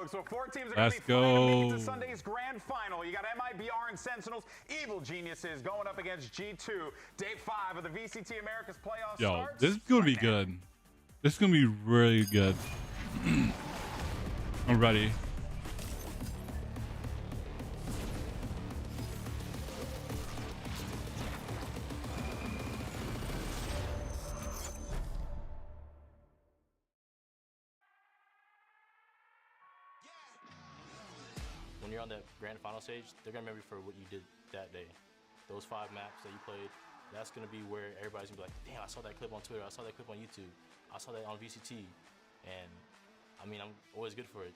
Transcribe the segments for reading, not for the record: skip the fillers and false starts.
folks. So 4 teams are Let's going to be go. to Sunday's grand final. You got Mibr and Sentinels, Evil Geniuses going up against G2. Day 5 of the VCT Americas playoffs. Yo, this is gonna be good. This is gonna be really good. I'm ready. When you're on that grand final stage, they're gonna remember you for what you did that day. Those 5 maps that you played, that's gonna be where everybody's gonna be like, damn, I saw that clip on Twitter, I saw that clip on YouTube, I saw that on VCT. And I mean, I'm always good for it.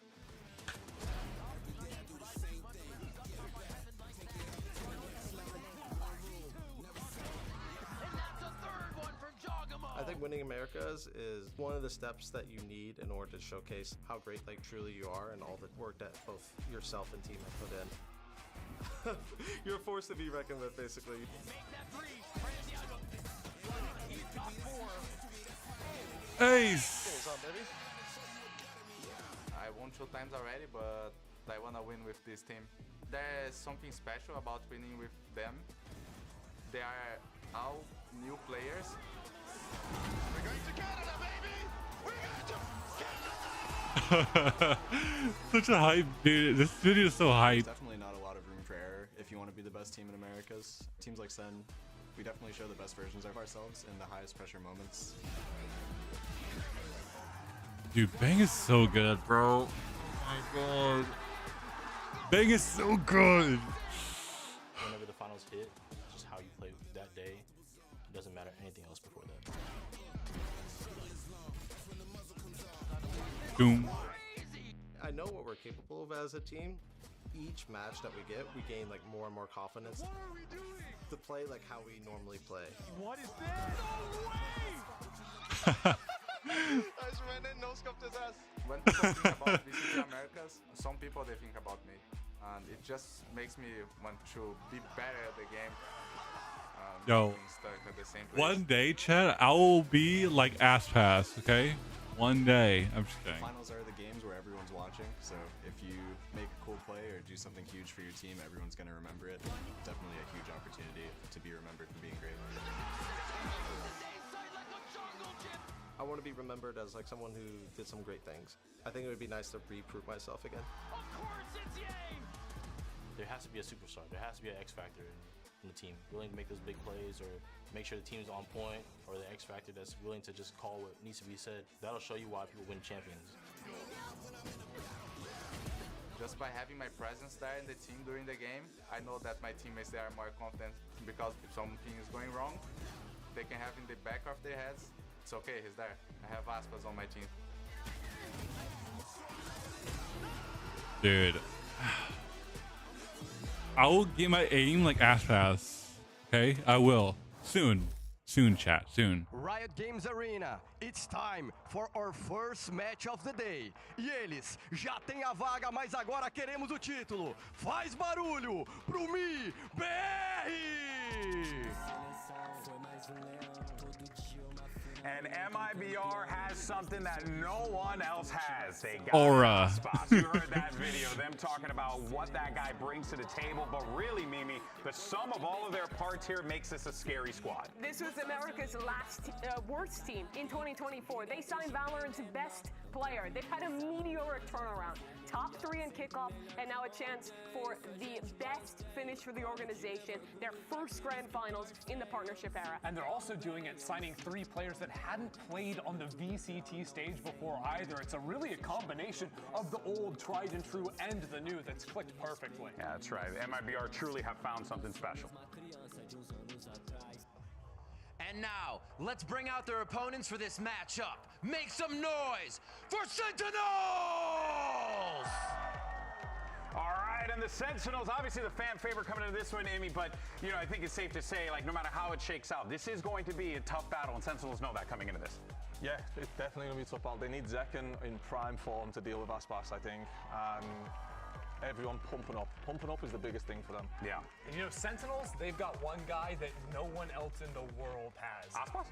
I think winning Americas is one of the steps that you need in order to showcase how great, like, truly you are and all the work that both yourself and team have put in. You're a force to be reckoned with, basically. Ace. I won 2 times already, but I wanna win with this team. There's something special about winning with them. They are all new players. We're going to Canada, baby! We're going to Canada! Such a hype, dude. This video is so hype. Definitely not a lot of room for error if you want to be the best team in Americas. Teams like Sen, we definitely show the best versions of ourselves in the highest pressure moments. Dude, Bang is so good, bro. Oh my god. Bang is so good. Whenever the finals hit, it's just how you play that day. It doesn't matter anything else before that. Boom. I know what we're capable of as a team. Each match that we get, we gain like more and more confidence to play like how we normally play. What is this? No way! I just ran in, no scoped his ass. When people think about VCT Americas, some people they think about me. And it just makes me want to be better at the game. Yo, being stuck at the same place. one day, Chad, I will be like ass pass, okay? One day. I'm just kidding. Finals are the games where everyone's watching, so if you make a cool play or do something huge for your team, everyone's going to remember it. Definitely a huge opportunity to be remembered for being great. I want to be remembered as like someone who did some great things. I think it would be nice to reprove myself again. There has to be a superstar. There has to be an X factor in the team, willing to make those big plays or make sure the team's on point, or the X factor that's willing to just call what needs to be said. That'll show you why people win champions. Just by having my presence there in the team during the game, I know that my teammates they are more confident because if something is going wrong, they can have in the back of their heads, it's okay, he's there. I have Aspas on my team. Dude. I will get my aim like ass pass. Okay? I will. Soon. Soon, chat. Soon. Riot Games Arena, it's time for our first match of the day. E eles já têm a vaga, mas agora queremos o título. Faz barulho pro Mibr! And Mibr has something that no one else has. They got Aura. spots. You heard that video, them talking about what that guy brings to the table. But really, Mimi, the sum of all of their parts here makes this a scary squad. This was America's last worst team in 2024. They signed Valorant's best player. They've had a meteoric turnaround. Top 3 in kickoff, and now a chance for the best finish for the organization. Their first grand finals in the partnership era. And they're also doing it, signing 3 players that hadn't played on the VCT stage before either. It's really a combination of the old, tried and true, and the new that's clicked perfectly. Yeah, that's right. Mibr truly have found something special. And now, let's bring out their opponents for this matchup. Make some noise for Sentinels! All right, and the Sentinels, obviously the fan favorite coming into this one, Amy, but, you know, I think it's safe to say, like, no matter how it shakes out, this is going to be a tough battle, and Sentinels know that coming into this. Yeah, it's definitely going to be a tough battle. They need Zek in prime form to deal with Aspas, I think. Everyone pumping up. Pumping up is the biggest thing for them. Yeah. And you know, Sentinels, they've got one guy that no one else in the world has. Aspas?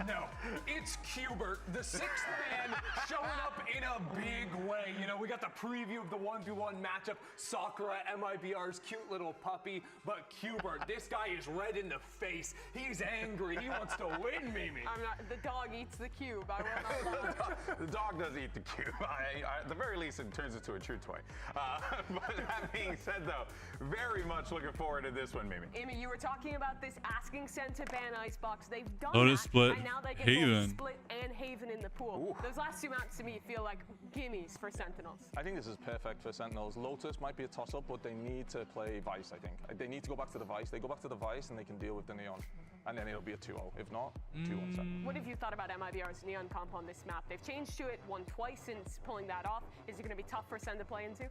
No, it's Qbert, the sixth man, showing up in a big way. You know, we got the preview of the 1v1 matchup, Sakura, MIBR's cute little puppy, but Qbert, this guy is red in the face. He's angry. He wants to win, Mimi. I'm not. The dog eats the cube. I will not lie. The dog does eat the cube. At the very least, it turns into a true toy. But that being said, though, very much looking forward to this one, Mimi. Amy, you were talking about this asking Sen to ban Icebox. They've done Lotus that, Split, and now they get Haven. both Split and Haven in the pool. Those last two maps to me feel like gimmies for Sentinels. I think this is perfect for Sentinels. Lotus might be a toss-up, but they need to play Vice, I think. They need to go back to the Vice. They go back to the Vice, and they can deal with the Neon. And then it'll be a 2-0. If not, 2-1 Sentinels. What have you thought about MIBR's Neon comp on this map? They've changed to it, won twice since pulling that off. Is it going to be tough for Sen to play into?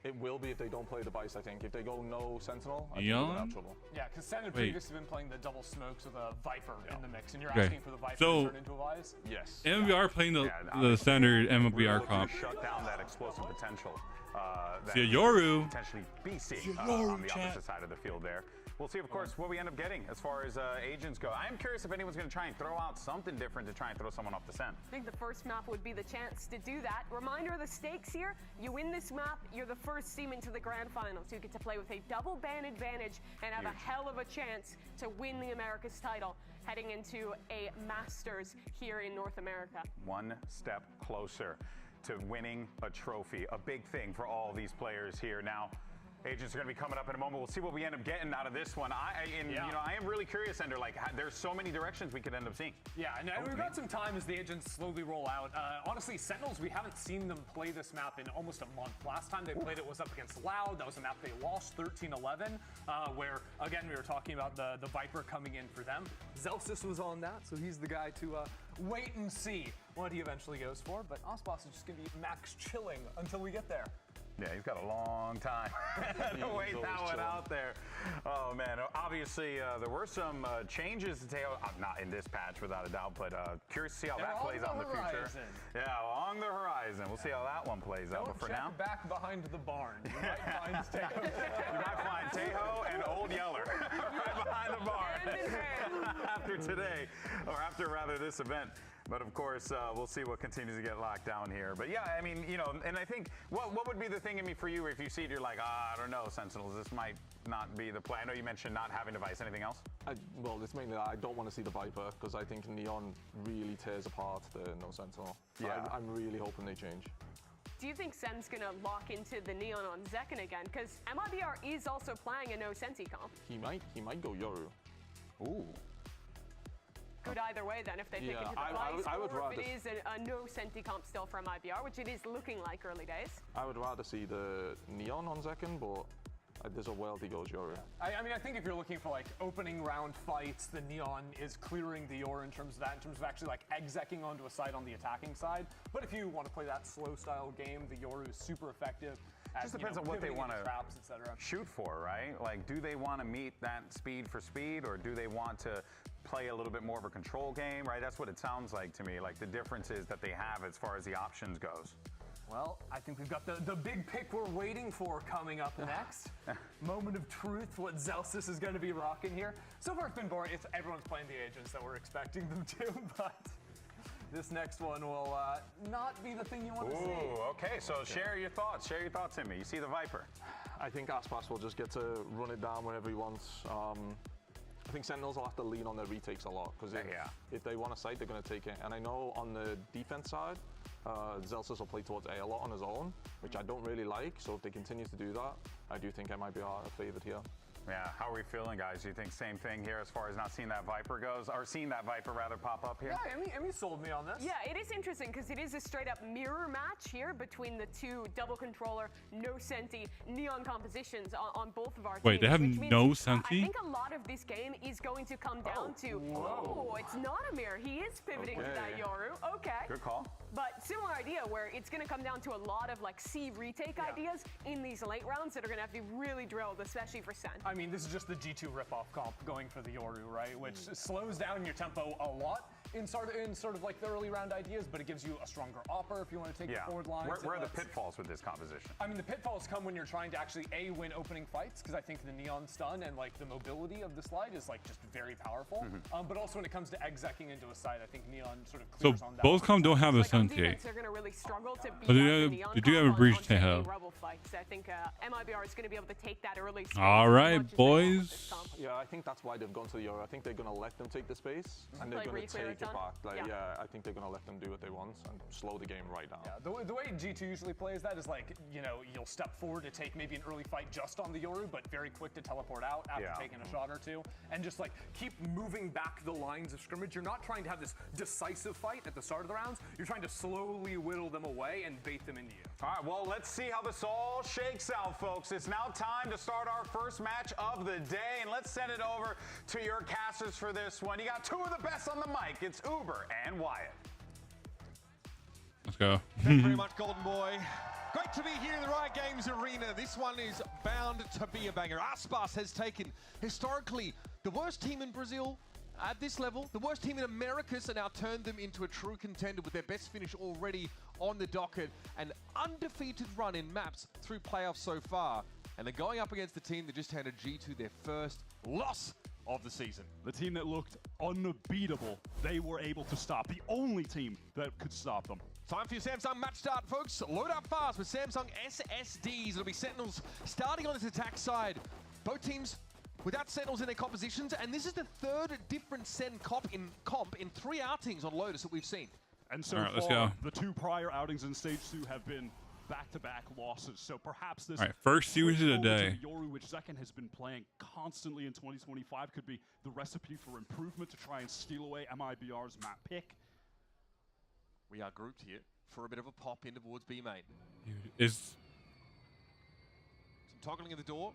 It will be if they don't play the Vice, I think. If they go no Sentinel, I think they're going to have trouble. Yeah, because Sen had previously been playing the double smokes with a Viper in the mix, and you're Okay. asking for the Viper So- to turn into a Vice? Yes. MBR playing the standard MBR comp. Shut down that explosive potential. That See a Yoru. Potentially be seen Yoru, on the opposite side of the field there. We'll see, of course, what we end up getting as far as agents go. I'm curious if anyone's going to try and throw out something different to try and throw someone off the scent. I think the first map would be the chance to do that. Reminder of the stakes here. You win this map, you're the first team into the grand finals. You get to play with a double ban advantage and have a hell of a chance to win the Americas title heading into a Masters here in North America. One step closer to winning a trophy, a big thing for all these players here. Now, agents are going to be coming up in a moment. We'll see what we end up getting out of this one. You know, I am really curious, Ender. Like, there's so many directions we could end up seeing. Yeah, and we've got some time as the agents slowly roll out. Honestly, Sentinels, we haven't seen them play this map in almost a month. Last time they played it was up against Loud. That was a map they lost 13-11, where, again, we were talking about the Viper coming in for them. Zelsis was on that, so he's the guy to wait and see what he eventually goes for. But Osboss is just going to be max chilling until we get there. Yeah, he's got a long time to wait that one out there. Oh, man. Obviously, there were some changes to Teo. Not in this patch, without a doubt, but curious to see how that plays out in the future. Yeah, along the horizon. We'll see how that one plays out. But for now, back behind the barn. You might find Tejo. You might find Tejo and Old Yeller right behind the barn after today, or after, rather, this event. But of course, we'll see what continues to get locked down here. But yeah, I mean, you know, and I think what would be the thing, I mean, for you if you see it, you're like, I don't know, Sentinels, this might not be the play. I know you mentioned not having device. Anything else? Well, it's mainly that I don't want to see the Viper because I think Neon really tears apart the no Sentinel. So yeah. I'm really hoping they change. Do you think Sen's going to lock into the Neon on Zekken again? Because MIBR is also playing a no Senti comp. He might go Yoru. Ooh. Good either way then if they pick into the Vice, or if it is a no Senti comp still from IBR, which it is looking like early days. I would rather see the Neon on Zekken, but there's a world he goes Yoru. I mean, I think if you're looking for like opening round fights, the Neon is clearing the Yoru in terms of that, in terms of actually like execing onto a side on the attacking side. But if you want to play that slow style game, the Yoru is super effective. Just depends on what they want to traps, etc. shoot for, right? Like, do they want to meet that speed for speed, or do they want to play a little bit more of a control game, right? That's what it sounds like to me. Like, the differences that they have as far as the options goes. Well, I think we've got the big pick we're waiting for coming up next. Moment of truth, what Zelsis is going to be rocking here. So far it's been boring. Everyone's playing the agents that we're expecting them to, but this next one will not be the thing you want to see. Ooh, okay, so share your thoughts. Share your thoughts in me. You see the Viper. I think Aspas will just get to run it down whenever he wants. I think Sentinels will have to lean on their retakes a lot, because if they want a site, they're going to take it. And I know on the defense side, Zelsis will play towards A a lot on his own, which I don't really like. So if they continue to do that, I do think I might be a favored here. Yeah, how are we feeling, guys? Do you think same thing here as far as not seeing that Viper goes, or seeing that Viper rather pop up here? Yeah, Emmy sold me on this. Yeah, it is interesting because it is a straight up mirror match here between the two double controller, no Senti, Neon compositions on both of our teams. Wait, they have no Senti? I think a lot of this game is going to come down to, it's not a mirror. He is pivoting to that Yoru. Okay. Good call. But similar idea where it's going to come down to a lot of like C retake ideas in these late rounds that are going to have to be really drilled, especially for Sen. I mean, this is just the G2 ripoff comp going for the Yoru, right? Which slows down your tempo a lot in sort of like the early round ideas, but it gives you a stronger upper if you want to take the forward lines. Where are the pitfalls with this composition? I mean, the pitfalls come when you're trying to actually win opening fights, because I think the neon stun and like the mobility of the slide is like just very powerful. But also when it comes to execing into a side, I think neon sort of clears on that. Both comp don't have a sun gate. They're going to really struggle to beat They do have a breach to have. Rebel fights. I think MIBR is going to be able to take that early space. All right, boys. Yeah, I think that's why they've gone to the Euro. I think they're going to let them take the space, and they're going to take it back. Like, yeah, I think they're going to let them do what they want and slow the game right down. Yeah, the way G2 usually plays that is like, you know, you'll step forward to take maybe an early fight just on the Yoru, but very quick to teleport out after taking a shot or two, and just like keep moving back the lines of scrimmage. You're not trying to have this decisive fight at the start of the rounds. You're trying to slowly whittle them away and bait them into you. All right, well, let's see how this all shakes out, folks. It's now time to start our first match of the day, and let's send it over to your casters for this one. You got two of the best on the mic. It's Uber and Wyatt. Let's go. Thank you very much, Golden Boy. Great to be here in the Riot Games Arena. This one is bound to be a banger. Aspas has taken, historically, the worst team in Brazil at this level, the worst team in Americas, and now turned them into a true contender with their best finish already on the docket. An undefeated run in maps through playoffs so far. And they're going up against the team that just handed G2 their first loss of the season. The team that looked unbeatable, they were able to stop. The only team that could stop them. Time for your Samsung match start, folks. Load up fast with Samsung SSDs. It'll be Sentinels starting on this attack side. Both teams without Sentinels in their compositions, and this is the third different Sen comp in 3 outings on Lotus that we've seen. And so let's far, go. The 2 prior outings in Stage 2 have been back-to-back losses. So perhaps this first series of the day. Yoru, which Zekken has been playing constantly in 2025, could be the recipe for improvement to try and steal away MIBR's map pick. We are grouped here for a bit of a pop in towards B main. Is some toggling of the door.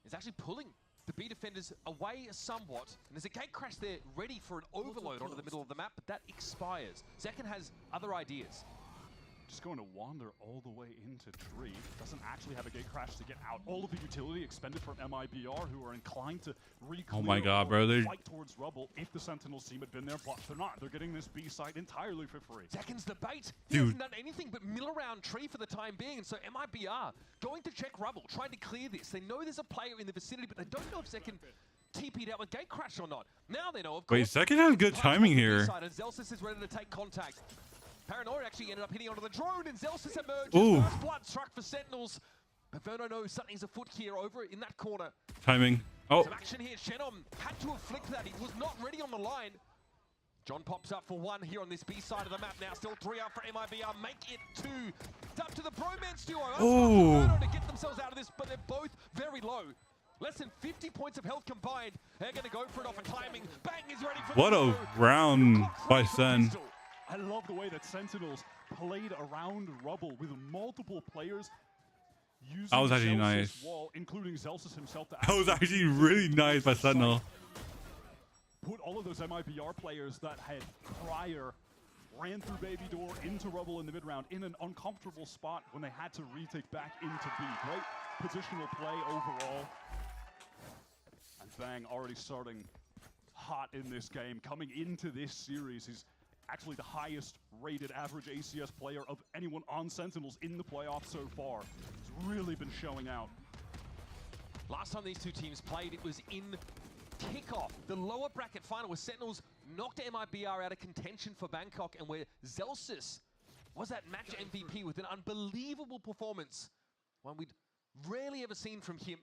It's actually pulling the B defenders away somewhat, and there's a gate crash there ready for an overload onto the middle of the map, but that expires. Zekken has other ideas. Just going to wander all the way into tree. Doesn't actually have a gate crash to get out. All of the utility expended from MIBR, who are inclined to oh my god, bro. They're fight towards rubble if the Sentinels team had been there, but they're not. They're getting this B site entirely for free. Zekken's the bait. He hasn't done anything but mill around tree for the time being, and so MIBR going to check rubble, trying to clear this. They know there's a player in the vicinity, but they don't know if Zekken TP'd out with gate crash or not. Now they know, of course. Wait, Zekken has good timing here. And Zelsis is ready to take contact. Paranoia actually ended up hitting onto the drone, and Zelsis emerges. Ooh. First blood struck for Sentinels. But Verno knows something's afoot here over in that corner. Timing. Oh. Some action here. Shenom had to afflict that. He was not ready on the line. John pops up for 1 here on this B side of the map now. Still 3 up for MIBR. Make it 2. It's up to the bromance duo. Ooh. To get themselves out of this, but they're both very low. Less than 50 points of health combined. They're going to go for it off a timing. Bang is ready for What a round by Sen. I love the way that Sentinels played around rubble with multiple players using That was actually Zelsis' nice. wall, including Zelsis himself. To That was actually really nice by Sentinel. Put all of those MIBR players that had prior ran through Baby Door into rubble in the mid-round in an uncomfortable spot when they had to retake back into B. Great positional play overall. And Bang already starting hot in this game. Coming into this series, he's actually the highest rated average ACS player of anyone on Sentinels in the playoffs so far. He's really been showing out. Last time these two teams played, it was in kickoff. The lower bracket final where Sentinels knocked MIBR out of contention for Bangkok, and where Zelsis was that match MVP with an unbelievable performance. One we'd rarely ever seen from him.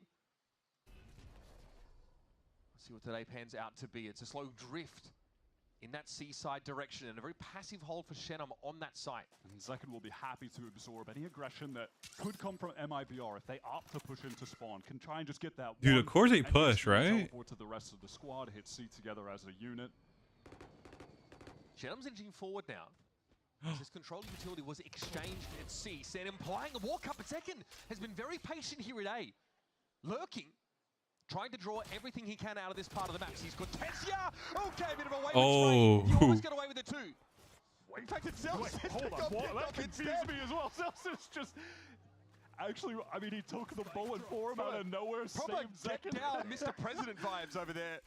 Let's see what today pans out to be. It's a slow drift in that seaside direction, and a very passive hold for Shenom on that site. And Zekken will be happy to absorb any aggression that could come from MIBR if they opt to push into spawn. Can try and just get that Dude, one of course they and push, just right? teleport to the rest of the squad, hit C together as a unit. Shenom's inching forward now. His control utility was exchanged at C. Sen implying a walk up, but Zekken has been very patient here at A. Lurking. Trying to draw everything he can out of this part of the map. He's got Tessia! Okay, a bit of a wave Oh. He almost got away with it too. In fact, it's Zelsis. Wait, hold on, that confused me as well. Zelsis just... Actually, I mean, he took the bullet for him out of nowhere, Proper saved get Zekken. down Mr. President vibes over there.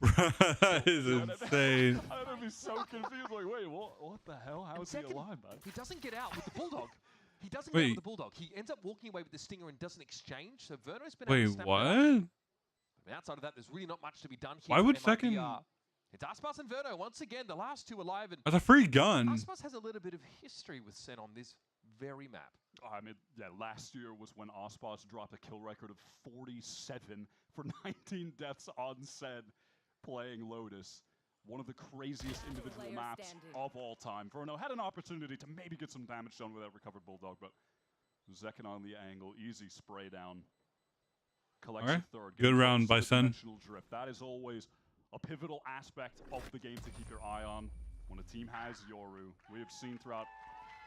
That is insane. I'd be so confused. Like, wait, what the hell? How is he alive, man? He doesn't get out with the Bulldog. He doesn't Wait. get out with the Bulldog. He ends up walking away with the Stinger and doesn't exchange. So Verno's been Wait, able to snap what? it up. But outside of that, there's really not much to be done here. Why would for second? MIBR. It's Aspas and Verno once again, the last two alive. And That's a free gun. Aspas has a little bit of history with Sen on this very map. I mean, yeah, last year was when Aspas dropped a kill record of 47 for 19 deaths on Sen playing Lotus. One of the craziest individual maps of all time. Verno had an opportunity to maybe get some damage done with that recovered Bulldog, but Zekin on the angle, easy spray down. Collects Alright. the third. Good round by Sen. Drift. That is always a pivotal aspect of the game to keep your eye on when a team has Yoru. We have seen throughout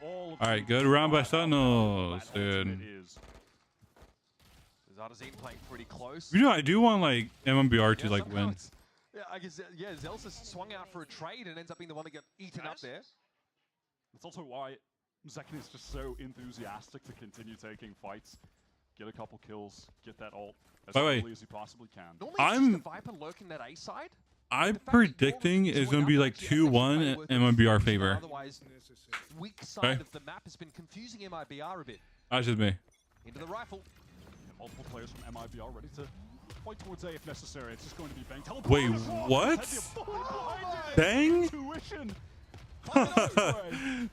all of Alright, good round by Sentinels, dude. Zardazine playing pretty close. You know, I do want like MMBR to like win. Yeah, I guess, yeah, Zelsa swung out for a trade and ends up being the one to get eaten up there. That's also why Zekin is just so enthusiastic to continue taking fights, get a couple kills, get that ult as early as he possibly can. Normally it's just the Viper lurking that A side. I'm predicting it's going to be like 2-1 MMBR favor. Otherwise, weak side of the map has been confusing MIBR a bit. That's just me. Into the rifle. Multiple players from MIBR ready to fight towards A if necessary. It's just going to be Bang. Wait, what? Bang?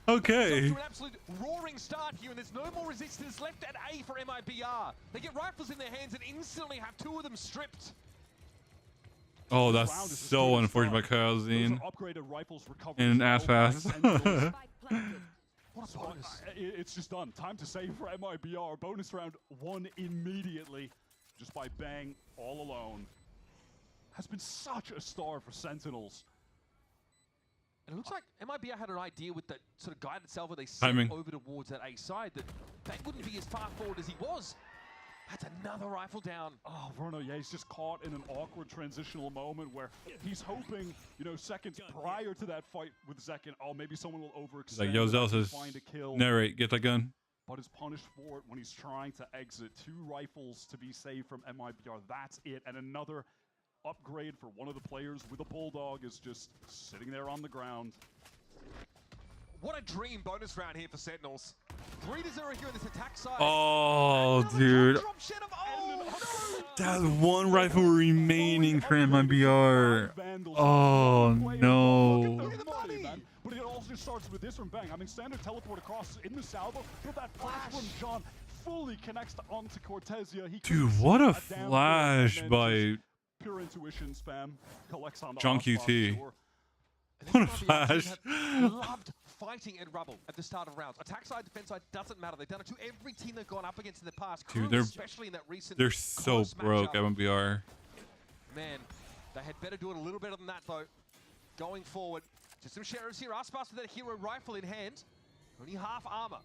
Okay. An absolute roaring start here, and there's no more resistance left at A for MIBR. They get rifles in their hands and instantly have two of them stripped. Oh, that's so unfortunate by Kyle's and ass pass. What a bonus. It's just done. Time to save for MIBR. Bonus round won immediately just by Bang all alone. Has been such a star for Sentinels. And it looks like MIBR had an idea with that sort of guided salvo they sent Timing. over towards that A side that Bang wouldn't be as far forward as he was. That's another rifle down. Oh, Verno, yeah, he's just caught in an awkward transitional moment where he's hoping, you know, seconds prior to that fight with Zekin, oh, maybe someone will overextend. Like, yo, Zelsa's find a kill. narrate, get that gun. But is punished for it when he's trying to exit. 2 rifles to be saved from MIBR. That's it. And another upgrade for one of the players with a Bulldog is just sitting there on the ground. What a dream bonus round here for Sentinels. 3-0 here in this attack side. Oh, dude. That one rifle remaining for MIBR. Oh, no. But it also starts with this from Bang. I mean, standard teleport across in the salvo, but that flash from John fully connects onto Cortezia. Dude, what a flash by pure intuition spam. Collects on the John QT. What a flash. Loved fighting in rubble at the start of rounds. Attack side, defense side, doesn't matter. They've done it to every team they've gone up against in the past. Dude, especially in that recent they're so broke, MMBR. Man, they had better do it a little better than that, though. Going forward, just some sheriffs here. Aspas with that hero rifle in hand. Only half armor.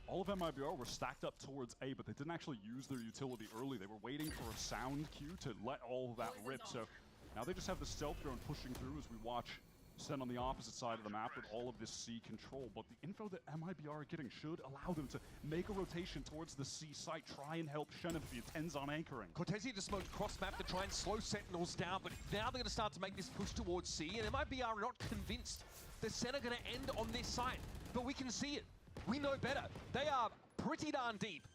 All of MIBR were stacked up towards A, but they didn't actually use their utility early. They were waiting for a sound cue to let all of that rip. So now they just have the stealth drone pushing through as we watch Sen on the opposite side of the map with all of this C control. But the info that MIBR are getting should allow them to make a rotation towards the C site, try and help Shen if he intends on anchoring. Cortezia just smoked cross map to try and slow Sentinels down, but now they're going to start to make this push towards C, and MIBR are not convinced that Sen are going to end on this side. But we can see it. We know better. They are pretty darn deep.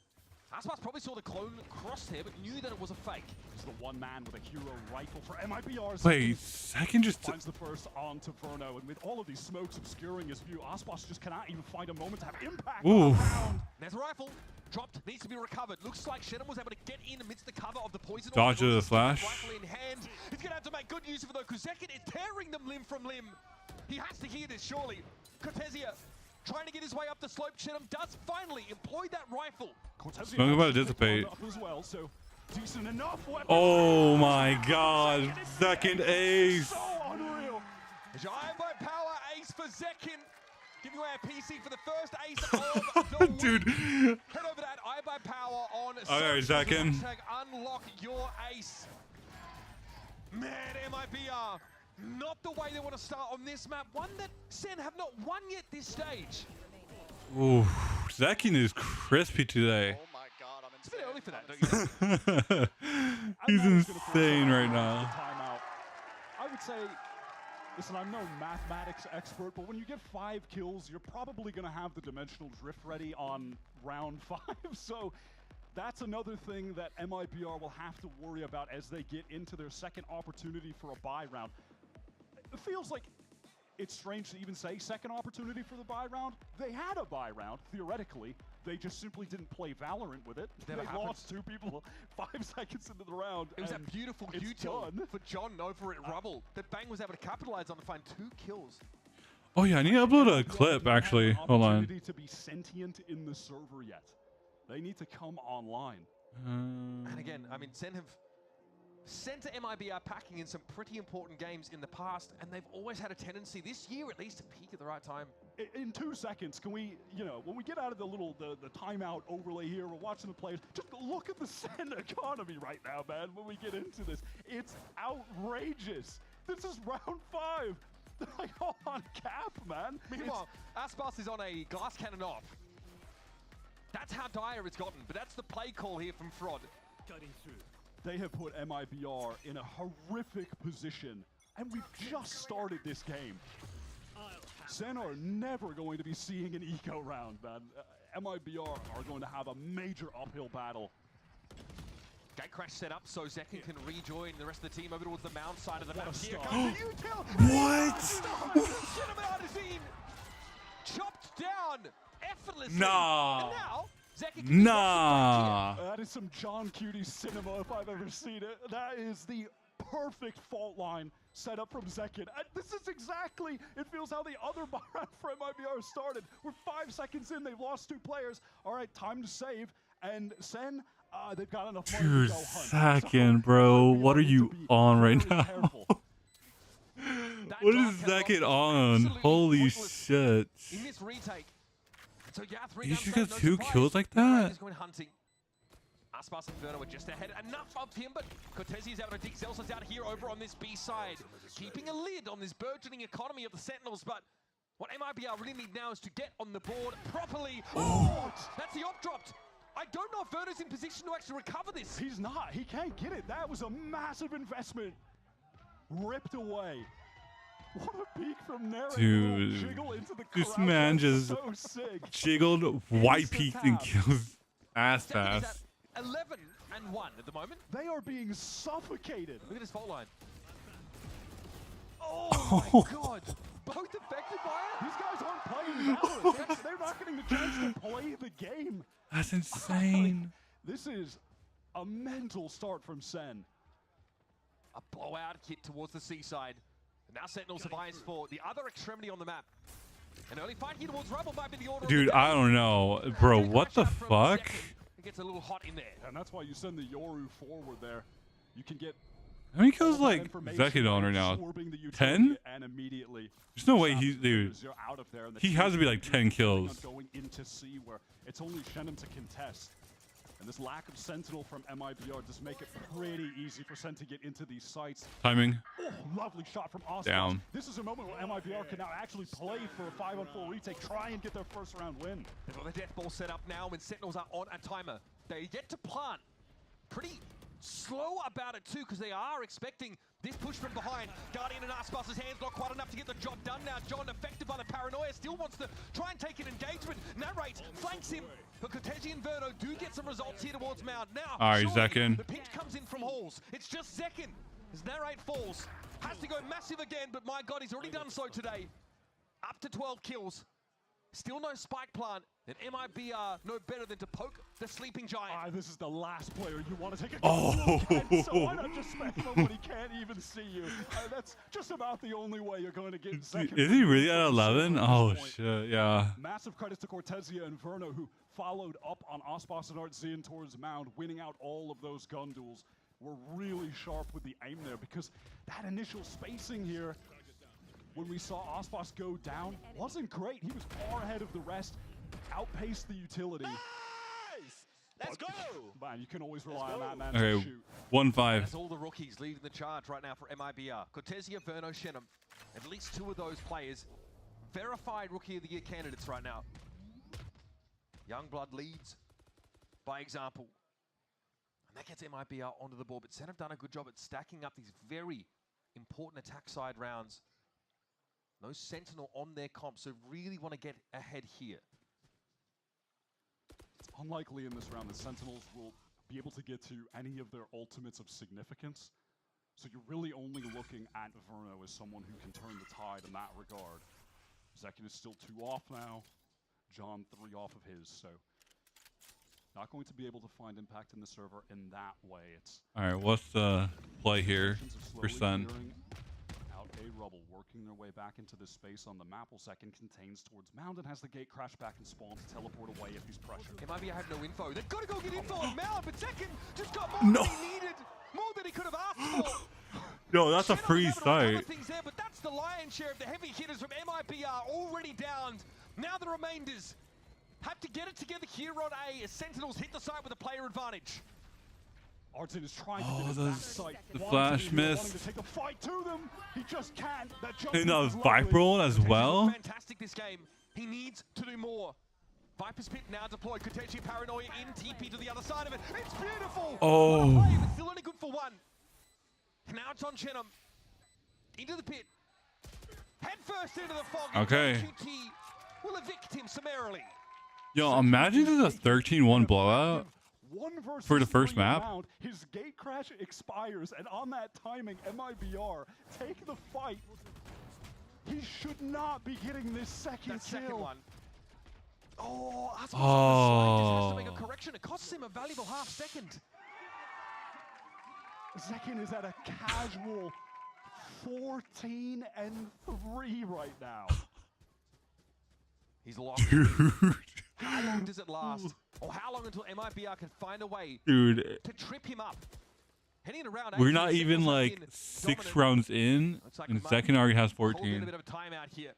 Aspas probably saw the clone crosshair, but knew that it was a fake. He's the one man with a hero rifle for MIBR. Wait, second just finds the first onto Verno, and with all of these smokes obscuring his view, Aspas just cannot even find a moment to have impact. Ooh. There's a rifle. Dropped, needs to be recovered. Looks like Shannon was able to get in amidst the cover of the poison. Dodge to the flash. Rifle in hand. He's going to have to make good use of it, though, because Zekin is tearing them limb from limb. He has to hear this, surely. Cortezia trying to get his way up the slope. Shannon does finally employ that rifle. Smoke about to dissipate. As well, so decent enough weapon. Oh my god. Second ace. So unreal. Giant by power ace for Zekin. Giving away a PC for the first ace of the Dude. Head over that Eye by Power on Alright, Zekin. Unlock your ace. Man, MIBR, not the way they want to start on this map. One that Sen have not won yet this stage. Ooh, Zekin is crispy today. Oh my god, I'm It's a bit early for that, don't you think? He's insane right now. Timeout. I say, listen, I'm no mathematics expert, but when you get 5 kills, you're probably going to have the dimensional drift ready on round 5. So that's another thing that MIBR will have to worry about as they get into their second opportunity for a bye round. It feels like it's strange to even say second opportunity for the bye round. They had a bye round, theoretically. They just simply didn't play Valorant with it. They lost 2 people 5 seconds into the round. It was a beautiful util for John over at Rubble that Bang was able to capitalize on to find 2 kills. Oh yeah, I need to upload a clip actually. Hold on. To be sentient in the server yet. They need to come online. And again, I mean, Sen have sent to MIBR packing in some pretty important games in the past, and they've always had a tendency this year at least to peak at the right time. In 2 seconds, can we, when we get out of the timeout overlay here, we're watching the players, just look at the Sen economy right now, man, when we get into this. It's outrageous. This is round 5. They're like all on cap, man. Meanwhile, Aspas is on a glass cannon off. That's how dire it's gotten, but that's the play call here from Frod. Cutting through. They have put MIBR in a horrific position, and we've just started this game. Sen are never going to be seeing an eco round, man. MIBR are going to have a major uphill battle. Gate crash set up so Zekin can rejoin the rest of the team over towards the mound side of the map. Here comes the util. What? Chopped down effortlessly. Nah. And now Zekin can Nah. That is some John Cutie cinema if I've ever seen it. That is the perfect fault line set up from Zekin. This is exactly, it feels how the other bar round for MIBR started. We're 5 seconds in, they've lost 2 players. All right, time to save. And Sen, they've got enough money to go hunt. Second, bro. What are you on right now? What is Zekin on? Holy shit. In this retake. So yeah, 3 You just got 2 kills like that? Going hunting. Aspas and Verno are just ahead. Enough of him, but Cortesi is able to dig Zelson's out here over on this B side. Keeping a lid on this burgeoning economy of the Sentinels, but what MIBR really need now is to get on the board properly. Oh, that's the op dropped. I don't know if Verno's in position to actually recover this. He's not. He can't get it. That was a massive investment. Ripped away. What a peek from Naren. Dude, this man just jiggled, white peeked, and kills Aspas. 11 and 1 at the moment. They are being suffocated. Look at this fault line. Oh my god. Both affected by it? These guys aren't playing Valorant. They're not getting the chance to play the game. That's insane. This is a mental start from Sen. A blowout hit towards the seaside. And now Sentinels have eyes for the other extremity on the map. An early fight here towards Rubble might be the order. Dude, I don't know. Bro, what the fuck? It gets a little hot in there. And that's why you send the Yoru forward there. You can get how many kills like Zekin on right now? 10? And immediately there's no way he's, dude. He has to be like 10 kills. Going into C where it's only Shenum to contest. And this lack of Sentinel from MIBR just make it pretty easy for Sen to get into these sites. Timing. Oh, lovely shot from Aspas. Down. This is a moment where MIBR can now actually play for a 5-on-4 retake, try and get their first round win. They've got the death ball set up now when Sentinels are on a timer. They get to plant. Pretty slow about it too, because they are expecting this push from behind. Guardian and Aspas' hands not quite enough to get the job done now. John, affected by the paranoia, still wants to try and take an engagement. Narrate flanks him, but Cortesi and Verno do get some results here towards Mound. Now, alright, Zekin. The pinch comes in from Halls. It's just Zekin. As Narrate falls, has to go massive again, but my god, he's already done so today. Up to 12 kills. Still no spike plant, and MIBR no better than to poke the sleeping giant. This is the last player you want to take a look at, so why not just spec him when he can't even see you? That's just about the only way you're going to get second. Is he really at 11? Oh shit, yeah. Massive credits to Cortezia and Verno, who followed up on Aspas and Artzin towards Mound, winning out all of those gun duels. Were really sharp with the aim there, because that initial spacing here, when we saw Aspas go down, wasn't great. He was far ahead of the rest, outpaced the utility. Nice! Let's go! Man, you can always rely on that man okay, to shoot. 1-5. That's all the rookies leading the charge right now for MIBR. Cortezia, Verno, Shenum. At least 2 of those players verified Rookie of the Year candidates right now. Youngblood leads by example. And that gets MIBR onto the board, but Sen have done a good job at stacking up these very important attack side rounds. No Sentinel on their comp, so really want to get ahead here. It's unlikely in this round that Sentinels will be able to get to any of their ultimates of significance. So you're really only looking at Verno as someone who can turn the tide in that regard. Zekin is still 2 off now. John 3 off of his, so not going to be able to find impact in the server in that way. It's all right. What's the play here for Sun? Out a rubble, working their way back into this space on the map. While Zekin contains towards Mound and has the gate crash back and spawn to teleport away if he's pressured. MIB have no info. They've got to go get info on Mound, but Zekin just got more than he needed, more than he could have asked for. Yo, that's a free site. There, but that's the lion's share of the heavy hitters from MIB are already downed. Now the remainders have to get it together here on A as Sentinels hit the site with a player advantage. Artin is trying to get his backside. The flash miss. To take a fight to them. He just can't. That jump And Viper as well. Fantastic this game. He needs to do more. Viper's Pit now deployed. Kotechi Paranoia in TP to the other side of it. It's beautiful. Oh. Play, but still only good for one. Now it's on Chenum. Into the pit. Head first into the fog. Okay. QT will evict him summarily. Yo, imagine this is a 13-1 blowout for the first map. Round, his gate crash expires, and on that timing, MIBR take the fight. He should not be getting this second second one. Oh, Aspas oh. just has to make a correction. It costs him a valuable half second. Zekin is at a casual 14-3 right now. He's lost. Dude. How long does it last? Or how long until MIBR can find a way Dude. to trip him up? Heading around, We're not even like 6 rounds in, and Zekin already has 14. A bit of a timeout here.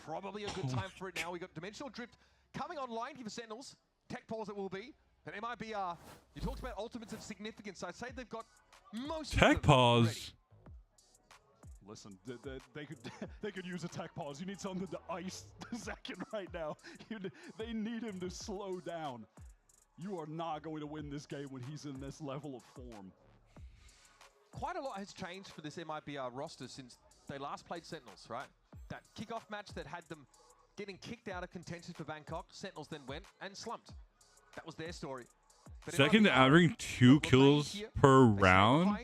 Probably a good time for it now. We got Dimensional Drift coming online here for Sentinels. Tech pause it will be. And MIBR, you talked about ultimates of significance. I'd say they've got most Tech pause. ready. Listen, they could use a tech pause. You need something to ice Zekin right now. They need him to slow down. You are not going to win this game when he's in this level of form. Quite a lot has changed for this MIBR roster since they last played Sentinels, right? That kickoff match that had them getting kicked out of contention for Bangkok, Sentinels then went and slumped. That was their story. But Second averaging 2 kills per round.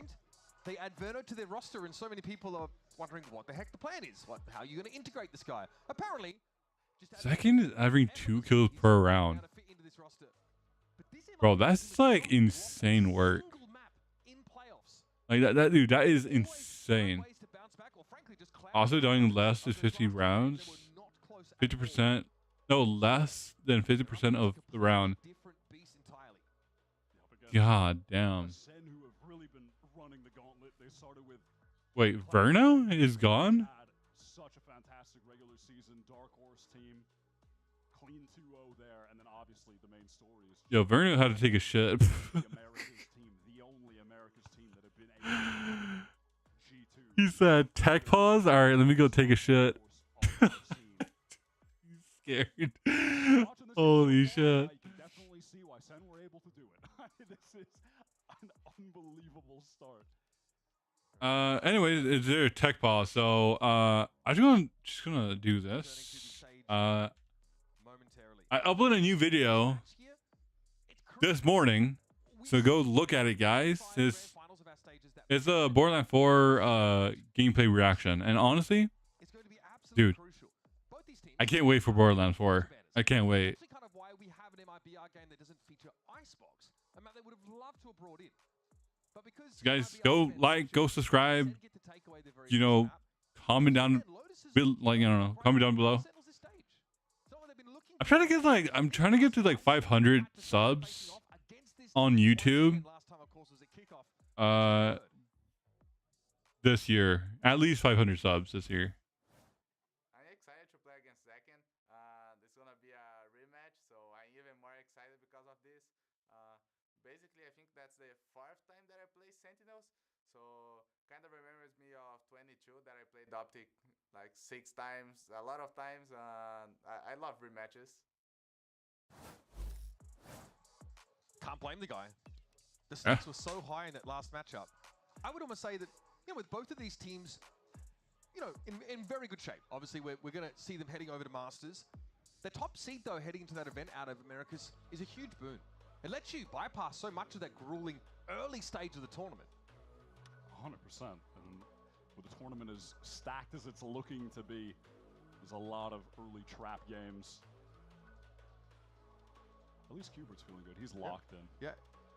They add Verno to their roster, and so many people are wondering what the heck the plan is. How are you going to integrate this guy? Apparently, Second is averaging 2 kills per round. Bro, that's like insane work. Like that dude, that is insane. Also doing less than 50 rounds. 50%. No, less than 50% of the round. God damn. Wait, Verno is gone? Such a fantastic regular season. Dark Horse team. Clean 2-0 there, and then obviously the main story is Yo, Verno had to take a shit. the America's team, the only America's team that have been able to G2. He said, tech pause? Alright, let me go take a shit. He's scared. Holy shit. I can definitely see why Sen were able to do it. This is an unbelievable start. Anyways, it's their tech pause, so I'm just gonna do this. I uploaded a new video this morning, so go look at it, guys. It's a Borderlands 4 gameplay reaction, and honestly, dude, I can't wait for Borderlands 4. I can't wait. Kind of why we have an MIBR game that doesn't feature Icebox. I mean, they would have loved to have brought in. But because So guys, go like, go subscribe. You know, comment down, like I don't know, comment down below. I'm trying to get to like 500 subs on YouTube. This year, at least 500 subs this year. I'm excited to play against Zekin. This is gonna be a rematch, so I'm even more excited because of this. Basically, I think that's the 4th time that I play Sentinels, so kind of remembers me of 22 that I played Optic like 6 times, a lot of times. I love rematches. Can't blame the guy. The stakes were so high in that last matchup. I would almost say that you know, with both of these teams, you know, in very good shape. Obviously, we're going to see them heading over to Masters. The top seed, though, heading into that event out of Americas is a huge boon. It lets you bypass so much of that grueling early stage of the tournament. 100%. And with the tournament as stacked as it's looking to be, there's a lot of early trap games. At least Kubert's feeling good. He's locked in. Yeah,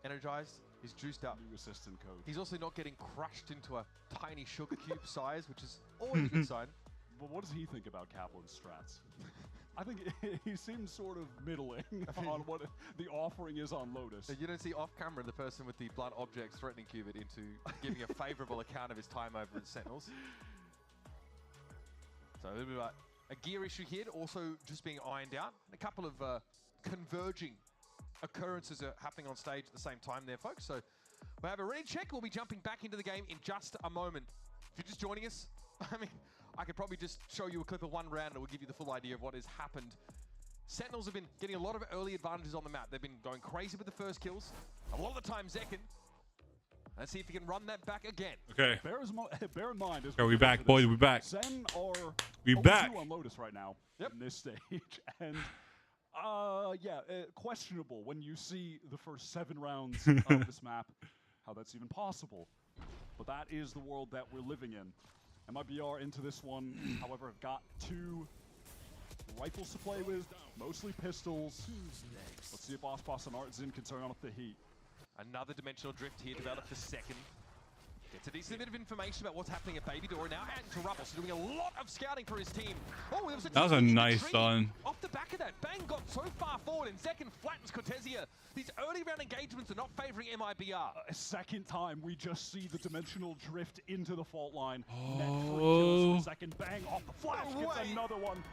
energized. He's juiced up. New assistant coach. He's also not getting crushed into a tiny sugar cube size, which is always a good sign. But what does he think about Kaplan's strats? I think he seems sort of middling on what the offering is on Lotus. You don't see off camera the person with the blunt objects threatening Qubit into giving a favorable account of his time over at Sentinels. So a little bit about a gear issue here, also just being ironed out. A couple of converging occurrences are happening on stage at the same time there, folks. So we'll have a ready check. We'll be jumping back into the game in just a moment. If you're just joining us, I mean, I could probably just show you a clip of one round and it will give you the full idea of what has happened. Sentinels have been getting a lot of early advantages on the map. They've been going crazy with the first kills. A lot of the time, Zekin. Let's see if he can run that back again. Okay. Bear in mind. Are we back, boys? We back. Zen are we back on Lotus right now in this stage, and yeah, questionable when you see the first 7 rounds of this map, how that's even possible. But that is the world that we're living in. MIBR into this one, however, have got 2 rifles to play with, mostly pistols. Let's see if Ospas and Artzin can turn up the heat. Another dimensional drift here developed for second. Gets a decent bit of information about what's happening at Baby Door now, and Trouble, so doing a lot of scouting for his team. Oh, there was that was a nice stun. Off the back of that, Bang got so far forward, and second flattens Cortesia. These early round engagements are not favoring MIBR. A second time, we just see the dimensional drift into the fault line. Net 3 kills for second. Bang off the flash, gets another one.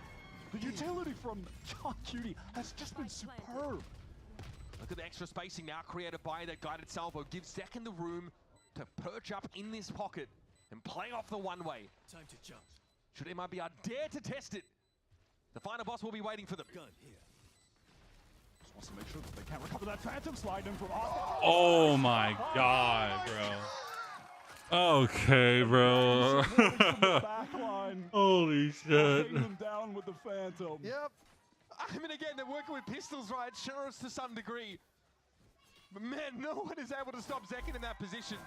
The utility from John Cutie has just been superb. Look at the extra spacing now created by that guided salvo. Gives Zekin the room to perch up in this pocket and play off the one-way. Time to jump. Should MIBR dare to test it, the final boss will be waiting for them. Gun here. Just wants to make sure that they can't recover that phantom slide in from Oh my god, bro. Okay, bro. Holy shit. Them down with the phantom. Yep. I mean, again, they're working with pistols, right? Sheriffs to some degree. But man, no one is able to stop Zekin in that position.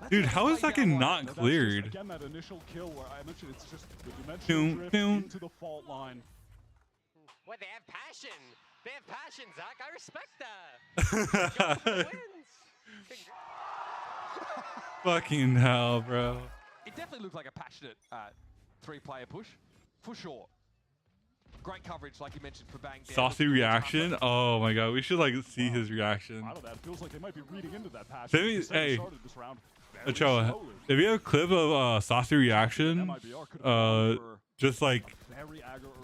Dude, how is Zekin not cleared? Again, that initial kill where I mentioned it's just the dimensional drift into the fault line. What, they have passion. They have passion, Zach. I respect that. Fucking hell, bro. It definitely looked like a passionate 3-player push, for sure. Great coverage, like you mentioned, for Bang. Saucy reaction. Oh my god, we should like see his reaction. Out of that, it feels like they might be reading into that pass. Hey, Ochoa, if you have a clip of saucy reaction, just like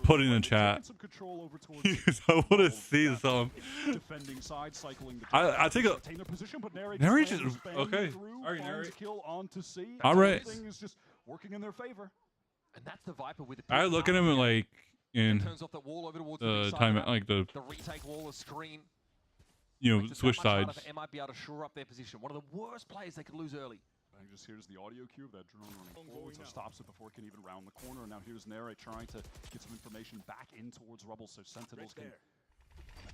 put it in the chat. I want to see some. I think Nary just okay. All right, Nary. All right. Is just working in their favor. And that's the Viper with the I look at him like in turns off the wall over towards the time, like the retake wall, the screen. You know, switch sides. MIBR to shore up their position. One of the worst plays they could lose early. Bang just hears the audio cue of that drone running forward, so stops it before it can even round the corner. And now here's Nere trying to get some information back in towards Rubble, so Sentinels can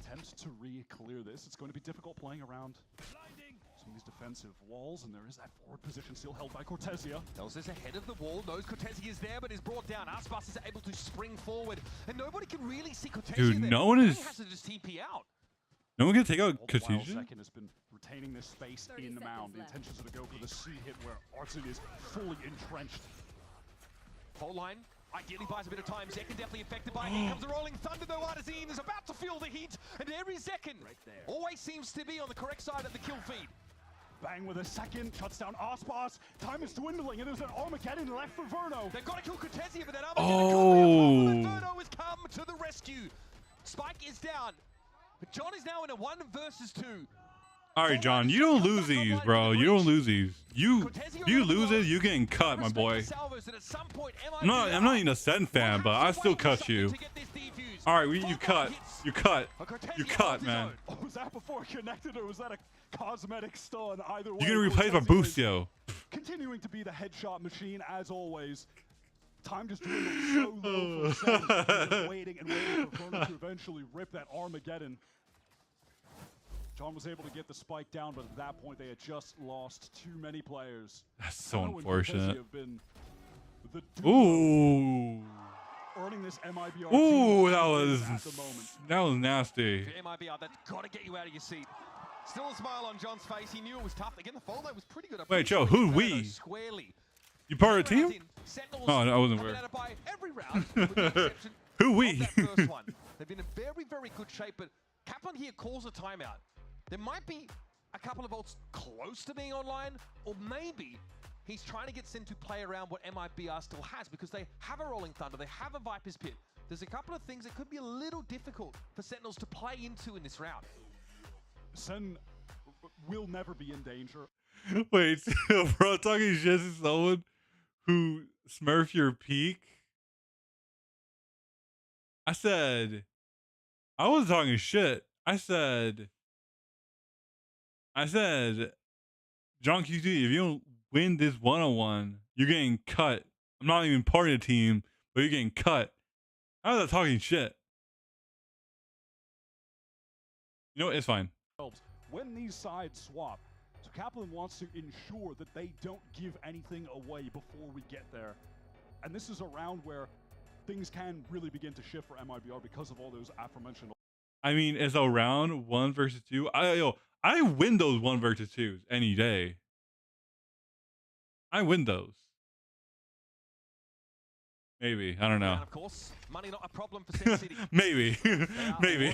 attempt to re-clear this. It's going to be difficult playing around some of these defensive walls, and there is that forward position still held by Cortesia. Tells us ahead of the wall, knows Cortesia is there, but is brought down. Aspas is able to spring forward, and nobody can really see Cortesia. Dude, there. no one is. He has to just TP out. No one can take out Cortesia. Second has been retaining this space in the mound. The intentions are to go for the C hit where Artzin is fully entrenched. Fault line ideally buys a bit of time. Zekin definitely affected by it. Here comes the rolling thunder though. Artzin is about to feel the heat, and every Zekin always seems to be on the correct side of the kill feed. Bang with a second, shuts down Ospas. Time is dwindling, and there's an Armageddon left for Verno. They've got to kill Cortesia, but that Armageddon Verno has come to the rescue. Spike is down, but John is now in a 1 versus 2. All right, John, you don't lose these, bro. You don't lose these. You lose it, you getting cut, my boy. I'm not even a Sen fan, but I still cut you. All right, you cut, man. Was that before connected, or was that a cosmetic stun? Either way, You're gonna replace my Boostio. continuing to be the headshot machine as always. Time just dwindled so low for Sen. Just waiting and waiting for Verno to eventually rip that Armageddon. John was able to get the spike down, but at that point they had just lost too many players. That's so Hano and unfortunate. Cortese have been the duo Ooh. earning this MIBR Ooh, team that at the moment. was nasty. For MIBR, that's got to get you out of your seat. Still a smile on John's face. He knew it was tough. Again, the fall line was pretty good. Wait, Joe, who we? Squarely. You part of the team? Oh, no, I wasn't aware. By every round, with the exception Who we? of that first one. They've been in very, very good shape, but Kaplan here calls a timeout. There might be a couple of ults close to being online, or maybe he's trying to get Sen to play around what MIBR still has, because they have a Rolling Thunder, they have a Viper's Pit. There's a couple of things that could be a little difficult for Sentinels to play into in this round. Sen will never be in danger. Wait, bro, talking shit to someone who smurf your peak? I said, I wasn't talking shit. I said, John QT, if you don't win this one-on-one, you're getting cut. I'm not even part of the team, but you're getting cut. How is that talking shit? You know what? It's fine. When these sides swap, so Kaplan wants to ensure that they don't give anything away before we get there. And this is a round where things can really begin to shift for MIBR because of all those aforementioned. I mean, it's a round 1 versus 2. I win those 1 versus 2s any day. I win those. Maybe. I don't know. And of course, money not a problem for Sen City. Maybe. Maybe.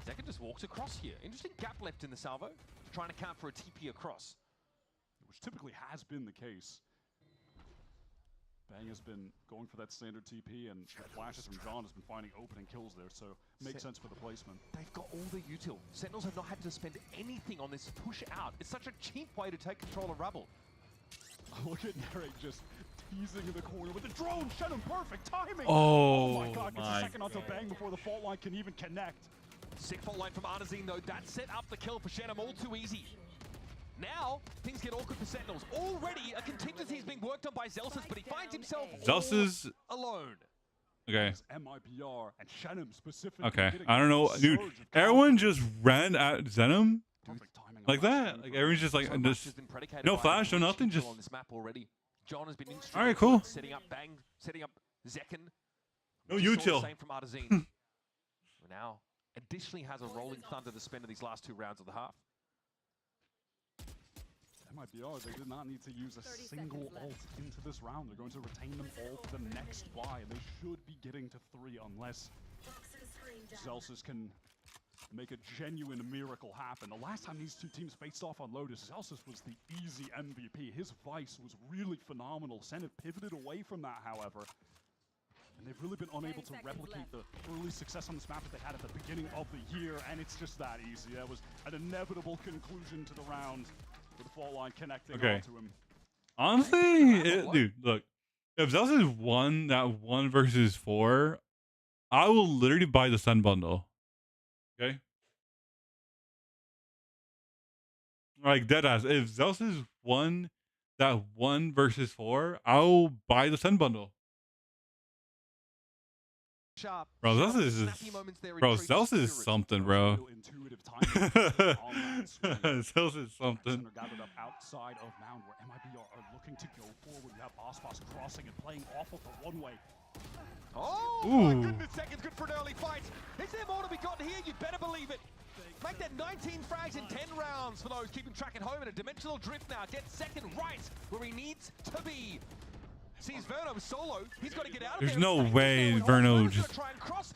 Second just walks across here. Interesting gap left in the salvo. Trying to count for a TP across. Which typically has been the case. Bang has been going for that standard TP, and the flashes from John has been finding opening kills there, so makes sense for the placement. They've got all the util. Sentinels have not had to spend anything on this push out. It's such a cheap way to take control of Rubble. Look at Narek just teasing in the corner with the drone. Shenum, perfect timing. Oh my God, gets a second onto Bang before the fault line can even connect. Sick fault line from Artazine though. That set up the kill for Shenum all too easy. Now, things get awkward for Sentinels. Already, a contingency is being worked on by Zelsis, but he finds himself Zelsis alone. Okay. MIBR and Shenum specifically. Okay. I don't know, dude. Everyone just ran at Zenom like that. Like everyone's just like, no flash, no nothing. Just on this map already. John has been all right, cool. Setting up Bang, setting up Zekken. No util. Same from Artazine. Now, additionally has a Rolling Thunder to spend in these last 2 rounds of the half. MIBR, they did not need to use a single ult into this round. They're going to retain them all for the next buy, and they should be getting to 3 unless Zelsis can make a genuine miracle happen. The last time these two teams faced off on Lotus, Zelsis was the easy MVP. His Vice was really phenomenal. Sen had pivoted away from that, however. And they've really been unable to replicate the early success on this map that they had at the beginning of the year, and it's just that easy. That was an inevitable conclusion to the round. With the fault line connecting onto him. Honestly, dude, look. If Zelsis won that 1 versus 4, I will literally buy the Sun bundle. Okay? Like, deadass. If Zelsis won that 1 versus 4, I'll buy the Sun bundle. Sharp. Bro, Zelsis is something, bro. Zelsis is something. Gathered up outside of Mound, where MIBR are looking to go forward. You have Ospas crossing and playing awful for one way. Oh Ooh. my goodness, seconds good for an early fight. Is there more to be gotten here? You better believe it. Make that 19 frags in 10 rounds for those keeping track at home. And a dimensional drift now gets second right where he needs to be. Sees Verno solo. He's got to get out of there. There's no way Verno just.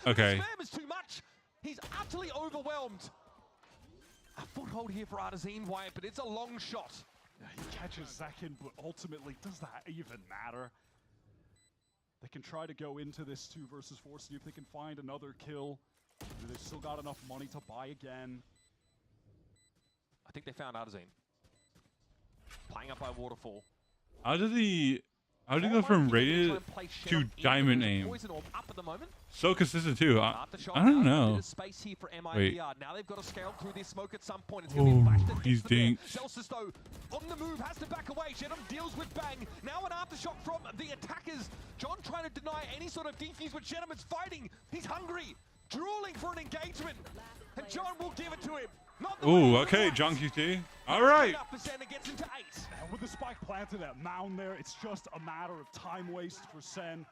Okay. Spam is too much. He's utterly overwhelmed. A foothold here for Artazine, Wyatt, but it's a long shot. Yeah, he catches Zekken, but ultimately, does that even matter? They can try to go into this 2 versus 4, see if they can find another kill. They've still got enough money to buy again. I think they found Artazine. Playing up by Waterfall. How does he How do you go from rated to diamond aim? So consistent too. I don't know. Wait. Now they've got to scale through this smoke at some point. It's Oh, he's dinked. Celsius though on the move has to back away. Shenum deals with Bang. Now an aftershock from the attackers. John trying to deny any sort of defuse, but Shenum is fighting. He's hungry, drooling for an engagement, and John will give it to him. Ooh, okay, John QT. All right. And with the spike planted at mound there, it's just a matter of time waste for Sen.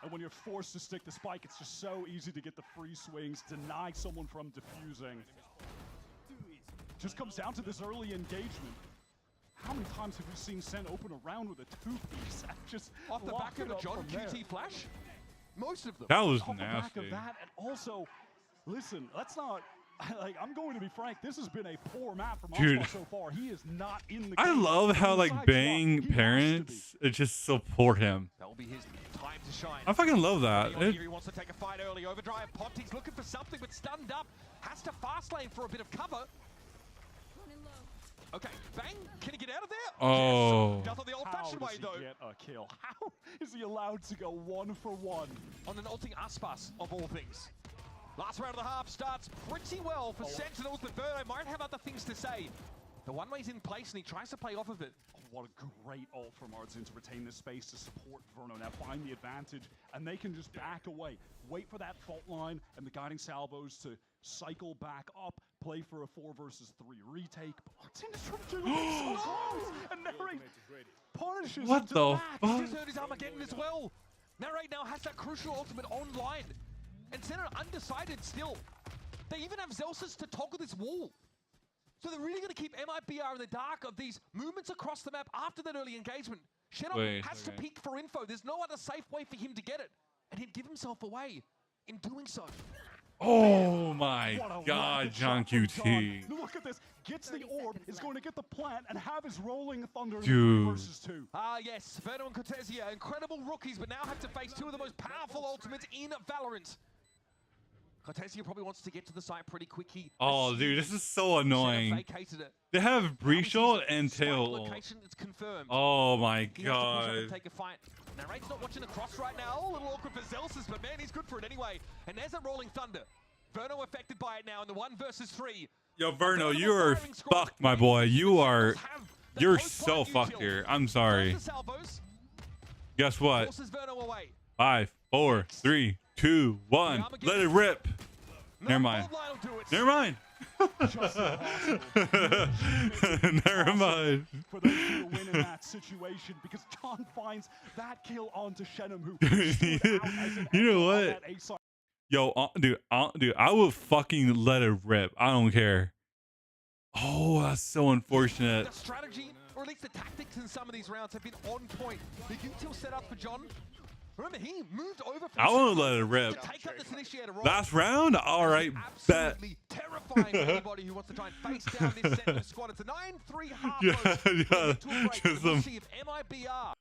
And when you're forced to stick the spike, it's just so easy to get the free swings, deny someone from defusing. Just comes down to this early engagement. How many times have we seen Sen open a round with a two-piece? Just off the back of a John QT flash? Most of them. That was off nasty. The back of that, and also, listen, let's not. Like, I'm going to be frank, this has been a poor map from Dude. Oswald so far. He is not in the I game. love how like Inside Bang swap, he parents just support him. That'll be his time to shine. I fucking love that. He wants to take a fight early. Overdrive. Ponting's looking for something, but stunned up. Has to fast lane for a bit of cover. Okay, Bang, can he get out of there? Oh. Yes. Does it the old-fashioned way, though. Get a kill? How is he allowed to go 1-for-1? On an ulting Aspas, of all things. Last round of the half starts pretty well for Sentinels, but Verno might have other things to say. The one-way's in place, and he tries to play off of it. Oh, what a great ult from Ardzin to retain this space to support Verno. Now find the advantage, and they can just back away. Wait for that fault line and the guiding salvos to cycle back up, play for a 4 versus 3 retake. Ardzin is trying to do it so close, and Narrate punishes What him to the max. fuck? He just heard his Armageddon as well. Narrate now has that crucial ultimate online. And Senna undecided still. They even have Zelsus to toggle this wall. So they're really going to keep MIBR in the dark of these movements across the map after that early engagement. Shenum has to peek for info. There's no other safe way for him to get it. And he'd give himself away in doing so. Oh my God, John QT. Look at this. Gets the orb, is going to get the plant, and have his rolling thunder Dude. versus 2. Yes, Verno and Cortesia, incredible rookies, but now have to face 2 of the most powerful ultimates in Valorant. Cortesia probably wants to get to the site pretty quick. Oh, dude, this is so annoying. They have Breachel and Tail. It's confirmed. Oh my He has to push up God. and take a fight. Narrate's not watching the cross right now. A little awkward for Zelsus, but man, he's good for it anyway. And there's a rolling thunder. Verno affected by it now in the 1 versus 3. Yo, Verno, you are fucked, my boy. You're so fucked here. I'm sorry. Guess what? Forces Verno away. 5, 4, 3, 2, 1. Let it rip. Never mind. Never mind. Never mind. For them to win in that situation, because John finds that kill onto Shenum, who You know what? Yo, dude, I will fucking let it rip. I don't care. Oh, that's so unfortunate. The strategy, or at least the tactics in some of these rounds have been on point. The util set up for John. Remember, he moved over from I want to let it rip. to take up this initiator role. Last round? All right, bet. Absolutely terrifying for anybody who wants to try and face down this Sentinel squad. It's a 9-3 half. Yeah, just some, See if MIBR.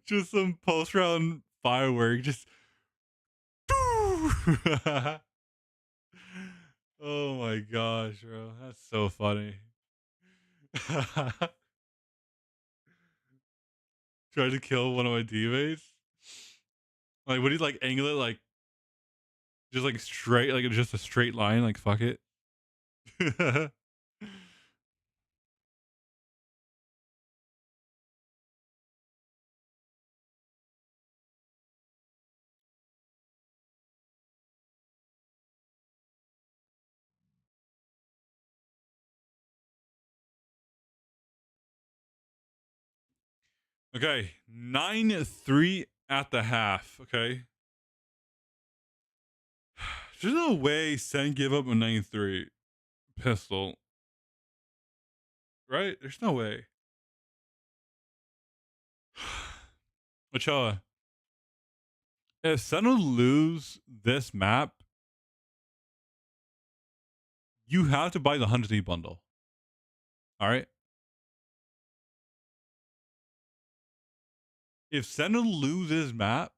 just some post-round firework. Just. Oh my gosh, bro, that's so funny. Tried to kill one of my teammates. Like, would he like angle it like just like straight, like just a straight line? Like, fuck it. Okay, 9-3 at the half. Okay. There's no way Sen give up a 9-3 pistol. Right? There's no way. Ochoa. If Sen will lose this map, you have to buy the 100 bundle. Alright? If Sen will lose his map,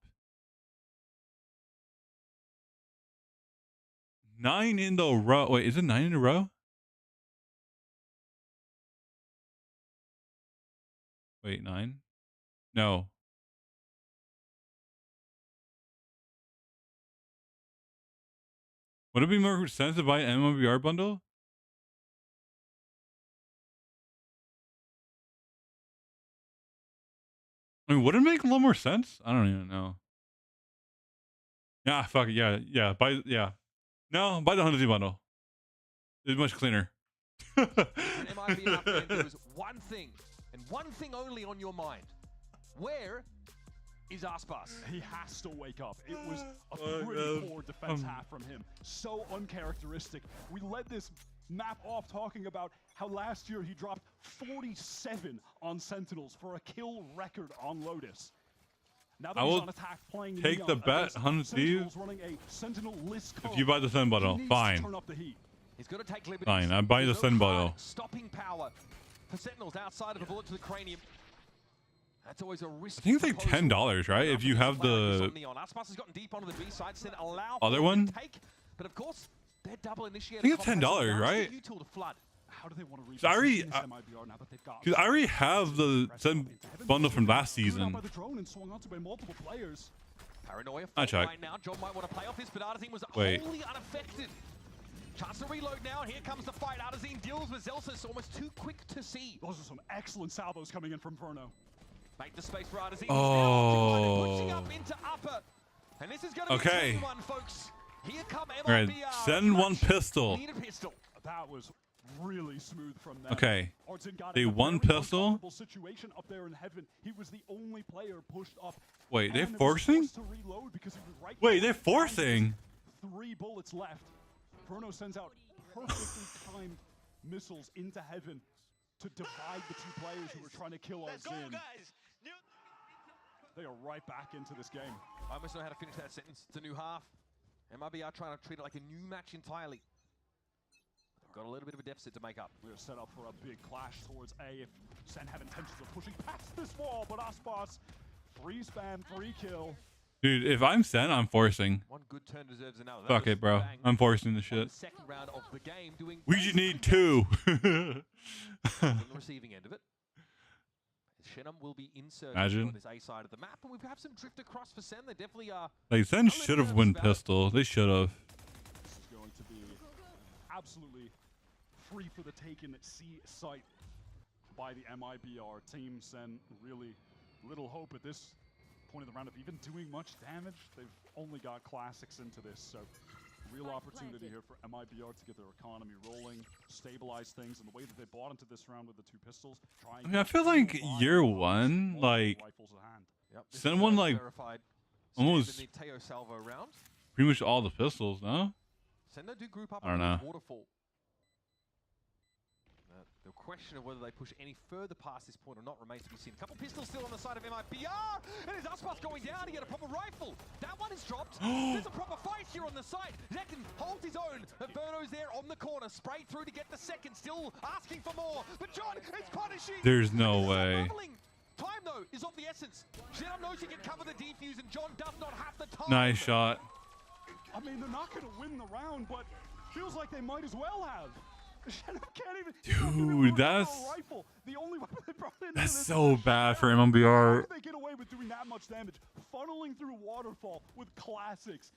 9 in a row. Wait, is it 9 in a row? Wait, 9? No. Would it be more sense to buy an MMBR bundle? I mean, would it make a little more sense? I don't even know. Yeah, fuck it. Yeah, yeah. No, buy the 100 bundle. It's much cleaner. MIBR fan, there was one thing, and one thing only on your mind. Where is Aspas? He has to wake up. It was a pretty poor defense half from him. So uncharacteristic. We led this map off talking about how last year he dropped 47 on Sentinels for a kill record on Lotus. Now that I he's will on attack playing take the bet, 100 Thieves. If you buy the Sun bundle, fine. He's got to take liberties. Fine, I buy the Sun bundle. Stopping power for Sentinels outside of a bullet to the cranium. That's always a risk. I think it's like $10, right? If you have the Aspas has gotten deep onto the B side, allow other one. Take, but of course, they're double initiator. I think it's $10, right? How do they want to reach I already, MIBR now that they've got? because I already have the Sun bundle from last season. By the drone and swung onto by multiple players. Paranoia I check. right now. John might want to play off this, but Artazine was Wait. wholly unaffected. Chance to reload now. Here comes the fight. Artazine deals with Zelsis, almost too quick to see. Those are some excellent salvos coming in from Verno. Make the space for Artazine. Oh. Pushing up into upper. And this is going to Okay. be a one, folks. Here come All right, MIBR. send one pistol. Need a pistol. That was really smooth from them. Okay. Orton got They in a one very pistol. uncomfortable situation up there in heaven. He was the only player pushed up. Wait, they're and was forcing? forced to reload because he was right Wait, there. they're forcing. 3 bullets left. Verno sends out perfectly timed missiles into heaven to divide the 2 players who were trying to kill our Zin. They are right back into this game. I almost know how to finish that sentence. It's a new half. MIBR trying to treat it like a new match entirely. They've got a little bit of a deficit to make up. We're set up for a big clash towards A if Sen have intentions of pushing past this wall, but Aspas, 3 spam, 3 kill. Dude, if I'm Sen, I'm forcing. One good turn deserves another. Fuck it, bro. I'm forcing the shit. The second round of the game, doing We just need 2. on the receiving end of it. Shenum will be inserted Imagine. on this A side of the map, and we have some drift across for Sen. They definitely are. Like, Sen should have won pistol. They should have. This is going to be absolutely free for the taken C site by the MIBR team. Sen really little hope at this point of the round of even doing much damage. They've only got classics into this, so real opportunity here for MIBR to get their economy rolling, stabilize things, and the way that they bought into this round with the 2 pistols. I mean, I feel like year 1, like, Sen won, like, almost Teo Salvo round. pretty much all the pistols, no? Sendo do group up I don't on know. Waterfall. The question of whether they push any further past this point or not remains to be seen. A couple pistols still on the side of MIBR, and his Aspas going down to get a proper rifle. That one is dropped. There's a proper fight here on the side. Zekin holds his own. Inferno's there on the corner, sprayed through to get the second, still asking for more. But John is punishing. There's no way. Time though is of the essence. Shenum knows he can cover the defuse, and John does not have the time. Nice shot. I mean, they're not going to win the round, but feels like they might as well have. Shenum can't even. Dude, that's rifle. The only weapon they brought in. that's so bad for MMBR. How do they get away with doing that much damage? Funneling through Waterfall with classics.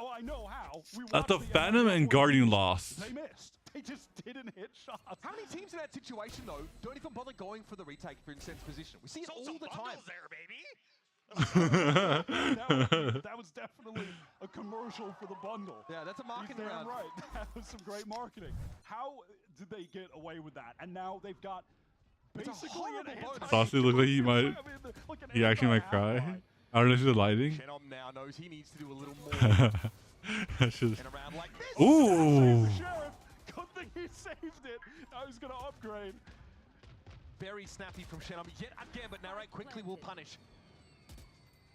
Oh, I know how. That's the Phantom and Guardian lost. They missed. They just didn't hit shots. How many teams in that situation, though, don't even bother going for the retake for Incense position? We see it all the time. There, baby. that was definitely a commercial for the bundle. Yeah, that's a marketing He's damn round. right. That was some great marketing. How did they get away with that? And now they've got basically an anti- Saucy looked like he might. He actually might cry. I don't know if it's the lighting. Shenum now knows he needs to do a little more. That's just. In a round like this. Ooh. Sheriff, good thing he saved it. Now he's going to upgrade. Very snappy from Shenum yet again, but Narrate quickly will punish.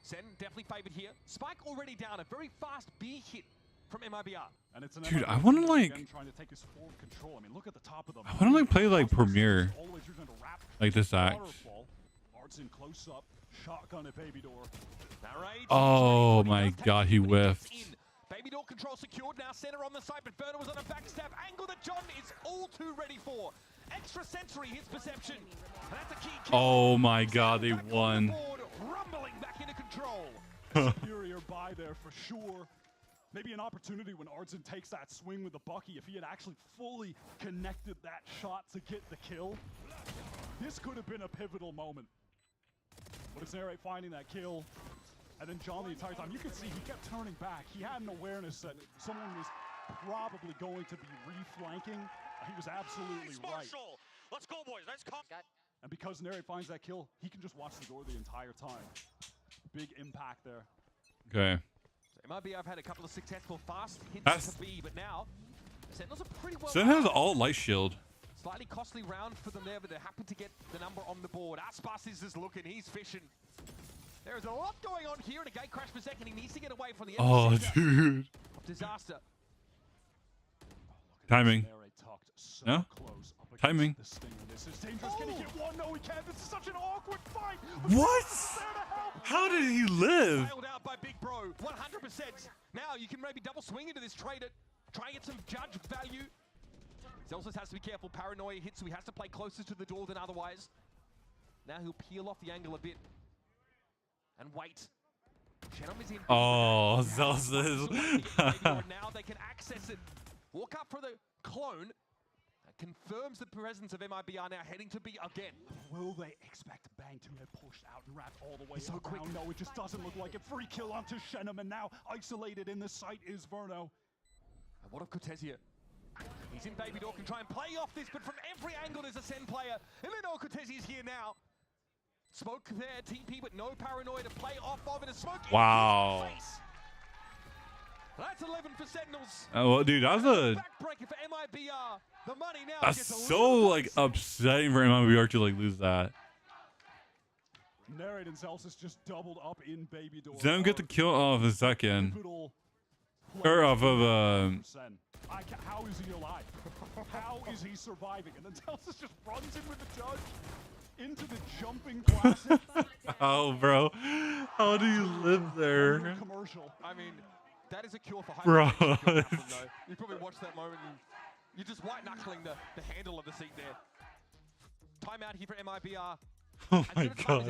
Sen definitely favored here. Spike already down. A very fast B hit from MIBR. And it's an Dude, MIBR I want to again like. trying to take his full control. I mean, look at the top of them. I want to like play like Premiere, All the way through trying to wrap like this act. Waterfall. Art's in close up. Shotgun at Baby Door. Narrate. Oh my God, he whiffed. Baby Door control secured. Now center on the side, but Verno was on a backstab angle that John is all too ready for. Extra sensory, his perception. And that's a key kill. Oh my God, they won. Rumbling back into control. Superior buy there for sure. maybe an opportunity when Artson takes that swing with the Bucky. If he had actually fully connected that shot to get the kill, this could have been a pivotal moment. But it's Narrate finding that kill. And then John the entire time, you could see he kept turning back. He had an awareness that someone was probably going to be reflanking. He was absolutely right. Let's go, boys. Let's go. And because Narrate finds that kill, he can just watch the door the entire time. Big impact there. Okay. So MIB have had a couple of successful fast hits to B, but now Sentinels are pretty well. Sen has all light shield. Slightly costly round for them there, but they're happy to get the number on the board. Aspas is just looking, he's fishing. There is a lot going on here, and a gate crash per second. He needs to get away from the dude. of disaster. Timing. No? Timing. This is dangerous. Can he get one? No, he can't. This is such an awkward fight. What? How did he live? Nailed out by Big Bro, 100%. Now you can maybe double swing into this trade, try and get some judge value. Zelsus has to be careful. Paranoia hits, so he has to play closer to the door than otherwise. Now he'll peel off the angle a bit and wait. Chenom is in. Oh, Zelsus. Now they can access it. Walk up for the clone. That confirms the presence of MIBR now heading to B again. Will they expect Bang to have pushed out and wrapped all the way so quick? No, it just doesn't look like it. Free kill onto Chenom, and now isolated in the site is Verno. And what of Cortezia? He's in Baby Door, can try and play off this, but from every angle there's a Sen player. And then Cortezia's here now. Smoke there, TP, but no Paranoia to play off of, and a smoke. Wow. That's 11 for Sentinels. Oh, well, dude, that's a. Backbreaker for MIBR. The money now. That's so like upsetting for MIBR to like lose that. Narrate and Zelsus just doubled up in Baby Door. Them get the kill off a second. Or off of how is he alive? How is he surviving? And then Zelsus just runs in with the judge into the jumping classic. Oh, bro, how do you live there? Commercial. I mean, that is a cure for Bro. hypertension. You probably watched that moment and you're just white knuckling the handle of the seat there. Timeout here for MIBR. Oh my god.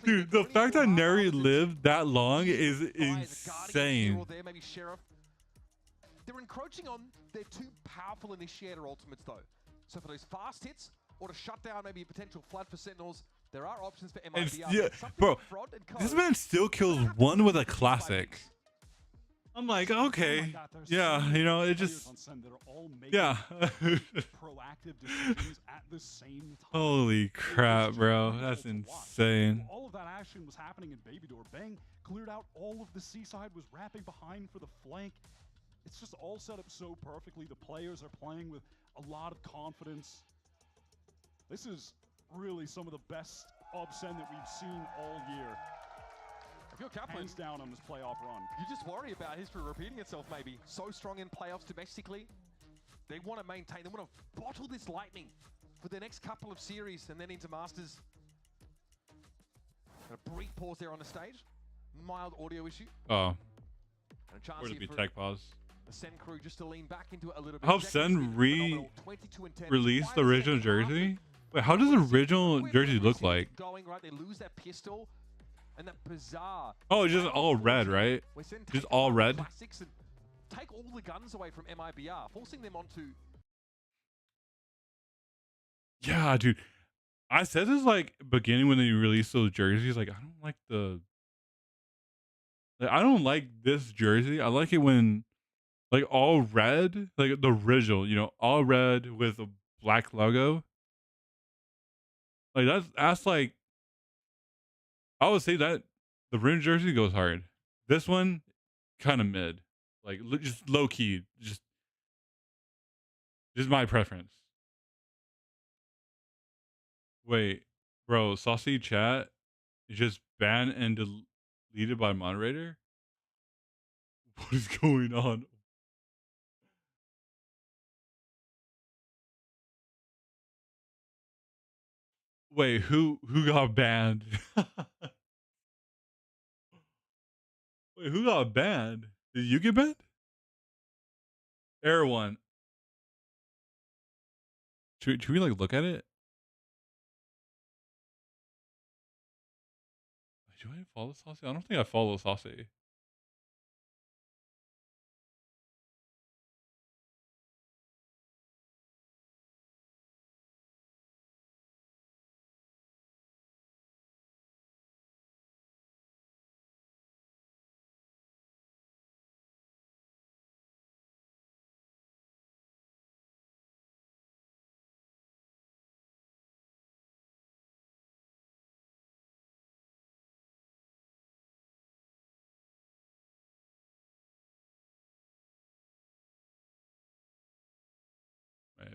Dude, the fact that Neri lived that long is insane. There, maybe Sheriff. They're encroaching on their two powerful initiator ultimates though. So for those fast hits or to shut down maybe a potential flood for Sentinels, there are options for MIBR. Yeah, bro, this man still kills one with a classic. I'm like, okay, yeah, you know, it just, yeah. Proactive decisions at the same time. Holy crap, bro, that's insane. All of that action was happening in Baby Door. Bang cleared out all of the seaside, was wrapping behind for the flank. It's just all set up so perfectly. The players are playing with a lot of confidence. This is really some of the best Obscen that we've seen all year. If you're Kaplan, hands down on this playoff run. You just worry about history repeating itself maybe. So strong in playoffs domestically. They want to maintain, they want to bottle this lightning for the next couple of series and then into Masters. A brief pause there on the stage. Mild audio issue. Oh. And a chance Or to here be for tech pause. the Sen crew just to lean back into it a little bit. I hope Sen released the original jersey. Wait, how does the original jersey look like? Going right, they lose that pistol and that bizarre. Oh, it's just all red, right? Just all red. Classics and take all the guns away from MIBR, forcing them onto. Yeah, dude. I said this like beginning when they released those jerseys. Like, I don't like the. Like, I don't like this jersey. I like it when, like, all red, like the original, you know, all red with a black logo. Like that's like. I would say that the rim jersey goes hard. This one, kind of mid, like just low key, just my preference. Wait, bro, Saucy Chat is just banned and deleted by moderator? What is going on? Wait, who got banned? Wait, who got banned? Did you get banned? Air one. Should we like look at it? Do I follow Saucy? I don't think I follow Saucy.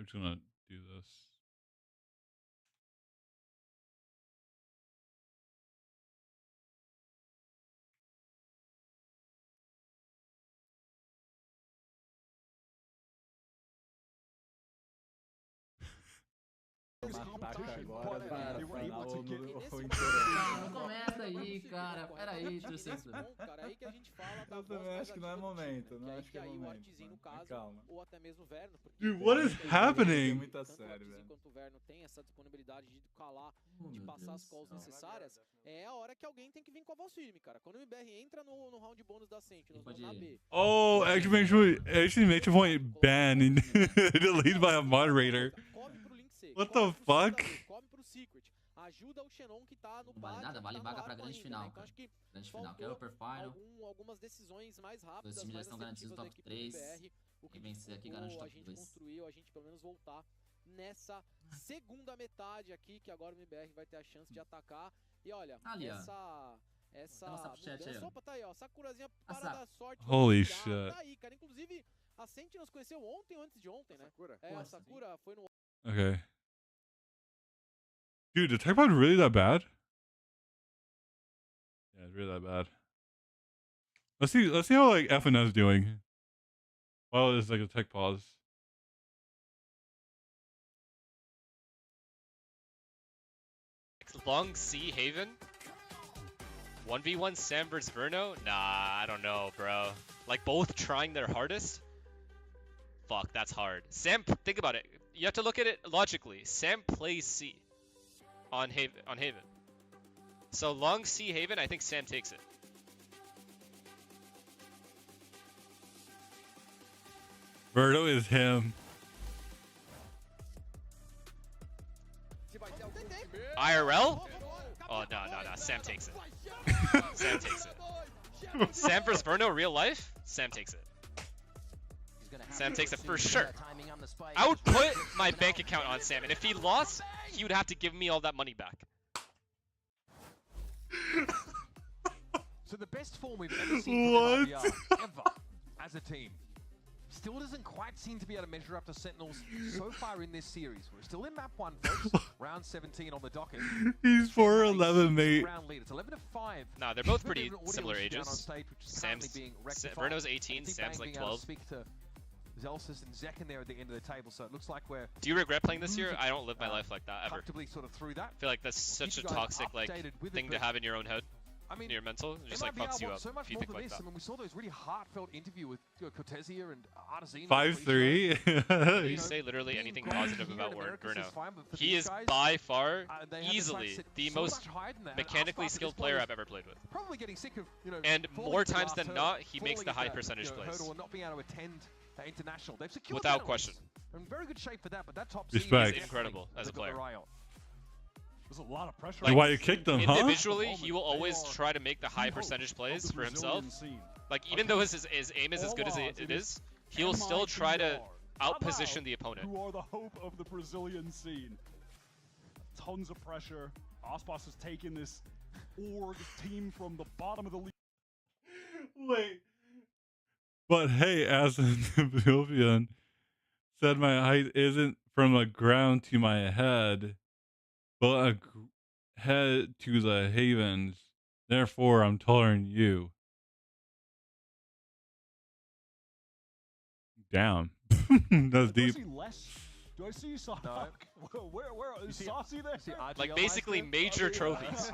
just gonna do this. Não começa aí, cara. Pera aí, torcedor. Eu também acho que não é momento. Não acho que é momento. Calma. Dude, what is happening? Muito a sério, velho. Enquanto o Verno tem essa disponibilidade de calar, de passar as calls necessárias, é a hora que alguém tem que vir com a voz firme, cara. Quando o Mibr entra no round bônus da Sentinels, na B. Oh, actually make sure point ban and deleted by a moderator. What the fuck? Ajuda o Xenon que tá no Vale nada, vale vaga pra grande final, cara. Grande final, que é o Upper Final. Algumas decisões mais rápidas. Os times já estão garantidos no top 3. Quem vencer aqui garante o top 2. Construiu a gente pelo menos voltar nessa segunda metade aqui, que agora o MBR vai ter a chance de atacar. E olha, essa mudança, opa, tá aí, ó, Sakurazinha para da sorte. Holy shit. Tá aí, cara. Inclusive, a Sentinels conheceu ontem ou antes de ontem, né? Sakura. É, a Sakura foi no... Okay. Dude, the tech pod really that bad? Yeah, it's really that bad. Let's see how like FNS doing. Well, it's like a tech pause. Long C Haven? 1v1 Sam vs Verno? Nah, I don't know, bro. Like both trying their hardest? Fuck, that's hard. Sam, think about it. You have to look at it logically. Sam plays C on Haven. So long C Haven, I think Sam takes it. Verno is him. IRL? Oh, no. Sam takes it. Sam takes it. Sam vs Verno, real life? Sam takes it. Sam takes it for sure. I would put my bank account on Sam, and if he lost, he would have to give me all that money back. So the best form we've ever seen from IBR, ever, as a team, still doesn't quite seem to be able to measure up to Sentinels so far in this series. We're still in map 1, folks. Round 17 on the docket. He's 4'11", mate. Round lead. It's 11-5. Nah, they're both pretty similar ages. Verno's 18, Sam's like 12. Zelsis and Zek in there at the end of the table, so it looks like we're... Do you regret playing this year? I don't live my life like that, ever. Comfortably sort of through that. I feel like that's such a toxic like thing to have in your own head. I mean, in your mental, it just like fucks you up so much if you more think than like this. that. I mean, we saw those really heartfelt interview with Cortesia and Artesino. 5'3". You say literally anything positive about Verno. He is by far, easily, the most mechanically skilled player I've ever played with. Probably getting sick of, and more times than not, he makes the high percentage plays. Not being able to attend international. They've secured without question. In very good shape for that, but that top Respect. He's incredible as a player. There's a lot of pressure. Like, why you kicked him, individually, he will always try to make the high percentage plays for himself. Like, even though his aim is as good as it is, he'll still try to outposition the opponent. Who are the hope of the Brazilian scene. Tons of pressure. Aspas has taken this org team from the bottom of the league. Wait. But hey, as an Ethiopian said, my height isn't from the ground to my head, but a head to the havens. Therefore, I'm taller than you. Damn. That's deep. Do I see Saucy? No. Where is Saucy there? Like basically major trophies.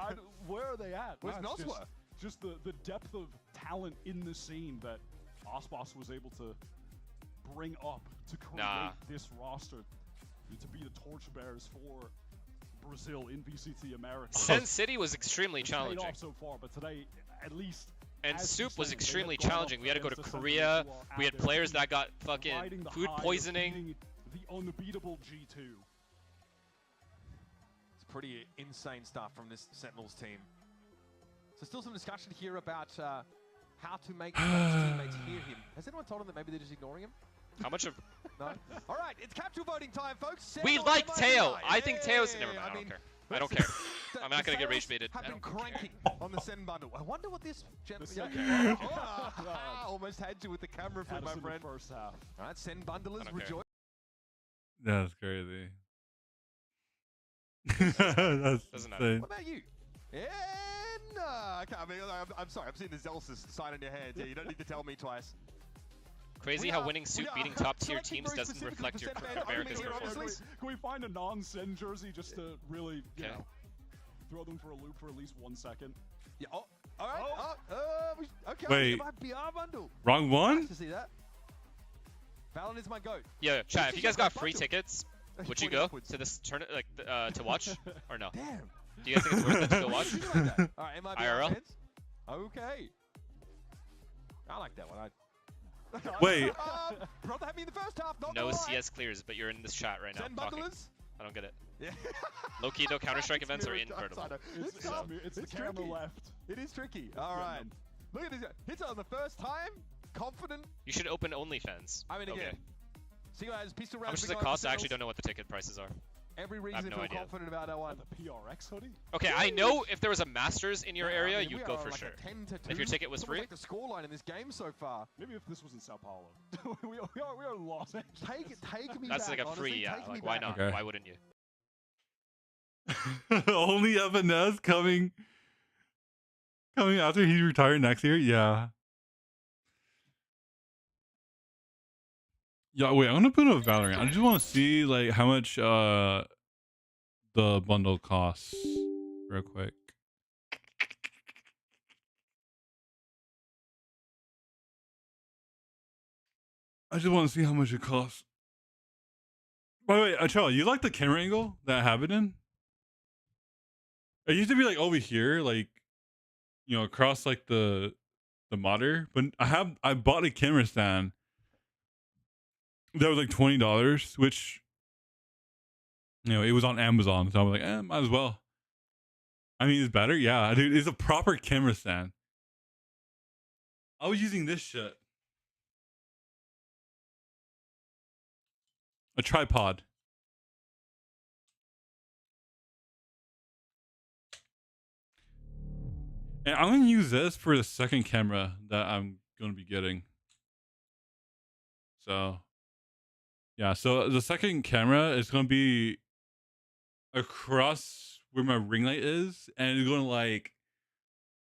Where are they at? Where's Noswa? Just the depth of talent in the scene that Aspas was able to bring up to create this roster to be the torchbearers for Brazil in VCT America. Sen City was extremely challenging. So far, but today, at least. And Soup was extremely challenging. We had to go to Korea. We had players that got fucking food poisoning. The unbeatable G2. It's pretty insane stuff from this Sentinels team. So still some discussion here about how to make his teammates hear him. Has anyone told him that maybe they're just ignoring him? How much of... No? All right, it's capsule voting time, folks. We like Teo. I think Teo's... Never mind, I don't care. I don't care. I'm not going to get rage baited. Have been cranking on the Sen bundle. I wonder what this gentleman... Almost had you with the camera flip, my friend. First half. All right, Sen bundlers rejoice. That's crazy. That's Doesn't matter. insane. What about you? Yeah, no, I can't. I'm sorry. I'm seeing the Zelsis sign in your hands. Yeah, you don't need to tell me twice. Crazy how winning suit beating top tier teams doesn't reflect your America's performance. Can we find a non-Sen jersey just to really, you know, throw them for a loop for at least 1 second? Yeah. Oh, all right. Okay. Wait. My BR bundle. Wrong one? Nice to see that. Valen is my goat. Yeah, chat. If you guys got free tickets, would you go to this tournament, like to watch, or no? Damn. Do you guys think it's worth it to go watch? All right, MIB IRL? fans? Okay. I like that one. Wait. Brother had me in the first half. Not No gonna lie. CS clears, but you're in this chat right now Zen talking. bundlers? I don't get it. Yeah. Low-key, no Counter-Strike It's events are very incredible. dark side. It's the camera tricky. left. It is tricky. All right. Look at this. Hits it on the first time. Confident. You should open OnlyFans. I mean, again. Okay. See guys, pistol rounds. How much does it cost? I actually don't know what the ticket prices are. Every I reason have to no feel idea. confident about that one. The PRX hoodie? Okay, I know if there was a Masters in your Yeah, area, I mean, you'd we go are for like sure. a 10 to 2. If your ticket was It's free. almost like the scoreline in this game so far. Maybe if this was in Sao Paulo. we are in Los Angeles. Take me That's back, like a honestly. free, yeah. Take me Like, why back. not? Okay. Why wouldn't you? Only Evanes coming after he retired next year? Yeah. Yeah, wait, I'm gonna put a Valorant. I just wanna see like how much the bundle costs real quick. I just wanna see how much it costs. By the way, Achel, you like the camera angle that I have it in? It used to be like over here, like, you know, across like the monitor, but I bought a camera stand that was like $20, which, you know, it was on Amazon, so I was like, might as well. I mean, it's better, yeah, dude. It's a proper camera stand. I was using this shit, a tripod. And I'm gonna use this for the second camera that I'm gonna be getting. So, yeah. So the second camera is gonna be across where my ring light is, and it's gonna like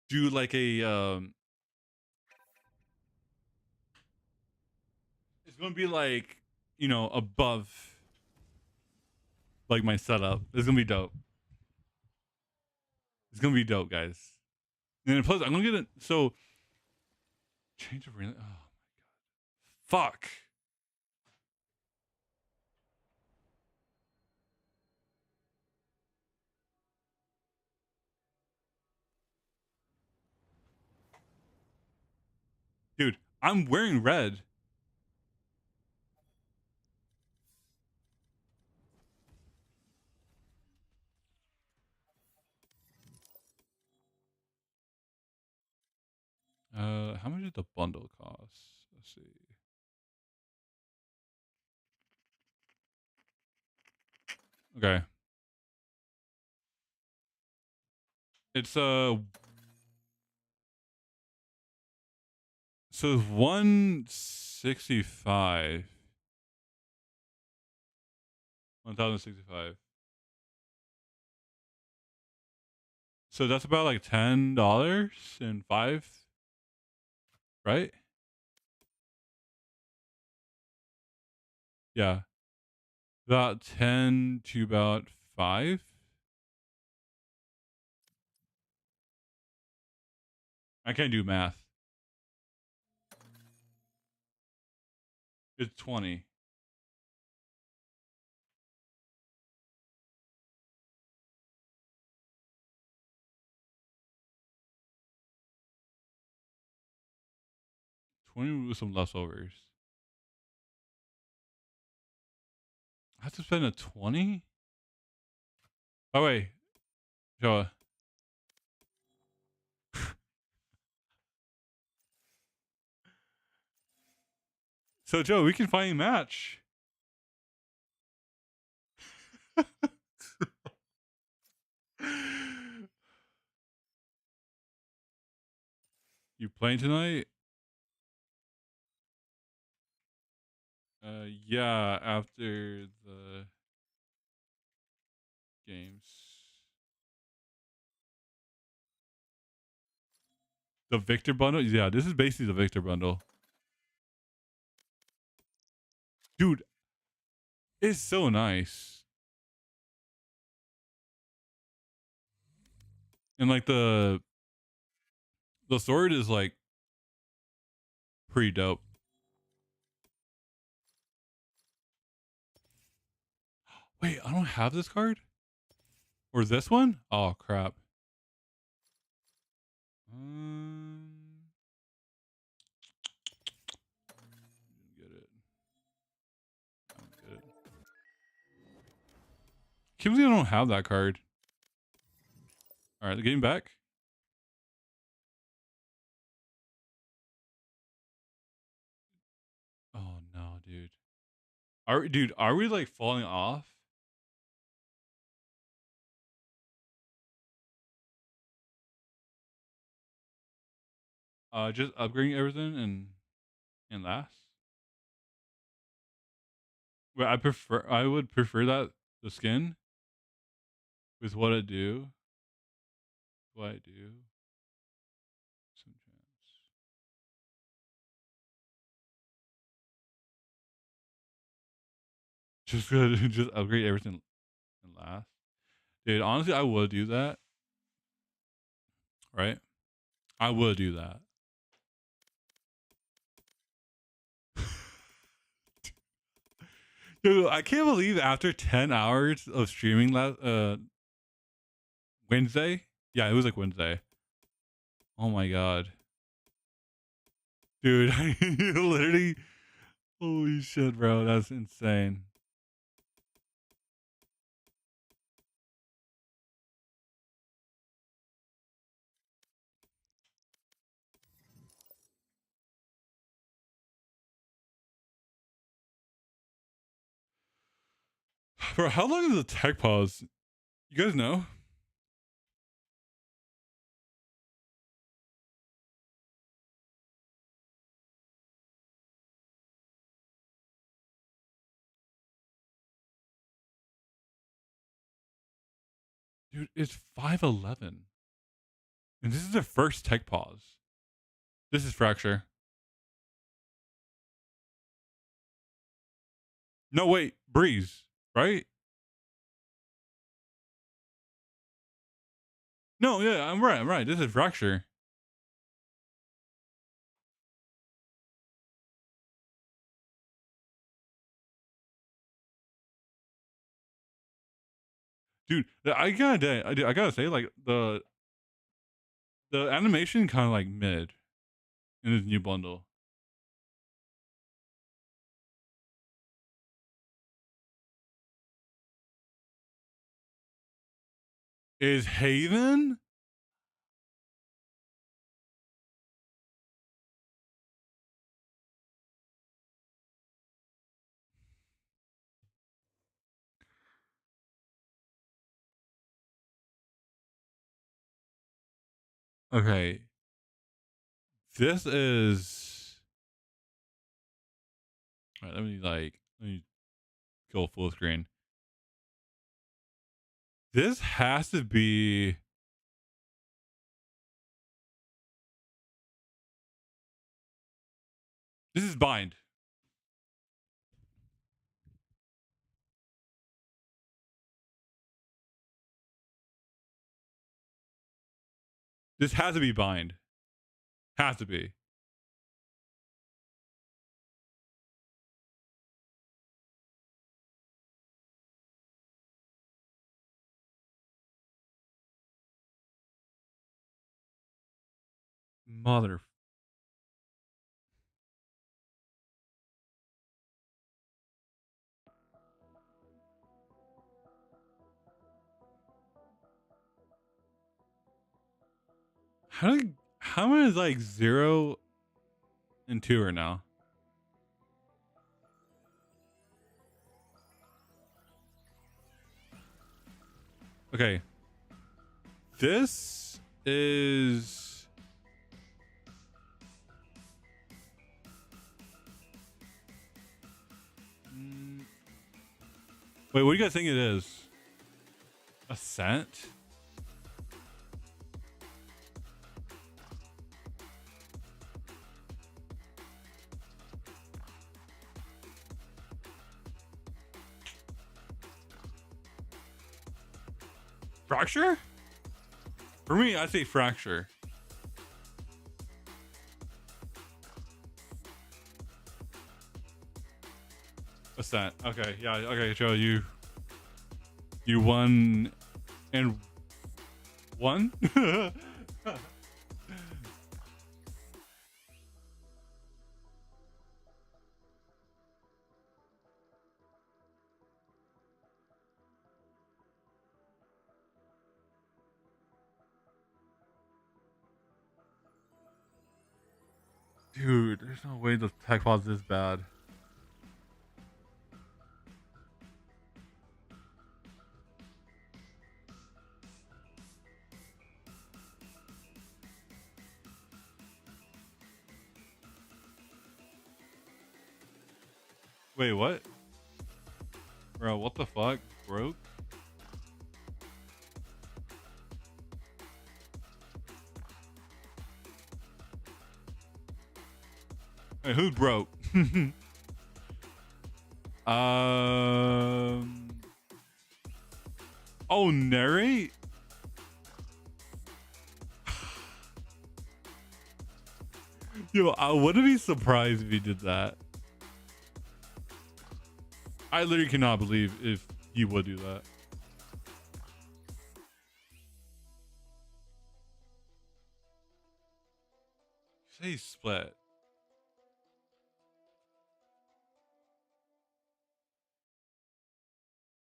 do like a It's gonna be like, you know, above like my setup. It's gonna be dope. It's gonna be dope, guys. And plus, I'm gonna get it. So, change of ring. Oh my god. Fuck. Dude, I'm wearing red. How much did the bundle cost? Let's see. Okay. It's so it's 165. 1,065. So that's about like $10 and 5, right? Yeah. About 10 to about 5. I can't do math. It's 20. With some leftovers. I have to spend a 20? Oh wait. Joe. So Joe, we can find a match. You playing tonight? Yeah, after the games. The Victor bundle? Yeah, this is basically the Victor bundle. Dude, it's so nice. And like the sword is like pretty dope. Wait, I don't have this card? Or this one? Oh crap. Get it. I don't get it. Can't believe I don't have that card. Alright, getting back. Oh no, dude. Are we like falling off? Just upgrading everything and last. But I would prefer that the skin with what I do. What I do. Some chance. Just good. Just upgrade everything and last. Dude, honestly, I would do that. Right? I would do that. Dude, I can't believe after 10 hours of streaming last Wednesday. Yeah, it was like Wednesday. Oh my god. Dude, I literally holy shit, bro. That's insane. Bro, how long is the tech pause? You guys know? Dude, it's 5:11. And this is the first tech pause. This is Fracture. No, wait. Breeze, right? No, yeah, I'm right. This is Fracture. Dude, I gotta say, like, the animation kind of like mid in this new bundle. Is Haven? Okay. This is. All right, let me go full screen. This has to be. This is bind. This has to be bind. Has to be. Mother. How many is like 0 and 2 right now? Okay. This is Wait, what do you guys think it is? Ascent? Fracture? For me, I say fracture. Ascent. Okay, yeah, okay, Joe, you won and won? Dude, there's no way the tech pause is this bad. Wait, what? Bro, what the fuck? Broke? Hey, who's broke? Oh, narrate? Yo, I wouldn't be surprised if he did that. I literally cannot believe if he would do that. Say split.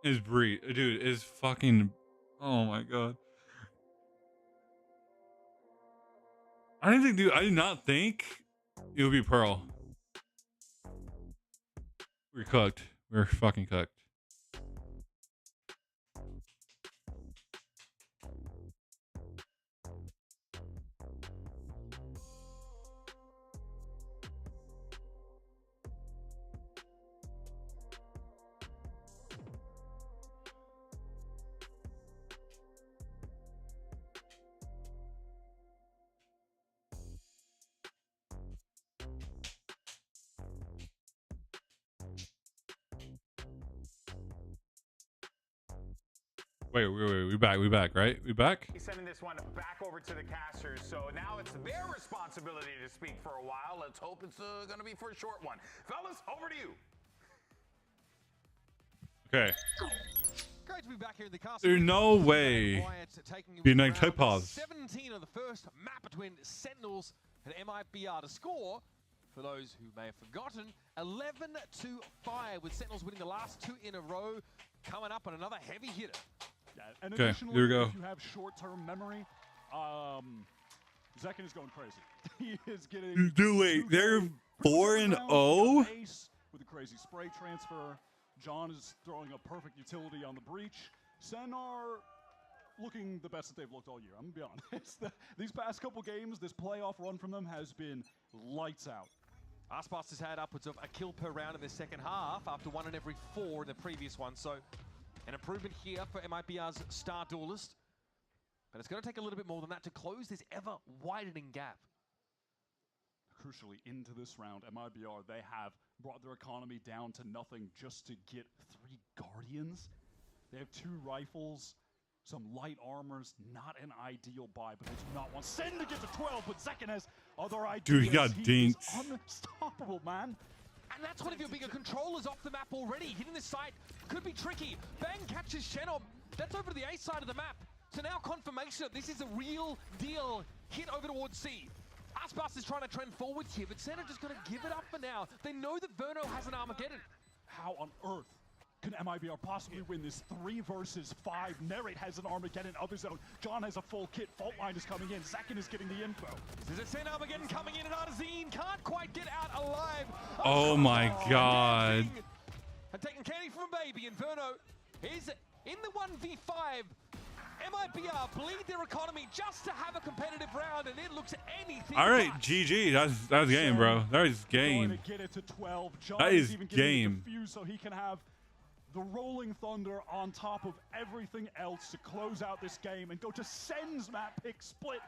Is Bree, dude, is fucking, oh my god. I didn't think, dude, I did not think it would be Pearl. We're cooked. We're fucking cooked. Wait, we back, right? We back? He's sending this one back over to the casters, so now it's their responsibility to speak for a while. Let's hope it's going to be for a short one. Fellas, over to you. Okay. Great to be back here in the castle. There's no way. Be a negative type pause. 17 of the first map between Sentinels and Mibr to score. For those who may have forgotten, 11-5 with Sentinels winning the last 2 in a row. Coming up on another heavy hitter. Yeah, and okay, additionally, here we go. If you have short-term memory, Zekin is going crazy. He is getting. Dude, wait, they're 4-0 with a crazy spray transfer. John is throwing a perfect utility on the breach. Sen are looking the best that they've looked all year. I'm gonna be honest. These past couple games, this playoff run from them has been lights out. Aspas has had upwards of a kill per round in the second half after 1 in every 4 in the previous one. So an improvement here for Mibr's star duelist. But it's going to take a little bit more than that to close this ever-widening gap. Crucially, into this round, Mibr, they have brought their economy down to nothing just to get 3 Guardians. They have 2 rifles, some light armors, not an ideal buy, but they do not want Sen to get to 12, but Zekin has other ideas. Dude, he got dinked. Unstoppable, man. And that's one of your bigger controllers off the map already. Hitting this site could be tricky. Bang catches Shenom. That's over to the A side of the map. So now confirmation that this is a real deal hit over towards C. Aspas is trying to trend forwards here, but Sen are just going to give it up for now. They know that Verno has an Armageddon. How on earth can Mibr possibly win this 3 versus 5? Narrate has an Armageddon of his own. John has a full kit. Faultline is coming in. Zekin is getting the info. There's a Sen Armageddon coming in, and Artazine can't quite get out alive. Oh my god. And taking candy from Baby, and Verno is in the 1v5. Mibr bleed their economy just to have a competitive round, and it looks anything. All right, GG. That's game, bro. That is game. Get it to 12. John that is even game. So he can have the Rolling Thunder on top of everything else to close out this game and go to Sen's map pick split.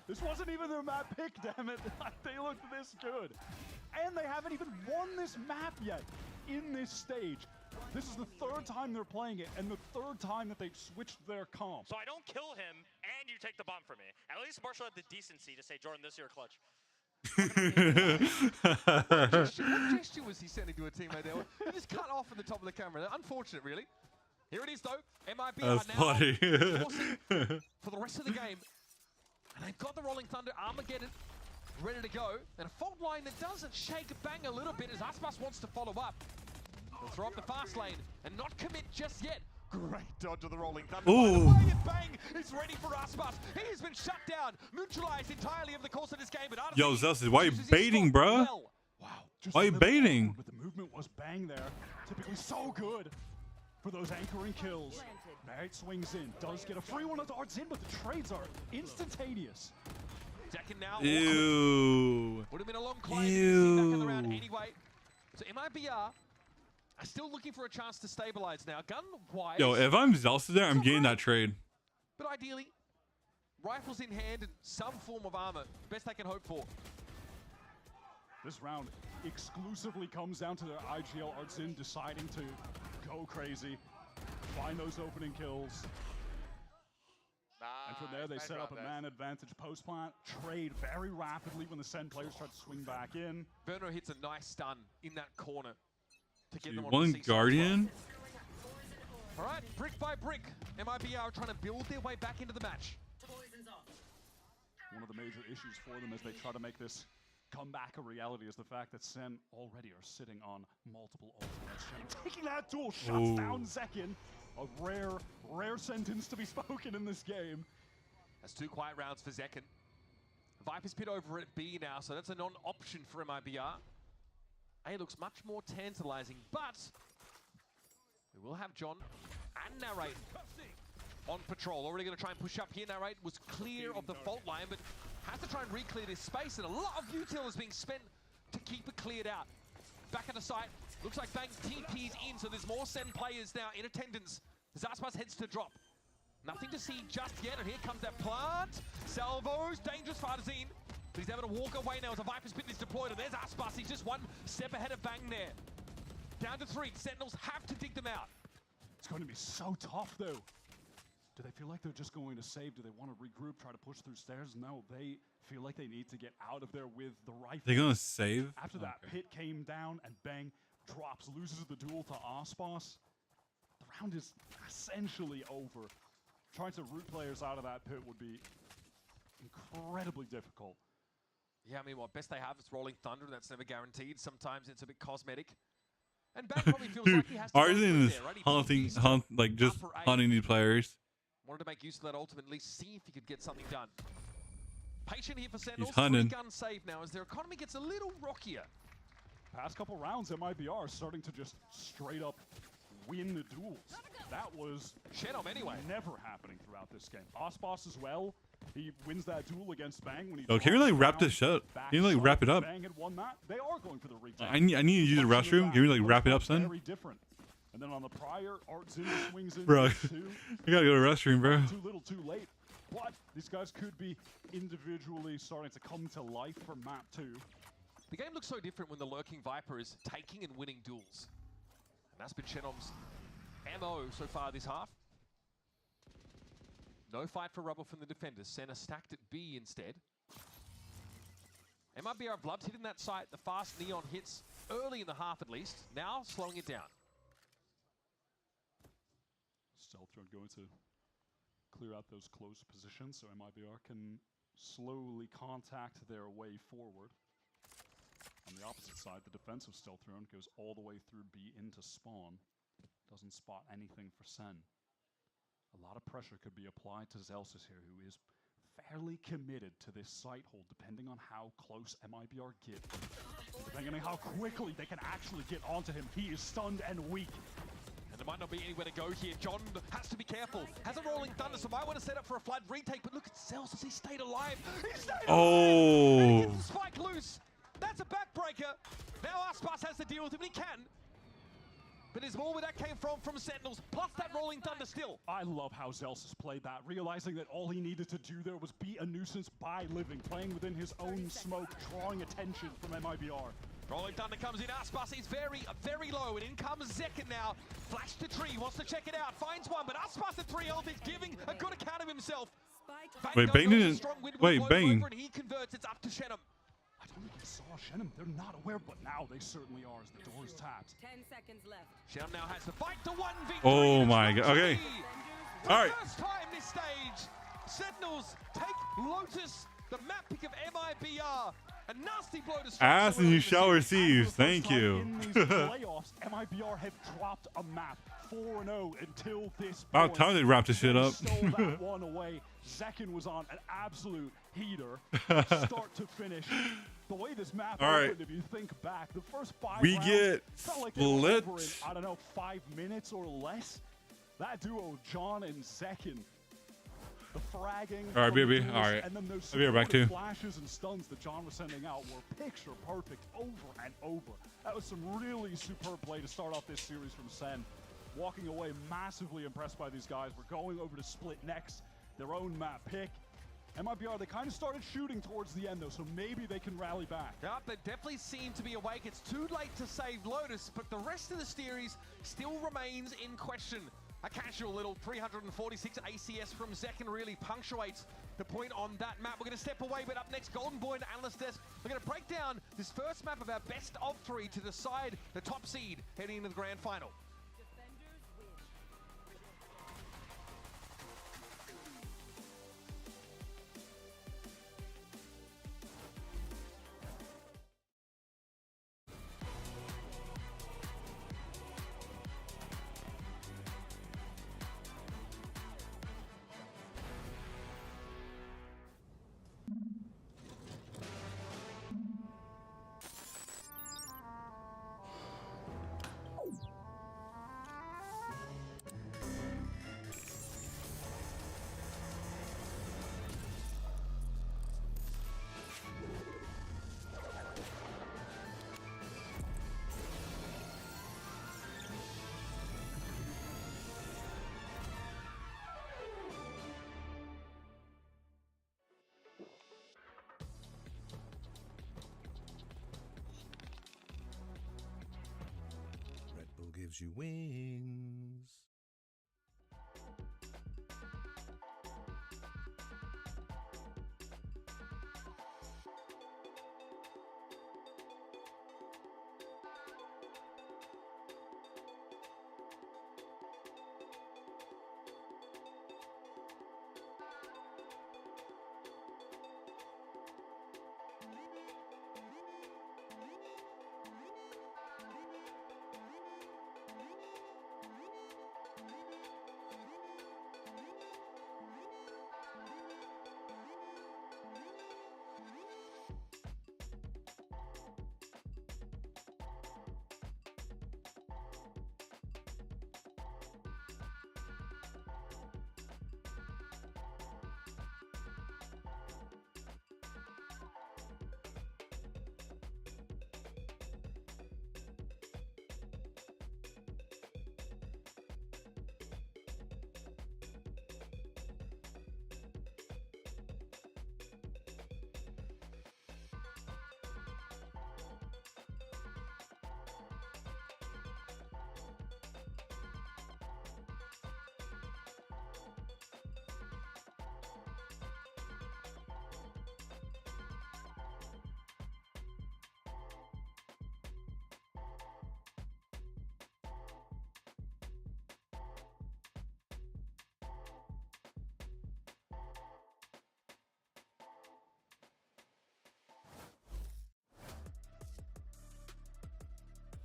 This wasn't even their map pick, damn it. They looked this good. And they haven't even won this map yet in this stage. This is the third time they're playing it and the third time that they've switched their comp. So I don't kill him and you take the bomb from me. At least Marshall had the decency to say, Jordan, this is your clutch. What gesture was he sending to a teammate there? He just cut off at the top of the camera. Unfortunate, really. Here it is, though. MIB That's are now funny. forcing for the rest of the game. And they've got the Rolling Thunder Armageddon ready to go. And a fault line that doesn't shake bang a little bit as Aspas wants to follow up. They'll throw up the fast lane and not commit just yet. Great dodge of the Rolling Thunder. Ooh. And Bang is ready for Aspas. He has been shut down, neutralized entirely over the course of this game. But Yo, Zelsis, why are you baiting, bro? Wow. Why are you baiting? But the movement was Bang there. Typically so good for those anchoring kills. Barrett swings in, does get a free one of the darts in, but the trades are instantaneous. Second now. Ew. Would have been a long climb. Back in the round anyway. So MIBR are still looking for a chance to stabilize now. Gun-wise. Yo, if I'm Zelsis there, I'm getting that trade. But ideally, rifles in hand and some form of armor. Best they can hope for. This round exclusively comes down to their IGL Artzin deciding to go crazy, find those opening kills. And from there, they set up a man advantage post plant, trade very rapidly when the Sen players try to swing back in. Verno hits a nice stun in that corner to get them on One the Guardian. All right, brick by brick, MIBR are trying to build their way back into the match. One of the major issues for them as they try to make this comeback a reality is the fact that Sen already are sitting on multiple ultimates. Taking that duel, shuts down Zekin. A rare sentence to be spoken in this game. That's 2 quiet rounds for Zekin. Viper's Pit over at B now, so that's a non-option for MIBR. A looks much more tantalizing, but we will have John and Narrate on patrol. Already going to try and push up here. Narrate was clear of the fault line, but has to try and re-clear this space, and a lot of util is being spent to keep it cleared out. Back at the site, looks like Bang TP's in, so there's more Sen players now in attendance. Zaspas heads to drop. Nothing to see just yet, and here comes that plant. Salvos, dangerous for Arzine. But he's able to walk away now as a Viper's Pit is deployed, and there's Aspas. He's just one step ahead of Bang there. Down to 3, Sentinels have to dig them out. It's going to be so tough, though. Do they feel like they're just going to save? Do they want to regroup, try to push through stairs? No, they feel like they need to get out of there with the rifle. They're going to save? After that pit came down and Bang drops, loses the duel to Aspas. The round is essentially over. Trying to root players out of that pit would be incredibly difficult. Yeah, I mean, what best they have is Rolling Thunder, and that's never guaranteed. Sometimes it's a bit cosmetic. And Bang probably feels like he has to Arzin is there, right? hunting these players. Wanted to make use of that ultimate, at least see if he could get something done. Patient here for Sentinels. He's hunting. 3 gun save now as their economy gets a little rockier. Past couple rounds, MIBR starting to just straight up win the duels. That was never happening throughout this game. Aspas as well. He wins that duel against Bang when he. Oh, can we like wrap this up? Can you like wrap it up? Bang had won that. They are going for the retake. I need to use the restroom. Can we like wrap it up, son? Very different. And then on the prior, Artzin swings in. Bro, I gotta go to the restroom, bro. Too little, too late. But these guys could be individually starting to come to life for map 2. The game looks so different when the lurking Viper is taking and winning duels. And that's been Shenom's MO so far this half. No fight for rubber from the defenders. Senna stacked at B instead. MIBR Bloods hitting that site. The fast Neon hits early in the half at least. Now slowing it down. Stealthrun going to clear out those close positions so MIBR can slowly contact their way forward. On the opposite side, the defensive Stealthrun goes all the way through B into spawn. Doesn't spot anything for Sen. A lot of pressure could be applied to Zelsis here, who is fairly committed to this site hold, depending on how close MIBR get. Depending on how quickly they can actually get onto him. He is stunned and weak. And there might not be anywhere to go here. John has to be careful. Has a Rolling Thunder, so might want to set up for a flood retake, but look at Zelsis, he stayed alive. He stayed alive! And he gets the spike loose. That's a backbreaker. Now Aspas has to deal with him, and he can. But there's more where that came from Sentinels, plus that Rolling Thunder still. I love how Zelsis played that, realizing that all he needed to do there was be a nuisance by living, playing within his own smoke, drawing attention from MIBR. Rolling Thunder comes in, Aspas is very, very low, and in comes Zekin now. Flash to tree, wants to check it out, finds one, but Aspas at 3 health is giving a good account of himself. Wait, Bang didn't. Wait, Bang. And he converts, it's up to Shenum. I don't think they saw Shenum. They're not aware, but now they certainly are as the door is tapped. 10 seconds left. Shenum now has to fight to 1 victory. Oh my god. Okay. All right. First time this stage, Sentinels take Lotus, the map pick of MIBR. A nasty blow to Ask and you shall receive. Thank you. In these playoffs, MIBR have dropped a map 4-0 until this About point. time they wrapped this shit up. Stole that one away. Zekin was on an absolute heater, start to finish. The way this map opened, if you think back, the first 5 we rounds get felt like they were split. over in, I don't know, 5 minutes or less. That duo, John and Zekin. The fragging. All right, baby. All right. And then those I'll be right back too. flashes and stuns that John was sending out were picture perfect over and over. That was some really superb play to start off this series from Sen. Walking away massively impressed by these guys. We're going over to split next. Their own map pick. MIBR, they kind of started shooting towards the end though, so maybe they can rally back. Yeah, they definitely seem to be awake. It's too late to save Lotus, but the rest of the series still remains in question. A casual little 346 ACS from Zekin really punctuates the point on that map. We're going to step away, but up next, Golden Boy and Analyst Desk. We're going to break down this first map of our best of 3 to decide the top seed heading into the grand final. Gives you wings.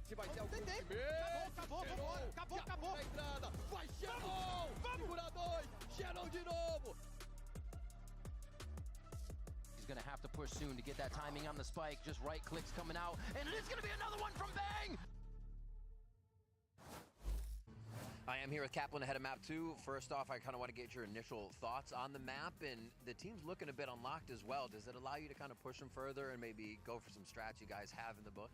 Se vai ter algum acabou a entrada, vai Xenon, segura 2, Xenon de novo. He's gonna have to push soon to get that timing on the spike, just right clicks coming out, and it's gonna be another one from Bang! I am here with Kaplan ahead of map 2. First off, I kind of want to get your initial thoughts on the map, and the team's looking a bit unlocked as well. Does it allow you to kind of push them further and maybe go for some strats you guys have in the book?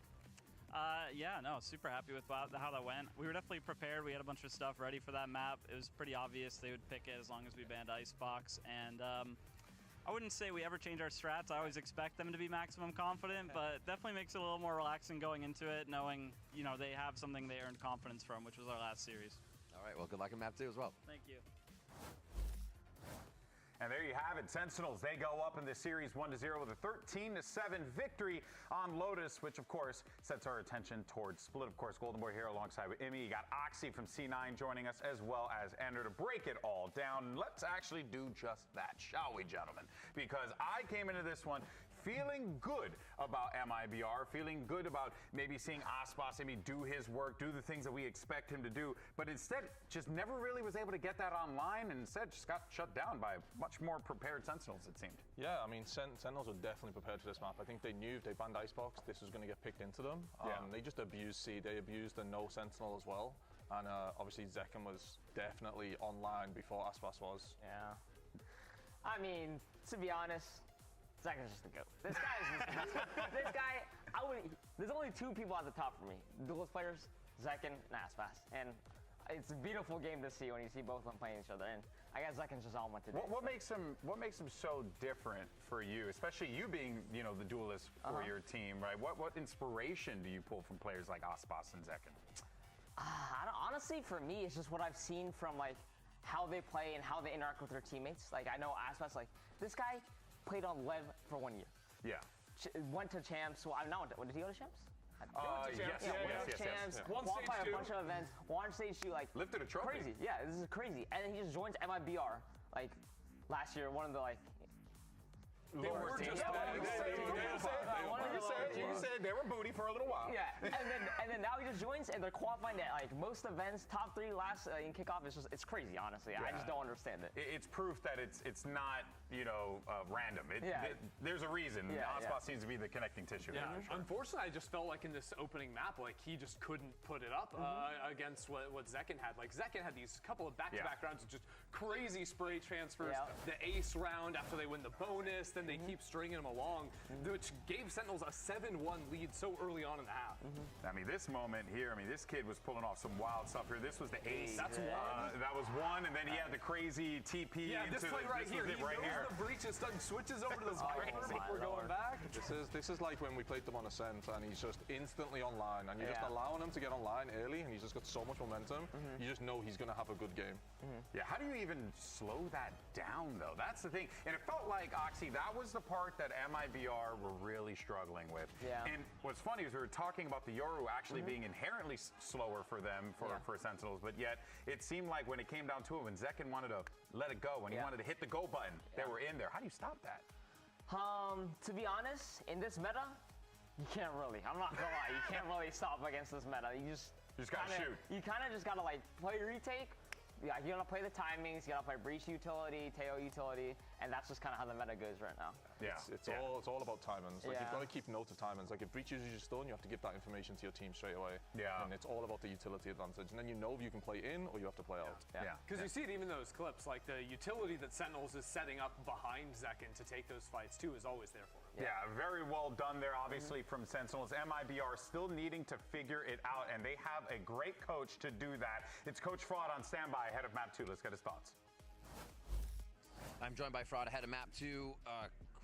Yeah, no, super happy with how that went. We were definitely prepared. We had a bunch of stuff ready for that map. It was pretty obvious they would pick it as long as we banned Icebox. And I wouldn't say we ever change our strats. I always expect them to be maximum confident, but definitely makes it a little more relaxing going into it, knowing, you know, they have something they earned confidence from, which was our last series. All right, well, good luck in map 2 as well. Thank you. And there you have it. Sentinels, they go up in the series 1-0 with a 13-7 victory on Lotus, which, of course, sets our attention towards Split. Of course, Golden Boy here alongside with Imi. You got Oxy from C9 joining us, as well as Ender to break it all down. Let's actually do just that, shall we, gentlemen? Because I came into this one feeling good about Mibr, feeling good about maybe seeing Aspas maybe do his work, do the things that we expect him to do, but instead just never really was able to get that online, and instead just got shut down by much more prepared Sentinels, it seemed. Yeah, I mean, Sentinels were definitely prepared for this map. I think they knew if they banned Icebox, this was going to get picked into them. They just abused C, they abused the no Sentinel as well, and obviously Zekken was definitely online before Aspas was. Yeah. I mean, to be honest, Zekken's just the GOAT. This guy is just this guy, there's only 2 people at the top for me. Duelist players, Zekken and Aspas. And it's a beautiful game to see when you see both of them playing each other. And I guess Zekken's just on one today. What makes him so different for you, especially you being, you know, the duelist for your team, right? What inspiration do you pull from players like Aspas and Zekken? Honestly, for me, it's just what I've seen from like how they play and how they interact with their teammates. Like I know Aspas, like this guy played on Lev for 1 year. Yeah. Went to champs. Well, did he go to champs? Yes. Champs, qualified a bunch of events, won stage 2, like lifted a trophy. Crazy. Yeah, this is crazy. And then he just joins Mibr like last year, one of the like. They were just you can say they were booty for a little while. Yeah, and then now he just joins, and they're qualifying at like most events, top 3 last in kickoff. It's crazy, honestly. I just don't understand it. It's proof that it's not, you know, random. There's a reason. Aspas seems to be the connecting tissue. Yeah, unfortunately, I just felt like in this opening map, like he just couldn't put it up against what Zekken had. Like Zekken had these couple of back-to-back rounds of just crazy spray transfers. The ace round after they win the bonus, then they keep stringing them along, which gave Sentinels a 7-1 lead so early on in the half. I mean, this moment here, I mean, this kid was pulling off some wild stuff here. This was the ace. That's one. That was one, and then he had the crazy TP. Yeah, this play right here. He knows the breach is done, switches over to the sniper before going back. This is like when we played them on Ascent, and he's just instantly online, and you're just allowing him to get online early, and he's just got so much momentum. You just know he's going to have a good game. Yeah, how do you even slow that down, though? That's the thing. And it felt like, Oxy, that was the part that Mibr were really struggling with. And what's funny is we were talking about the Yoru actually being inherently slower for them, for Sentinels, but yet it seemed like when it came down to it, when Zekken wanted to let it go, when he wanted to hit the go button, they were in there. How do you stop that? To be honest, in this meta, you can't really. I'm not gonna lie, you can't really stop against this meta. You just gotta shoot. You kind of just gotta like play retake. Yeah, you gotta play the timings, you gotta play breach utility, Teo utility, and that's just kind of how the meta goes right now. Yeah, it's all about timings. Like you've got to keep note of timings. Like if breach uses your stun, you have to give that information to your team straight away. Yeah, and it's all about the utility advantage, and then you know if you can play in or you have to play out. Yeah, because you see it even in those clips, like the utility that Sentinels is setting up behind Zekken to take those fights too is always there for him. Yeah, very well done there, obviously, from Sentinels. Mibr still needing to figure it out, and they have a great coach to do that. It's Coach Fraud on standby ahead of map 2. Let's get his thoughts. I'm joined by Fraud ahead of map 2.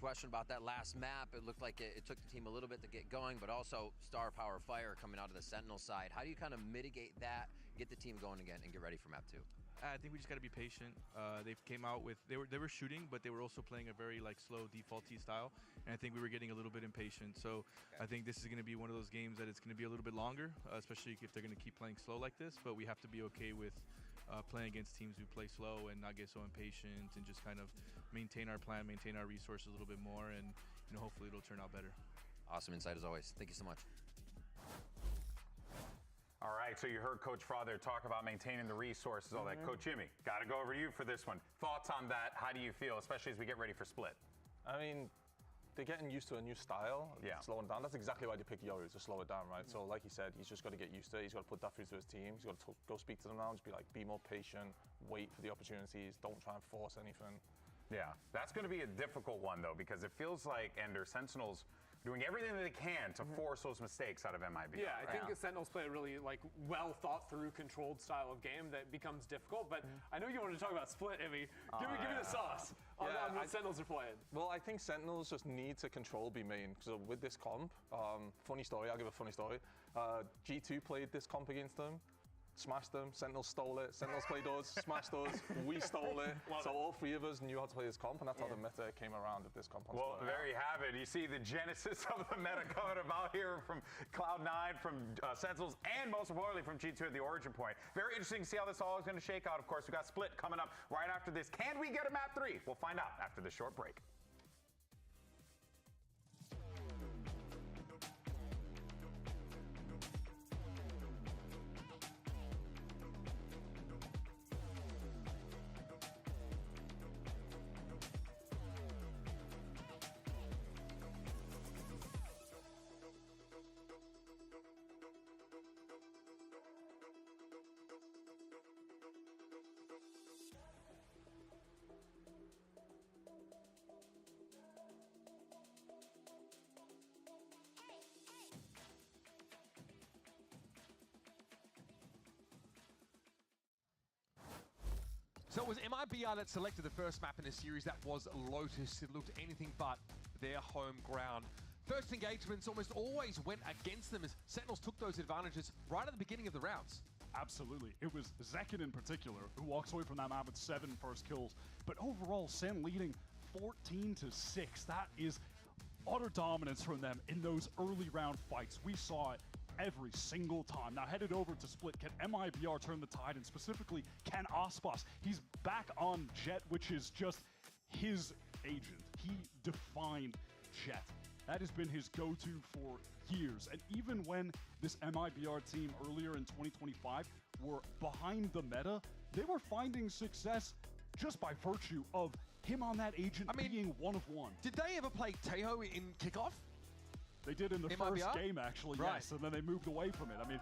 Question about that last map. It looked like it took the team a little bit to get going, but also Star Power Fire coming out of the Sentinel side. How do you kind of mitigate that, get the team going again, and get ready for map 2? I think we just got to be patient. They came out with they were shooting, but they were also playing a very like slow defaulty style, and I think we were getting a little bit impatient. So I think this is going to be one of those games that it's going to be a little bit longer, especially if they're going to keep playing slow like this. But we have to be okay with playing against teams who play slow and not get so impatient, and just kind of maintain our plan, maintain our resources a little bit more, and hopefully it'll turn out better. Awesome insight as always. Thank you so much. All right, so you heard Coach Fraud there talk about maintaining the resources, all that. Coach Jimmy, got to go over to you for this one. Thoughts on that? How do you feel, especially as we get ready for Split? I mean, they're getting used to a new style, slowing down. That's exactly why they picked Yoru, to slow it down, right? So like he said, he's just got to get used to it. He's got to put that through to his team. He's got to go speak to them now and just be like, be more patient, wait for the opportunities, don't try and force anything. Yeah, that's going to be a difficult one, though, because it feels like Ender Sentinels doing everything that they can to force those mistakes out of MIB. Yeah, I think the Sentinels play a really well thought through, controlled style of game that becomes difficult. But I know you wanted to talk about Split, Ivy. Give me the sauce on what Sentinels are playing. Well, I think Sentinels just need to control B main because with this comp, funny story. I'll give a funny story. G2 played this comp against them. Smashed them, Sentinels stole it, Sentinels played us, smashed us, we stole it. So all three of us knew how to play this comp, and that's how the meta came around with this comp. Well, there you have it. You see the genesis of the meta coming about here from Cloud9, from Sentinels, and most importantly from G2 at the origin point. Very interesting to see how this all is going to shake out. Of course, we've got Split coming up right after this. Can we get a map 3? We'll find out after this short break. So it was MIBR that selected the first map in the series. That was Lotus. It looked anything but their home ground. First engagements almost always went against them as Sentinels took those advantages right at the beginning of the rounds. Absolutely. It was Zekin in particular who walks away from that map with 7 first kills. But overall, Sen leading 14-6. That is utter dominance from them in those early round fights. We saw it every single time. Now headed over to Split, can MIBR turn the tide, and specifically can Aspas? He's back on Jet, which is just his agent. He defined Jet. That has been his go-to for years. And even when this MIBR team earlier in 2025 were behind the meta, they were finding success just by virtue of him on that agent being one of one. Did they ever play Teho in kickoff? They did in the first game, actually, yes, and then they moved away from it. I mean,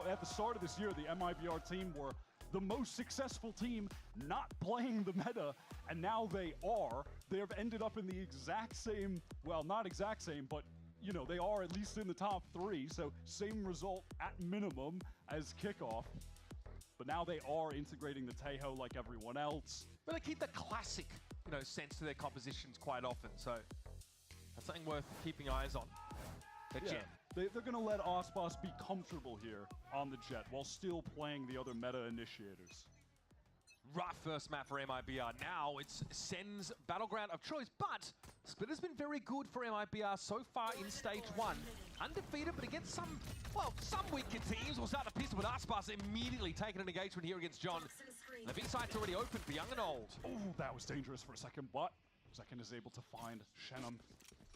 at the start of this year, the MIBR team were the most successful team not playing the meta, and now they are. They have ended up in the exact same, well, not exact same, but, you know, they are at least in the top 3, so same result at minimum as kickoff. But now they are integrating the Teho like everyone else. But they keep the classic, you know, sense to their compositions quite often, so that's something worth keeping eyes on. The Jet. They're going to let Aspas be comfortable here on the Jet while still playing the other meta initiators. Rough first map for MIBR. Now it's Sen's battleground of choice, but Split has been very good for MIBR so far in stage 1. Undefeated, but against some weaker teams. We'll start the pistol with Aspas immediately taking an engagement here against John. The B site's already open for Young and Old. Oh, that was dangerous for a second, but Zekin is able to find Shenum.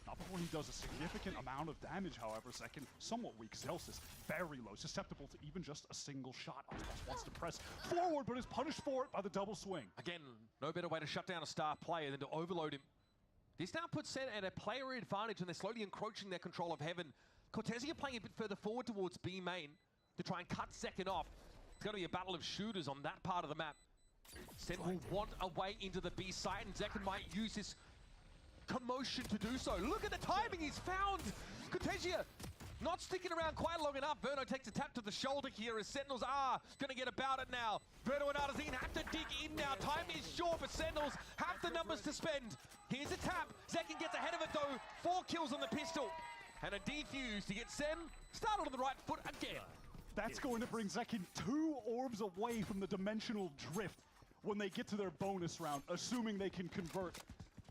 Not before he does a significant amount of damage, however. Zekin, somewhat weak. Zelsis, very low, susceptible to even just a single shot. Aspas wants to press forward, but is punished for it by the double swing. Again, no better way to shut down a star player than to overload him. This now puts Sen at a player advantage, and they're slowly encroaching their control of Heaven. Cortesia playing a bit further forward towards B main to try and cut Zekin off. It's going to be a battle of shooters on that part of the map. Sen will want a way into the B site, and Zekin might use this commotion to do so. Look at the timing he's found! Cortesia not sticking around quite long enough. Verno takes a tap to the shoulder here as Sentinels are going to get about it now. Verno and Artazine have to dig in now. Time is short, but Sentinels have the numbers to spend. Here's a tap. Zekin gets ahead of it though. 4 kills on the pistol. And a defuse to get Sen started on the right foot again. That's going to bring Zekin 2 orbs away from the dimensional drift when they get to their bonus round, assuming they can convert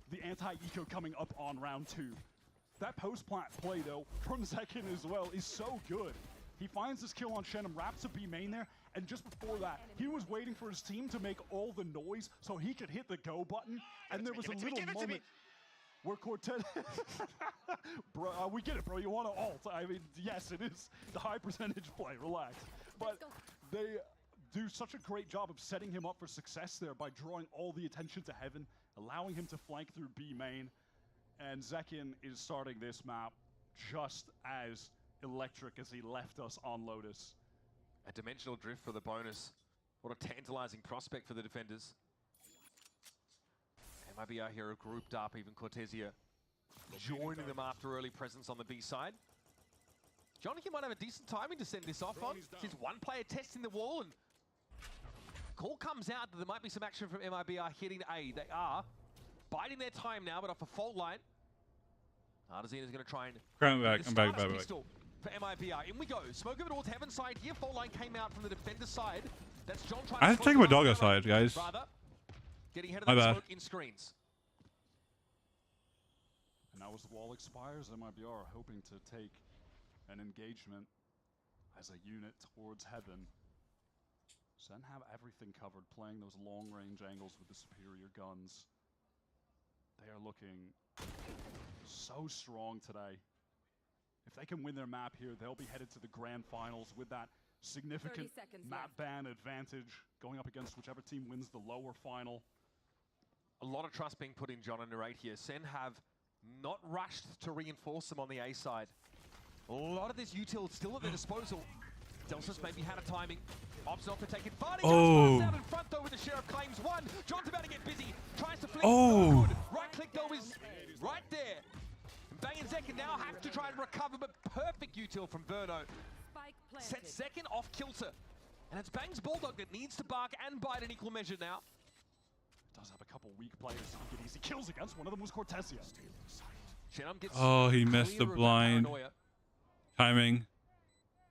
the anti-eco coming up on round 2. That post-plant play, though, from Zekin as well, is so good. He finds his kill on Shenum, wraps a B main there, and just before that, he was waiting for his team to make all the noise so he could hit the go button, and there was a little moment where Cortez... Bro, we get it, bro. You want to ult. I mean, yes, it is the high percentage play. Relax. But they do such a great job of setting him up for success there by drawing all the attention to Heaven, allowing him to flank through B main, and Zekin is starting this map just as electric as he left us on Lotus. A dimensional drift for the bonus. What a tantalizing prospect for the defenders. MIBR here are grouped up, even Cortesia joining them after early presence on the B side. Johnny might have a decent timing to send this off on. He's one player testing the wall, and call comes out that there might be some action from MIBR hitting A. They are biding their time now, but off a fault line. Artesian is going to try and... I'm back. I'm back. For MIBR. In we go. Smoke over towards Heaven side here. Fault line came out from the defender side. That's John trying I have to take my dog outside, guys. Rather, getting ahead of My the bad. smoke in screens. And now as the wall expires, MIBR are hoping to take an engagement as a unit towards Heaven. Sen have everything covered, playing those long-range angles with the superior guns. They are looking so strong today. If they can win their map here, they'll be headed to the grand finals with that significant map ban advantage going up against whichever team wins the lower final. A lot of trust being put in John and Narrate here. Sen have not rushed to reinforce them on the A side. A lot of this util still at their disposal. Delsa's maybe had a timing. Opts not to take it. Fighting out in front though with the Sheriff claims one. John's about to get busy. Tries to flick. No good. Right click though is right there. Bang and Zekin now have to try and recover, but perfect util from Verno. Set second off kilter. And it's Bang's Bulldog that needs to bark and bite in equal measure now. Does have a couple weak players who get easy kills against. One of them was Cortesia. Oh, he missed the blind. Timing.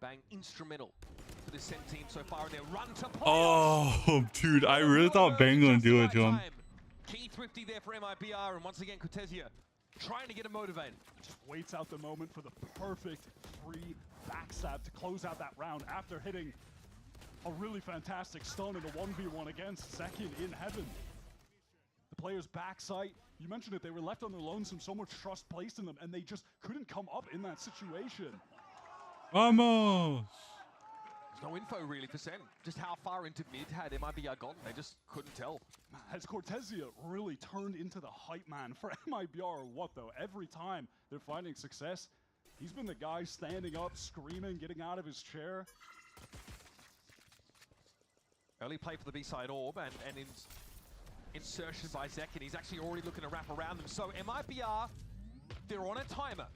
Bang instrumental for the Sen team so far in their run to play. Oh, dude, I really thought Bang gonna do it to him. Key thrifty there for MIBR, and once again Cortesia trying to get him motivated. Just waits out the moment for the perfect free backstab to close out that round after hitting a really fantastic stun in a 1v1 against Zekin in Heaven. The players' backside, you mentioned it, they were left on their lonesome, so much trust placed in them, and they just couldn't come up in that situation. Vamos! There's no info really for Sen. Just how far into mid had MIBR gone, they just couldn't tell. Has Cortesia really turned into the hype man for MIBR or what though? Every time they're finding success, he's been the guy standing up, screaming, getting out of his chair. Early play for the B-side orb and insertion by Zekin. He's actually already looking to wrap around them. So MIBR, they're on a timer.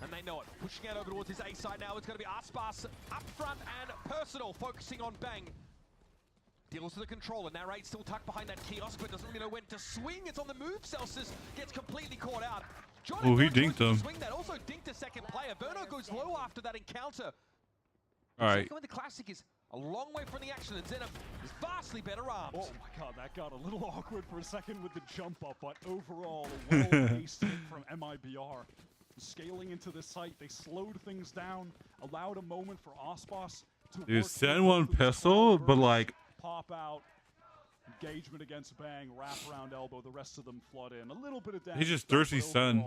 And they know it. Pushing out over towards his A side now. It's going to be Aspas up front and Personal focusing on Bang. Deals to the controller. Narrate still tucked behind that kiosk, but doesn't really know when to swing. It's on the move. Celsius gets completely caught out. Oh, he dinked him. Swing that. Also dinked a second player. Verno goes low after that encounter. All right. The classic is a long way from the action, and Zenom is vastly better armed. Oh my god, that got a little awkward for a second with the jump up, but overall, a well-paced hit from MIBR. Scaling into the site, they slowed things down, allowed a moment for Aspas to Dude, send one pistol, but like... Pop out, engagement against Bang, wrap around elbow, the rest of them flood in. A little bit of damage. He's just thirsty Sen.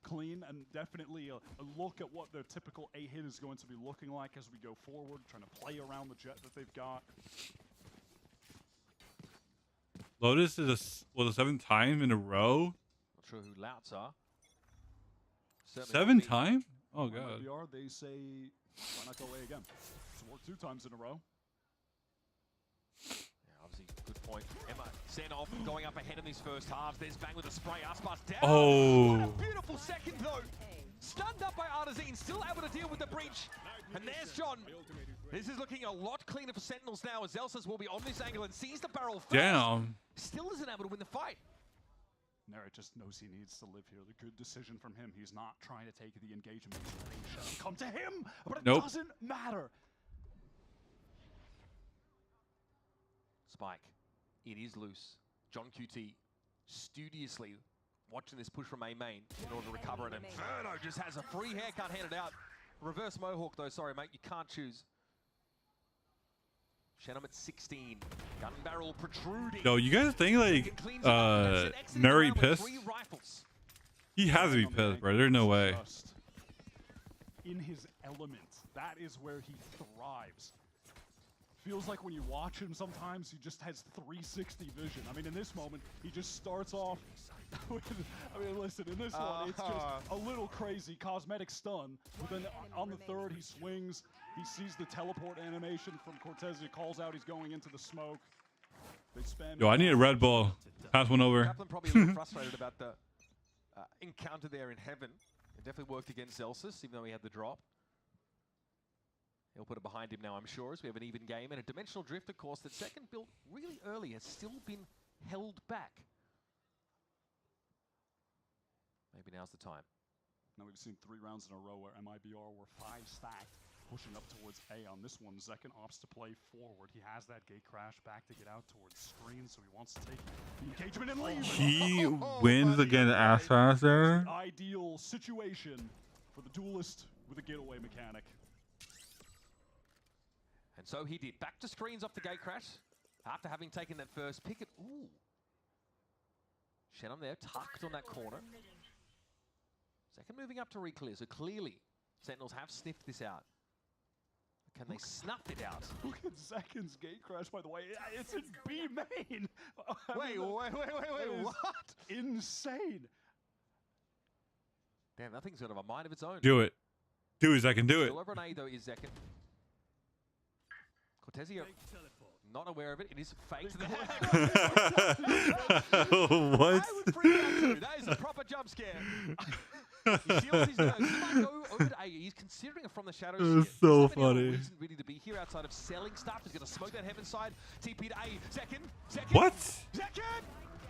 Clean, and definitely a look at what their typical A-hit is going to be looking like as we go forward, trying to play around the jet that they've got. Lotus is the 7th time in a row? Not sure who Louts are. 7 times? Oh, God. MIBR, they say, why not go away again? It's worked 2 times in a row. Yeah, obviously, good point. Emma Senov going up ahead in these first halves. There's Bang with a spray. Aspas down. Oh. What a beautiful second, though. Stunned up by Artesian, still able to deal with the breach. And there's John. This is looking a lot cleaner for Sentinels now, as Elsas will be on this angle and sees the barrel first. Damn. Still isn't able to win the fight. Narrate just knows he needs to live here. The good decision from him. He's not trying to take the engagement. Come to him, but it doesn't matter. Spike. It is loose. John QT studiously watching this push from A main in order to recover it. And Verno just has a free haircut handed out. Reverse Mohawk though, sorry mate, you can't choose. Shannon at 16. Gun barrel protruding. Yo, you guys think like Narrate pissed? He has to be pissed, bro. There's no way. In his element, that is where he thrives. Feels like when you watch him sometimes, he just has 360 vision. I mean, in this moment, he just starts off with, I mean, listen, in this one, it's just a little crazy cosmetic stun. But then on the third, he swings. He sees the teleport animation from Cortesia, calls out he's going into the smoke. They spam. Yo, I need a Red Bull. Pass one over. Kaplan probably a little frustrated about the encounter there in heaven. It definitely worked against Zelsis, even though he had the drop. He'll put it behind him now, I'm sure, as we have an even game. And a Dimensional Drift, of course, that second built really early has still been held back. Maybe now's the time. Now we've seen 3 rounds in a row where MIBR were 5 stacked, pushing up towards A on this one. Zekken opts to play forward. He has that gate crash back to get out towards screen, so he wants to take the engagement and leave. He wins against Aspas there. Ideal situation for the duelist with a getaway mechanic. And so he did. Back to screens off the gate crash after having taken that first picket. Ooh. Shannon there, tucked on that corner. Second moving up to reclear, so clearly Sentinels have sniffed this out. Can they snuff it out? Look at Zekken's gate crash, by the way. It's in B main. Wait, what? Insane. Damn, that thing's got a mind of its own. Do it. Do it, Zekken. Do it. Still over an A, though, is Zekken. Cortezio, not aware of it. It is fake to the What? That is a proper jump scare. He shields his nose. He might go over to A. He's considering it from the shadows. It was so There's funny. No reason really to be here outside of selling stuff. He's going to smoke that heaven side. TP to A. Zekken. What? Zekken!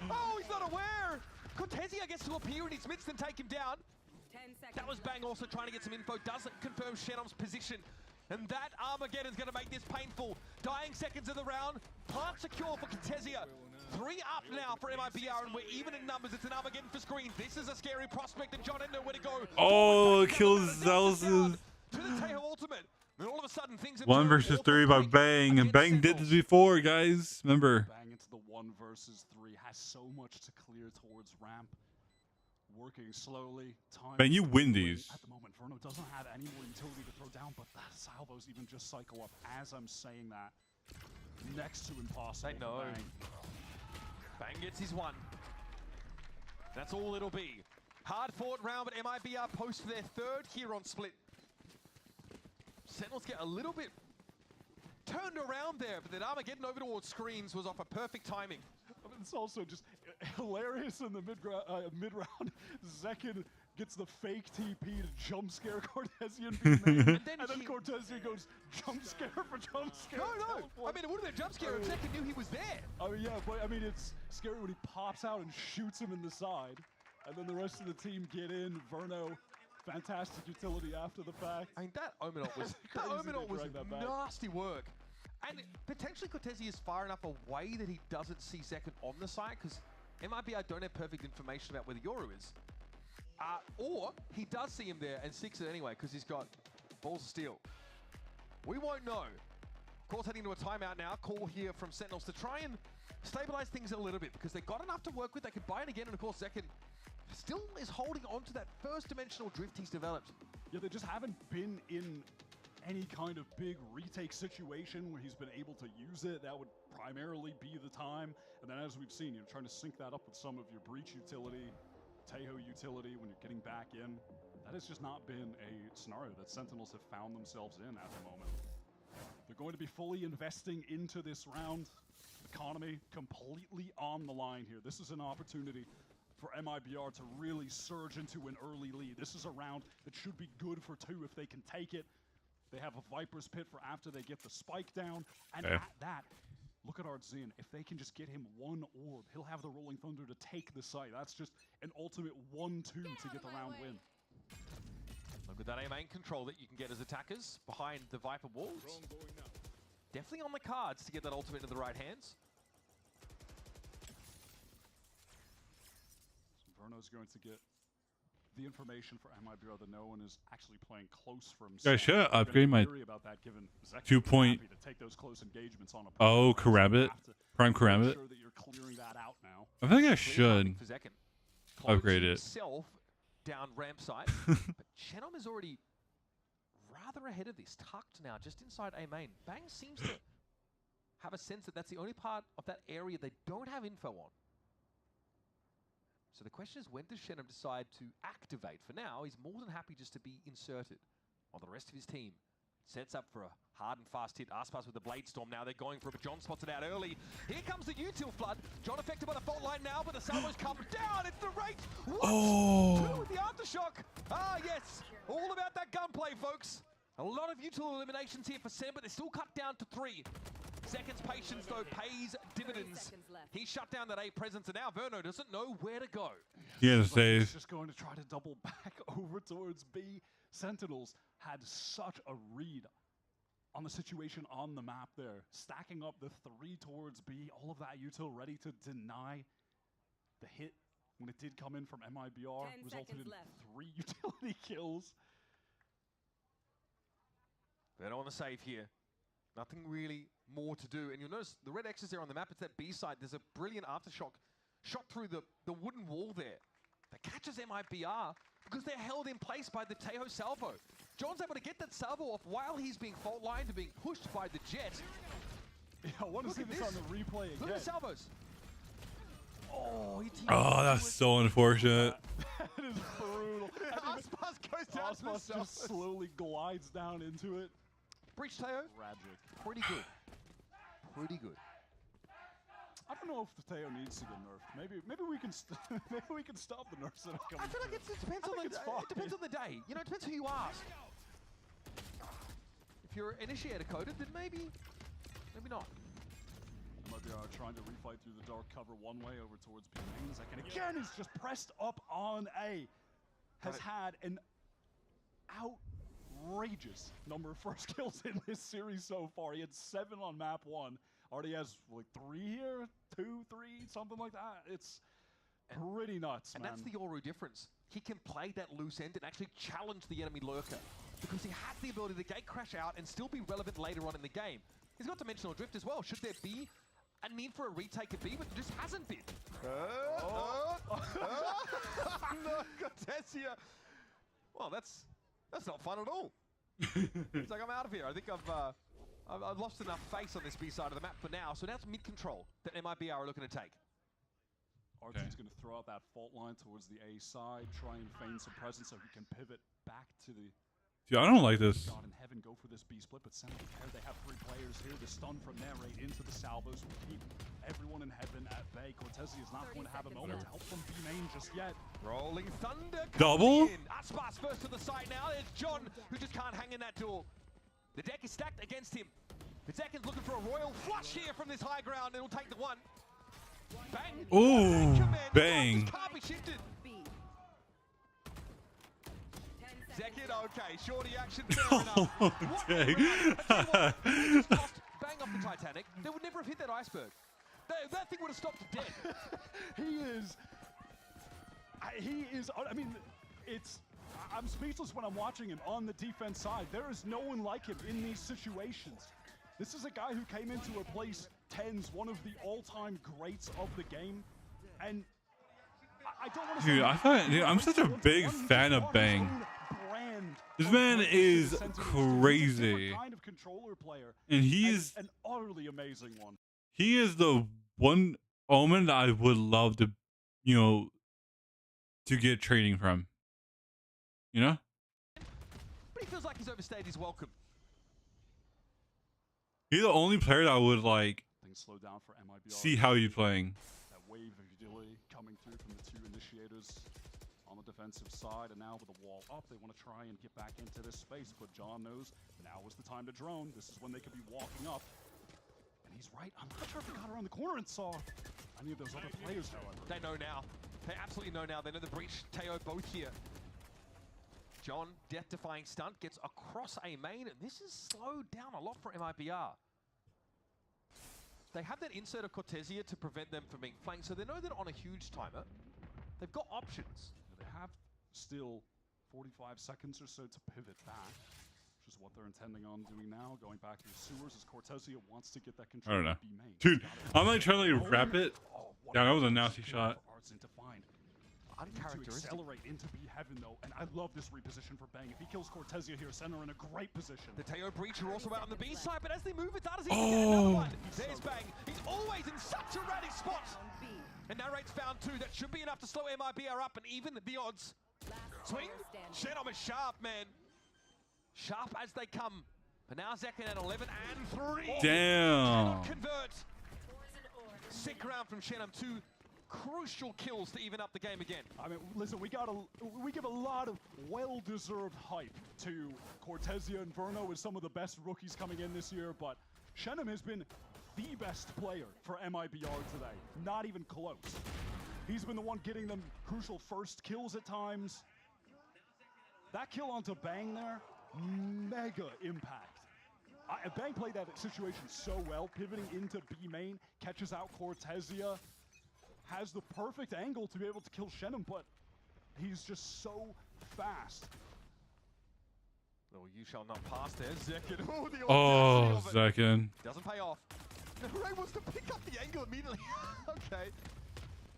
Oh, he's not aware. Cortezio gets to appear in his midst and take him down. That was Bang also trying to get some info. Doesn't confirm Shennom's position. And that Armageddon's going to make this painful. Dying seconds of the round. Plant secure for Cortezio. 3 up now for MIBR, and we're even in numbers. It's an Armageddon for screen. This is a scary prospect, and John didn't know where to go. Oh, kills Zelsis. To the Teho ultimate. Then all of a sudden, things are 1 versus 3 by Bang. And Bang did this before, guys. Remember. Bang into the 1 versus 3. Has so much to clear towards ramp. Working slowly. Man, you win these. At the moment, Verno doesn't have any more utility to throw down, but the salvos even just cycle up as I'm saying that. Next to impossible. They know. Bang gets his 1. That's all it'll be. Hard fought round, but MIBR post for their 3rd here on split. Sentinels get a little bit turned around there, but that Armageddon over towards screens was off a perfect timing. I mean, it's also just hilarious in the mid-round. Zekken gets the fake TP to jump scare Cortezio and then Cortezio goes jump scare for jump scare. No. I mean, it would have been a jump scare if Zekken knew he was there. Oh yeah, but I mean, it's scary when he pops out and shoots him in the side. And then the rest of the team get in. Verno, fantastic utility after the fact. I mean, that Omenot was nasty work. And potentially Cortezio is far enough away that he doesn't see Zekken on the side, because MIBR don't have perfect information about where the Yoru is. Or he does see him there and sticks it anyway, because he's got balls of steel. We won't know. Of course, heading into a timeout now. Call here from Sentinels to try and stabilize things a little bit, because they've got enough to work with. They could buy it again, and of course, Zekken still is holding on to that first dimensional drift he's developed. Yeah, they just haven't been in any kind of big retake situation where he's been able to use it. That would primarily be the time. And then as we've seen, you're trying to sync that up with some of your breach utility, Teho utility when you're getting back in. That has just not been a scenario that Sentinels have found themselves in at the moment. They're going to be fully investing into this round. Economy completely on the line here. This is an opportunity for MIBR to really surge into an early lead. This is a round that should be good for 2 if they can take it. They have a Viper's Pit for after they get the spike down. And at that, look at Artzin. If they can just get him 1 orb, he'll have the Rolling Thunder to take the site. That's just an ultimate 1-2 to get the round win. Look at that A-main control that you can get as attackers behind the Viper walls. Definitely on the cards to get that ultimate into the right hands. So Verno's going to get the information for MIBR that no one is actually playing close for himself. Guys, should I upgrade my about that, given 2 point? To take those close engagements on a Oh, Karambit. Prime Karambit. Sure that you're clearing that out now. I think I should upgrade it. Himself down ramp side, but Chenom is already rather ahead of this, tucked now, just inside A main. Bang seems to have a sense that that's the only part of that area they don't have info on. So the question is, when does Shennom decide to activate? For now, he's more than happy just to be inserted, while the rest of his team Sets up for a hard and fast hit. Aspas with the Blade Storm now. They're going for it, but John spots it out early. Here comes the util flood. John affected by the fault line now, but the salvos come down. It's the rate. What? Oh. 2 with the aftershock. Ah, yes. All about that gunplay, folks. A lot of util eliminations here for Sam, but they're still cut down to 3. Seconds patience, though, pays dividends. He shut down that A presence, and now Verno doesn't know where to go. Yeah, the save. He's just going to try to double back over towards B. Sentinels had such a read on the situation on the map there. Stacking up the 3 towards B, all of that util ready to deny the hit when it did come in from MIBR, resulted in 3 utility kills. Verno on the save here. Nothing really more to do. And you'll notice the red X is there on the map. It's that B side. There's a brilliant aftershock shot through the wooden wall there that catches MIBR because they're held in place by the Tejo salvo. John's able to get that salvo off while he's being fault lined and being pushed by the Jet. Yeah, I want to see this on the replay again. Look at the salvos. Oh, that's so unfortunate. That is brutal. Aspas goes down to the Aspas just slowly glides down into it. Breach Tejo. Tragic. Pretty good. Pretty good. I don't know if the Teo needs to get nerfed. Maybe we can maybe we can stop the nerfs that are coming. I feel like it depends on the day. You know, it depends who you ask. If you're initiator coded, then maybe not. MIBR trying to refight through the dark cover one way over towards B main. Zaken again is just pressed up on A. Has had an outrageous number of first kills in this series so far. He had 7 on map 1. Already has like 3 here, 2, 3, something like that. It's pretty nuts, and man. that's the Yoru difference. He can play that loose end and actually challenge the enemy lurker because he has the ability to gate crash out and still be relevant later on in the game. He's got dimensional drift as well. Should there be a need for a retake at B, but there just hasn't been. No, Cortesia. Well, that's not fun at all. It's like, I'm out of here. I think I've lost enough face on this B side of the map for now, so now it's mid-control that MIBR are looking to take. Archie's going to throw out that fault line towards the A side, try and feign some presence so he can pivot back to the... Dude, I don't like this. God in heaven, go for this B split, but Sentinel there, they have 3 players here. The stun from there right into the salvos will keep everyone in heaven at bay. Cortesia is not going to have a moment to help from B main just yet. Rolling Thunder. Double? Aspas first to the side now. It's John who just can't hang in that duel. The deck is stacked against him. Vizekin's looking for a royal flush here from this high ground. It'll take the 1. Bang. Ooh, bang. Can't be shifted. Zekin, okay, shorty action, fair enough. Dang. Bang off the Titanic. They would never have hit that iceberg. That thing would have stopped dead. He is, I mean, I'm speechless when I'm watching him on the defense side. There is no one like him in these situations. This is a guy who came in to replace Tens, one of the all-time greats of the game. And I don't want to say... Dude, I'm such a big fan of Bang. This man is crazy. Kind of controller player, and he's an utterly amazing one. He is the one Omen that I would love to, to get training from. You know? But he feels like he's overstayed his welcome. He's the only player that I would like slow down for MIBR. See how you're playing. That wave of utility coming through from the 2 initiators on the defensive side, and now with the wall up, they want to try and get back into this space. But John knows now is the time to drone. This is when they could be walking up. And he's right. I'm not sure if he got around the corner and saw any of those other players, however. They know now. They absolutely know now. They know the breach. Teo both here. John, death-defying stunt, gets across A main, and this is slowed down a lot for MIBR. They have that insert of Cortesia to prevent them from being flanked, so they know that on a huge timer, they've got options. They have still 45 seconds or so to pivot back, which is what they're intending on doing now, going back to the sewers as Cortesia wants to get that control. I don't know. Dude, I'm like trying to wrap it. Yeah, that was a nasty shot. To accelerate into B heaven though, and I love this reposition for Bang. If he kills Cortesia here, Center in a great position. The Teo Breach are also out on the B side, but as they move, it's Artisan get another one. There's Bang. He's always in such a ratty spot. And Narrate's found 2. That should be enough to slow MIBR up and even the odds. Swing. Shenom is sharp, man. Sharp as they come. But now Zekin at 11 and 3. Damn. Cannot convert. Sick round from Shenum. 2 crucial kills to even up the game again. I mean, listen, we give a lot of well-deserved hype to Cortezia and Verno as some of the best rookies coming in this year, but Shenum has been the best player for MIBR today. Not even close. He's been the one getting them crucial first kills at times. That kill onto Bang there, mega impact. Bang played that situation so well, pivoting into B main, catches out Cortezia, has the perfect angle to be able to kill Shenum, but he's just so fast. Oh, you shall not pass there, Zekin. Oh, Zekin. Doesn't pay off. Ray wants to pick up the angle immediately. Okay.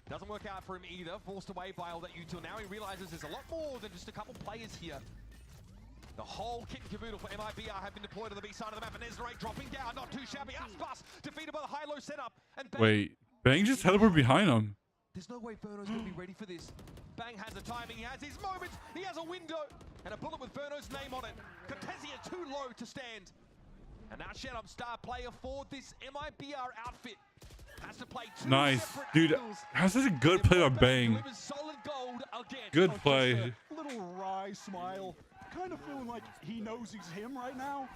Doesn't work out for him either. Forced away by all that util. Now he realizes there's a lot more than just a couple players here. The whole kit and caboodle for MIBR have been deployed on the B side of the map, and there's Ray dropping down. Not too shabby. Aspas defeated by the high-low setup. And Bang. Wait, Bang just teleported behind him. There's no way Verno's going to be ready for this. Bang has the timing. He has his moment. He has a window. And a bullet with Verno's name on it. Cortezia too low to stand. And now Shenum, star player for this MIBR outfit, has to play 2 Nice. separate Dude, angles. that's such a good play by Bang. Solid gold again. Good play. A little wry smile. Kind of feeling like he knows he's him right now.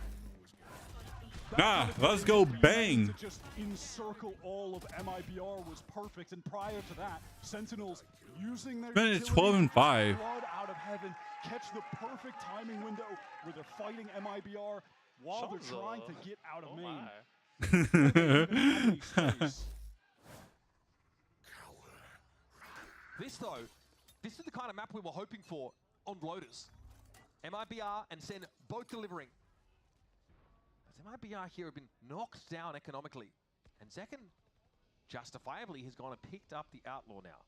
Nah, let's go Bang. To just encircle all of MIBR was perfect, and prior to that, Sentinels using their Man, it's 12 and 5. blood out of heaven, catch the perfect timing window where they're fighting MIBR while they're trying to get out of main. This though, this is the kind of map we were hoping for on Lotus. MIBR and Sen both delivering. As MIBR here have been knocked down economically. And Zekin, justifiably, has gone and picked up the Outlaw now.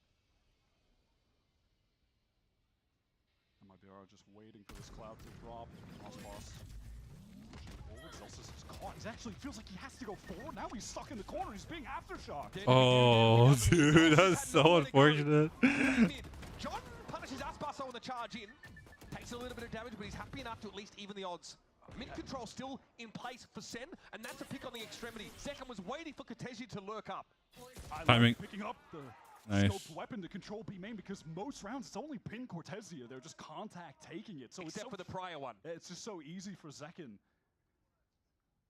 MIBR just waiting for this cloud to drop. Boss. He actually feels like he has to go forward. Now he's stuck in the corner. He's being aftershocked. Oh, dude, that's so unfortunate. John punishes Aspaso on the charge in. Takes a little bit of damage, but he's happy enough to at least even the odds. Mid control still in place for Sen, and that's a pick on the extremity. Zekin was waiting for Cortezia to lurk up. Timing. Picking up the Nice. scoped weapon to control B main, because most rounds it's only pin Cortezia. They're just contact taking it. So Except for the prior one. It's just so easy for Zekin.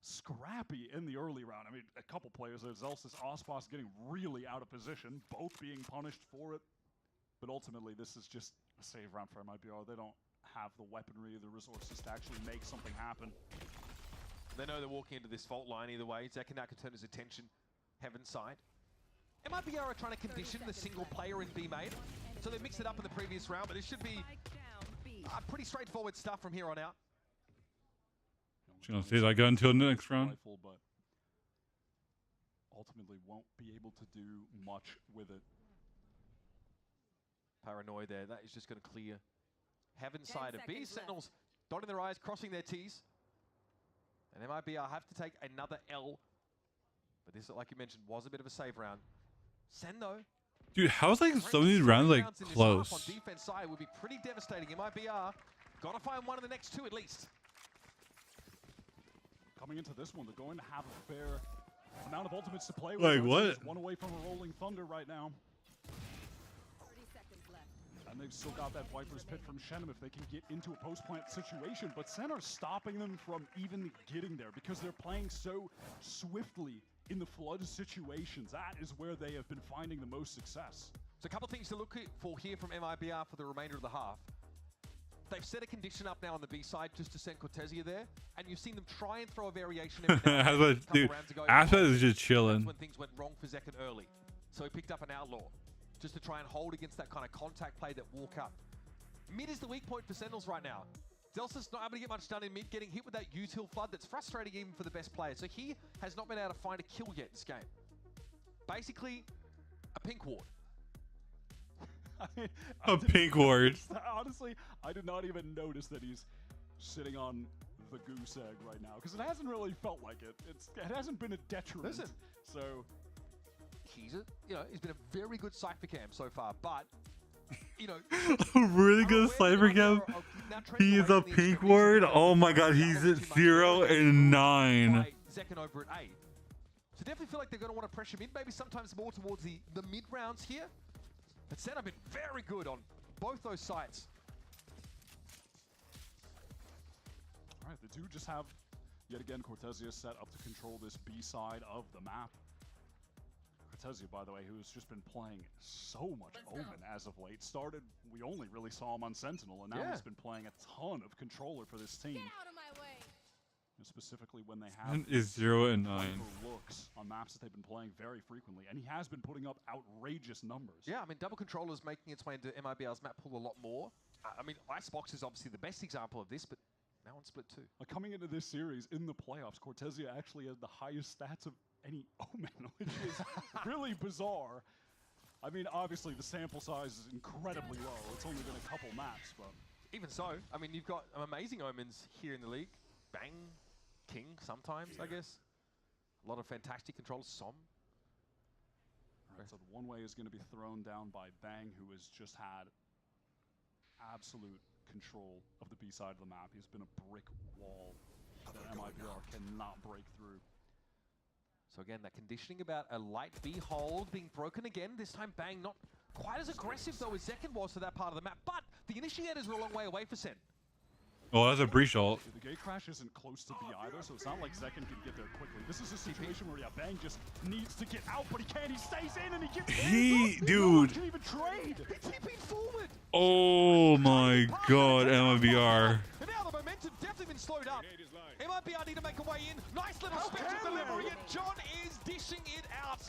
Scrappy in the early round. I mean, a couple players there. Zelsis, Ospas getting really out of position, both being punished for it. But ultimately, this is just a save round for MIBR. They don't have the weaponry, the resources to actually make something happen. They know they're walking into this fault line either way. Zekin now can turn his attention heaven side. MIBR are trying to condition the single player in B main, so they mixed it up in the previous round, but it should be pretty straightforward stuff from here on out. Just gonna see that gun until the next round. Rifle, but ultimately won't be able to do much with it. Paranoid there. That is just going to clear heaven side of B. Sentinels dotting their I's, crossing their T's. And MIBR have to take another L. But this, like you mentioned, was a bit of a save round. Sen, though. Dude, how's like some of these rounds like close? On defense side would be pretty devastating. MIBR got to find one of the next 2 at least. Coming into this one, they're going to have a fair amount of ultimates to play with. Like what? One away from a Rolling Thunder right now. And they've still got that Viper's Pit from Shenum if they can get into a post-plant situation. But Sen are stopping them from even getting there because they're playing so swiftly in the flood situations. That is where they have been finding the most success. So a couple things to look for here from MIBR for the remainder of the half. They've set a condition up now on the B side just to send Cortezia there, and you've seen them try and throw a variation every now and then. Dude, Aspas is just chilling. That's when things went wrong for Zekin early. So he picked up an Outlaw just to try and hold against that kind of contact play that walk up. Mid is the weak point for Sentinels right now. Delsa's not able to get much done in mid, getting hit with that util flood that's frustrating even for the best player. So he has not been able to find a kill yet this game. Basically, a pink ward. A pink ward. Honestly, I did not even notice that he's sitting on the goose egg right now, because it hasn't really felt like it. It hasn't been a detriment. Listen, so he's been a very good Cypher cam so far, but you know, A really good sniper cam. He is a pink ward. Oh my god, he's at 0 and 9. Zekken over at A. So definitely feel like they're going to want to pressure mid, maybe sometimes more towards the mid rounds here. But Sen have been very good on both those sites. All right, the two just have, yet again, Cortesia set up to control this B side of the map. Cortesia, by the way, who has just been playing so much Omen as of late. Started, we only really saw him on Sentinel, and now he's been playing a ton of controller for this team. Get out of my way. And specifically when they have Is 0 and 9. looks on maps that they've been playing very frequently, and he has been putting up outrageous numbers. Yeah, I mean, double controllers making its way into MIBR's map pool a lot more. I mean, Icebox is obviously the best example of this, but now on split 2. Coming into this series, in the playoffs, Cortesia actually has the highest stats of any Omen, which is really bizarre. I mean, obviously the sample size is incredibly low. It's only been a couple maps, but... Even so, I mean, you've got amazing Omens here in the league. Bang, King sometimes, I guess. A lot of fantastic controls, Som. Right, so the one way is going to be thrown down by Bang, who has just had absolute control of the B side of the map. He's been a brick wall that MIBR cannot break through. So again, that conditioning about a light B hold being broken again. This time Bang not quite as aggressive though as Zekken was for that part of the map, but the initiators were a long way away for Sen. Oh, that's a breach ult. The gate crash isn't close to B either, so it's not like Zekken can get there quickly. This is a situation where Bang just needs to get out, but he can't. He stays in and he gets in. Dude. He can't even trade. He TP'd forward. Oh my god, MIBR. And now the momentum's definitely been slowed up. MIBR need to make a way in. Nice little special delivery, and John is dishing it out.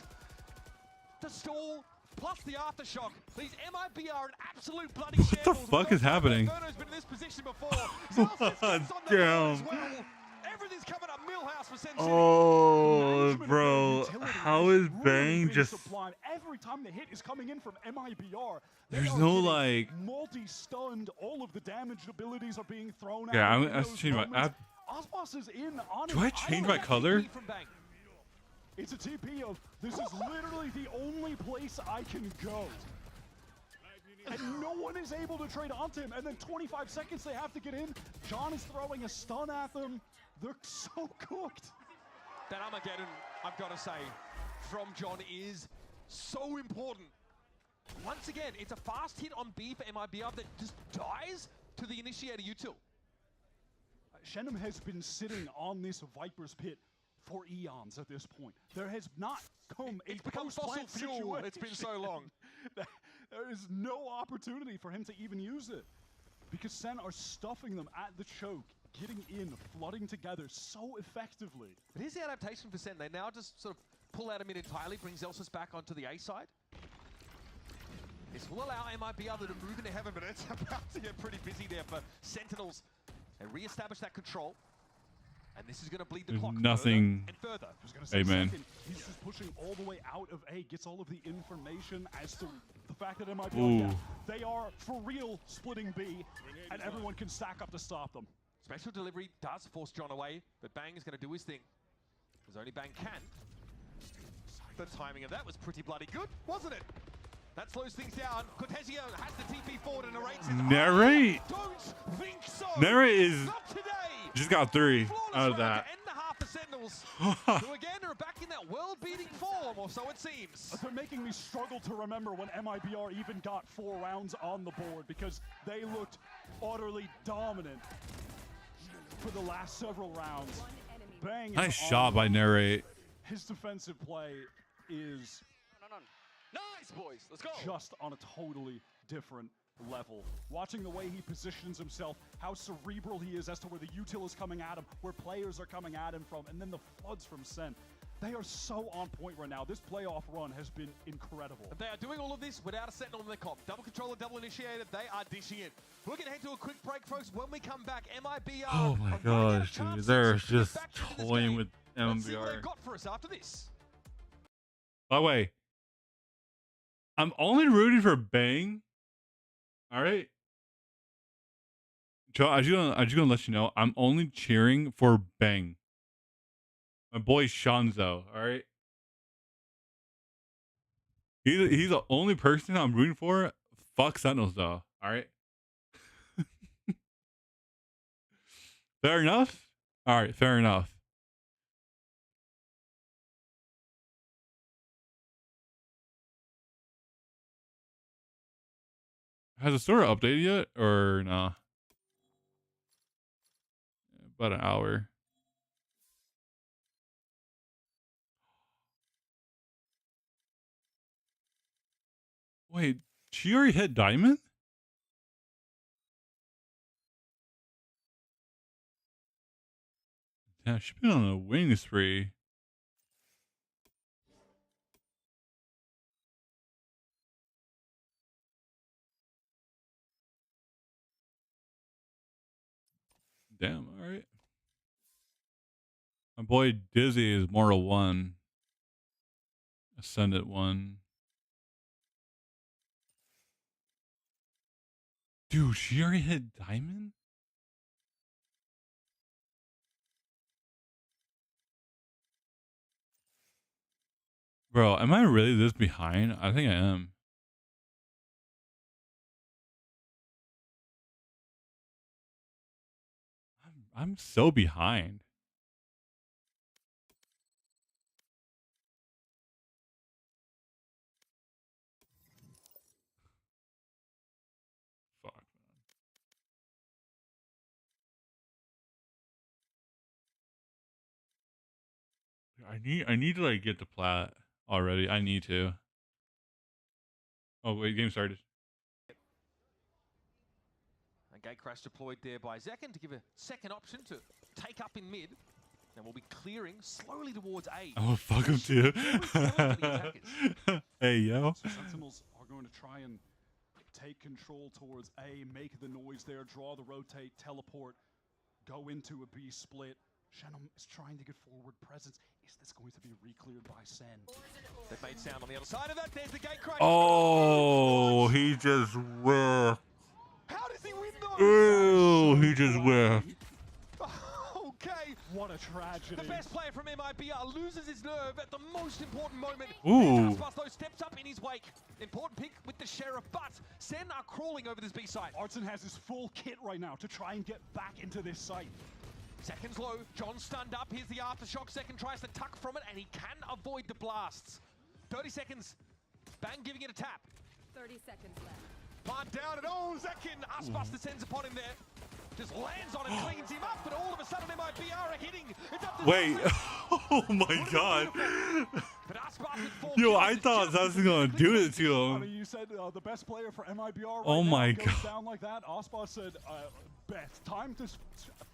The stall plus the aftershock leaves MIBR an absolute bloody What the fuck is happening? Inferno's been in this position before. Damn. Everything's coming up Millhouse for Sen City. Oh, bro. How is Bang just... Every time the hit is coming in from MIBR, There's no, like... multi-stunned, all of the damaged abilities are being thrown out. Yeah, I'm going to change my... Osmos is in on Do I change my color? It's a TP of, this is literally the only place I can go. And no one is able to trade onto him. And then 25 seconds they have to get in. John is throwing a stun at them. They're so cooked. That Armageddon, I've got to say, from John is so important. Once again, it's a fast hit on B for MIBR that just dies to the initiator util. Shenum has been sitting on this Viper's Pit for eons at this point. There has not come It's become fossil fuel. It's been so long. There is no opportunity for him to even use it. Because Sen are stuffing them at the choke, getting in, flooding together so effectively. But here's the adaptation for Sen. They now just sort of pull out a mid entirely, bring Zelsus back onto the A side. This will allow MIBR to move into heaven, but it's about to get pretty busy there for Sentinels. They re-establish that control. And this is going to bleed the There's clock nothing. further and further. Say Amen. He's just pushing all the way out of A, gets all of the information as to the fact that MIBR, Ooh. they are for real splitting B, and everyone can stack up to stop them. Special delivery does force John away, but Bang is going to do his thing. Because only Bang can. The timing of that was pretty bloody good, wasn't it? That slows things down. Cortesia has the TP forward and narrates it. Narrate. Don't think so. Narrate is... Not today. Just got 3 Flawless out of round that. to end the half for Sentinels, who again are back in that world-beating form, or so it seems. They're making me struggle to remember when MIBR even got 4 rounds on the board because they looked utterly dominant for the last several rounds. Bang. Nice shot by Narrate. His defensive play is Nice, boys. Let's go. just on a totally different level. Watching the way he positions himself, how cerebral he is as to where the util is coming at him, where players are coming at him from, and then the floods from Sen. They are so on point right now. This playoff run has been incredible. They are doing all of this without a Sentinel in their comp. Double controller, double initiator, they are dishing it. We're going to head to a quick break, folks. When we come back, MIBR. Oh my gosh, dude. They're just toying with Let's see what they've MIBR. got for us after this. By the way, I'm only rooting for Bang. All right. Joe, I just gonna let you know, I'm only cheering for Bang. My boy Shanzo, all right? He's the only person I'm rooting for Fuck Sentinels though. All right. Fair enough. All right. Fair enough. Has the store updated yet or nah? About an hour. Wait, she already hit diamond? Yeah, she's been on a winning spree. Damn, all right. My boy Dizzy is Mortal 1. Ascendant 1. Dude, she already hit diamond? Bro, am I really this behind? I think I am. I'm so behind. Fuck, man. I need to like get the plat already. I need to. Oh wait, game started. A gate crash deployed there by Zekin to give a second option to take up in mid. And we'll be clearing slowly towards A. Oh, fuck him too. Hey, yo. So Sentinels are going to try and take control towards A, make the noise there, draw the rotate, teleport, go into a B split. Shannon is trying to get forward presence. Is this going to be re-cleared by Sen? They've made sound on the other side of that. There's the gate crash. Oh, he just whiffed. How does he win those? Ew, he just whiffed. Okay. What a tragedy. The best player from MIBR loses his nerve at the most important moment. Ooh. Aspas, though, steps up in his wake. Important pick with the Sheriff, but Sen are crawling over this B side. Artson has his full kit right now to try and get back into this site. Seconds low, John stunned up. Here's the aftershock. Second tries to tuck from it, and he can avoid the blasts. 30 seconds. Bang giving it a tap. 30 seconds left. Plant down, and oh, Zekin! Aspas descends upon him there. Just lands on him, cleans him up, but all of a sudden MIBR are hitting. It's up to Wait. Oh my god. Yo, I thought that's gonna do it to I him. mean, you said the best player for MIBR right Oh now my goes god. down like that. Aspas said, Beth, time to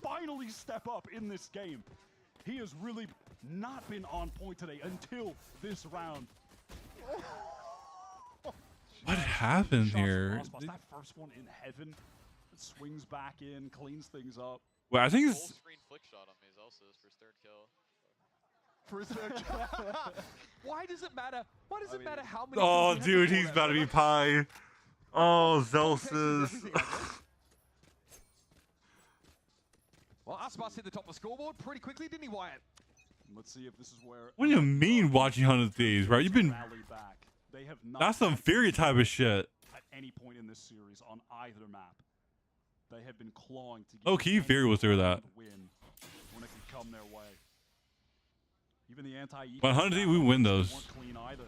finally step up in this game. He has really not been on point today until this round. What happened here? That first one in heaven, swings back in, cleans things up. Well, I think it's Full screen flick shot on me is also for his third kill. For his third kill. Why does it matter? Why does it matter how many? Oh, dude, he's about to be pie. Oh, Zelsis. Well, Aspas hit the top of the scoreboard pretty quickly, didn't he, Wyatt? Let's see if this is where. What do you mean watching 100 Thieves, bro? You've been. They have not That's some Fury type of shit. at any point in this series on either map. They have been clawing to get Oh, Key Fury was through that. win when it could come their way. Even the anti-E. But 100 Thieves, we win those. weren't clean either.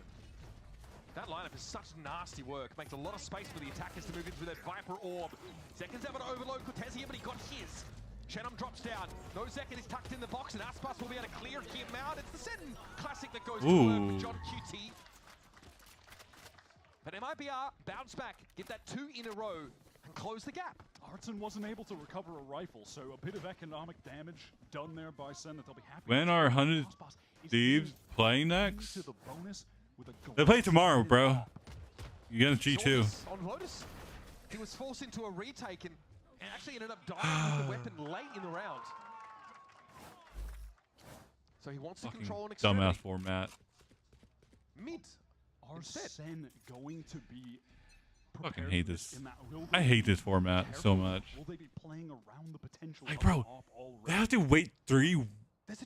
That lineup is such nasty work. Makes a lot of space for the attackers to move in through that Viper orb. Zekin's having to overload Cortez here, but he got his. Shannon drops down. No Zekin is tucked in the box, and Aspas will be able to clear him out. It's the Sen classic that goes to work with John QT. But MIBR bounce back, get that 2 in a row, and close the gap. Artson wasn't able to recover a rifle, so a bit of economic damage done there by Sen that they'll be happy. When are 100 Thieves playing next? To the bonus with a They play tomorrow, bro. You get a G2. On Lotus, he was forced into a retake and actually ended up dying with the weapon late in the round. So he wants to control an extremity. Dumbass format. Mid. Are Sen going to be Fucking hate this. I hate this format so much. Will they be playing around the potential Like, bro, they have to wait three months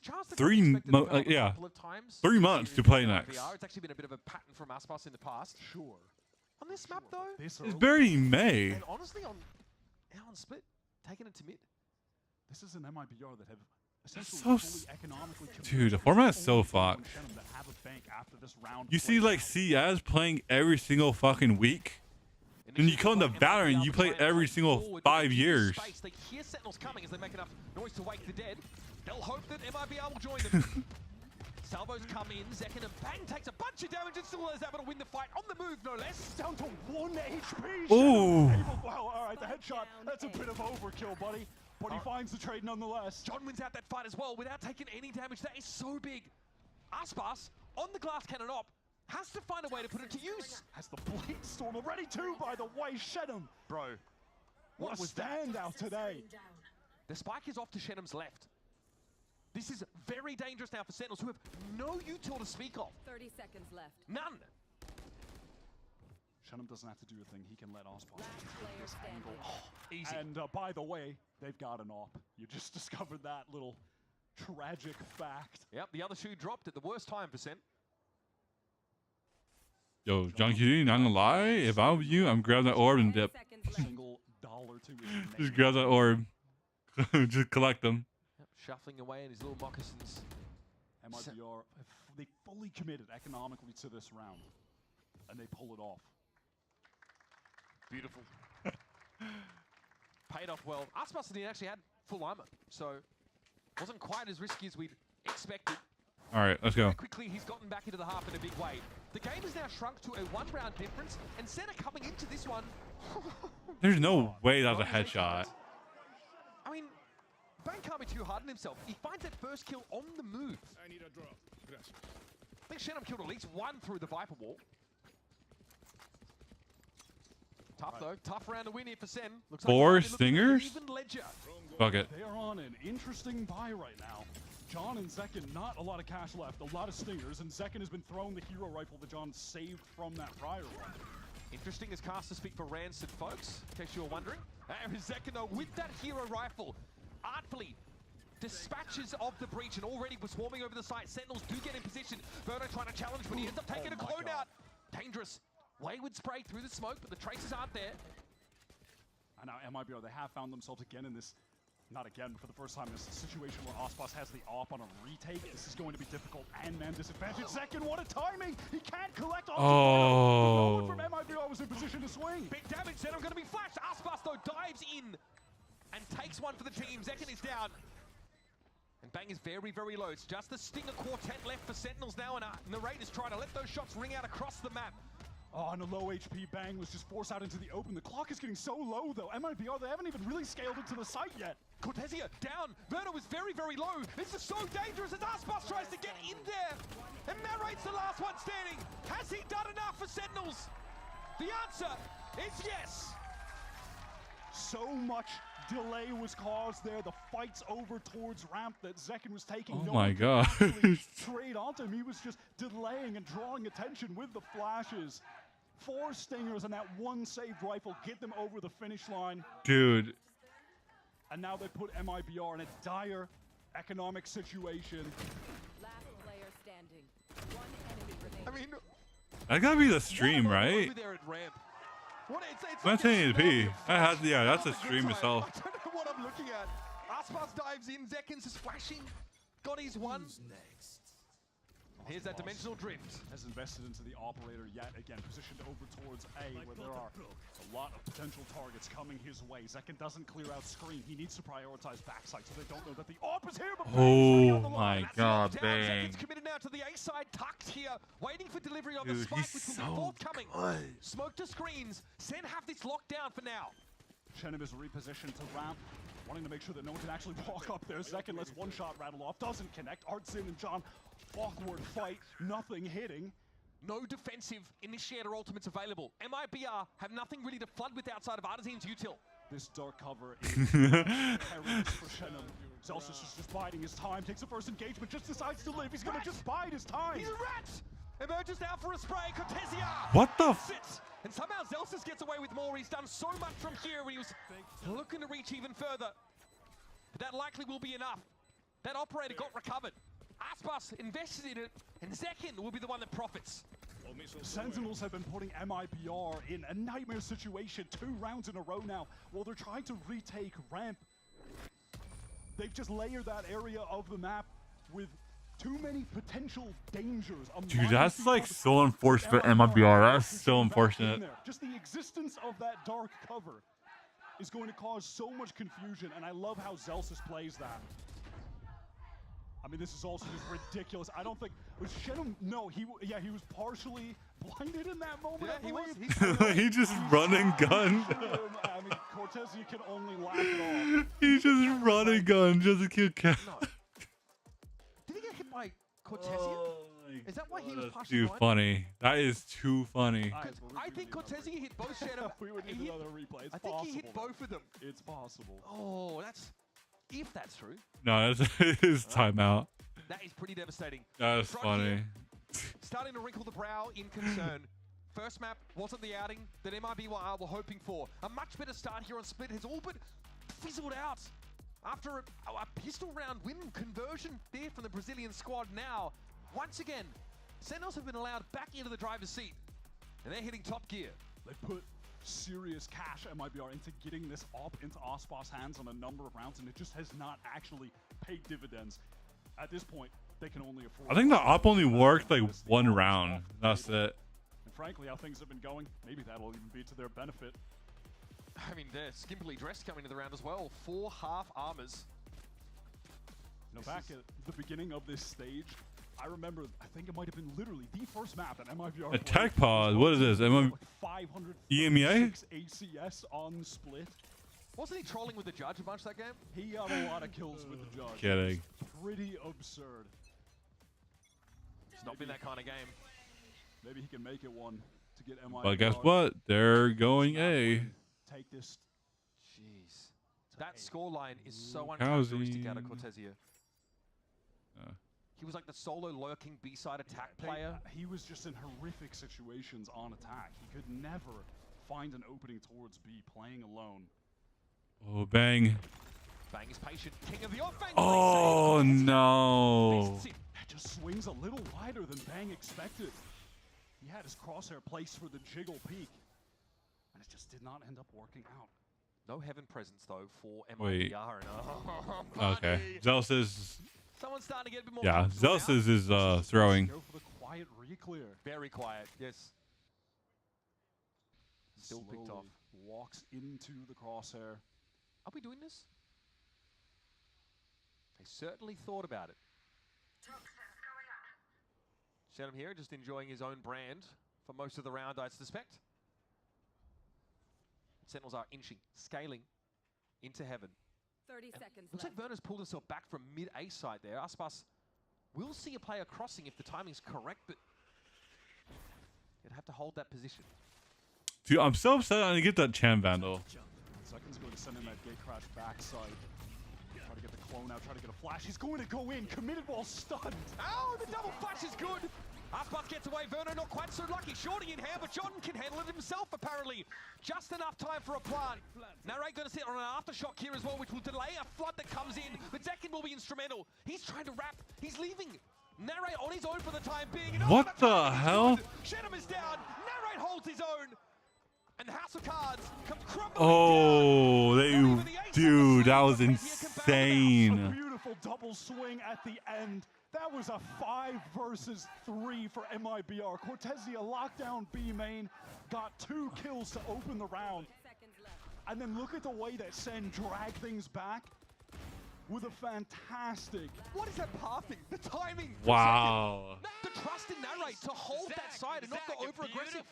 to play next. It's actually been a bit of a pattern from Aspas in the past. Sure. On this map, though, It's very May. and honestly, on split, taking it to mid. This is an MIBR that have essentially So fully economically dude, the format is so fucked. to have a bank after this round. You see like CS playing every single fucking week. And you come to Valorant, you play every single 5 years. They hear Sentinels coming as they make enough noise to wake the dead. They'll hope that MIBR will join them. Salvos come in, Zekin and Bang takes a bunch of damage and still is able to win the fight on the move, no less. Down to 1 HP. Ooh. Wow, all right, the headshot. That's a bit of overkill, buddy. But he finds the trade nonetheless. John wins out that fight as well without taking any damage. That is so big. Aspas on the glass cannon op has to find a way to put it to use. Has the Blade Storm already too, by the way, Shenum. Bro, what a standout today. The spike is off to Shenum's left. This is very dangerous now for Sentinels, who have no util to speak of. 30 seconds left. None. Shenum doesn't have to do a thing. He can let Ospas player this angle. Easy. And by the way, they've got an op. You just discovered that little tragic fact. Yep, the other shoe dropped at the worst time for Sen. Yo, John Cutie, not gonna lie, if I was you, I'm grabbing that orb and dip. Single dollar to his Just grab that orb. Just collect them. Yep, shuffling away in his little moccasins. MIBR, they fully committed economically to this round. And they pull it off. Beautiful. Paid off well. Aspas actually had full armor, so wasn't quite as risky as we'd expected. All right, let's go. Very quickly, he's gotten back into the half in a big way. The game has now shrunk to a 1-round difference, and Senna coming into this one. There's no way that was a headshot. I mean, Bang can't be too hard on himself. He finds that first kill on the move. I need a drop. I think Shenum killed at least one through the Viper wall. Tough though, tough round to win here for Sen. Looks 4 like stingers? even ledger. Fuck it. They are on an interesting buy right now. John and Zekin, not a lot of cash left, a lot of stingers, and Zekin has been thrown the hero rifle that John saved from that prior one. Interesting as casters speak for Rancid, folks, in case you were wondering. Zekin, though, with that hero rifle, artfully dispatches of the breach and already was swarming over the site. Sentinels do get in position. Verno trying to challenge, but he ends up taking a clone out. Dangerous. Wayward spray through the smoke, but the traces aren't there. And now MIBR, they have found themselves again in this, not again, but for the first time in this situation where Ospas has the op on a retake. This is going to be difficult and man disadvantage. Zekin, what a timing! He can't collect all Oh. No one from MIBR was in position to swing. Big damage, Zekin going to be flashed. Aspas, though, dives in and takes one for the team. Zekin is down. And Bang is very, very low. It's just the Stinger quartet left for Sentinels now, and Narrate is trying to let those shots ring out across the map. Oh, and a low HP Bang was just forced out into the open. The clock is getting so low, though. MIBR, they haven't even really scaled into the site yet. Cortesia down. Verno is very, very low. This is so dangerous as Aspas tries to get in there. And Narrate's the last one standing. Has he done enough for Sentinels? The answer is yes. So much delay was caused there. The fight's over towards ramp that Zekin was taking. Oh no my one could God. actually trade onto him. He was just delaying and drawing attention with the flashes. 4 stingers and that one saved rifle get them over the finish line. Dude. And now they put MIBR in a dire economic situation. Last player standing. 1 enemy remaining. I mean, That gotta be the stream, right? over there at ramp. What, it's Not like a 1080p. snow. That has, yeah, that's the Have a good stream time. itself. I don't know what I'm looking at. Aspas dives in, Zekins is flashing. Got his one. Next. Here's that dimensional drift. Has invested into the operator yet again, positioned over towards A, where there are a lot of potential targets coming his way. Zekin doesn't clear out screen. He needs to prioritize backside so they don't know that the op is here. But Oh my God, Bang. Zekin's committed now to the A side, tucked here, waiting for delivery of the Dude, spike, he's which will be so forthcoming. good. Smoke to screens. Sen have this locked down for now. Shenum is repositioned to ramp, wanting to make sure that no one can actually walk up there. Zekin lets one shot rattle off, doesn't connect. Artsin and John, awkward fight, nothing hitting. No defensive initiator ultimates available. MIBR have nothing really to flood with outside of Artisan's util. This dark cover is perilous for Shenum. Celsius is just biding his time, takes the first engagement, just decides to live. He's gonna just bide his time. He's a rat! Emerges now for a spray, Cortesia! What the f- Sits. And somehow Celsius gets away with more. He's done so much from here. He was looking to reach even further. But that likely will be enough. That operator got recovered. Aspas invested in it, and Zekin will be the one that profits. Sentinels have been putting MIBR in a nightmare situation 2 rounds in a row now while they're trying to retake ramp. They've just layered that area of the map with too many potential dangers. Dude, that's like so unfortunate for MIBR. That's so unfortunate. Just the existence of that dark cover is going to cause so much confusion, and I love how Zelsis plays that. I mean, this is also just ridiculous. I don't think was Shenum. No, he was partially blinded in that moment. Yeah, I believe. He just run and gun. I mean, Cortezia can only laugh it off. He just run and gun just to kill Cat. Did he get hit by Cortezia? Is that why he was partially Too blind? funny. That is too funny. I think Cortezia hit both Shenum. We would need another replay. It's I think possible. he hit both of them. It's possible. Oh, if that's true. No, that's his timeout. That is pretty devastating. That's funny. Starting to wrinkle the brow in concern. First map wasn't the outing that MIBR were hoping for. A much better start here on Split has all but fizzled out. After a pistol round win conversion there from the Brazilian squad now. Once again, Sentinels have been allowed back into the driver's seat. And they're hitting top gear. They put serious cash at MIBR into getting this up into Aspas' hands on a number of rounds, and it just has not actually paid dividends. At this point, they can only afford. I think the op only worked like 1 round. That's it. And frankly, how things have been going, maybe that'll even be to their benefit. I mean, they're skimpily dressed coming into the round as well. 4 half armors. You know, back at the beginning of this stage, I remember, I think it might have been literally the first map at MIBR. A tech pod. What is this? EMEA? ACS on Split. Wasn't he trolling with the judge a bunch that game? He got a lot of kills with the judge. Kidding. Pretty absurd. It's not been that kind of game. Maybe he can make it one to get MIBR. But guess what? They're going A. Take this. Jeez. That scoreline is so uncharacteristic out of Cortezia. He was like the solo lurking B-side attack player. He was just in horrific situations on attack. He could never find an opening towards B playing alone. Oh, bang. Bang is patient. King of the offense. Oh, no. That just swings a little wider than Bang expected. He had his crosshair placed for the jiggle peak, and it just did not end up working out. No heaven presence, though, for MIBR. Wait. Oh, Okay. Zelsis. Someone's starting to get a bit more. Yeah, Zelsis is throwing. Go for the quiet re-clear. Very quiet, yes. Still picked off. Walks into the crosshair. Are we doing this? They certainly thought about it. Shenum here, just enjoying his own brand for most of the round, I suspect. Sentinels are inching, scaling into heaven. 30 seconds Looks like Werner's pulled himself back from mid-A side there. Aspas will see a player crossing if the timing's correct, but you'd have to hold that position. Dude, I'm so upset I didn't get that Chan Vandal. Seconds going to send in that gate crash backside. Try to get the clone out, try to get a flash. He's going to go in, committed while stunned. Oh, the double flash is good. Aspas gets away, Werner not quite so lucky. Shorty in hand, but Jordan can handle it himself apparently. Just enough time for a plant. Narrate going to sit on an aftershock here as well, which will delay a flood that comes in, but Zekin will be instrumental. He's trying to wrap, he's leaving. Narrate on his own for the time being. What the hell? Shenum is down, Narrate holds his own. And the House of Cards comes crumbling Oh, dude, that was A insane. beautiful double swing at the end. That was a 5 versus 3 for MIBR. Cortezia locked down B main, got 2 kills to open the round. And then look at the way that Sen dragged things back with a fantastic... What is that pathing? The timing! Wow. The trust in Narrate to hold that side and not go over-aggressive.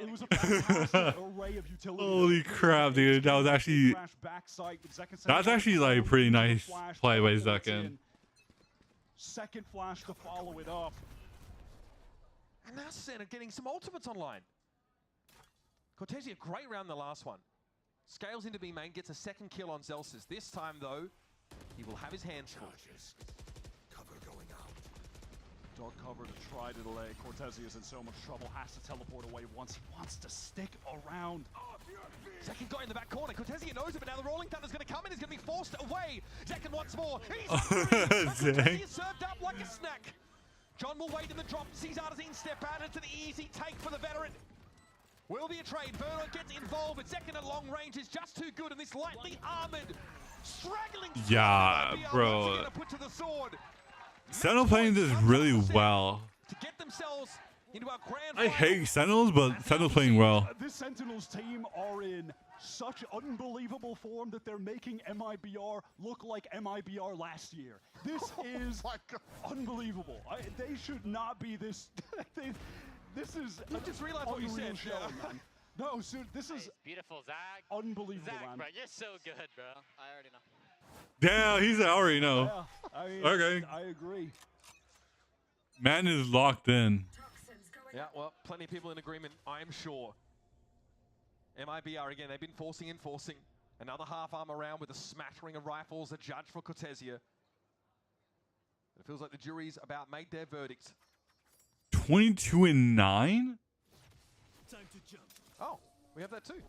It was a fantastic array of utility. Holy crap, dude. That was actually... That's actually like a pretty nice play by Zekin. Second flash to follow it up. And now Sen are getting some ultimates online. Cortezia, great round the last one. Scales into B main, gets a second kill on Zelsis. This time, though, he will have his hands full. Cover going out. Dark cover to try to delay. Cortezia is in so much trouble, has to teleport away once. He wants to stick around. Zekin got in the back corner. Cortezia knows it, but now the Rolling Thunder's going to come in. He's going to be forced away. Zekin once more. He's Cortezia served up like a snack. John will wait in the drop, sees Artazine step out. It's an easy take for the veteran. Will be a trade. Verno gets involved, but second at long range is just too good, and this lightly armored, straggling. Yeah, bro. Put to the sword. Sentinel playing this really well. To get themselves into our grand I hate Sentinels, but Sentinel's playing well. This Sentinels team are in such unbelievable form that they're making MIBR look like MIBR last year. This is unbelievable. They should not be this. This is. I just realized what you said. Showing, man. No, so this is beautiful, Zach. Unbelievable, Zach, man. Bro, you're so good, bro. I already know. Damn, he's already know. Yeah, I mean, okay. I agree. Man is locked in. Yeah, well, plenty of people in agreement, I'm sure. MIBR again, they've been forcing. Another half arm around with a smattering of rifles, a judge for Cortesia. It feels like the jury's about made their verdict. 22-9? Time to jump. Oh, we have that too.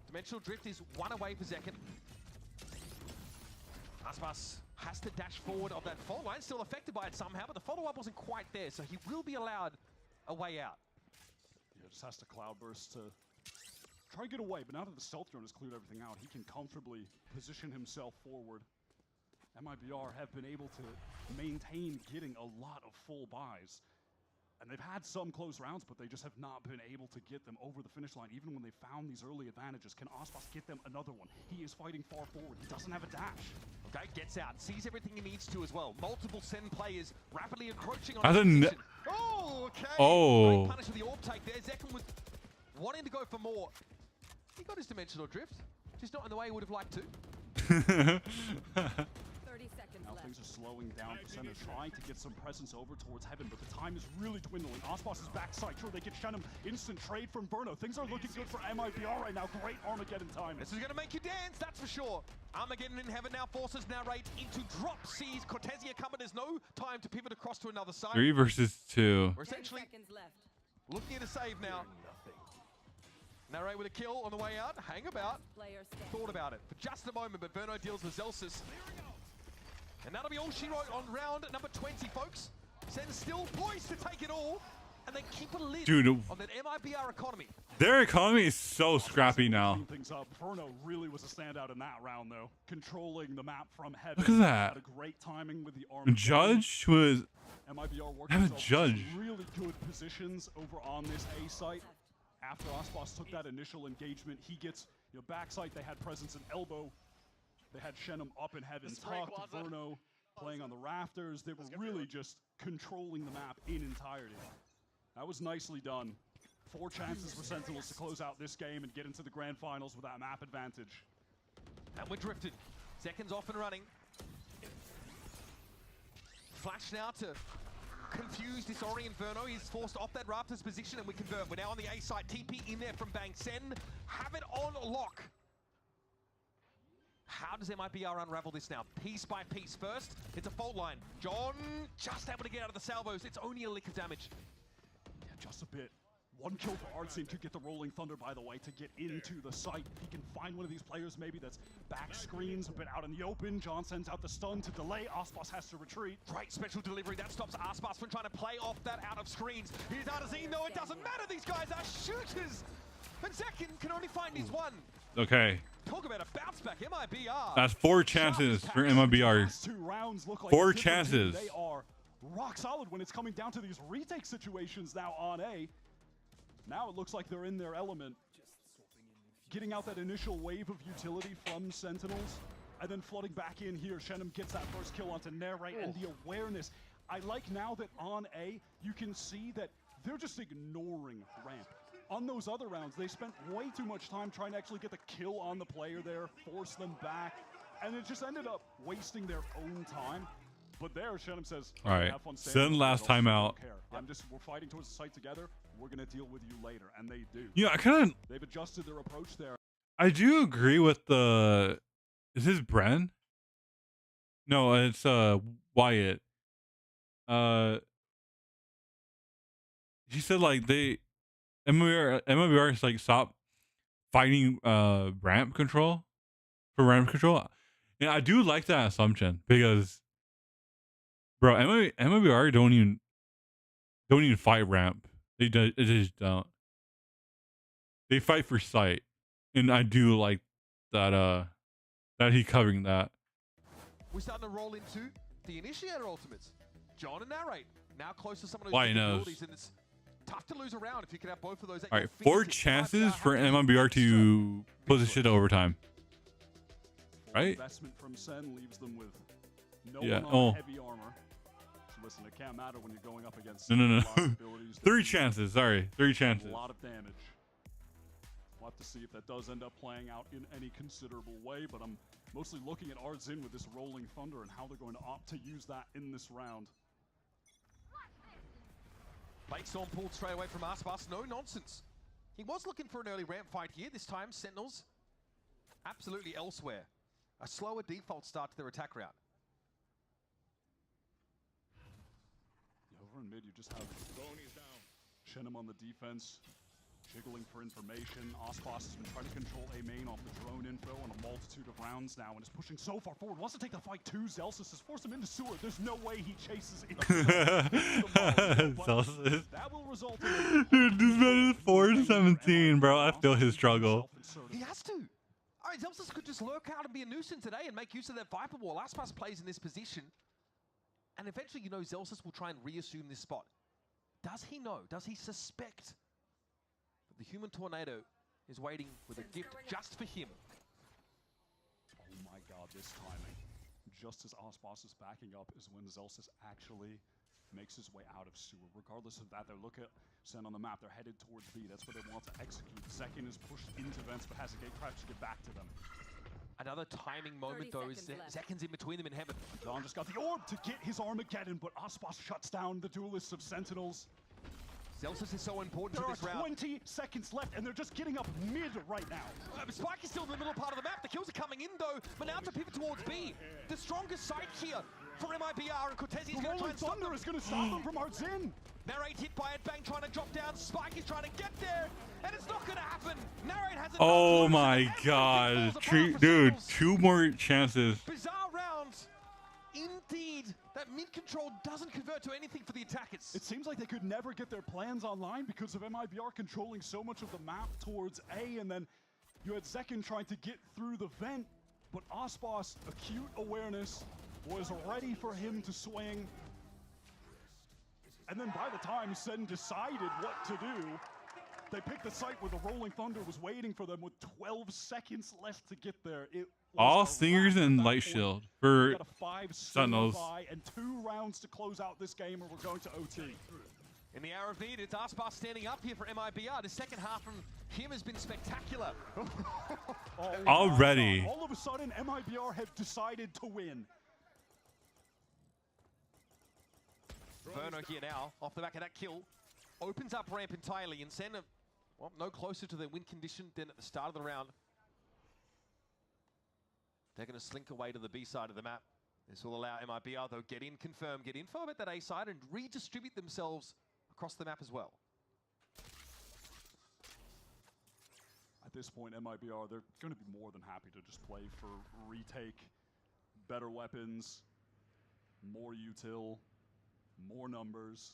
Dimensional Drift is one away for Zekken. Aspas has to dash forward of that fault line, still affected by it somehow, but the follow-up wasn't quite there, so he will be allowed a way out. Yeah, just has to cloudburst to try to get away, but now that the stealth drone has cleared everything out, he can comfortably position himself forward. MIBR have been able to maintain getting a lot of full buys. And they've had some close rounds, but they just have not been able to get them over the finish line, even when they found these early advantages. Can Aspas get them another one? He is fighting far forward. He doesn't have a dash. Okay, gets out, sees everything he needs to as well. Multiple Sen players rapidly encroaching on the position. Oh, okay. Oh. Great punish with the orb take there. Zekken was wanting to go for more. He got his dimensional drift. Just not in the way he would have liked to. 30 seconds now left. things are slowing down for Senna, trying to get some presence over towards heaven, but the time is really dwindling. Aspas is backside. Sure, they get Shenum. Instant trade from Verno. Things are looking good for MIBR right now. Great Armageddon time. This is going to make you dance, that's for sure. Armageddon in heaven now forces narrate into drop. Sees Cortesia coming. There's no time to pivot across to another side. 3 versus 2. We're essentially looking at a save now. Narrate with a kill on the way out. Hang about. Thought about it for just a moment, but Verno deals with Zelsis. And that'll be all she wrote on round number 20, folks. Sen's still poised to take it all, and they keep a lid on that MIBR economy. Their economy is so scrappy now. Things up. Verno really was a standout in that round, though. Controlling the map from heaven. Look at that. Had a great timing with the arm. Judge was. MIBR worked Have a themselves judge. in really good positions over on this A site. After Aspas took that initial engagement, he gets backside. They had presence in elbow. They had Shenum up in heaven. Tucked. Verno playing on the rafters. They were really just controlling the map in entirety. That was nicely done. 4 chances for Sentinels to close out this game and get into the grand finals with that map advantage. And we're drifted. Seconds off and running. Flash now to confuse, disorient Verno. He's forced off that Raptors position, and we convert. We're now on the A side. TP in there from Bang. Sen have it on lock. How does MIBR unravel this now? Piece by piece. First, it's a fault line. John just able to get out of the salvos. It's only a lick of damage. Yeah, just a bit. 1 kill for Artsy could get the Rolling Thunder, by the way, to get into the site. He can find one of these players maybe that's back screens, a bit out in the open. John sends out the stun to delay. Aspas has to retreat. Great special delivery. That stops Aspas from trying to play off that out of screens. Here's Artazine, though. It doesn't matter. These guys are shooters. And Zekken can only find his one. Okay. Talk about a bounce back. MIBR. That's 4 chances for MIBR. Last 2 rounds look like 4 a different team. chances. They are rock solid when it's coming down to these retake situations now on A. Now it looks like they're in their element. Getting out that initial wave of utility from Sentinels, and then flooding back in here. Shenum gets that first kill onto Narrate, and the awareness. I like now that on A, you can see that they're just ignoring ramp. On those other rounds, they spent way too much time trying to actually get the kill on the player there, force them back, and it just ended up wasting their own time. But there, Shenum says, all right, have fun send last time out. We're fighting towards the site together. We're going to deal with you later. And they do. Yeah, I kind of. They've adjusted their approach there. I do agree with the. Is this Bren? No, it's Wyatt. He said like MIBR is like stop fighting ramp control for ramp control. And I do like that assumption because, bro, MIBR don't even don't even fight ramp. They just don't. They fight for sight, and I do like that. That he covering that. We're starting to roll into the initiator ultimates. John and Narrate now close to some of those Why knows? capabilities, and it's tough to lose around if you can have both of those. All right, 4 chances for MIBR to push the shit to overtime. Right? Investment from Sen leaves them with no Yeah. one on heavy armor. So listen, it can't matter when you're going up against No. abilities. 3 chances. Sorry, 3 chances. A lot of damage. We'll have to see if that does end up playing out in any considerable way, but I'm mostly looking at Ardzin with this Rolling Thunder and how they're going to opt to use that in this round. Lake Storm pulled straight away from Aspas. No nonsense. He was looking for an early ramp fight here. This time, Sentinels absolutely elsewhere. A slower default start to their attack route. Over in mid, you just have Shenham on the defense, jiggling for information. Aspas has been trying to control A main off the drone info on a multitude of rounds now and is pushing so far forward. Wants to take the fight too. Zelsis has forced him into sewer. There's no way he chases into Zelsis. That will result in Dude, this man is 4-17, bro. I feel his struggle. He has to. All right, Zelsis could just lurk out and be a nuisance today and make use of that Viper Wall. Aspas plays in this position. And eventually, you know, Zelsis will try and reassume this spot. Does he know? Does he suspect that the human tornado is waiting with a gift just for him? Oh my god, this timing. Just as Aspas is backing up is when Zelsis actually makes his way out of sewer. Regardless of that, they look at Sen on the map. They're headed towards B. That's where they want to execute. Zekin is pushed into vents, but has a gate crash to get back to them. Another timing moment, though, is Zekin's in between them in heaven. Don just got the orb to get his Armageddon, but Aspas shuts down the duelists of Sentinels. Zelsis is so important There to this are round. 20 seconds left, and they're just getting up mid right now. Spike is still in the middle part of the map. The kills are coming in, though, but now to pivot towards B. The strongest side here for MIBR, and Cortez is going to try and stop them. Thunder is going to stop them from Ardzin. Narrate hit by Headbang, trying to drop down. Spike is trying to get there, and it's not going to happen. Narrate has a Oh my god. Dude, 2 more chances. bizarre rounds. Indeed, that mid-control doesn't convert to anything for the attackers. It seems like they could never get their plans online because of MIBR controlling so much of the map towards A, and then you had Zekin trying to get through the vent, but Aspas, acute awareness, was ready for him to swing. And then by the time Sen decided what to do, they picked the site where the Rolling Thunder was waiting for them with 12 seconds left to get there. It All Stingers and Light Shield for got a 5 Sentinels. and 2 rounds to close out this game, or we're going to OT. In the hour of need, it's Aspas standing up here for MIBR. The second half from him has been spectacular. Already. All of a sudden, MIBR have decided to win. Verno here now, off the back of that kill, opens up ramp entirely, and Sen, well, no closer to their win condition than at the start of the round. They're going to slink away to the B side of the map. This will allow MIBR, though, get in, confirm, get info about that A side, and redistribute themselves across the map as well. At this point, MIBR, they're going to be more than happy to just play for retake, better weapons, more util, more numbers.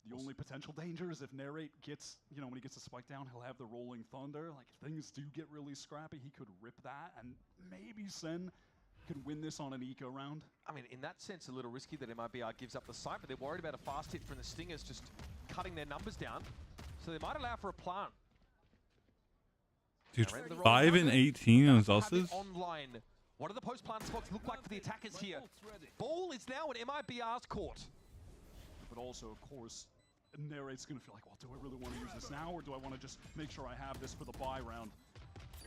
The only potential danger is if Narrate gets, you know, when he gets a spike down, he'll have the Rolling Thunder. Like, if things do get really scrappy, he could rip that, and maybe Sen can win this on an eco round. I mean, in that sense, a little risky that MIBR gives up the site, but they're worried about a fast hit from the Stingers just cutting their numbers down. So they might allow for a plant. Dude, 5 and 18 on Have it Zelsis. online. What do the post-plant spots look like for the attackers here? Ball is now in MIBR's court. But also, of course, Narrate's going to feel like, well, do I really want to use this now, or do I want to just make sure I have this for the buy round?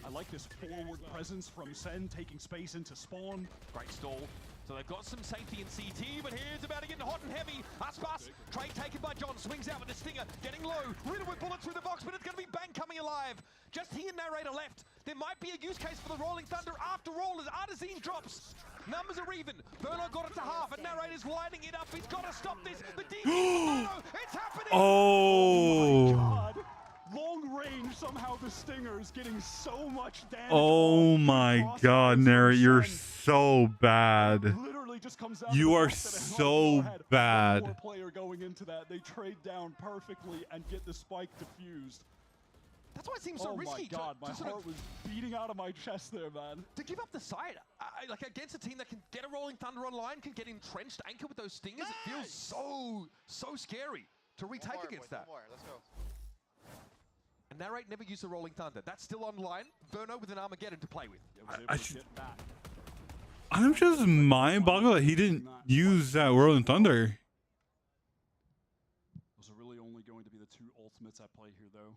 I like this forward presence from Sen, taking space into spawn. Great stall. So they've got some safety in CT, but here's about to get hot and heavy. Aspas, trade taken by John, swings out with the Stinger, getting low. Riddle with bullets through the box, but it's going to be Bang coming alive. Just he and Narrator left. There might be a use case for the Rolling Thunder after all as Artazine drops. Numbers are even. Verno got it to half, and Narrator's lining it up. He's got to stop this. The DP Verno, it's happening! Oh. My God. Long range, somehow the Stinger's getting so much damage. Oh my god, Narrate, you're so bad. Literally really just comes down You to the are fact that so had bad. one more player going into that. They trade down perfectly and get the spike diffused. That's why it seems so risky. Oh my god, my heart was beating out of my chest there, man. To give up the side, like against a team that can get a Rolling Thunder online, can get entrenched, anchor with those stingers, it feels so scary to retake against that. Let's go. And Narrate never used a Rolling Thunder. That's still online. Verno with an Armageddon to play with. I'm just mind-boggled that he didn't use that Whirling Thunder. Those are really only going to be the two ultimates at play here, though.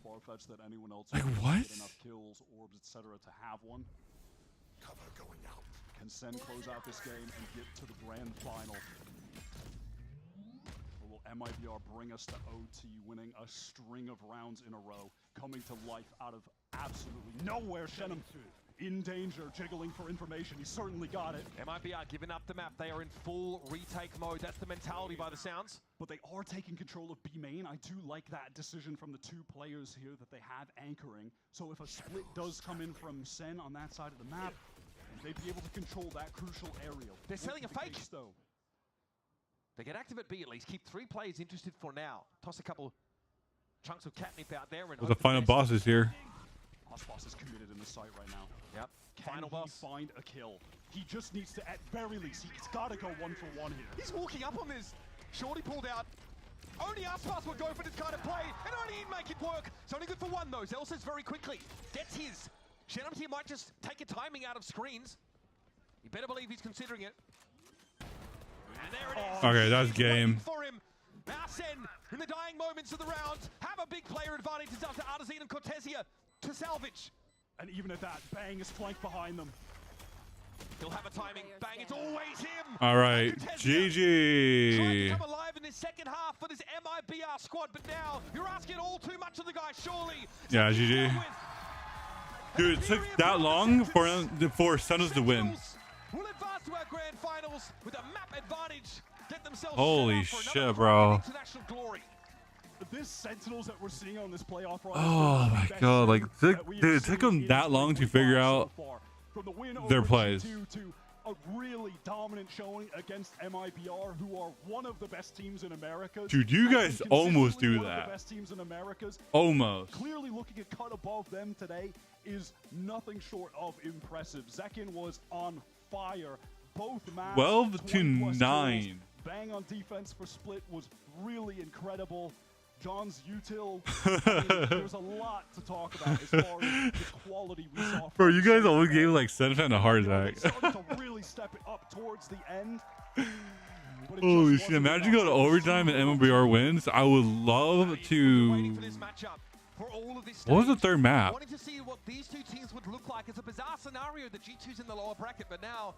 Far-fetched that anyone else Like, will what? get enough kills, orbs, etc. to have one. Cover going out. Can Sen close out this game and get to the grand final? Or will MIBR bring us to OT, winning a string of rounds in a row, coming to life out of absolutely nowhere? Shenum in danger, jiggling for information. He certainly got it. MIBR giving up the map. They are in full retake mode. That's the mentality by the sounds. But they are taking control of B main. I do like that decision from the two players here that they have anchoring. So if a split does come in from Sen on that side of the map, they'd be able to control that crucial area. They're selling a fake. Case, though. They get active at B at least. Keep 3 players interested for now. Toss a couple chunks of catnip out there. And Well, the final boss is here. Boss is committed in the site right now. Yep. Can Final boss. Find a kill? He just needs to, at very least, he's got to go 1-for-1 here. He's walking up on this. Shorty pulled out. Only Aspas would go for this kind of play, and only he'd make it work. It's only good for one, though. Zelsa's very quickly gets his. Shenum's here might just take a timing out of screens. You better believe he's considering it. And there it is. Okay, that's game. For him. Now Sen, in the dying moments of the round, have a big player advantage. It's up to Artesian and Cortesia to salvage. And even at that, Bang is flanked behind them. He'll have a timing. Bang, it's always him. All right, Trying GG. to come alive in this second half for this MIBR squad, but now you're asking all too much of the guy, surely. Yeah, GG. Dude, it took that long for Sentinels to win. Will advance to our grand finals with a map advantage. Get themselves Holy shit, bro. international glory. This Sentinels that we're seeing on this playoff run. Oh my god, like, dude, it took them that long to figure out their plays. To a really dominant showing against MIBR, who are one of the best teams in America. Dude, you guys almost do one of that. the best teams in Americas. Almost. Clearly looking at cut above them today is nothing short of impressive. Zekin was on fire. Both maps, 12-9. Bang on defense for Split was really incredible. John's util, I mean, there's a lot to talk about as far as the quality we saw. Bro, you guys always gave like Sentinel a heart attack. Started to really step it up towards the end. Holy shit, imagine going to overtime and MLBR wins. I would love to... What was the third map? Wanting to see what these two teams would look like. It's a bizarre scenario. The G2's in the lower bracket, but now,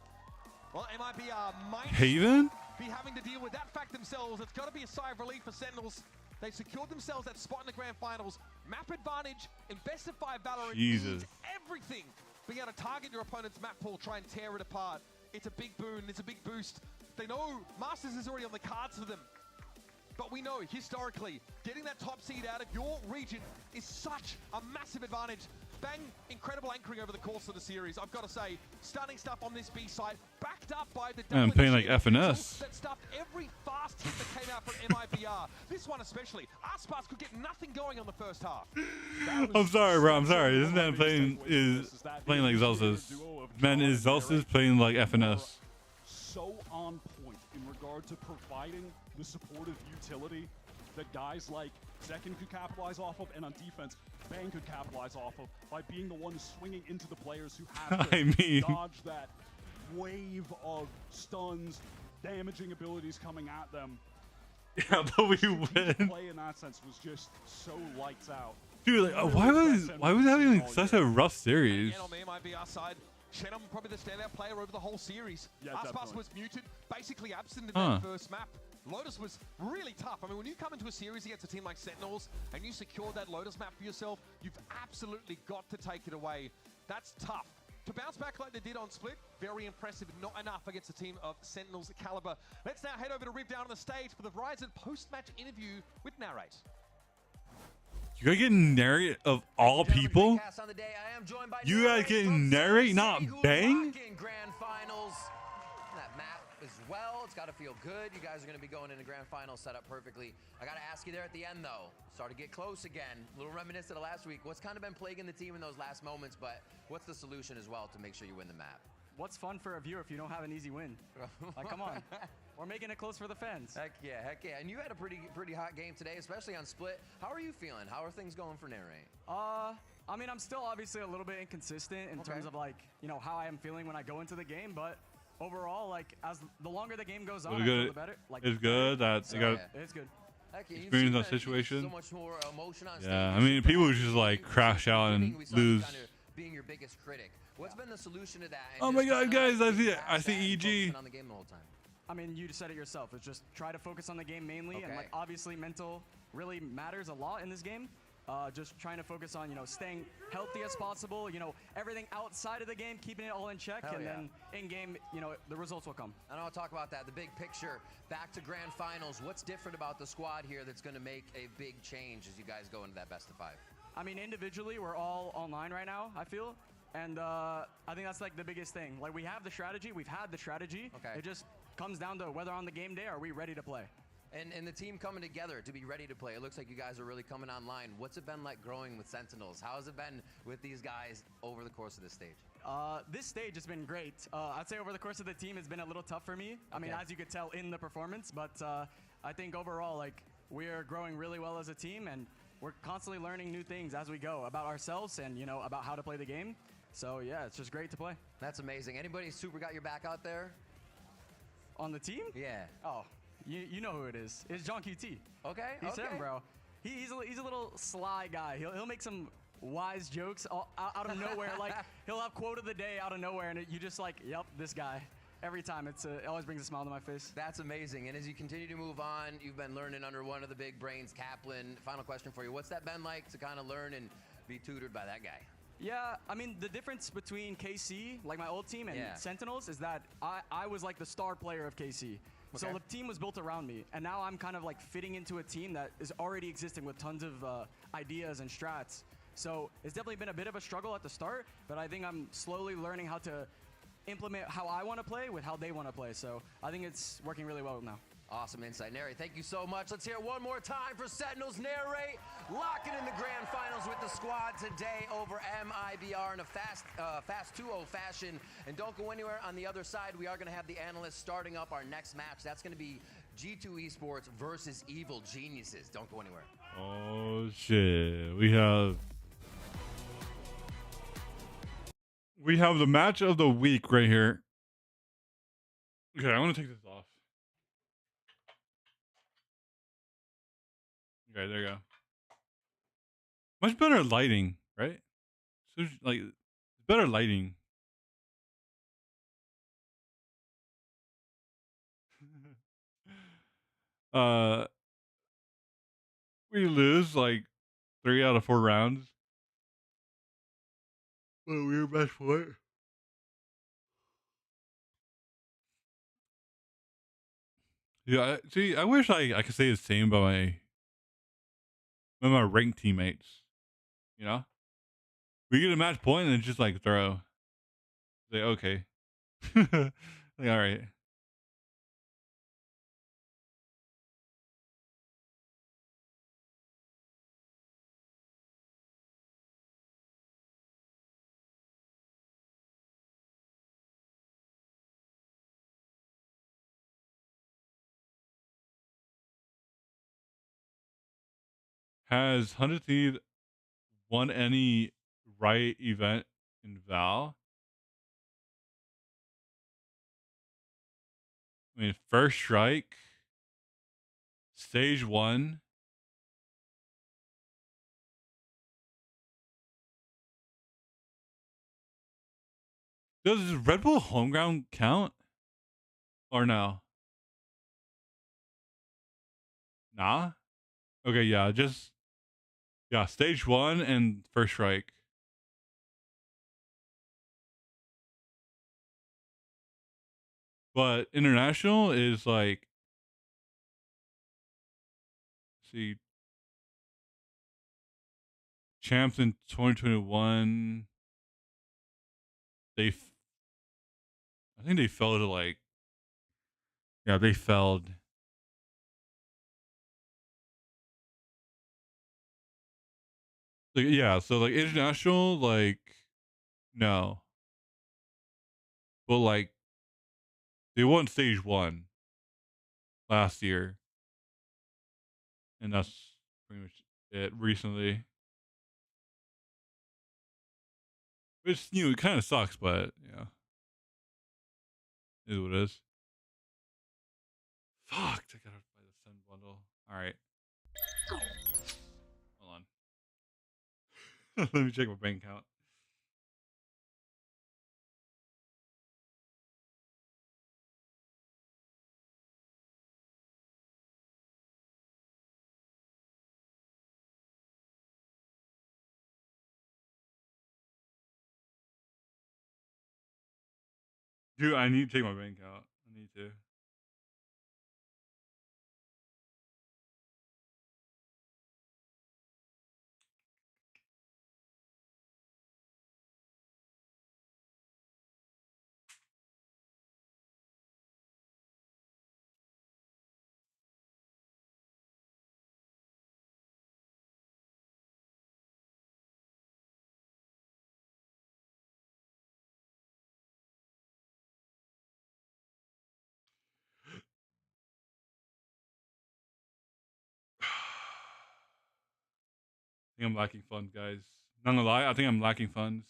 well, MIBR might Haven? be having to deal with that fact themselves. It's got to be a sigh of relief for Sentinels. They secured themselves that spot in the grand finals. Map advantage in best of 5 Valorant means everything. Being able to target your opponent's map pool, try and tear it apart. It's a big boon, it's a big boost. They know Masters is already on the cards for them. But we know, historically, getting that top seed out of your region is such a massive advantage. Bang, incredible anchoring over the course of the series. I've got to say, stunning stuff on this B side, backed up by the I'm playing like FNS. that stuffed every fast hit that came out from MIBR. This one especially. Aspas could get nothing going on the first half. I'm sorry, bro. I'm sorry. This man playing like Zelsa's. Man is Zelsa's playing like FNS. So on point in regard to providing the supportive utility that guys like Zekin could capitalize off of, and on defense, Bang could capitalize off of by being the ones swinging into the players who have to dodge that wave of stuns, damaging abilities coming at them. Yeah, but we win. Play in that sense was just so lights out. Dude, like, why was having like such a rough series? Again, on the MIBR side, Shenum probably the standout player over the whole series. Aspas was muted, basically absent in that first map. Lotus was really tough. I mean, when you come into a series against a team like Sentinels and you secure that Lotus map for yourself, you've absolutely got to take it away. That's tough. To bounce back like they did on Split, very impressive. Not enough against a team of Sentinels caliber. Let's now head over to Rib down on the stage for the Verizon post-match interview with Narrate. You guys getting Narrate of all people? You guys getting Narrate, not Bang? as well. It's got to feel good. You guys are going to be going into grand final set up perfectly. I got to ask you there at the end, though. Started to get close again. A little reminiscent of last week. What's kind of been plaguing the team in those last moments, but what's the solution as well to make sure you win the map? What's fun for a viewer if you don't have an easy win? Like, come on. We're making it close for the fans. Heck yeah, heck yeah. And you had a pretty hot game today, especially on Split. How are you feeling? How are things going for Narrate? I mean, I'm still obviously a little bit inconsistent in terms of, like, you know, how I am feeling when I go into the game, but overall, like, as the longer the game goes on, I feel the better. Like, it's good that they got it's good. experience that situation. So much more emotion on stage. Yeah, I mean, people just like crash out and lose. Kind of being your biggest critic. What's been the solution to that? Oh my God, guys! I see EG. On the game the whole time. I mean, you just said it yourself. It's just try to focus on the game mainly, and like obviously mental really matters a lot in this game. Just trying to focus on, you know, staying healthy as possible, you know, everything outside of the game, keeping it all in check, and then in game, you know, the results will come. And I'll talk about that, the big picture, back to grand finals. What's different about the squad here that's going to make a big change as you guys go into that best of 5? I mean, individually, we're all online right now, I feel. And I think that's like the biggest thing. Like, we have the strategy, we've had the strategy. It just comes down to whether on the game day, are we ready to play? And the team coming together to be ready to play. It looks like you guys are really coming online. What's it been like growing with Sentinels? How has it been with these guys over the course of this stage? This stage has been great. I'd say over the course of the team, it's been a little tough for me. I mean, as you could tell in the performance, but I think overall, like, we're growing really well as a team, and we're constantly learning new things as we go about ourselves and, you know, about how to play the game. So yeah, it's just great to play. That's amazing. Anybody super got your back out there? On the team? Yeah. Oh. You know who it is. It's John QT. Okay. He's him, bro. He's a little sly guy. He'll make some wise jokes out of nowhere. Like, he'll have quote of the day out of nowhere, and you just like, yep, this guy. Every time. It always brings a smile to my face. That's amazing. And as you continue to move on, you've been learning under one of the big brains, Kaplan. Final question for you. What's that been like to kind of learn and be tutored by that guy? Yeah, I mean, the difference between KC, like my old team, and Sentinels is that I was like the star player of KC. So the team was built around me, and now I'm kind of like fitting into a team that is already existing with tons of ideas and strats. So it's definitely been a bit of a struggle at the start, but I think I'm slowly learning how to implement how I want to play with how they want to play. So I think it's working really well now. Awesome insight. Narrate, thank you so much. Let's hear it one more time for Sentinels. Narrate, locking in the grand finals with the squad today over Mibr in a fast 2-0 fashion. And don't go anywhere. On the other side, we are going to have the analysts starting up our next match. That's going to be G2 Esports versus Evil Geniuses. Don't go anywhere. Oh, shit. We have the match of the week right here. Okay, I want to take this off. Okay, there you go. Much better lighting, right? So, like, better lighting. We lose like 3 out of 4 rounds. But we were best for it. Yeah, see, I wish I could say the same about my ranked teammates. You know? We get a match point and it's just like throw. Like, okay. Like, alright. Has 100 Thieves won any Riot event in Val? I mean, First Strike, Stage 1. Does Red Bull Homeground count? Or no? Nah? Okay, yeah, yeah, Stage 1 and First Strike. But international is like, see, champs in 2021. I think they fell to like Yeah, they failed. Like, yeah, so like international, like no, but like they won stage 1 last year, and that's pretty much it recently. Which it kind of sucks, but yeah, it is what it is. Fuck, I gotta buy the send bundle. All right, hold on. Let me check my bank account. Dude, I need to take my bank out. I need to. I think I'm lacking funds, guys. Not gonna lie, I think I'm lacking funds.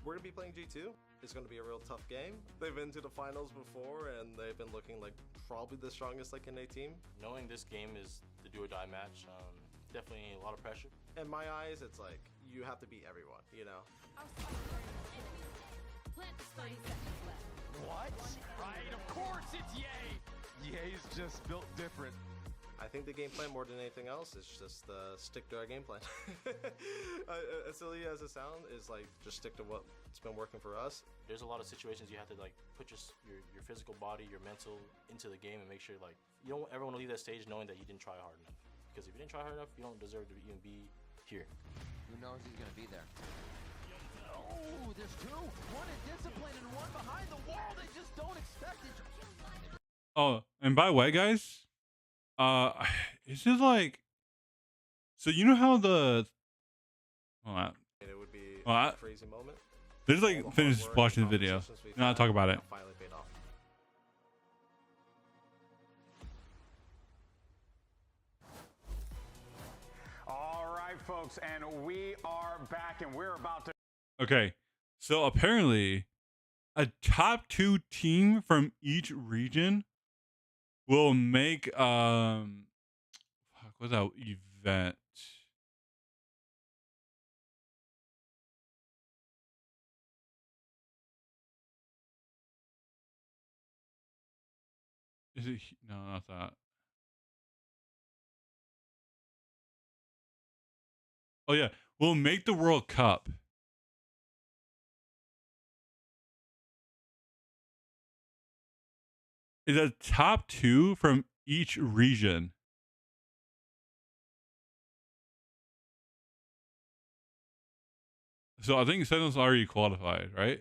We're going to be playing G2. It's going to be a real tough game. They've been to the finals before, and they've been looking like probably the strongest like NA team. Knowing this game is the do-or-die match, definitely a lot of pressure. In my eyes, it's like you have to beat everyone, you know? What? Right, of course it's Ye! Ye's just built different. I think the game plan more than anything else is just stick to our game plan. As silly as it sounds, is like just stick to what's been working for us. There's a lot of situations you have to like put your physical body, your mental into the game and make sure like you don't ever want to leave that stage knowing that you didn't try hard enough. Because if you didn't try hard enough, you don't deserve to even be here. Who knows he's gonna be there? Oh, there's two. One in discipline and one behind the wall. They just don't expect it. Oh, and by the way, guys, is it like, so you know how the, It would be a crazy moment. Just like finish watching the video. And I'll talk about it. Finally paid off. All right, folks, and we are back, and we're about to. Okay, so apparently, a top 2 team from each region will make what's that event? Is it no, not that. Oh yeah, we'll make the World Cup. Is a top 2 from each region. So I think Sentinel's already qualified, right?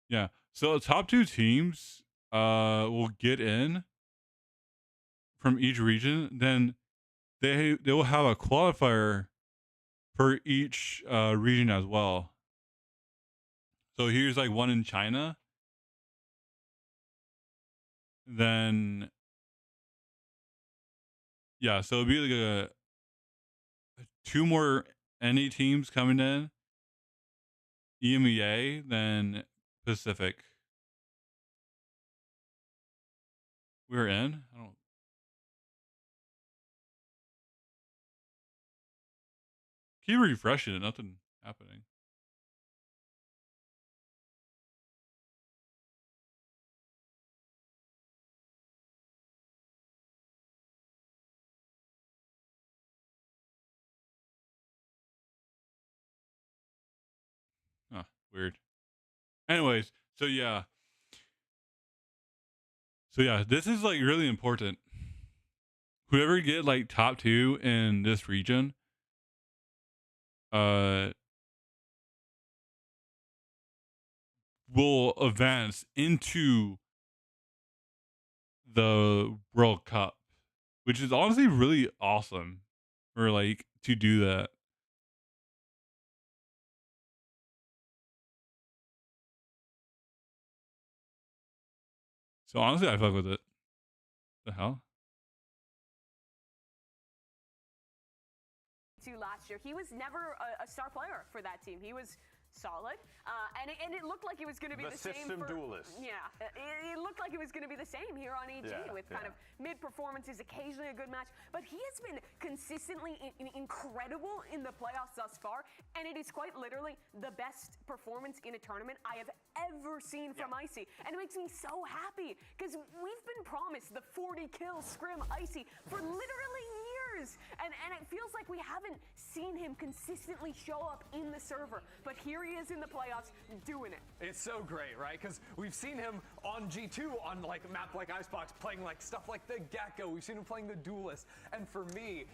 Yeah. So the top 2 teams will get in from each region. Then they will have a qualifier for each region as well. So here's like one in China. Then yeah, so it'd be like a 2 more NA teams coming in. EMEA, then Pacific. We're in. I don't. Keep refreshing it. Nothing happening. weird. Anyways, so yeah, this is like really important. Whoever get like top 2 in this region, will advance into the World Cup, which is honestly really awesome for like to do that. So honestly, I fuck with it. The hell? Last year, he was never a star player for that team. He was solid, and it looked like it was going to be the same. System duelist. Yeah, it looked like it was going to be the same here on EG with kind of mid performances, occasionally a good match. But he has been consistently incredible in the playoffs thus far, and it is quite literally the best performance in a tournament I have ever seen from Icy, and it makes me so happy because we've been promised the 40 kill scrim Icy for literally years, and it feels like we haven't seen him consistently show up in the server, but here he is in the playoffs doing it. It's so great, right? Because we've seen him on G2 on like a map like Icebox playing like stuff like the Gecko. We've seen him playing the Duelist, and for me,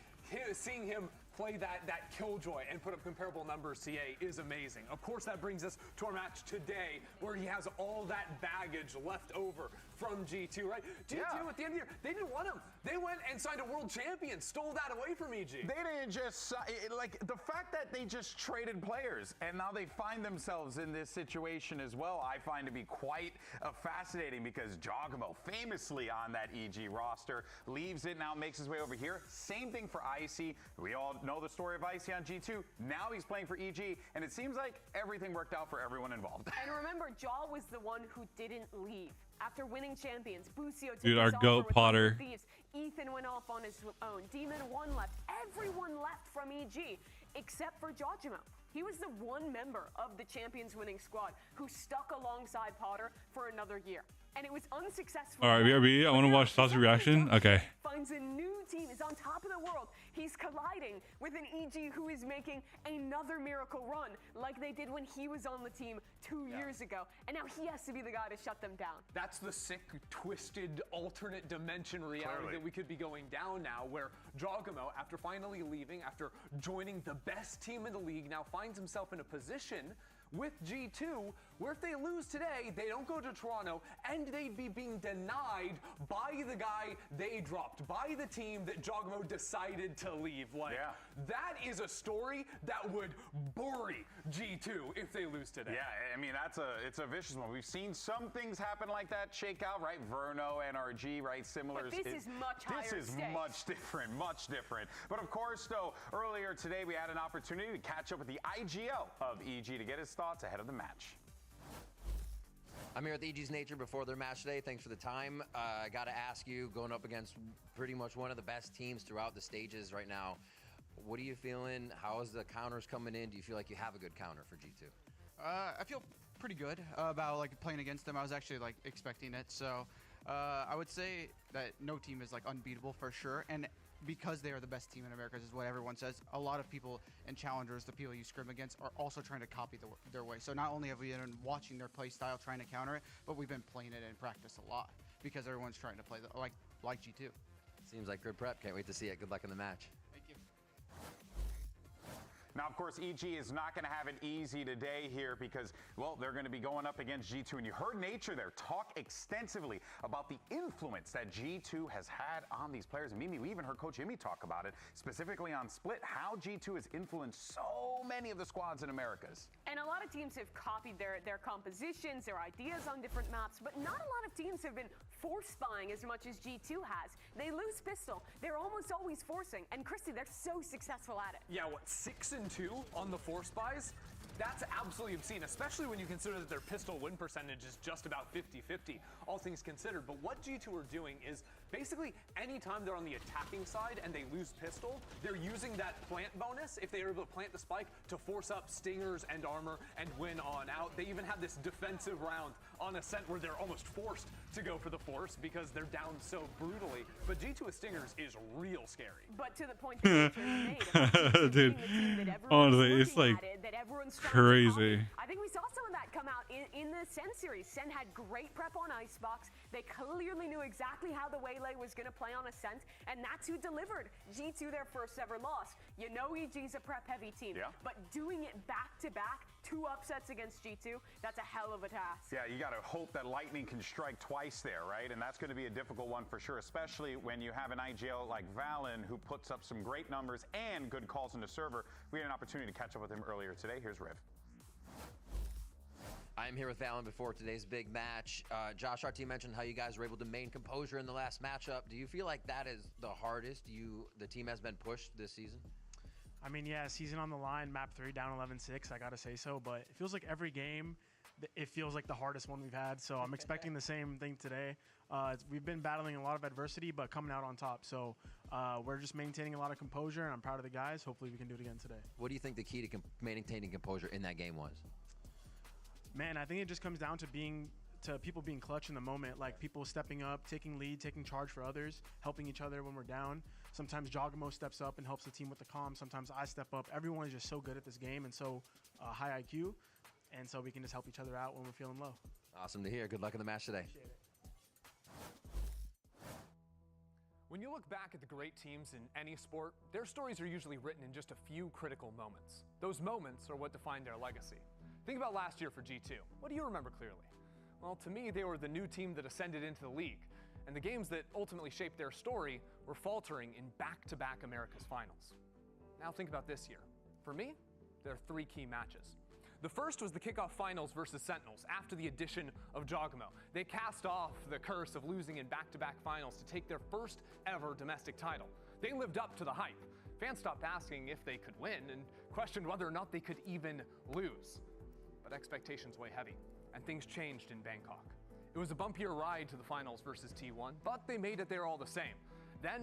seeing him play that Killjoy and put up comparable numbers to CA is amazing. Of course, that brings us to our match today, where he has all that baggage left over from G2, right? G2 at the end of the year, they didn't want him. They went and signed a world champion, stole that away from EG. They didn't just, like, the fact that they just traded players and now they find themselves in this situation as well, I find to be quite fascinating, because Giacomo, famously on that EG roster, leaves it, now makes his way over here. Same thing for Icy. We all know the story of Icy on G2. Now he's playing for EG, and it seems like everything worked out for everyone involved. And remember, Jaw was the one who didn't leave. After winning champions, Busio Dude, our GOAT Potter. Thieves. Ethan went off on his own. Demon 1 left. Everyone left from EG except for Giacomo. He was the one member of the champions winning squad who stuck alongside Potter for another year. And it was unsuccessful. All right, BRB, I want to watch Saucy reaction. Okay. Finds a new team, is on top of the world. He's colliding with an EG who is making another miracle run, like they did when he was on the team 2 years ago. And now he has to be the guy to shut them down. That's the sick, twisted, alternate dimension reality that we could be going down now, where Giacomo, after finally leaving, after joining the best team in the league, now finds himself in a position with G2, where if they lose today, they don't go to Toronto, and they'd be being denied by the guy they dropped, by the team that Giacomo decided to leave. Like, that is a story that would bury G2 if they lose today. Yeah, I mean, it's a vicious one. We've seen some things happen like that shake out, right? Verno, NRG, right? Similar. But this is much higher This is stakes. much different. But of course, though, earlier today we had an opportunity to catch up with the IGO of EG to get his thoughts ahead of the match. I'm here with EG's Nature before their match today. Thanks for the time. I got to ask you, going up against pretty much one of the best teams throughout the stages right now, what are you feeling? How is the counters coming in? Do you feel like you have a good counter for G2? I feel pretty good about like playing against them. I was actually like expecting it. So I would say that no team is like unbeatable for sure. And because they are the best team in America, is what everyone says. A lot of people and challengers, the people you scrim against, are also trying to copy their way. So not only have we been watching their play style, trying to counter it, but we've been playing it in practice a lot because everyone's trying to play like G2. Seems like good prep. Can't wait to see it. Good luck in the match. Thank you. Now, of course, EG is not going to have it easy today here because, well, they're going to be going up against G2. And you heard Nature there talk extensively about the influence that G2 has had on these players. And Mimi, we even heard Coach Jimmy talk about it, specifically on Split, how G2 has influenced so many of the squads in Americas. And a lot of teams have copied their compositions, their ideas on different maps, but not a lot of teams have been force buying as much as G2 has. They lose pistol. They're almost always forcing. And Christy, they're so successful at it. Yeah, what, 6-2 on the force buys? That's absolutely obscene, especially when you consider that their pistol win percentage is just about 50-50, all things considered. But what G2 are doing is basically anytime they're on the attacking side and they lose pistol, they're using that plant bonus, if they are able to plant the spike, to force up stingers and armor and win on out. They even have this defensive round on Ascent where they're almost forced to go for the force because they're down so brutally. But G2 with stingers is real scary. But to the point that dude, honestly, it's like crazy. I think we saw some of that come out in the Sen series. Sen had great prep on Icebox. They clearly knew exactly how the Waylay was going to play on Ascent, and that's who delivered. G2 their first ever loss. You know EG's a prep-heavy team, but doing it back-to-back, 2 upsets against G2, that's a hell of a task. Yeah, you got to hope that lightning can strike twice there, right? And that's going to be a difficult one for sure, especially when you have an IGL like Valen who puts up some great numbers and good calls in the server. We had an opportunity to catch up with him earlier today. Here's Riv. I'm here with Valen before today's big match. Josh, our team mentioned how you guys were able to maintain composure in the last matchup. Do you feel like that is the hardest the team has been pushed this season? I mean, yeah, season on the line, map 3 down 11-6, I gotta say so, but it feels like every game, it feels like the hardest one we've had, so I'm expecting the same thing today. We've been battling a lot of adversity, but coming out on top, so we're just maintaining a lot of composure, and I'm proud of the guys. Hopefully we can do it again today. What do you think the key to maintaining composure in that game was? Man, I think it just comes down to people being clutch in the moment, like people stepping up, taking lead, taking charge for others, helping each other when we're down. Sometimes Jogamo steps up and helps the team with the comm. Sometimes I step up. Everyone is just so good at this game and so high IQ, and so we can just help each other out when we're feeling low. Awesome to hear. Good luck in the match today. When you look back at the great teams in any sport, their stories are usually written in just a few critical moments. Those moments are what define their legacy. Think about last year for G2. What do you remember clearly? Well, to me, they were the new team that ascended into the league, and the games that ultimately shaped their story were faltering in back-to-back America's finals. Now think about this year. For me, there are 3 key matches. The first was the kickoff finals versus Sentinels after the addition of Jogamo. They cast off the curse of losing in back-to-back finals to take their first ever domestic title. They lived up to the hype. Fans stopped asking if they could win and questioned whether or not they could even lose. But expectations weigh heavy, and things changed in Bangkok. It was a bumpier ride to the finals versus T1, but they made it there all the same. Then,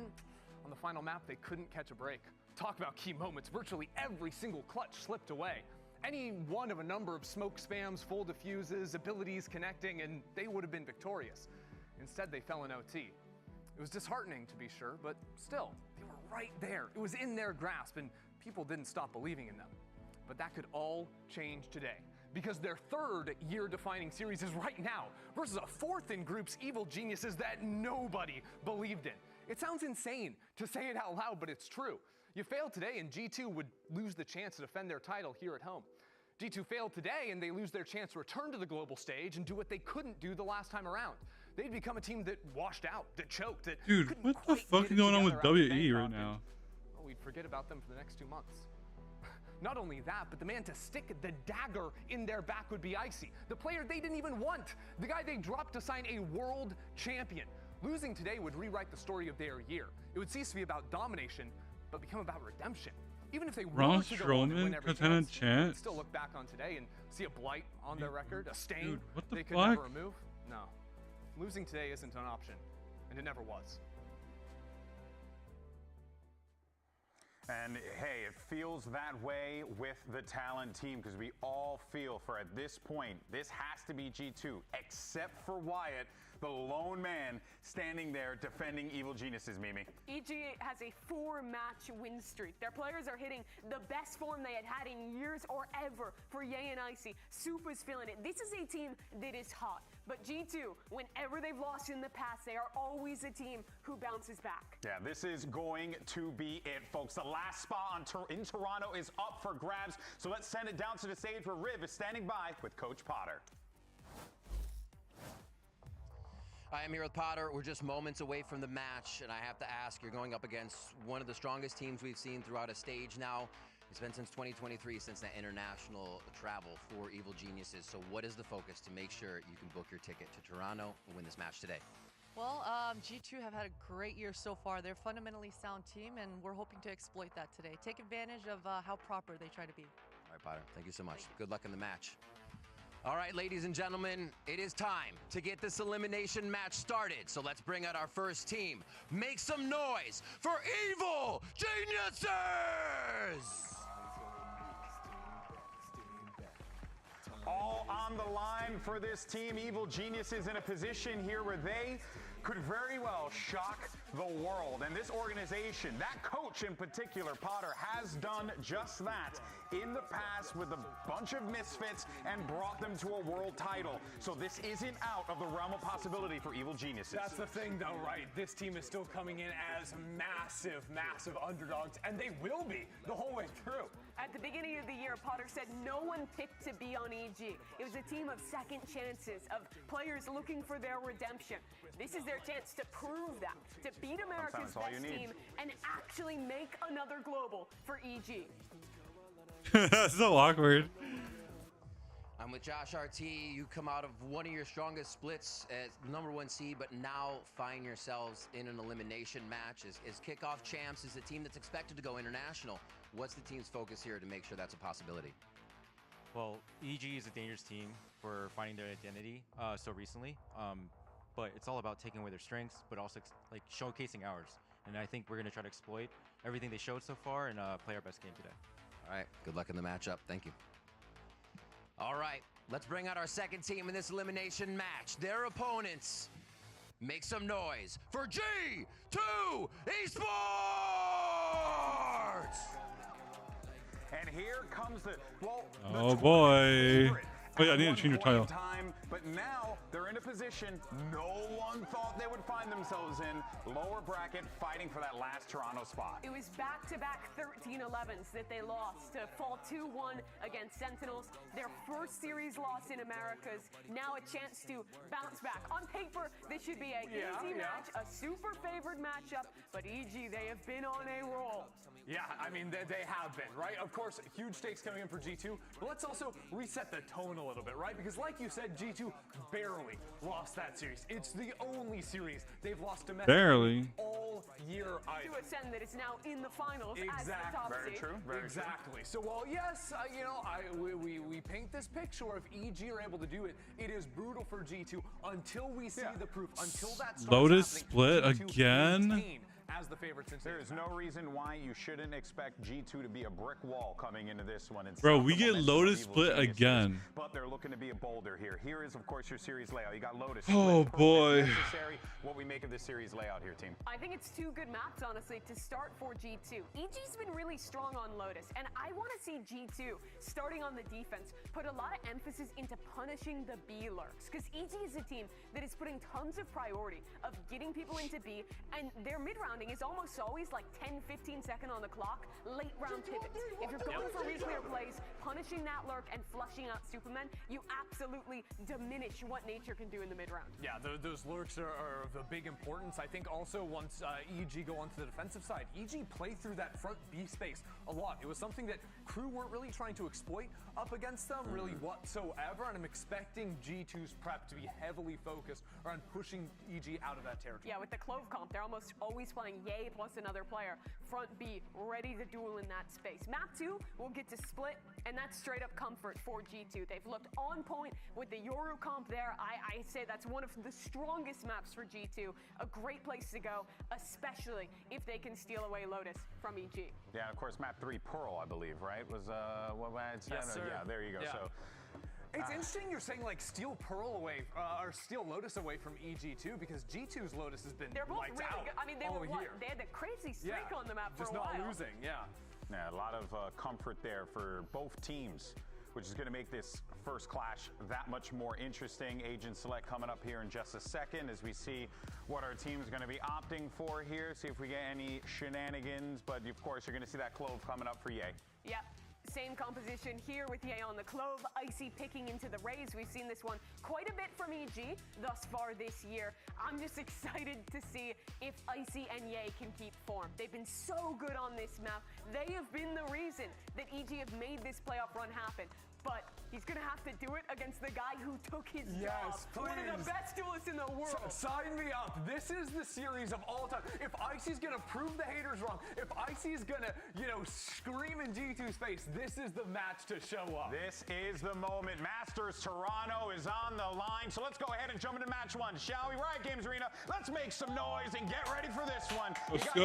on the final map, they couldn't catch a break. Talk about key moments. Virtually every single clutch slipped away. Any one of a number of smoke spams, full diffuses, abilities connecting, and they would have been victorious. Instead, they fell in OT. It was disheartening, to be sure, but still, they were right there. It was in their grasp, and people didn't stop believing in them. But that could all change today, because their 3rd year-defining series is right now, versus a 4th in group's evil geniuses that nobody believed in. It sounds insane to say it out loud, but it's true. You failed today, and G2 would lose the chance to defend their title here at home. G2 failed today, and they lose their chance to return to the global stage and do what they couldn't do the last time around. They'd become a team that washed out, that choked, that Dude, what the fuck is going on with WE right now? Well, we'd forget about them for the next 2 months. Not only that, but the man to stick the dagger in their back would be Icy, the player they didn't even want, the guy they dropped to sign a world champion. Losing today would rewrite the story of their year. It would cease to be about domination, but become about redemption. Even if they were to go on and win every chance, they'd still look back on today and see a blight on their record, a stain Dude, what the they could fuck? never remove. No, losing today isn't an option, and it never was. And hey, it feels that way with the Talon team because we all feel for at this point, this has to be G2, except for Wyatt, the lone man standing there defending evil geniuses, Mimi. EG has a 4-match win streak. Their players are hitting the best form they had in years or ever for Ye and Icy. Soup is feeling it. This is a team that is hot. But G2, whenever they've lost in the past, they are always a team who bounces back. Yeah, this is going to be it, folks. The last spot in Toronto is up for grabs. So let's send it down to the stage where Riv is standing by with Coach Potter. I am here with Potter. We're just moments away from the match, and I have to ask, you're going up against one of the strongest teams we've seen throughout a stage now. It's been since 2023 since that international travel for Evil Geniuses. So what is the focus to make sure you can book your ticket to Toronto and win this match today? Well, G2 have had a great year so far. They're a fundamentally sound team, and we're hoping to exploit that today. Take advantage of how proper they try to be. All right, Potter, thank you so much. Good luck in the match. All right, ladies and gentlemen, it is time to get this elimination match started. So let's bring out our first team. Make some noise for Evil Geniuses! All on the line for this team. Evil Geniuses in a position here where they could very well shock the world. And this organization, that coach in particular, Potter, has done just that in the past with a bunch of misfits and brought them to a world title. So this isn't out of the realm of possibility for Evil Geniuses. That's the thing, though, right? This team is still coming in as massive, massive underdogs, and they will be the whole way through. At the beginning of the year, Potter said no one picked to be on EG. It was a team of second chances, of players looking for their redemption. This is their chance to prove that, to beat America's best team and actually make another global for EG. That's so awkward. I'm with Josh RT. You come out of one of your strongest splits as #1 seed, but now find yourselves in an elimination match as kickoff champs, as a team that's expected to go international. What's the team's focus here to make sure that's a possibility? Well, EG is a dangerous team for finding their identity so recently, but it's all about taking away their strengths, but also like showcasing ours. And I think we're going to try to exploit everything they showed so far and play our best game today. All right, good luck in the matchup. Thank you. All right, let's bring out our second team in this elimination match. Their opponents. Make some noise for G2 Esports! And here comes the, well, Oh boy. Oh yeah, I need to change your title. But now they're in a position no one thought they would find themselves in. Lower bracket, fighting for that last Toronto spot. It was back-to-back 13-11s that they lost to fall 2-1 against Sentinels. Their first series loss in Americas. Now a chance to bounce back. On paper, this should be an easy match, a super favored matchup. But EG, they have been on a roll. Yeah, I mean, they have been, right? Of course, huge stakes coming in for G2, but let's also reset the tone a little bit, right? Because like you said, G2 barely lost that series. It's the only series they've lost domestically all year. To ascend that it's now in the finals as the top Very seed. true. Exactly. So while yes, you know, we paint this picture if EG are able to do it, it is brutal for G2 until we see the proof. Until that starts Lotus happening, split G2 again. maintain as the favorites. There is no reason why you shouldn't expect G2 to be a brick wall coming into this one. Bro, we get Lotus split again. But they're looking to be a boulder here. Here is, of course, your series layout. You got Lotus. Oh boy. Necessary. What we make of this series layout here, team? I think it's two good maps, honestly, to start for G2. EG's been really strong on Lotus, and I want to see G2 starting on the defense, put a lot of emphasis into punishing the B lurks, because EG is a team that is putting tons of priority of getting people into B, and their mid-rounding is almost always like 10-15 second on the clock, late round pivots. If you're going for re-clear plays, punishing that lurk and flushing out Superman, you absolutely diminish what nature can do in the mid-round. Yeah, those lurks are of a big importance. I think also once EG go onto the defensive side, EG play through that front B space a lot. It was something that Crew weren't really trying to exploit up against them really whatsoever, and I'm expecting G2's prep to be heavily focused around pushing EG out of that territory. Yeah, with the Clove comp, they're almost always playing Yay plus another player, front B, ready to duel in that space. Map 2 will get to split, and that's straight up comfort for G2. They've looked on point with the Yoru comp there. I say that's one of the strongest maps for G2. A great place to go, especially if they can steal away Lotus from EG. Yeah, of course, map 3, Pearl, I believe, right? Was what I had said? Yes, sir. Yeah, there you go. Yeah. So. It's interesting you're saying like steal Pearl away or steal Lotus away from EG too, because G2's Lotus has been They're both lights really out good. I mean, they all were year. they had the crazy streak on the map for just a while. not losing. Yeah. Yeah, a lot of comfort there for both teams, which is going to make this first clash that much more interesting. Agent Select coming up here in just a second as we see what our team's going to be opting for here, see if we get any shenanigans. But of course, you're going to see that Clove coming up for Yay. Yep. Same composition here with Yay on the Clove, Icy picking into the Rays. We've seen this one quite a bit from EG thus far this year. I'm just excited to see if Icy and Yay can keep form. They've been so good on this map. They have been the reason that EG have made this playoff run happen. But he's going to have to do it against the guy who took his job. Please. One of the best duelists in the world. Sign me up. This is the series of all time. If Icy's going to prove the haters wrong, if Icy's going to, scream in G2's face, this is the match to show up. This is the moment. Masters Toronto is on the line. So let's go ahead and jump into match 1, shall we? Riot Games Arena, let's make some noise and get ready for this one. Let's go.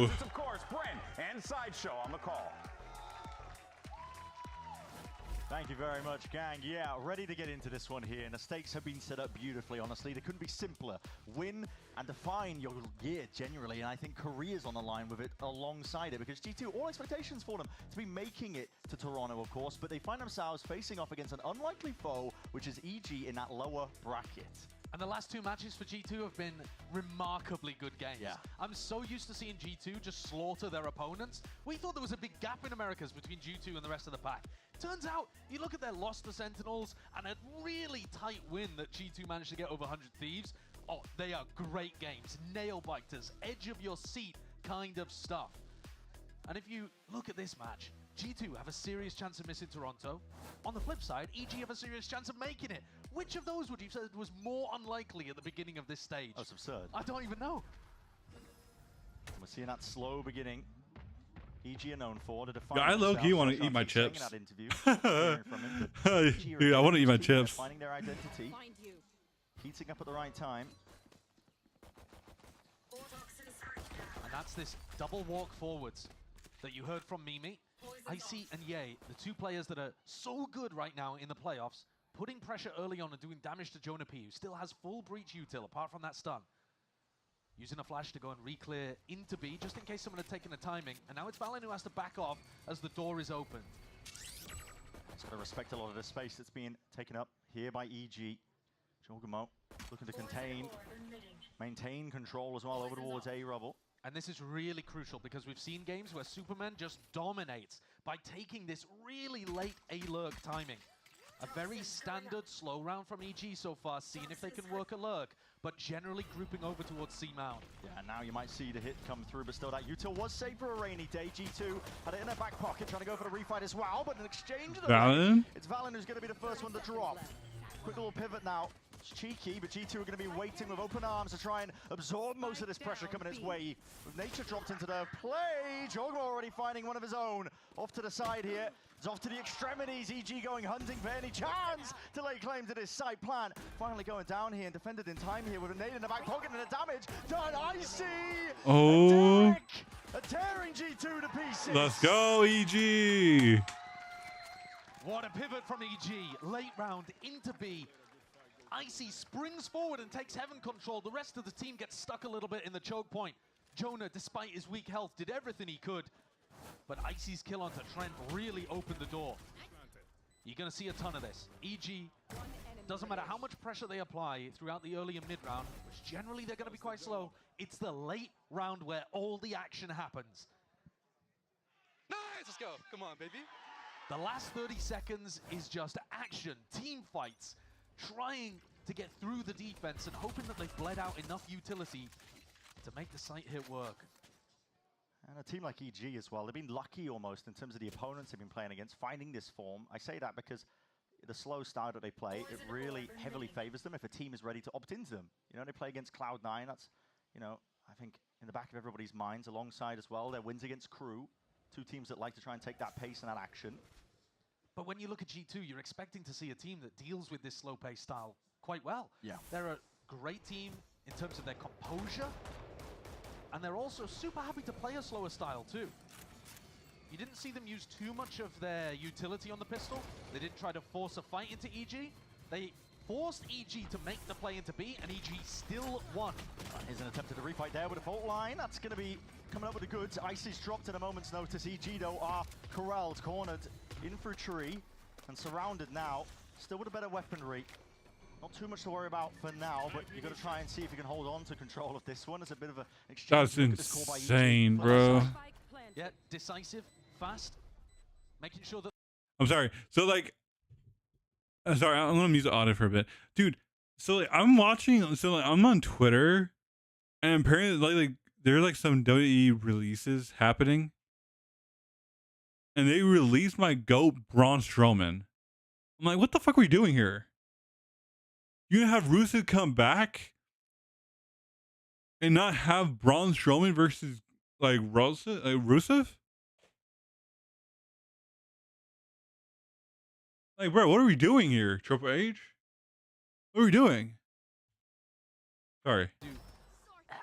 It's, of course, Brent and Sideshow on the call. Thank you very much, gang. Yeah, ready to get into this one here, and the stakes have been set up beautifully, honestly. They couldn't be simpler. Win and define your year, generally, and I think Korea's on the line with it alongside it, because G2, all expectations for them to be making it to Toronto, of course, but they find themselves facing off against an unlikely foe, which is EG in that lower bracket. And the last two matches for G2 have been remarkably good games. Yeah. I'm so used to seeing G2 just slaughter their opponents. We thought there was a big gap in Americas between G2 and the rest of the pack. Turns out, you look at their loss to Sentinels and a really tight win that G2 managed to get over 100 Thieves. Oh, they are great games. Nail-biters, edge of your seat kind of stuff. And if you look at this match, G2 have a serious chance of missing Toronto. On the flip side, EG have a serious chance of making it. Which of those would you say was more unlikely at the beginning of this stage? That's absurd. I don't even know. We're seeing that slow beginning. EG are known for to define. Yeah, I low-key want to eat my chips. Dude, I want to eat my chips. Finding their identity, heating up at the right time. And that's this double walk forwards that you heard from Mimi. Icy and Ye, the two players that are so good right now in the playoffs, putting pressure early on and doing damage to Jonah P, who still has full breach util apart from that stun. Using a flash to go and re-clear into B, just in case someone had taken a timing. And now it's Valen who has to back off as the door is open. He's got to respect a lot of the space that's being taken up here by EG. Jogamo looking to contain, maintain control as well over towards A Rubble. And this is really crucial because we've seen games where Superman just dominates by taking this really late A-lurk timing. A very standard slow round from EG so far, seeing if they can work a lurk, but generally grouping over towards C-Mount. Yeah, now you might see the hit come through, but still that util was saved for a rainy day. G2 had it in their back pocket, trying to go for the refight as well, but in exchange of the Valen? it's Valen who's going to be the first one to drop. Quick little pivot now. It's cheeky, but G2 are going to be waiting with open arms to try and absorb most of this pressure coming its way. With Nature dropped into the play, Jogamo already finding one of his own. Off to the side here. It's off to the extremities. EG going hunting for any chance to lay claim to this side plan. Finally going down here and defended in time here with a nade in the back pocket and the damage done. Icy! Oh. Tearing G2 to pieces. Let's go, EG. What a pivot from EG. Late round into B. Icy springs forward and takes heaven control. The rest of the team gets stuck a little bit in the choke point. Jonah, despite his weak health, did everything he could. But Icy's kill onto Trent really opened the door. You're going to see a ton of this. EG, doesn't matter how much pressure they apply throughout the early and mid round, which generally they're going to be quite slow, it's the late round where all the action happens. Nice, let's go. Come on, baby. The last 30 seconds is just action, team fights, trying to get through the defense and hoping that they've bled out enough utility to make the site hit work. And a team like EG as well, they've been lucky almost in terms of the opponents they've been playing against, finding this form. I say that because the slow style that they play, it really heavily favors them if a team is ready to opt into them. You know, they play against Cloud9, that's, you know, I think in the back of everybody's minds, alongside as well, their wins against Crew, two teams that like to try and take that pace and that action. But when you look at G2, you're expecting to see a team that deals with this slow pace style quite well. Yeah. They're a great team in terms of their composure, and they're also super happy to play a slower style too. You didn't see them use too much of their utility on the pistol. They didn't try to force a fight into EG. They forced EG to make the play into B, and EG still won. Here's an attempt at a refight there with a fault line. That's going to be coming up with the goods. Icy's dropped at a moment's notice. EG, though, are corralled, cornered in through tree, and surrounded now. Still with a better weaponry. Not too much to worry about for now, but you've got to try and see if you can hold on to control of this one. It's a bit of an exchange. That's insane, bro. Yeah, decisive, fast, making sure that... I'm sorry. So, like... sorry, I'm going to mute the audio for a bit. Dude, so, like, I'm watching... So, like, I'm on Twitter, and apparently, like there are, like, some WWE releases happening. And they released my GOAT, Braun Strowman. I'm like, what the fuck are we doing here? You gonna have Rusev come back and not have Braun Strowman versus like Rusev? Like, bro, what are we doing here, Triple H? What are we doing? Sorry.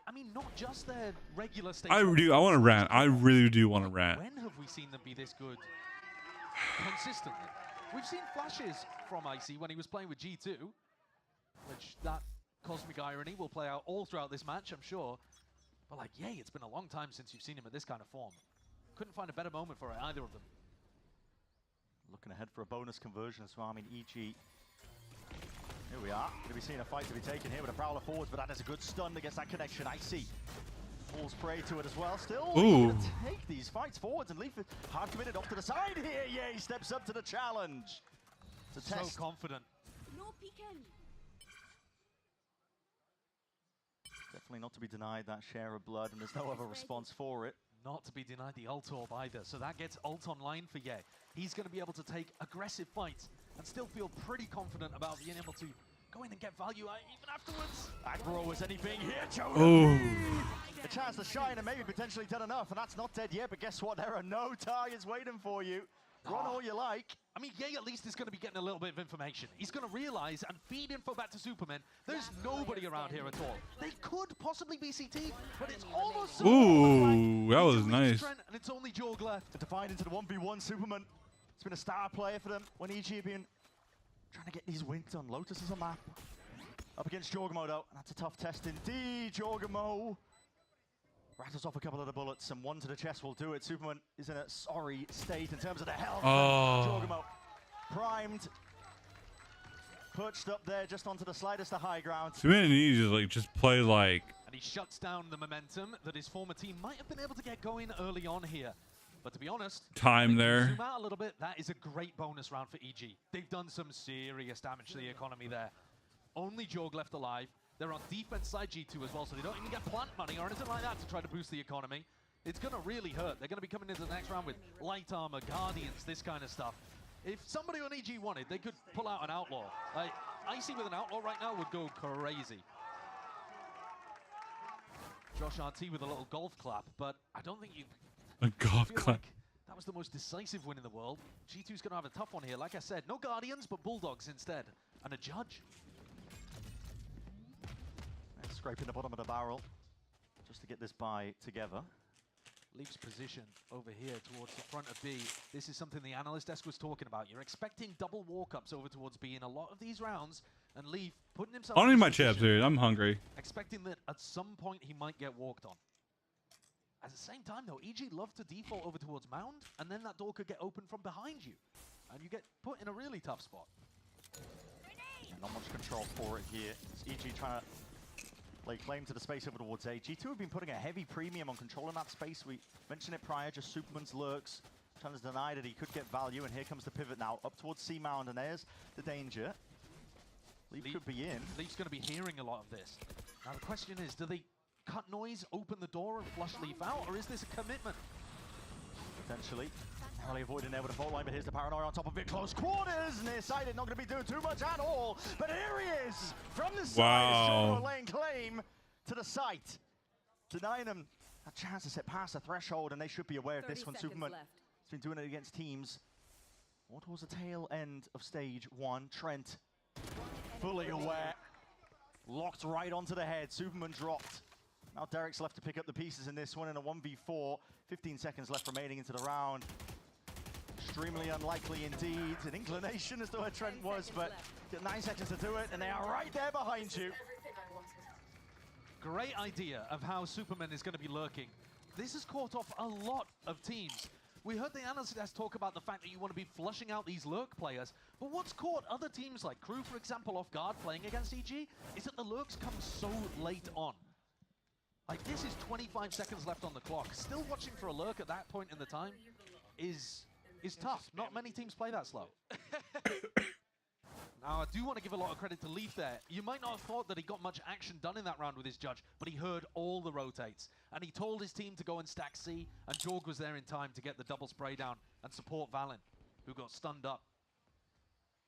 I mean, not just their regular stage. I want to rant. I really do want to rant. When have we seen them be this good consistently? We've seen flashes from Icy when he was playing with G2, which that cosmic irony will play out all throughout this match, I'm sure. But like, yay, it's been a long time since you've seen him in this kind of form. Couldn't find a better moment for either of them. Looking ahead for a bonus conversion as well. I mean, EG. Here we are. Going to be seeing a fight to be taken here with a Prowler forwards, but that is a good stun against that connection. Icy falls prey to it as well. Still, going to take these fights forwards, and Leaf is hard committed off to the side here. Yeah, he steps up to the challenge. So confident. No peeking. Definitely not to be denied that share of blood, and there's no other response for it. Not to be denied the ult orb either, so that gets ult online for Ye. He's going to be able to take aggressive fights and still feel pretty confident about being able to go in and get value even afterwards. Aggro as anything here, Joe. A chance to shine and maybe potentially done enough, and that's not dead yet, but guess what? There are no targets waiting for you. Run all you like. I mean, Ye at least is going to be getting a little bit of information. He's going to realize and feed info back to Superman. There's nobody around here at all. They could possibly be CT, but it's almost Ooh, that was nice. And it's only Jorg left. To find into the 1v1 Superman. It's been a star player for them when EG have been trying to get these wins done. Lotus is a map. Up against Jorgamo though, and that's a tough test indeed. Jorgamo rattles off a couple of the bullets, and one to the chest will do it. Superman is in a sorry state in terms of the health. Jorgamo primed, perched up there just onto the slightest of high ground. Superman needs to just play like. And he shuts down the momentum that his former team might have been able to get going early on here. But to be honest, time there. Zoom out a little bit. That is a great bonus round for EG. They've done some serious damage to the economy there. Only Jorg left alive. They're on defense side G2 as well, so they don't even get plant money or anything like that to try to boost the economy. It's going to really hurt. They're going to be coming into the next round with light armor, guardians, this kind of stuff. If somebody on EG wanted, they could pull out an outlaw. Like, Icy with an outlaw right now would go crazy. Josh RT with a little golf clap, but I don't think you... A golf clap. Like that was the most decisive win in the world. G2's going to have a tough one here. Like I said, no Guardians, but Bulldogs instead. And a judge. And scraping the bottom of the barrel just to get this buy together. Leaf's position over here towards the front of B. This is something the analyst desk was talking about. You're expecting double walk-ups over towards B in a lot of these rounds. And Leaf putting himself... I don't need my chips, dude. I'm hungry. Expecting that at some point he might get walked on. At the same time, though, EG love to default over towards Mound, and then that door could get open from behind you. And you get put in a really tough spot. And not much control for it here. It's EG trying to lay claim to the space over towards A. G2 have been putting a heavy premium on controlling that space. We mentioned it prior, just Superman's lurks. Trying to deny that he could get value, and here comes the pivot now, up towards C Mound, and there's the danger. Leaf could be in. Leaf's going to be hearing a lot of this. Now the question is, do they cut noise, open the door, and flush Leaf out, or is this a commitment? Potentially. Narrowly avoiding there with a fault line, but here's the paranoia on top of it. Close quarters, nearsighted, not going to be doing too much at all. But here he is, from the side, laying claim to the site. Denying them a chance to set past the threshold, and they should be aware of this one. Superman has been doing it against teams. What was the tail end of stage one? Trent, fully aware. Locked right onto the head, Superman dropped. Now Derek's left to pick up the pieces in this one in a 1v4. 15 seconds left remaining into the round. Extremely unlikely indeed. An inclination as to where Trent was, but 9 seconds to do it, and they are right there behind you. Great idea of how Superman is going to be lurking. This has caught off a lot of teams. We heard the analyst talk about the fact that you want to be flushing out these lurk players, but what's caught other teams like Crew, for example, off guard playing against EG, is that the lurks come so late on. Like, this is 25 seconds left on the clock. Still watching for a lurk at that point in the time is tough. Not many teams play that slow. Now, I do want to give a lot of credit to Leaf there. You might not have thought that he got much action done in that round with his judge, but he heard all the rotates. And he told his team to go and stack C, and Jorg was there in time to get the double spray down and support Valen, who got stunned up.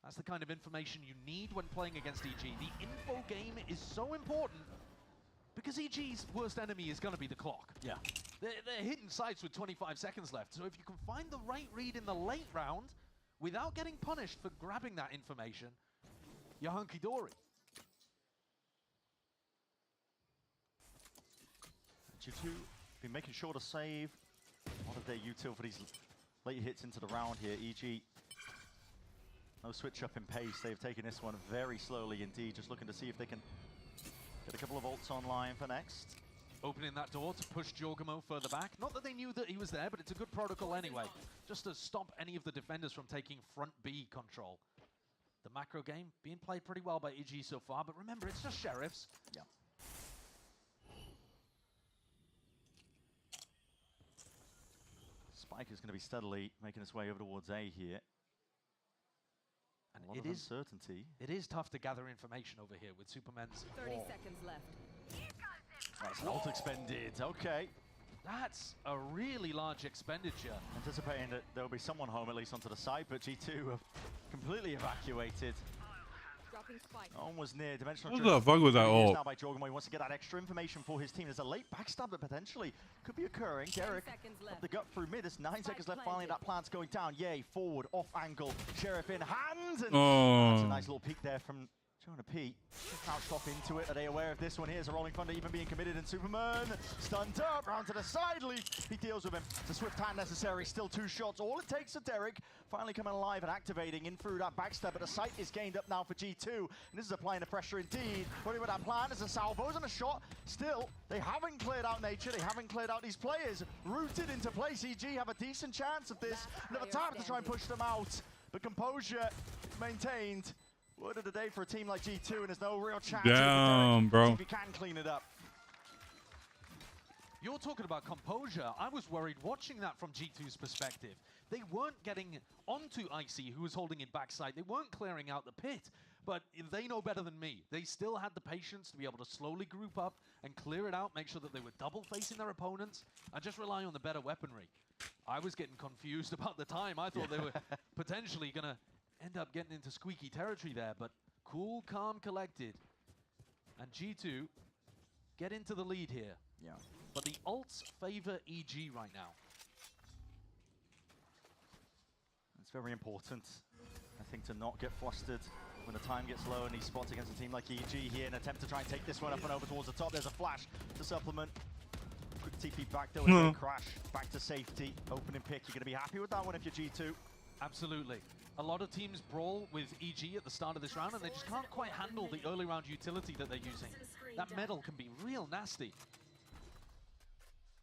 That's the kind of information you need when playing against EG. The info game is so important because EG's worst enemy is going to be the clock. Yeah. They're hitting sites with 25 seconds left, so if you can find the right read in the late round without getting punished for grabbing that information, you're hunky-dory. G2 been making sure to save a lot of their util for these late hits into the round here. EG No switch up in pace. They've taken this one very slowly indeed. Just looking to see if they can get a couple of ults online for next. Opening that door to push Jorgamo further back. Not that they knew that he was there, but it's a good protocol anyway. Just to stop any of the defenders from taking front B control. The macro game being played pretty well by EG so far, but remember, it's just Sheriffs. Yeah. Spike is going to be steadily making its way over towards A here. And a lot of uncertainty. It is tough to gather information over here with Superman's 30 wall. seconds left. That's an ult expended. Okay. That's a really large expenditure. Anticipating that there'll be someone home at least onto the side, but G2 have completely evacuated. Dropping spike. No one was near. Dimensional What the fuck was that ult? Now by Jorgamo. He wants to get that extra information for his team. There's a late backstab that potentially could be occurring. Derek up the gut through mid. There's 9 seconds left. Finally, that plant's going down. Yay, forward, off angle. Sheriff in hand. And that's a nice little peek there from Jonah P. Crouched off into it. Are they aware of this one? Here's a Rolling Thunder even being committed, and Superman stunned up, round to the side leap. He deals with him. It's a swift hand necessary. Still 2 shots. All it takes for Derek finally coming alive and activating in through that backstab. But the sight is gained up now for G2. And this is applying the pressure indeed. Running with that plan. There's a salvos and a shot. Still, they haven't cleared out Nature. They haven't cleared out these players. Rooted into place. EG have a decent chance of this. Another tap to try and push them out. But composure maintained. Word of the day for a team like G2, and there's no real chance. Damn, bro. See if you can clean it up. You're talking about composure. I was worried watching that from G2's perspective. They weren't getting onto Icy, who was holding it backside. They weren't clearing out the pit, but they know better than me. They still had the patience to be able to slowly group up and clear it out, make sure that they were double facing their opponents, and just rely on the better weaponry. I was getting confused about the time. I thought they were potentially going to end up getting into squeaky territory there, but cool, calm, collected. And G2 get into the lead here. Yeah. But the ults favor EG right now. It's very important, I think, to not get flustered when the time gets low in these spots against a team like EG here. An attempt to try and take this one up and over towards the top. There's a flash to supplement. Quick TP back though, and a crash. Back to safety. Opening pick. You're going to be happy with that one if you're G2. Absolutely. A lot of teams brawl with EG at the start of this round, and they just can't quite handle the early round utility that they're using. That metal can be real nasty.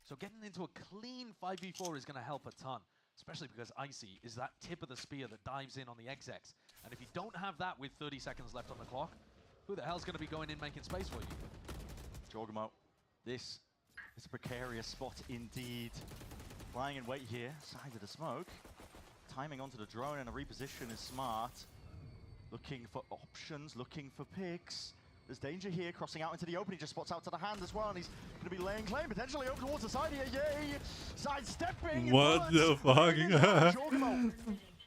So getting into a clean 5v4 is going to help a ton, especially because Icy is that tip of the spear that dives in on the XX. And if you don't have that with 30 seconds left on the clock, who the hell's going to be going in making space for you? Jorgamo, this is a precarious spot indeed. Lying in wait here, side of the smoke. Timing onto the drone, and a reposition is smart. Looking for options, looking for picks. There's danger here, crossing out into the open. He just spots out to the hand as well, and he's going to be laying claim, potentially over towards the side here. Yay! Sidestepping. What the fuck? Jorgamo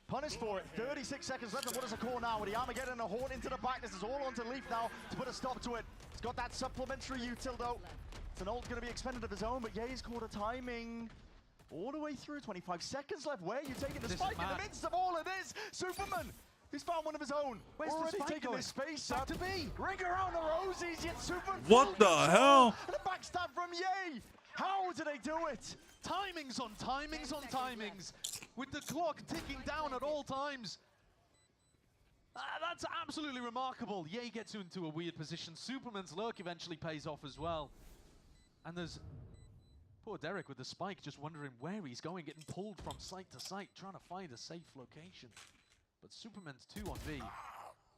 punished for it. 36 seconds left, and what does a call now? With the Armageddon and a horn into the back. This is all onto Leaf now to put a stop to it. It's got that supplementary util though. It's an ult going to be expended of his own, but Ye's caught a timing. All the way through, 25 seconds left. Where are you taking the spike in the midst of all of this? Superman, he's found one of his own. Where's already the spike taking going? this space Back up. to B. Ring around the rosies, yet Superman. What the hell? And a backstab from Ye. How do they do it? Timings on timings on timings, with the clock ticking down at all times. That's absolutely remarkable. Ye gets into a weird position. Superman's lurk eventually pays off as well. And there's poor Derek with the spike, just wondering where he's going, getting pulled from site to site, trying to find a safe location. But Superman's 2 on B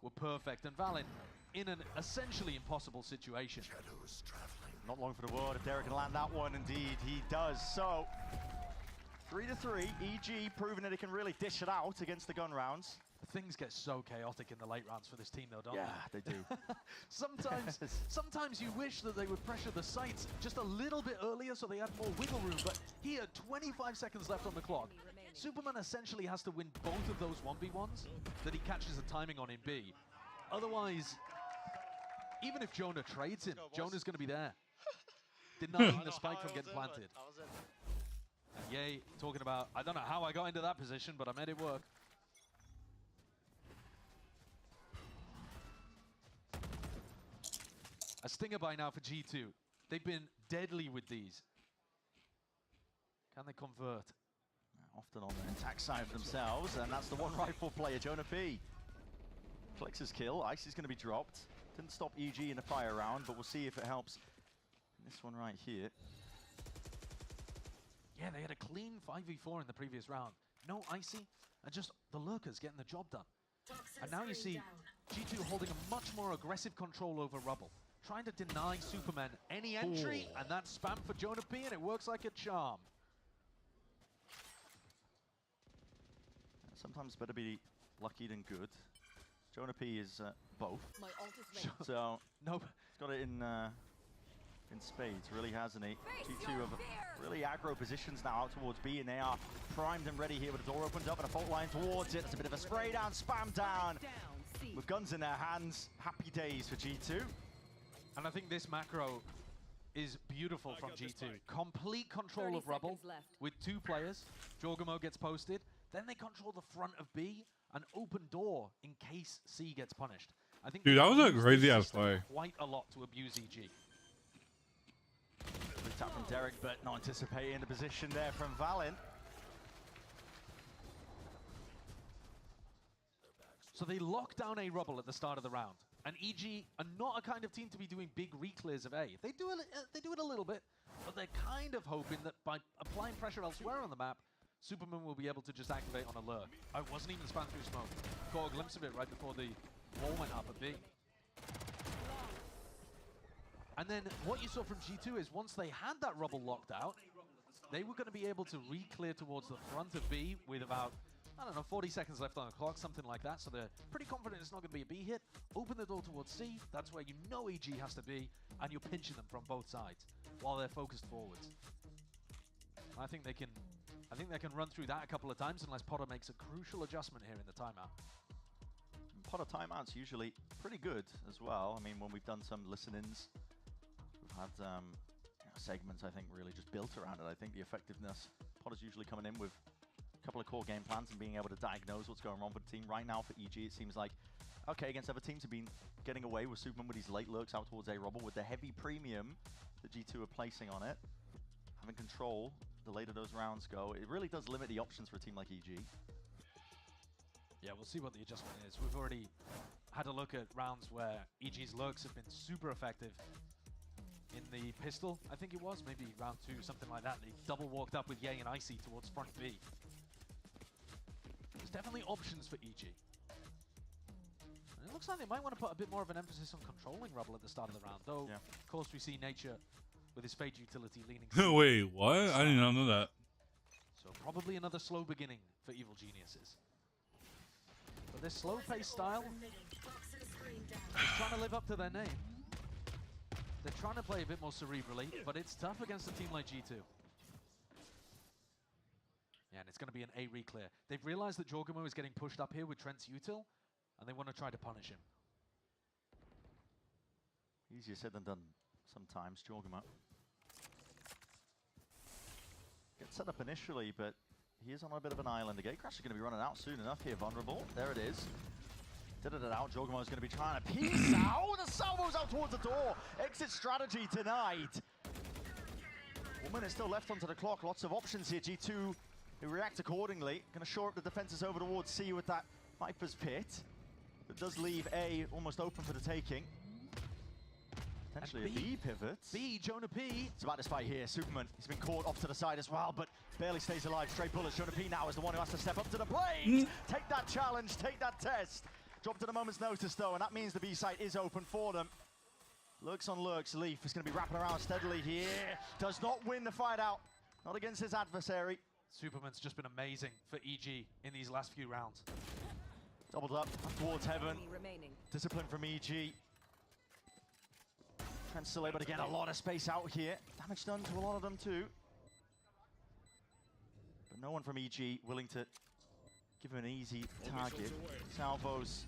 were perfect, and Valen in an essentially impossible situation. Not long for the word. If Derek can land that one, indeed he does. So 3-3. EG proving that he can really dish it out against the gun rounds. Things get so chaotic in the late rounds for this team, though, don't they? Yeah, they do. Sometimes you wish that they would pressure the sites just a little bit earlier so they had more wiggle room. But here, 25 seconds left on the clock. Superman essentially has to win both of those 1v1s that he catches the timing on in B. Otherwise, even if Jonah trades him, Jonah's going to be there, denying the spike from getting planted. And Ye talking about, I don't know how I got into that position, but I made it work. A stinger by now for G2. They've been deadly with these. Can they convert? Often on the attack side of themselves, and that's the one rifle player, Jonah P. Collects his kill. Ice is going to be dropped. Didn't stop EG in the prior round, but we'll see if it helps in this one right here. Yeah, they had a clean 5v4 in the previous round. No Icy, and just the lurkers getting the job done. And now you see G2 holding a much more aggressive control over Rubble, trying to deny Superman any entry, and that spam for Jonah P, and it works like a charm. Sometimes better be lucky than good. Jonah P is both. So nope. He's got it in spades, really, hasn't he? G2 have really aggro positions now out towards B, and they are primed and ready here with the door opened up and a fault line towards it. It's a bit of a spray down, spam down. With guns in their hands, happy days for G2. And I think this macro is beautiful from G2. Complete control of Rubble with 2 players. Jorgamo gets posted. Then they control the front of B, an open door in case C gets punished. I think Dude, that was a crazy ass play. Quite a lot to abuse EG. Good tap from Derek, but not anticipating the position there from Valen. So they lock down A Rubble at the start of the round. And EG are not a kind of team to be doing big reclears of A. They do it a little bit, but they're kind of hoping that by applying pressure elsewhere on the map, Superman will be able to just activate on a lurk. I wasn't even spanned through smoke. Caught a glimpse of it right before the wall went up at B. And then what you saw from G2 is once they had that Rubble locked out, they were going to be able to re-clear towards the front of B with about, I don't know, 40 seconds left on the clock, something like that. So they're pretty confident it's not going to be a B hit. Open the door towards C. That's where you know EG has to be, and you're pinching them from both sides while they're focused forwards. I think they can run through that a couple of times unless Potter makes a crucial adjustment here in the timeout. Potter timeouts usually pretty good as well. I mean, when we've done some listen-ins, we've had segments, I think, really just built around it. I think the effectiveness, Potter's usually coming in with a couple of core game plans and being able to diagnose what's going on with the team. Right now for EG, it seems like, okay, against other teams have been getting away with Superman with his late lurks out towards A Rubble with the heavy premium that G2 are placing on it. Having control the later those rounds go, it really does limit the options for a team like EG. Yeah, we'll see what the adjustment is. We've already had a look at rounds where EG's lurks have been super effective. In the pistol, I think it was, maybe round 2, something like that. They double walked up with Ye and Icy towards front B. There's definitely options for EG. And it looks like they might want to put a bit more of an emphasis on controlling Rubble at the start of the round, though, of course, we see Nature with his Fade utility leaning. Wait, what? I did not know that. So probably another slow beginning for Evil Geniuses. But this slow-paced style is trying to live up to their name. They're trying to play a bit more cerebrally, but it's tough against a team like G2. Yeah, and it's going to be an A re-clear. They've realized that Jorgamo is getting pushed up here with Trent's util, and they want to try to punish him. Easier said than done sometimes, Jorgamo. Gets set up initially, but he is on a bit of an island. The Gatecrash is going to be running out soon enough here. Vulnerable. There it is. Did it out. Jorgamo is going to be trying to piece out. The salvo's out towards the door. Exit strategy tonight. 1 minute still left onto the clock. Lots of options here. G2 who react accordingly. Going to shore up the defenses over towards C with that Viper's Pit. That does leave A almost open for the taking. Potentially a B pivot. B, Jonah P. It's about this fight here. Superman, he's been caught off to the side as well, but barely stays alive. Straight bullets. Jonah P now is the one who has to step up to the plate. Take that challenge, take that test. Dropped at a moment's notice though, and that means the B site is open for them. Lurks on lurks. Leaf is going to be wrapping around steadily here. Does not win the fight out. Not against his adversary. Superman's just been amazing for EG in these last few rounds. Doubled up towards heaven. Discipline from EG. Trent's still able to get a lot of space out here. Damage done to a lot of them too. But no one from EG willing to give him an easy target. Salvos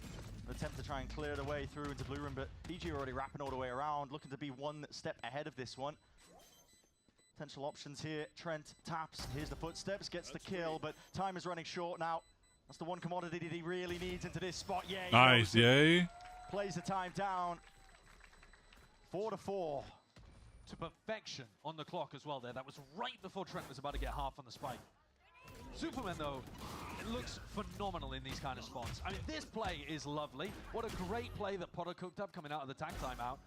attempt to try and clear the way through into blue room, but EG already wrapping all the way around, looking to be one step ahead of this one. Potential options here. Trent taps. Here's the footsteps, gets the kill, but time is running short now. That's the one commodity that he really needs into this spot. Yeah, nice, yay. Plays the time down. 4-4. To perfection on the clock as well there. That was right before Trent was about to get half on the spike. Superman, though, it looks phenomenal in these kind of spots. I mean, this play is lovely. What a great play that Potter cooked up coming out of the tag timeout.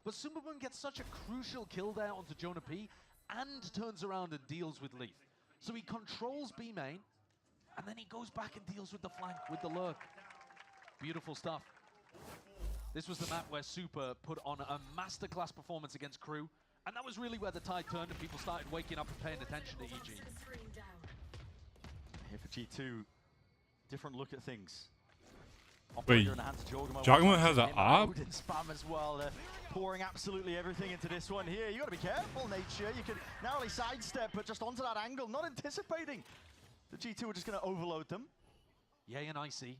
But Superman gets such a crucial kill there onto Jonah P and turns around and deals with Leaf. So he controls B main, and then he goes back and deals with the flank, with the lurk. Beautiful stuff. This was the map where Super put on a masterclass performance against Crew, and that was really where the tide turned and people started waking up and paying attention to EG. Here for G2, different look at things. Wait, Jogamo has an op? Odin spam as well. They're pouring absolutely everything into this one here. You got to be careful, Nature. You can narrowly sidestep, but just onto that angle, not anticipating. The G2 are just going to overload them. Yay and Icy,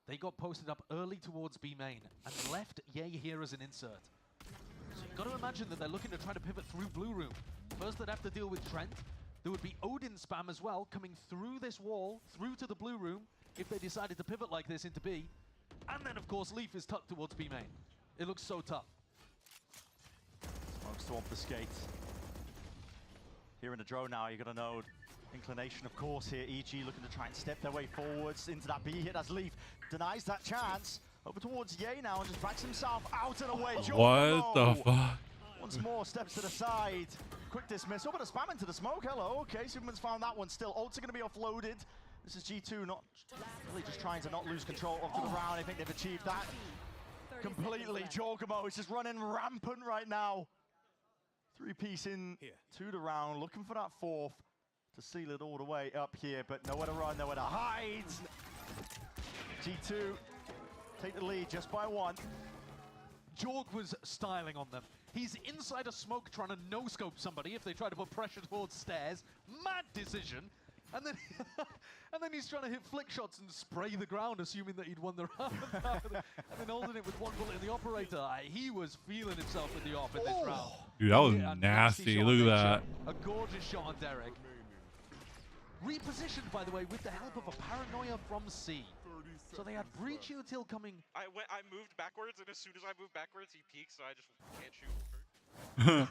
they got posted up early towards B main and left Yay here as an insert. So you've got to imagine that they're looking to try to pivot through Blue Room. First, they'd have to deal with Trent. There would be Odin spam as well, coming through this wall, through to the Blue Room, if they decided to pivot like this into B. And then, of course, Leaf is tucked towards B main. It looks so tough. Smokes to obfuscate. Here in the drone now, you're going to know inclination, of course, here. EG looking to try and step their way forwards into that B hit as Leaf denies that chance. Over towards Yay now and just backs himself out and away. What the fuck? Once more, steps to the side. Quick dismissal, but a spam into the smoke. Hello, okay, Superman's found that one still. Ults are going to be offloaded. This is G2 not really just trying to not lose control of the round. I think they've achieved that completely. Jorgamo is just running rampant right now. 3-piece in to the round, looking for that fourth to seal it all the way up here, but nowhere to run, nowhere to hide. G2 take the lead just by one. Jorg was styling on them. He's inside a smoke trying to no-scope somebody if they try to put pressure towards stairs. Mad decision. And then, and then he's trying to hit flick shots and spray the ground, assuming that he'd won the round. And then holding it with one bullet in the operator. He was feeling himself with the op in this round. Dude, that was nasty. Look at that. A gorgeous shot on Derek. Repositioned, by the way, with the help of a paranoia from C. So they had Breach Util coming. I moved backwards, and as soon as I moved backwards, he peeked, so I just can't shoot.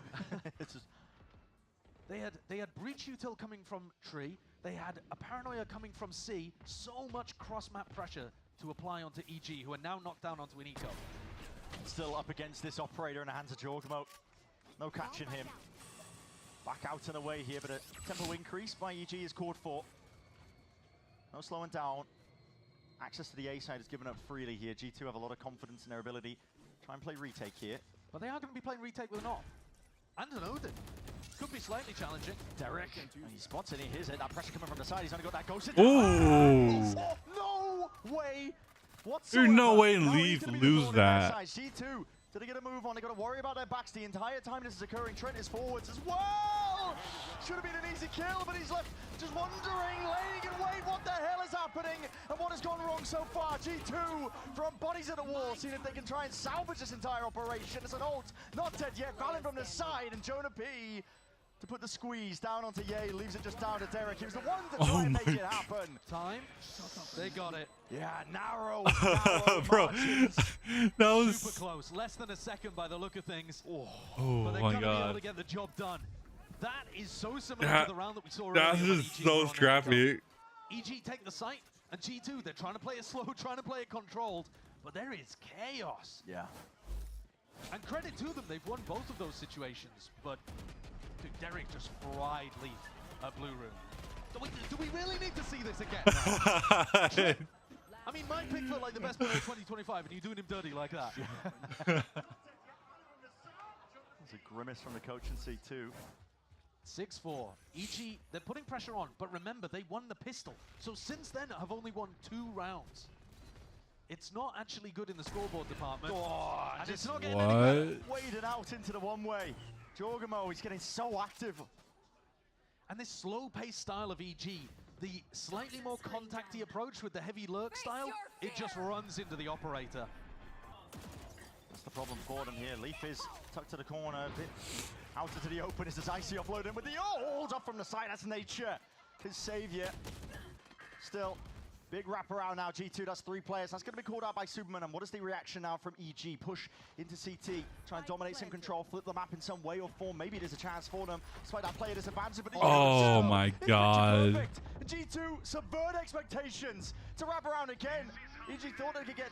They had Breach Util coming from Tree. They had a Paranoia coming from C. So much cross-map pressure to apply onto EG, who are now knocked down onto an eco. Still up against this operator in the hands of Jorgamo. No catching him. Back out and away here, but a tempo increase by EG is called for. No slowing down. Access to the A side is given up freely here. G2 have a lot of confidence in their ability. Try and play retake here. But they are going to be playing retake with an op. And an Odin. Could be slightly challenging. Derek, he spots it, he hears it. That pressure coming from the side. He's only got that ghost in. Ooh. No way whatsoever. There's no way Leaf lose that. G2, did they get a move on? They got to worry about their backs the entire time this is occurring. Trent is forwards as well. Should have been an easy kill, but he's left just wondering, laying in wait. What the hell is happening? And what has gone wrong so far? G2 throwing bodies at the wall, seeing if they can try and salvage this entire operation. It's an ult, not dead yet. Falling from the side, and Jonah P to put the squeeze down onto Yay, leaves it just down to Derek. He was the one to try and make it happen. Time. They got it. Yeah, narrow Bro, margins. that was super close. Less than a second by the look of things. Oh but they're my gonna be able god. to get the job done. That is so similar to the round that we saw That earlier. is so scrappy. EG take the site, and G2, they're trying to play it slow, trying to play it controlled, but there is chaos. Yeah. And credit to them, they've won both of those situations, but dude, Derek just fried Leaf at Blue Room. Do we really need to see this again? I mean, my pick for like the best player of 2025, and you're doing him dirty like that. There's a grimace from the coach in C2. 6-4. EG, they're putting pressure on, but remember, they won the pistol. So since then, have only won 2 rounds. It's not actually good in the scoreboard department. Oh, and just it's not getting any better. Waded out into the one-way. Jorgamo, he's getting so active. And this slow-paced style of EG, the slightly more contacty approach with the heavy lurk style, it just runs into the operator. That's the problem for them here. Leaf is tucked to the corner, a bit out into the open. Is Icy offloading with the ult off from the side. That's Nature, his savior. Still, Big wraparound now, G2 does 3 players. That's going to be called out by Superman. And what is the reaction now from EG? Push into CT, try and dominate some control, flip the map in some way or form. Maybe there's a chance for them, despite that player disadvantage. But Oh my god. G2 subvert expectations to wrap around again. EG thought they could get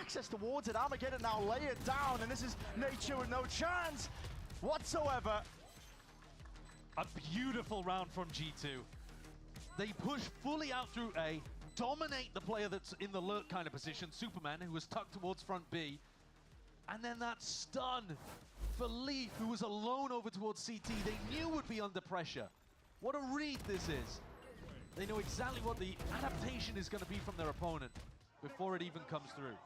access towards it. Armageddon now lay it down, and this is Nature with no chance whatsoever. A beautiful round from G2. They push fully out through A, dominate the player that's in the lurk kind of position, Superman, who was tucked towards front B. And then that stun for Leaf, who was alone over towards CT, they knew would be under pressure. What a read this is. They know exactly what the adaptation is going to be from their opponent before it even comes through.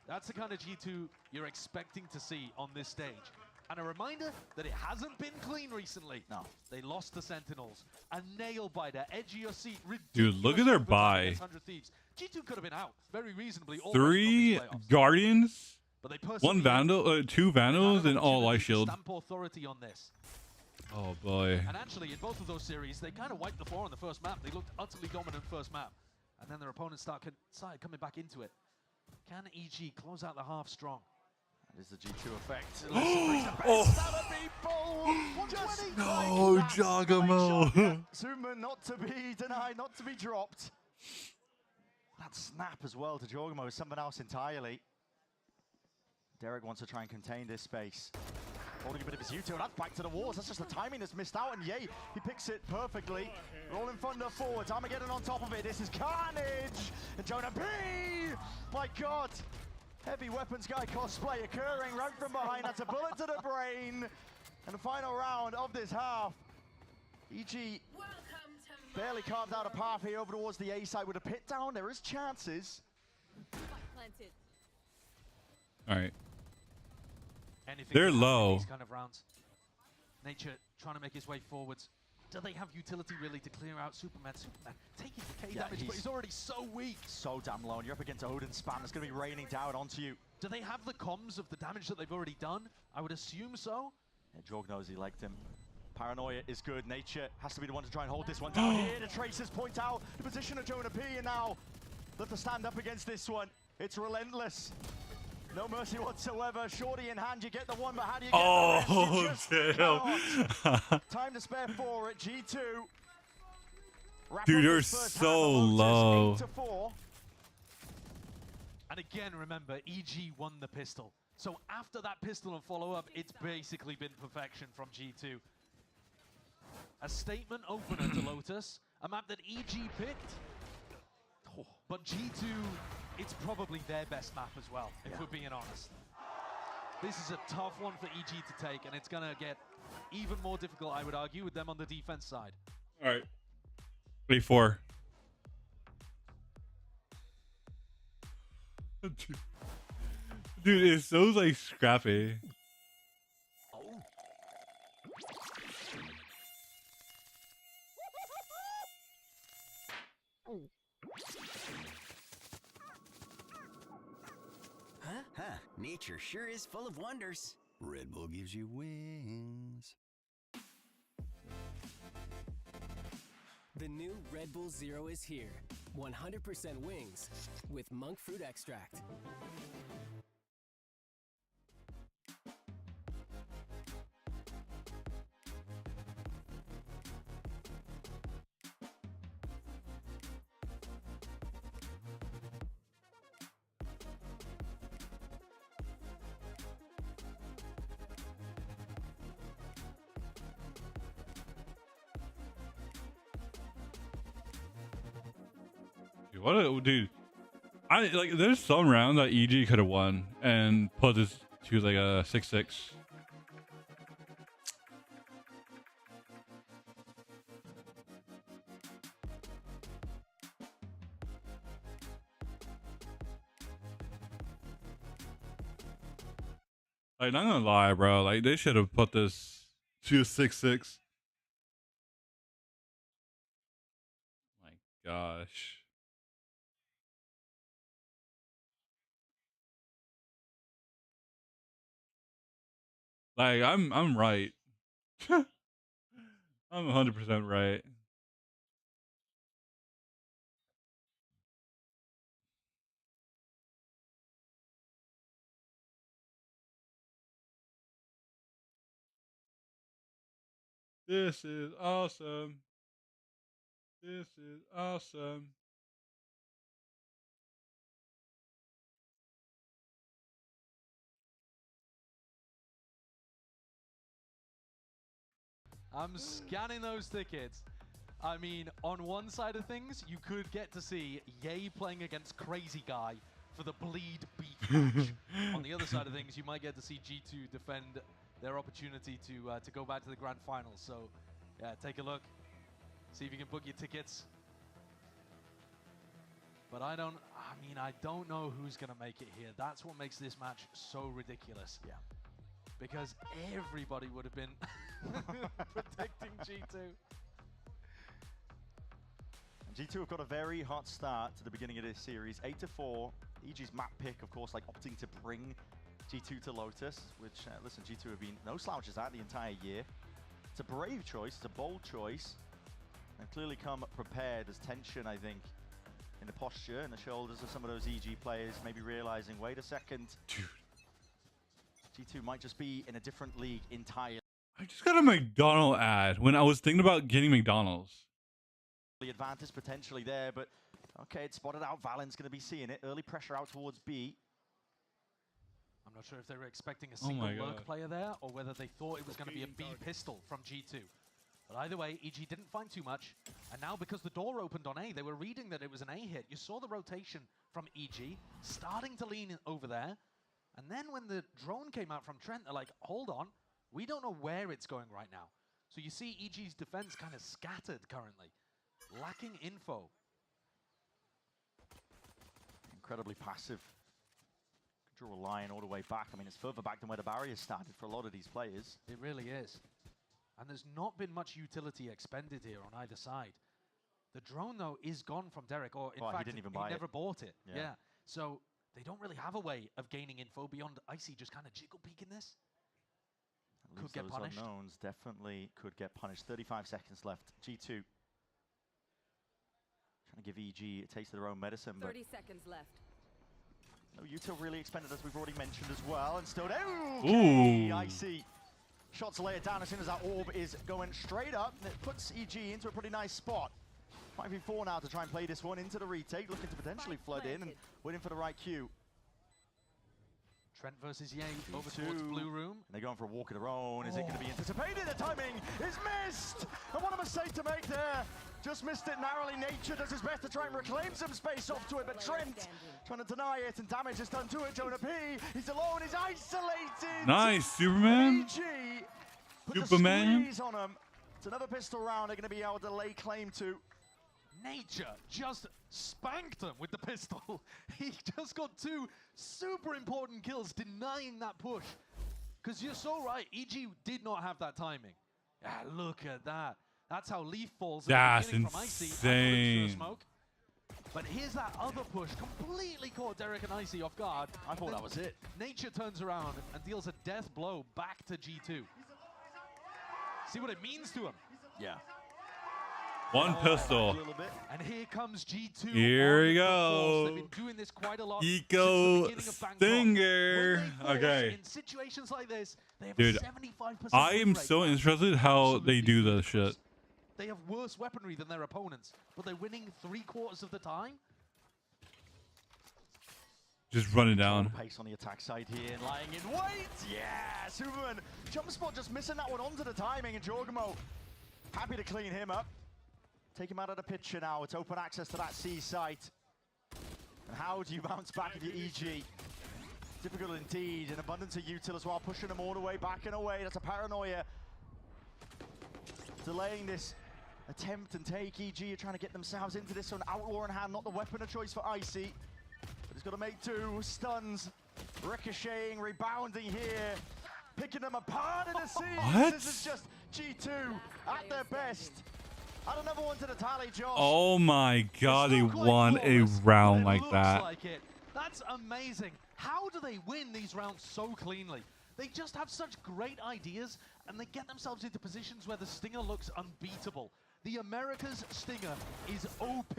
That's the kind of G2 you're expecting to see on this stage. And a reminder that it hasn't been clean recently. No. They lost the Sentinels. A nail biter, edge of your seat. Dude, look at their buy. 100 Thieves. G2 could have been out very reasonably. 3 Guardians, but they 1 Vandal, 2 Vandals, and all Light Shield. Stamp authority on this. Oh boy. And actually, in both of those series, they kind of wiped the floor on the first map. They looked utterly dominant first map. And then their opponents started coming back into it. Can EG close out the half strong? That is the G2 effect. No, Jogamo. Superman not to be denied, not to be dropped. That snap as well to Jogamo is something else entirely. Derek wants to try and contain this space. Holding a bit of his U-turn, that's back to the walls. That's just the timing that's missed out, and yay, he picks it perfectly. Rolling Thunder forwards, Armageddon on top of it. This is Carnage, and Jonah P! My God, heavy weapons guy cosplay occurring right from behind. That's a bullet to the brain. And the final round of this half. EG barely carved out a path here over towards the A side with a pit down. There is chances. All right. Anything They're can happen in low. These kind of rounds. Nature trying to make his way forwards. Do they have utility really to clear out Superman? Superman taking the K damage, but he's already so weak. So damn low, and you're up against Odin spam. It's going to be raining down onto you. Do they have the comms of the damage that they've already done? I would assume so. Yeah, Jog knows he liked him. Paranoia is good. Nature has to be the one to try and hold this one down here. The Tracers point out the position of Jonah P, and now they have to stand up against this one. It's relentless. No mercy whatsoever. Shorty in hand, you get the one, but how do you get the rest? Damn. Time to spare 4 at G2. Dude, you're so low. And again, remember, EG won the pistol. So after that pistol and follow-up, it's basically been perfection from G2. A statement opener to Lotus, a map that EG picked. But G2, it's probably their best map as well, if we're being honest. This is a tough one for EG to take, and it's going to get even more difficult, I would argue, with them on the defense side. All right. 24. Dude, it's so like scrappy. Huh? Nature sure is full of wonders. Red Bull gives you wings. The new Red Bull Zero is here. 100% wings with monk fruit extract. What a dude! I like. There's some round that EG could have won and put this to like a 6-6. Like, not gonna lie, bro. Like, they should have put this to a 6-6. My gosh. Like, I'm right. I'm 100% right. This is awesome. This is awesome. I'm scanning those tickets. I mean, on one side of things, you could get to see Ye playing against Crazy Guy for the Bleed Beat match. On the other side of things, you might get to see G2 defend their opportunity to go back to the grand finals. So, yeah, take a look. See if you can book your tickets. But I don't know who's going to make it here. That's what makes this match so ridiculous. Yeah. Because everybody would have been predicting G2. G2 have got a very hot start to the beginning of this series. 8-4. EG's map pick, of course, like opting to bring G2 to Lotus, which, listen, G2 have been no slouches at the entire year. It's a brave choice, it's a bold choice, and clearly come prepared. There's tension, I think, in the posture and the shoulders of some of those EG players, maybe realizing, wait a second, dude, G2 might just be in a different league entirely. I just got a McDonald's ad when I was thinking about getting McDonald's. The advantage potentially there, but okay, it's spotted out. Valen's going to be seeing it. Early pressure out towards B. I'm not sure if they were expecting a single lurk player there, or whether they thought it was going to be a B pistol from G2. But either way, EG didn't find too much. And now because the door opened on A, they were reading that it was an A hit. You saw the rotation from EG starting to lean over there. And then when the drone came out from Trent, they're like, hold on, we don't know where it's going right now. So you see EG's defense kind of scattered currently, lacking info. Incredibly passive. Could draw a line all the way back. I mean, it's further back than where the barrier started for a lot of these players. It really is. And there's not been much utility expended here on either side. The drone, though, is gone from Derek, or in fact, he didn't even buy it. Never bought it. Yeah. So they don't really have a way of gaining info beyond Icy just kind of jiggle peeking this. Could get punished. Unknowns definitely could get punished. 35 seconds left. G2 trying to give EG a taste of their own medicine. 30 seconds left. No util really expended, as we've already mentioned as well. And still, Ooh. Icy. Shots lay it down as soon as that orb is going straight up. And it puts EG into a pretty nice spot. 5v4 now to try and play this one into the retake, looking to potentially flood in and waiting for the right cue. Trent versus Ye over towards Blue Room. And they're going for a walk of their own. Is it going to be anticipated? The timing is missed! And what a mistake to make there. Just missed it narrowly. Nature does his best to try and reclaim some space off to it, but Trent trying to deny it, and damage is done to it. Jonah P, he's alone, he's isolated! Nice, Superman! EG put Superman! the squeeze on him. It's another pistol round they're going to be able to lay claim to. Nature just spanked him with the pistol. He just got two super important kills denying that push. Because you're so right, EG did not have that timing. Ah, look at that. That's how Leaf falls. That's from Icy insane. smoke. But here's that other push, completely caught Derek and Icy off guard. I thought that was it. Nature turns around and deals a death blow back to G2. See what it means to him. Yeah. One pistol. And here comes G2. Here we go. They've been doing this quite a lot Eco Stinger. Okay. In situations like this, they have Dude, a 75% I am win rate. so interested how they do this shit. They have worse weaponry than their opponents, but they're winning 3/4 of the time. Just running down. Pace on the attack side here and lying in wait. Yeah, Superman. Jump spot just missing that one onto the timing, and Jorgamo happy to clean him up. Take him out of the picture now. It's open access to that C site. And how do you bounce back if you're EG? Difficult indeed. An abundance of util as well, pushing them all the way back and away. That's a paranoia. Delaying this attempt and take. EG are trying to get themselves into this one. Outlaw in hand, not the weapon of choice for Icy. But he's got to make two. Stuns, ricocheting, rebounding here. Picking them apart in the seas. What? This is just G2 at their best. Add another one to the tally, Josh. Oh my god, they won a round like that. Like it. That's amazing. How do they win these rounds so cleanly? They just have such great ideas, and they get themselves into positions where the Stinger looks unbeatable. The America's Stinger is OP.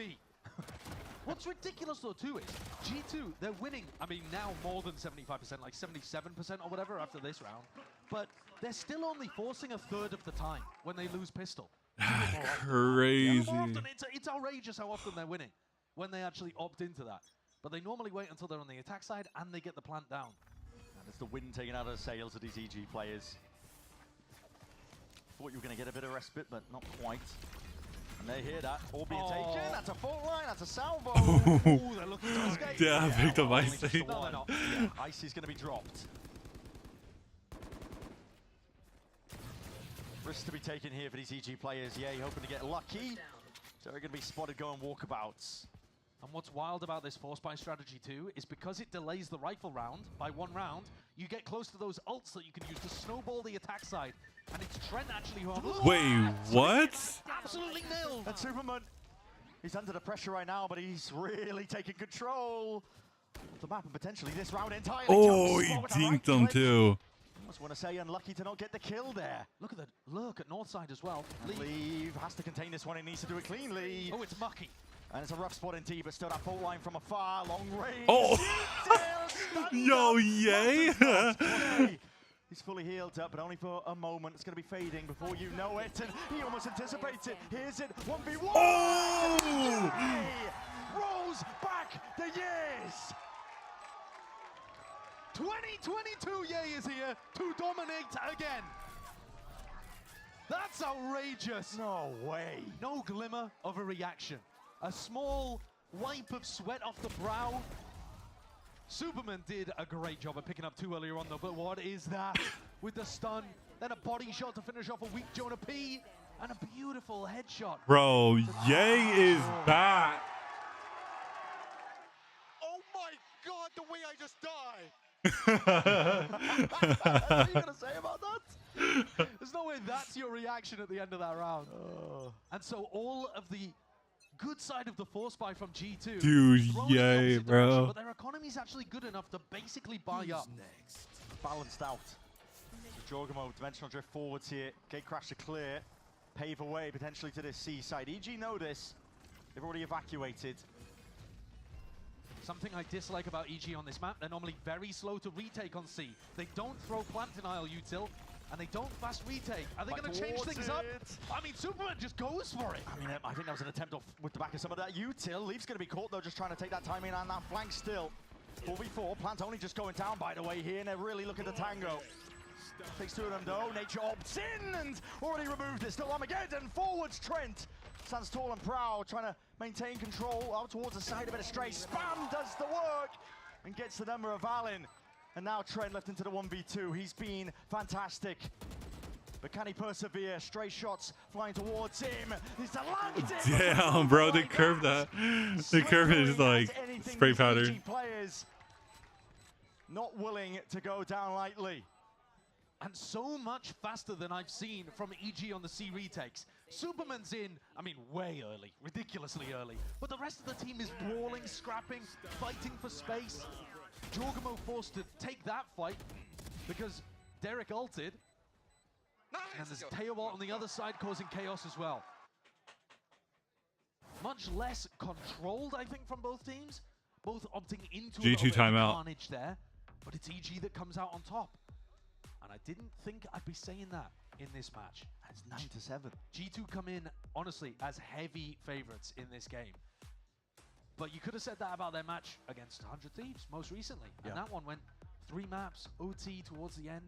What's ridiculous though too is G2, they're winning, I mean now more than 75%, like 77% or whatever after this round, but they're still only forcing a third of the time when they lose pistol. Crazy. More often, it's outrageous how often they're winning when they actually opt into that. But they normally wait until they're on the attack side and they get the plant down. And it's the wind taken out of the sails of these EG players. Thought you were going to get a bit of respite, but not quite. And they hear that. All being taken. That's a full line. That's a salvo. Ooh, they're looking to escape. Yeah, I picked up Icy. No. Yeah, Icy's going to be dropped. Risk to be taken here for these EG players. Yeah, hoping to get lucky. So they're going to be spotted going walkabouts. And what's wild about this force buy strategy too is because it delays the rifle round by 1 round, you get close to those ults that you can use to snowball the attack side. And it's Trent actually who... Wait, what? Absolutely nailed. And Superman, he's under the pressure right now, but he's really taking control of the map and potentially this round entirely. Oh, he dinked him too. I just want to say unlucky to not get the kill there. Look at north side as well. Leave has to contain this one. He needs to do it cleanly. Oh, it's mucky. And it's a rough spot indeed, but still that fault line from afar, long range. Oh, yo, yay! He's fully healed up, but only for a moment. It's going to be fading before you know it, and he almost anticipates it. Here's it, 1v1. Oh! Rolls back the years. 2022 Yay is here to dominate again. That's outrageous. No way. No glimmer of a reaction. A small wipe of sweat off the brow. Superman did a great job of picking up 2 earlier on though, but what is that? With the stun, then a body shot to finish off a weak Jonah P, and a beautiful headshot. Bro, Yay is back. Oh my god, the way I just died! What are you going to say about that? There's no way that's your reaction at the end of that round. And so all of the good side of the force buy from G2. Dude, Yay, bro. But their economy is actually good enough to basically buy up. Next? Balanced out. So Jorgamo, dimensional drift forwards here. Gate crash to clear. Pave away potentially to this C side. EG know this. They've already evacuated. Something I dislike about EG on this map, they're normally very slow to retake on C. They don't throw plant denial util, and they don't fast retake. Are they going to change things up? I mean, Superman just goes for it. I mean, I think that was an attempt off with the back of some of that util. Leaf's going to be caught, though, just trying to take that timing on that flank still. 4v4, Plant only just going down, by the way, here, and they're really looking to tango. Takes 2 of them, though. Nature opts in, and already removed it. Still Armageddon, forwards Trent. Stands tall and proud, trying to maintain control out towards the side, a bit of stray. Spam does the work, and gets the number of Valen. And now Trent left into the 1v2. He's been fantastic. But can he persevere? Stray shots flying towards him. He's to land it. Damn, bro, they curved that. The curve is like spray powder. Players not willing to go down lightly. And so much faster than I've seen from EG on the C retakes. Superman's in, I mean, way early, ridiculously early. But the rest of the team is brawling, scrapping, fighting for space. Jorgamo forced to take that fight because Derek ulted. And there's Teobot on the other side causing chaos as well. Much less controlled, I think, from both teams. Both opting into G2 timeout. carnage there. But it's EG that comes out on top. And I didn't think I'd be saying that in this match. It's 9-7. G2 come in, honestly, as heavy favorites in this game. But you could have said that about their match against 100 Thieves most recently. And that one went 3 maps, OT towards the end.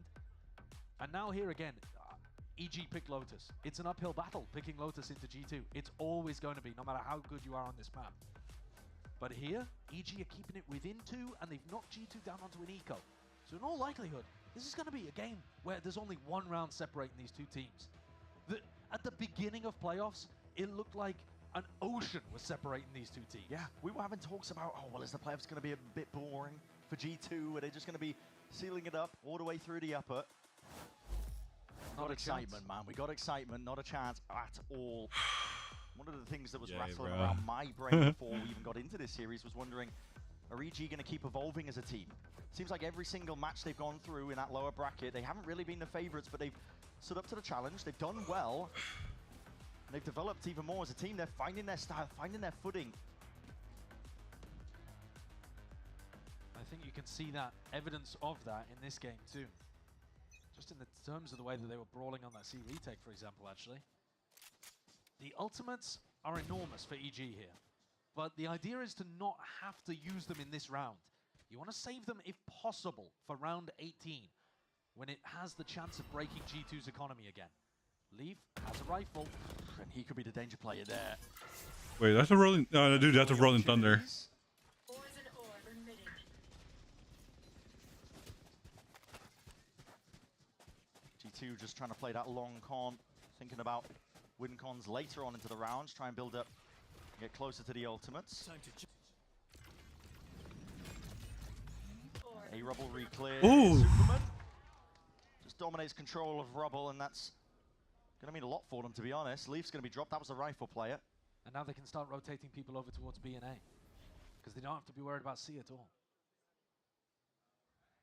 And now here again, EG picked Lotus. It's an uphill battle picking Lotus into G2. It's always going to be, no matter how good you are on this map. But here, EG are keeping it within 2, and they've knocked G2 down onto an eco. So in all likelihood, this is going to be a game where there's only 1 round separating these 2 teams. At the beginning of playoffs, it looked like an ocean was separating these 2 teams. Yeah, we were having talks about, oh, well, is the playoffs going to be a bit boring for G2? Are they just going to be sealing it up all the way through the upper? Not excitement, man. We got excitement, not a chance at all. One of the things that was rattling around my brain before we even got into this series was wondering, are EG going to keep evolving as a team? Seems like every single match they've gone through in that lower bracket, they haven't really been the favorites, but they've stood up to the challenge. They've done well. And they've developed even more as a team. They're finding their style, finding their footing. think you can see that evidence of that in this game too. Just in the terms of the way that they were brawling on that C retake, for example, actually. The ultimates are enormous for EG here, but the idea is to not have to use them in this round. You want to save them, if possible, for round 18, when it has the chance of breaking G2's economy again. Leaf has a rifle, and he could be the danger player there. Wait, that's a rolling. No, dude, that's a rolling thunder. G2 just trying to play that long con, thinking about win cons later on into the rounds, try and build up, get closer to the ultimates. A Rubble re-clear. Superman just dominates control of Rubble, and that's going to mean a lot for them, to be honest. Leaf's going to be dropped. That was the rifle player. And now they can start rotating people over towards B and A, because they don't have to be worried about C at all.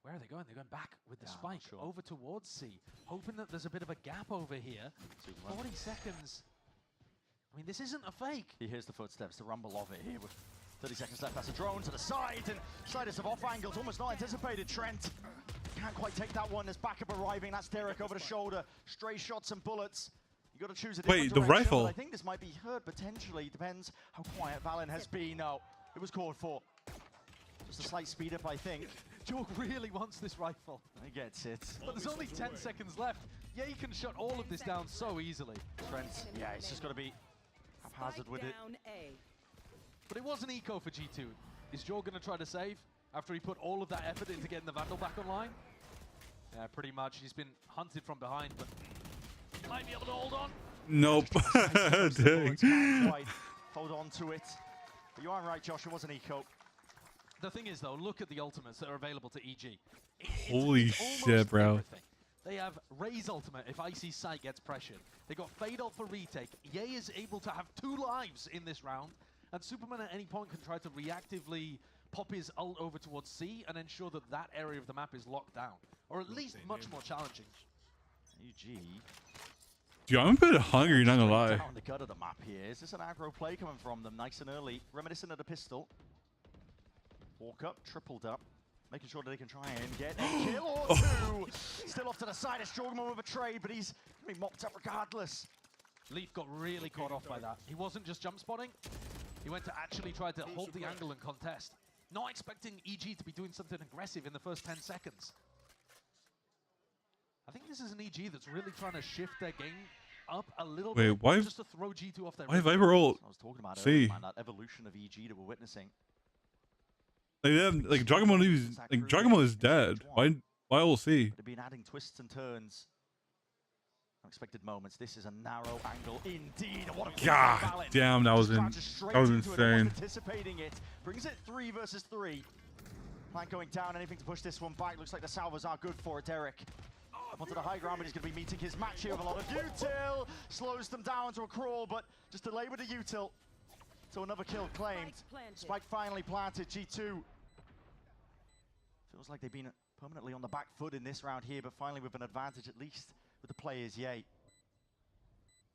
Where are they going? They're going back with the spike over towards C, hoping that there's a bit of a gap over here. 40 seconds. I mean, this isn't a fake. He hears the footsteps, the rumble of it here with 30 seconds left. That's a drone to the side, and slightest of off angles, almost not anticipated. Trent can't quite take that one. There's backup arriving. That's Derek over the shoulder. Stray shots and bullets. You got to choose a different the direction, rifle. but I think this might be heard potentially. Depends how quiet Valen has been. No, it was called for. Just a slight speed up, I think. Jorg really wants this rifle. He gets it. But there's only 10 seconds left. Yeah, you can shut all of this down so easily. Trent, yeah, it's just got to be haphazard with it. But it was an eco for G2. Is Jorg going to try to save after he put all of that effort into getting the Vandal back online? Yeah, pretty much. He's been hunted from behind, but might be able to hold on. Nope. Dang. Quite hold on to it. But you are right, Josh. It was an eco. The thing is, though, look at the ultimates that are available to EG. Holy shit, bro. Everything. They have Ray's ultimate if Icy's sight gets pressured. They got Fade ult for retake. Ye is able to have 2 lives in this round, and Superman at any point can try to reactively pop his ult over towards C and ensure that that area of the map is locked down, or at least much more challenging. UG. Dude, I'm a bit hungry, not gonna lie. Down the gut of the map here. Is this an aggro play coming from them? Nice and early, reminiscent of the pistol. Walk up, tripled up, making sure that they can try and get a kill or two. Still off to the side. It's Jorgman with a trade, but he's going to be mopped up regardless. Leaf got really caught off by that. He wasn't just jump spotting. He went to actually try to hold the angle and contest. Not expecting EG to be doing something aggressive in the first 10 seconds. I think this is an EG that's really trying to shift their game up a little bit. Why? Just to throw G2 off their Why Viper ult? I was talking about C. earlier, man, that evolution of EG that we're witnessing. Like Dragon Ball is dead. Why ult C? They've been adding twists and turns. Unexpected moments. This is a narrow angle indeed. What a God damn, that was insane. Anticipating it. Brings it 3 versus 3. Plan going down. Anything to push this one back. Looks like the salvos are good for it. Derek up onto the high ground, but he's going to be meeting his match here with a lot of util. Slows them down to a crawl, but just delay with the util. So another kill claimed. Spike finally planted. G2 feels like they've been permanently on the back foot in this round here, but finally with an advantage at least with the players. Yay.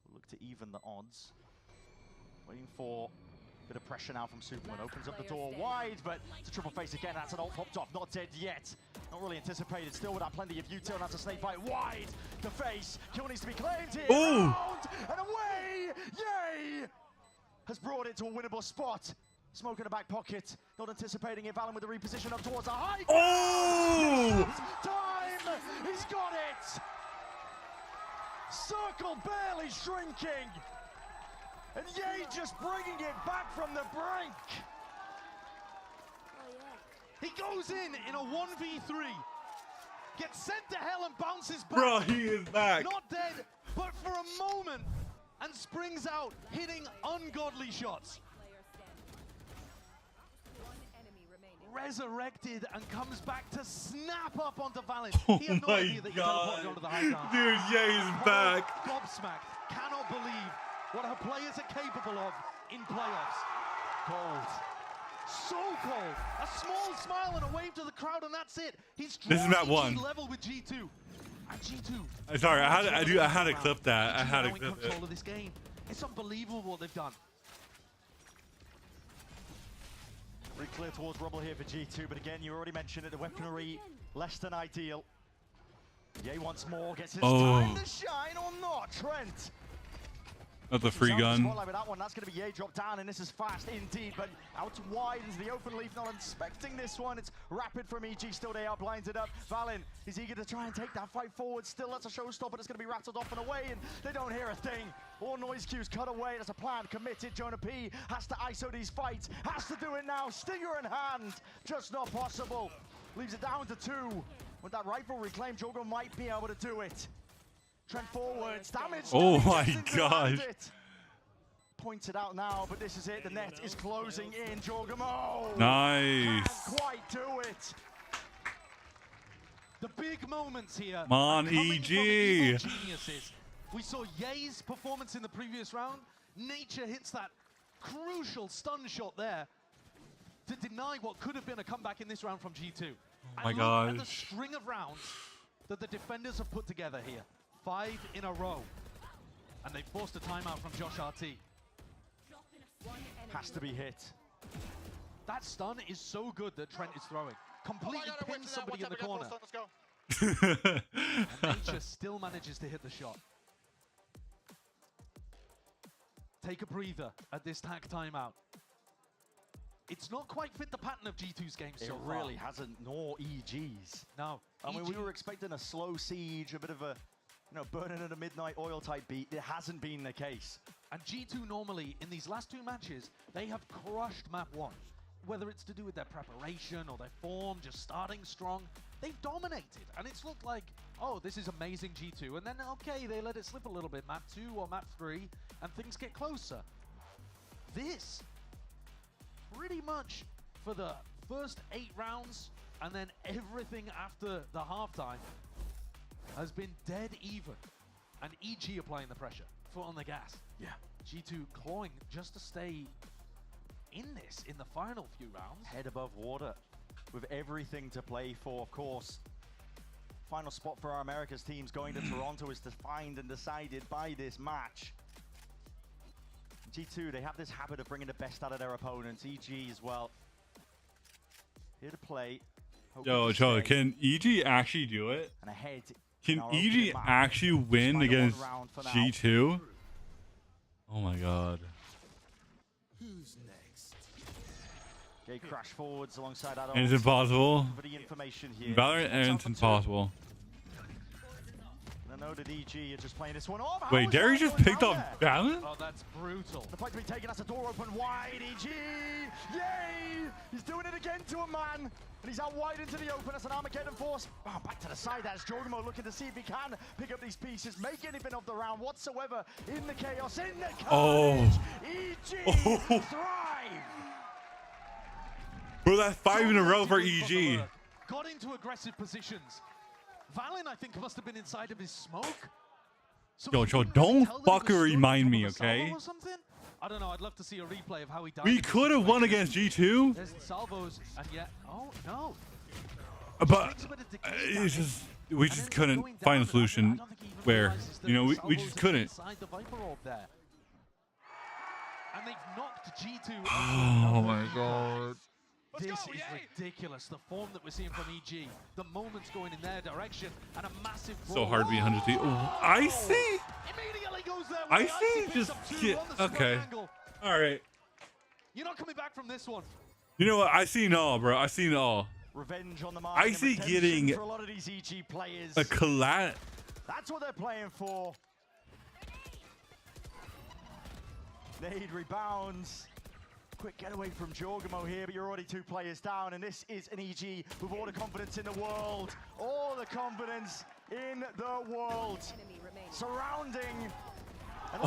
We'll look to even the odds. Waiting for a bit of pressure now from Superman. Opens up the door wide, but it's a triple face again. That's an ult popped off. Not dead yet. Not really anticipated. Still without plenty of util. And that's a snake bite wide to face. Kill needs to be claimed here. Ooh. Round and away. Yay! Has brought it to a winnable spot. Smoke in the back pocket. Not anticipating it. Valen with the reposition up towards the high. Oh! Time! He's got it! Circle barely shrinking. And Ye just bringing it back from the brink. He goes in a 1v3. Gets sent to hell and bounces back. Bro, he is back. Not dead, but for a moment. And springs out, hitting ungodly shots. Resurrected and comes back to snap up onto Valen. He had no idea that he teleported onto the high ground. Dude, Ye's back. Gobsmacked. Cannot believe what her players are capable of in playoffs. Cold. So cold. A small smile and a wave to the crowd, and that's it. He's This is map EG 1. level with G2. And G2. Sorry, I had to clip that. I had to clip it. Control of this game. It's unbelievable what they've done. Pretty clear towards Rubble here for G2, but again, you already mentioned it, the weaponry less than ideal. Yay once more, gets his time to shine or not, Trent. That's a free gun. With that one, that's going to be Yay drop down, and this is fast indeed, but out wide into the open leaf, not expecting this one. It's rapid from EG, still they are blinded up. Valen is eager to try and take that fight forward. Still, that's a showstopper that's going to be rattled off and away, and they don't hear a thing. All noise cues cut away. That's a plan committed. Jonah P has to ISO these fights, has to do it now. Stinger in hand, just not possible. Leaves it down to 2. With that rifle reclaim, Jogo might be able to do it. Trent forwards, damage. Oh my gosh. Pointed out now, but this is it. The net is closing in. Jorgamo. Nice. Can't quite do it. The big moments here. Come on, EG. Geniuses. We saw Ye's performance in the previous round. Nature hits that crucial stun shot there to deny what could have been a comeback in this round from G2. Oh my gosh. Look at the gosh. string of rounds that the defenders have put together here. 5 in a row. And they forced a timeout from Josh RT. Has to be hit. That stun is so good that Trent is throwing. Completely pins somebody in the corner. And Nature still manages to hit the shot. Take a breather at this tag timeout. It's not quite fit the pattern of G2's game so far. It really hasn't, nor EG's. No. I mean, we were expecting a slow siege, a bit of a, burning at a midnight oil type beat. It hasn't been the case. And G2 normally, in these last 2 matches, they have crushed map 1. Whether it's to do with their preparation or their form, just starting strong, they've dominated. And it's looked like, oh, this is amazing G2. And then, okay, they let it slip a little bit, map 2 or map 3, and things get closer. This, pretty much for the first 8 rounds, and then everything after the halftime, has been dead even. And EG applying the pressure, foot on the gas. Yeah. G2 clawing just to stay in this in the final few rounds. Head above water with everything to play for, of course. Final spot for our Americas teams going to Toronto is defined and decided by this match. G2, they have this habit of bringing the best out of their opponents. EG as well. Here to play. Yo, Joe, can EG actually do it? And ahead. Can EG actually win against G2? Oh my god. Who's next? Okay, crash forwards alongside that. And it's impossible. For the information here. Valorant and it's impossible. I know that EG are just playing this one. Oh, wait, Derry just picked up Valorant? Oh, that's brutal. The fight to be taken, that's a door open wide. EG! Yay! He's doing it again to a man. And he's out wide into the open. That's an Armageddon force. Oh, back to the side. That's Jorgamo looking to see if he can pick up these pieces, make anything of the round whatsoever in the chaos, in the carnage. EG thrive. Bro, that's 5 in a row for EG. Got into aggressive positions. Valen, I think, must have been inside of his smoke. So Yo, Joe, don't fucking remind me, okay? I don't know. I'd love to see a replay of how he died. We could have won against G2. There's the salvos, and yet, oh no. But it's just, we just couldn't find a solution where, we just couldn't. Inside the Viper orb there. And they've knocked G2. Oh my god. This is ridiculous. The form that we're seeing from EG, the moments going in their direction, and a massive So hard to be 100 feet. Oh, Icy? Immediately goes there. Icy? Just get, okay. All right. You're not coming back from this one. You know what? I seen all, bro. I seen all. Revenge on the mark. Icy getting for a lot of these EG players. a collat. That's what they're playing for. Nade rebounds. Quick getaway from Jorgamo here, but you're already 2 players down, and this is an EG with all the confidence in the world. All the confidence in the world. Surrounding.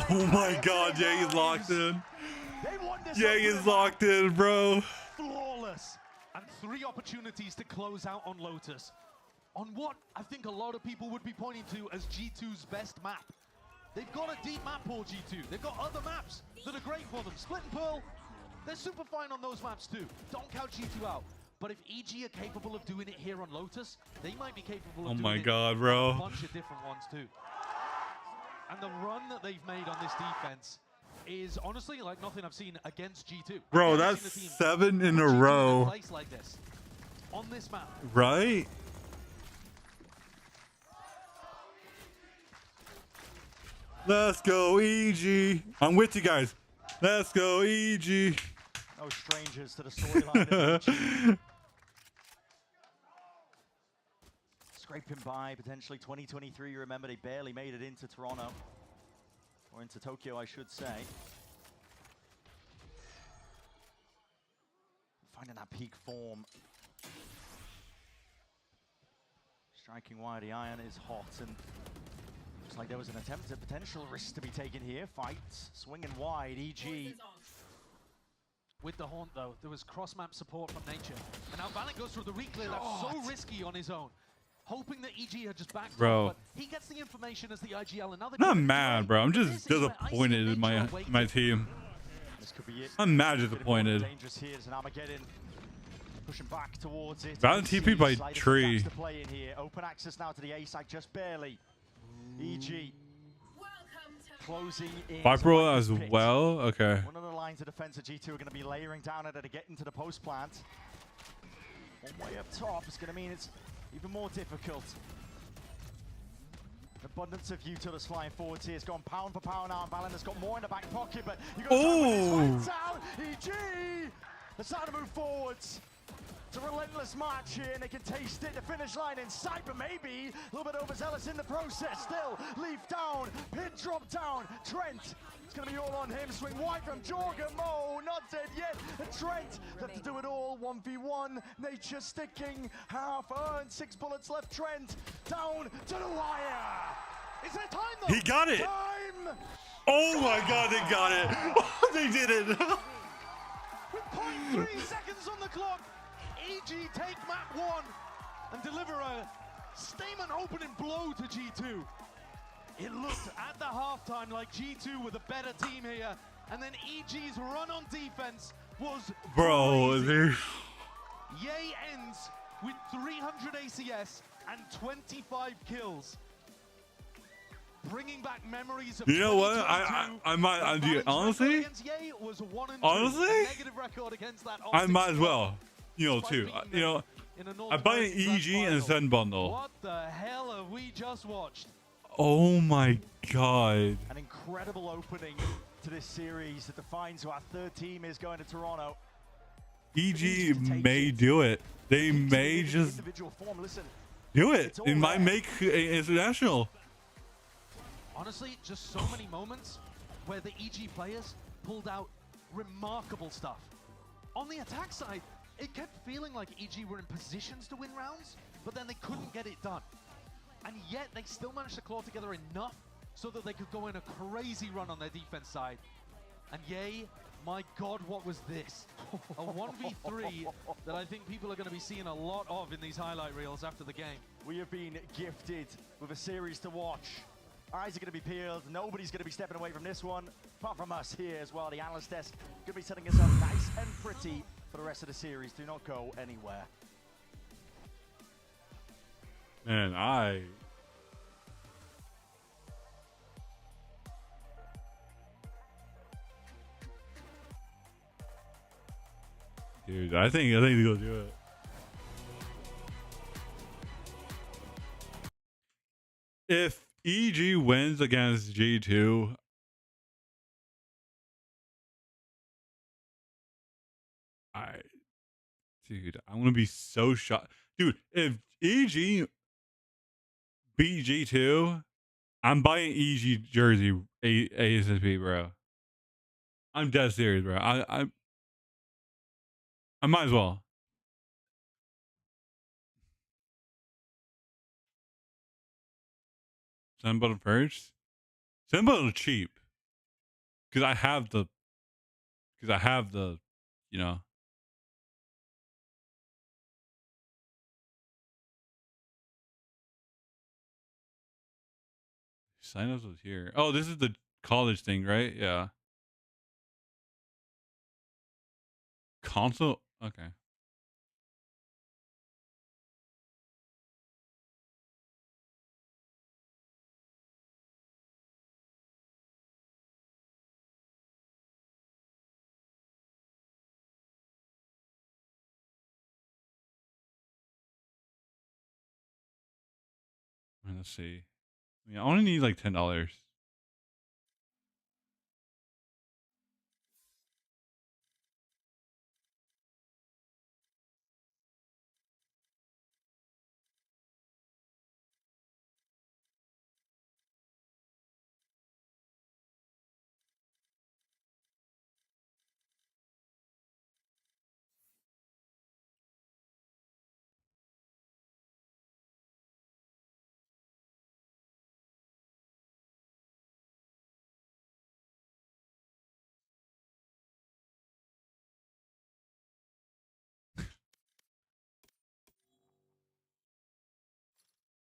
Oh my god, Jay is locked in. Jay is locked in, bro. Flawless. And 3 opportunities to close out on Lotus. On what I think a lot of people would be pointing to as G2's best map. They've got a deep map pool, G2. They've got other maps that are great for them. Split and Pearl, they're super fine on those maps too. Don't count G2 out. But if EG are capable of doing it here on Lotus, they might be capable of doing it god, bro. on a bunch of different ones too. And the run that they've made on this defense is honestly like nothing I've seen against G2. Bro, I've never that's seen a team 7 in put a G2 row. place like this on this map. Right? Let's go, EG. I'm with you guys. Let's go, EG. No strangers to the storyline. Scraping by potentially 2023. You remember they barely made it into Toronto. Or into Tokyo, I should say. Finding that peak form. Striking wide, the iron is hot, and looks like there was an attempt at potential risk to be taken here. Fights, swinging wide, EG. With the Haunt, though, there was cross-map support from Nature. And now Valent goes through the reclear. That's so risky on his own. Hoping that EG had just backed Bro. off, but he gets the information as the IGL. Another I'm not mad, bro. I'm just disappointed in my team. This could be it. I'm mad disappointed. Dangerous here as an Armageddon. Pushing back towards it. Valent TP by tree. To play in here. Open access now to the A side, just barely. EG closing in. Viper as well? Okay. One of the lines of defense of G2 are going to be layering down at it to get into the post plant. One way up top is going to mean it's even more difficult. Abundance of utility flying forwards here. It's gone pound for pound now. Valent has got more in the back pocket, but you got to out. EG! They're starting to move forwards. It's a relentless march here, and they can taste it. The finish line in sight, but maybe a little bit overzealous in the process. Still, Leaf down, Pin drop down. Trent, it's going to be all on him. Swing wide from Jorgen. Mo, not dead yet. And Trent, left to do it all. 1v1. Nature sticking, half earned. 6 bullets left. Trent, down to the wire. Is there time, though? He got it. Time! Oh my god, they got it. They did it. With 0.3 seconds on the clock, EG take map 1 and deliver a statement opening blow to G2. It looked at the halftime like G2 were the better team here, and then EG's run on defense was crazy. Yay ends with 300 ACS and 25 kills. Bringing back memories of You know what? I might honestly, I might as well. You know, too. You know, I buy an EG and Zen bundle. What the hell have we just watched? Oh my god. An incredible opening to this series that defines who our third team is going to Toronto. EG may do it. They may just do it. It might make international. Honestly, just so many moments where the EG players pulled out remarkable stuff. On the attack side, it kept feeling like EG were in positions to win rounds, but then they couldn't get it done. And yet they still managed to claw together enough so that they could go in a crazy run on their defense side. And yay, my god, what was this? A 1v3 that I think people are going to be seeing a lot of in these highlight reels after the game. We have been gifted with a series to watch. Eyes are going to be peeled. Nobody's going to be stepping away from this one, apart from us here as well. The analyst desk going to be setting us up nice and pretty for the rest of the series. Do not go anywhere. Man, dude, I think they'll do it. If EG wins against G2, dude, I'm gonna be so shocked. Dude, if EG beat G2, I'm buying EG jersey ASSP, bro. I'm dead serious, bro. I might as well. Send button first. Send button cheap. Because I have the, you know. Sign ups was here. Oh, this is the college thing, right? Yeah. Console? Okay. let's see. I mean, I only need like $10.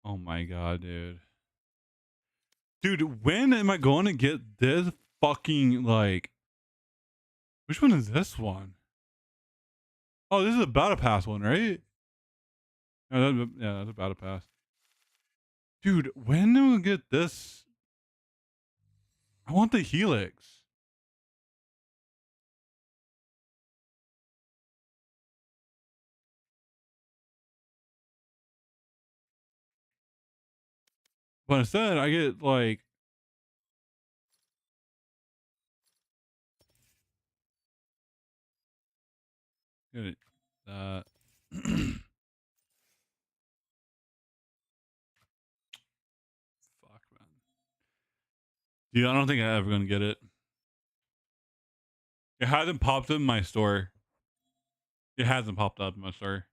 Oh my god, dude. Dude, when am I going to get this fucking, like... Which one is this one? Oh, this is a Battle Pass one, right? Yeah, that's a Battle Pass. Dude, when do we get this? I want the Helix. But instead, I get, like... Get it. Fuck, man. Dude, I don't think I'm ever gonna get it. It hasn't popped up in my store. It hasn't popped up in my store.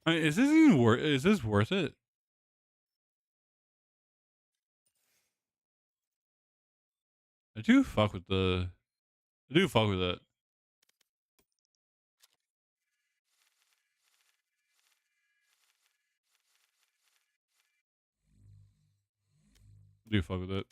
I mean, is this even worth? Is this worth it? I do fuck with the. I do fuck with it. I do fuck with it.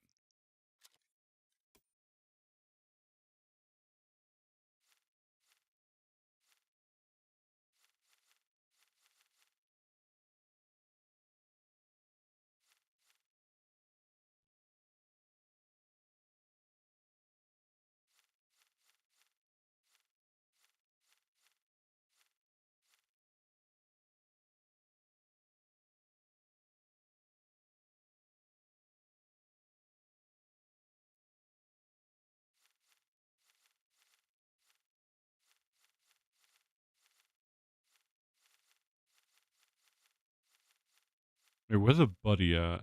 Wait, where's a buddy at?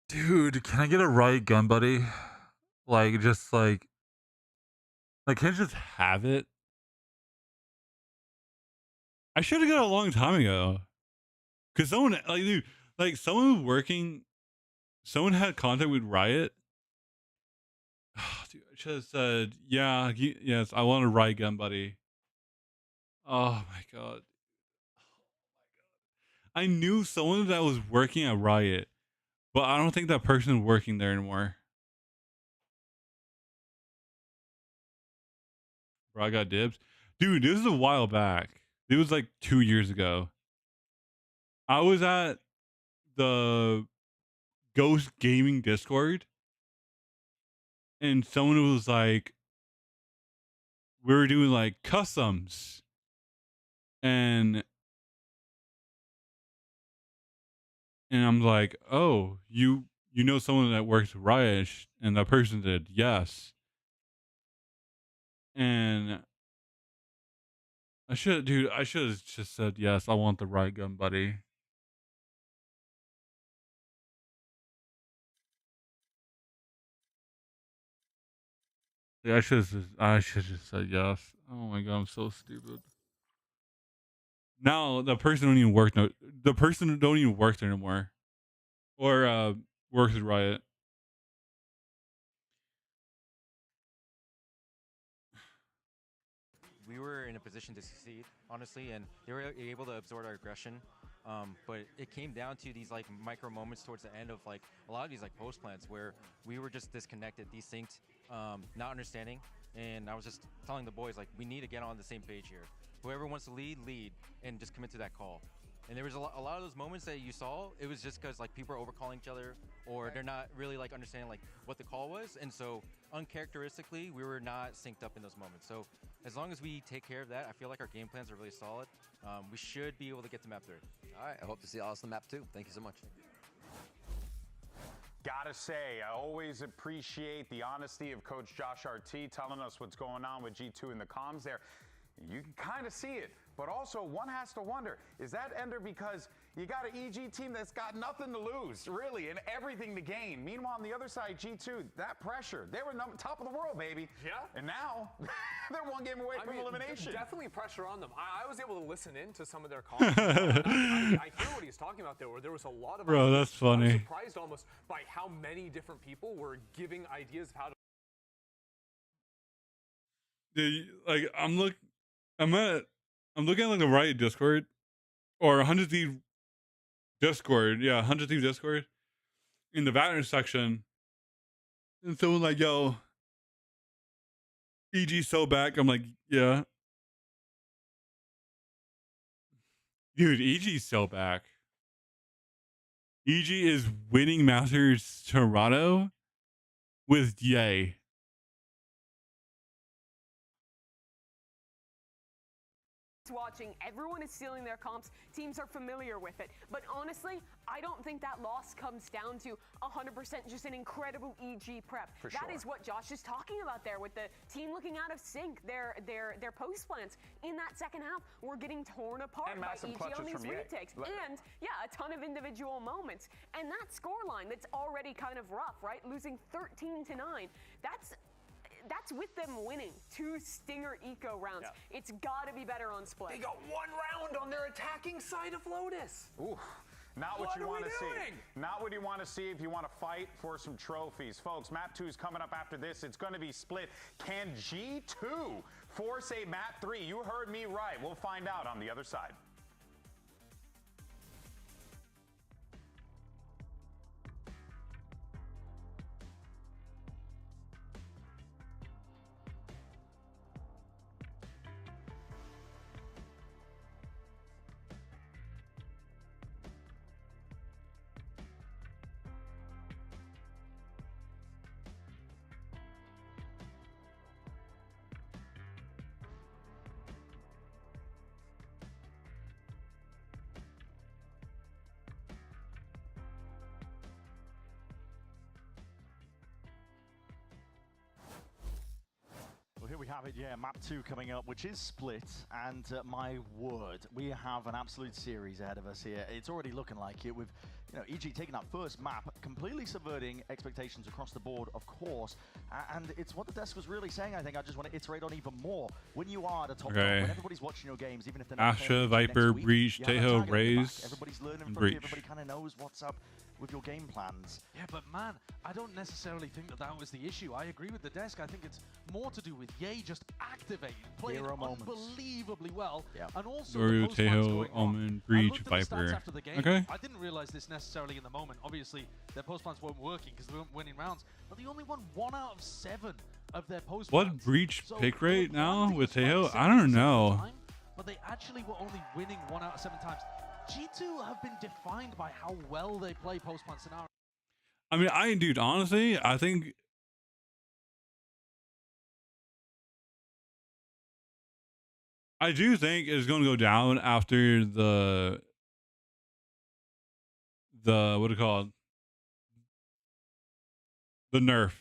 Dude, can I get a right gun, buddy? Like, just like, can I just have it? I should have got it a long time ago. Cause someone, like, dude, like someone was working, someone had contact with Riot. Dude, I should have said, yeah, yes, I want a Riot gun, buddy. Oh my god. I knew someone that was working at Riot, but I don't think that person is working there anymore. Bro, I got dibs. Dude, this is a while back. It was like 2 years ago. I was at the Ghost Gaming Discord, and someone was like, we were doing like customs, and I'm like, oh, you know someone that works at Riot, and that person said yes, and I should have just said yes. I want the Riot gun, buddy. Yeah, I should just said yes. Oh my god, I'm so stupid. Now the person don't even work. No, the person don't even work there anymore, or works at Riot. We were in a position to succeed. honestly, and they were able to absorb our aggression. But it came down to these like micro moments towards the end of like a lot of these like post plants where we were just disconnected, desynced, not understanding. And I was just telling the boys like, we need to get on the same page here. Whoever wants to lead, and just commit to that call. And there was a lot of those moments that you saw. It was just because like people are overcalling each other, or they're not really like understanding like what the call was. And so uncharacteristically, we were not synced up in those moments. So as long as we take care of that, I feel like our game plans are really solid. We should be able to get to map 3. All right, I hope to see us on the map too. Thank you so much. Gotta say, I always appreciate the honesty of Coach Josh RT telling us what's going on with G2 in the comms there. You can kind of see it, but also one has to wonder, is that Ender because you got an EG team that's got nothing to lose, really, and everything to gain? Meanwhile, on the other side, G2, that pressure, they were top of the world, baby. Yeah. And now, they're one game away from elimination. Definitely pressure on them. I was able to listen in to some of their comments. I hear what he's talking about there, where there was a lot of... Bro, that's funny. I was surprised almost by how many different people were giving ideas of how to... Dude, like, I'm looking at like the Riot Discord or 100 Thief Discord. Yeah, 100 Thief Discord in the Valorant section. And someone like, yo, EG so back. I'm like, yeah. Dude, EG's so back. EG is winning Masters Toronto with Yay. Watching, everyone is stealing their comps. Teams are familiar with it. But honestly, I don't think that loss comes down to 100% just an incredible EG prep. That is what Josh is talking about there with the team looking out of sync. Their post plants in that second half were getting torn apart by EG on these retakes. And yeah, a ton of individual moments. And that scoreline that's already kind of rough, right? Losing 13-9. That's with them winning 2 Stinger Eco rounds. Yeah. It's got to be better on split. They got 1 round on their attacking side of Lotus. Ooh, not what you want to see. Not what you want to see if you want to fight for some trophies. Folks, map 2 is coming up after this. It's going to be split. Can G2 force a map 3? You heard me right. We'll find out on the other side. Here we have it, yeah, map 2 coming up, which is split, and my word, we have an absolute series ahead of us here. It's already looking like it with, EG taking that first map, completely subverting expectations across the board, of course, and it's what the desk was really saying. I think I just want to iterate on even more. When you are at a top, when everybody's watching your games, even if they're not Asha, Viper, Breach, Teho, Raze, everybody's learning from Breach. you, everybody kind of knows what's up with your game plans. Yeah, but man, I don't necessarily think that was the issue. I agree with the desk. I think it's more to do with Ye just activating, playing unbelievably well, and also Dorio, Teho, Omen, Breach, Viper. Okay. I didn't realize this necessarily in the moment. Obviously, their post plans weren't working because they weren't winning rounds, but they only won 1 out of 7 of their post plans. What Breach pick rate now with Teho? I don't know. But they actually were only winning 1 out of 7 times. G2 have been defined by how well they play post-plan scenario. I mean, dude, honestly, I think I do think it's going to go down after the what do you call it? The nerf.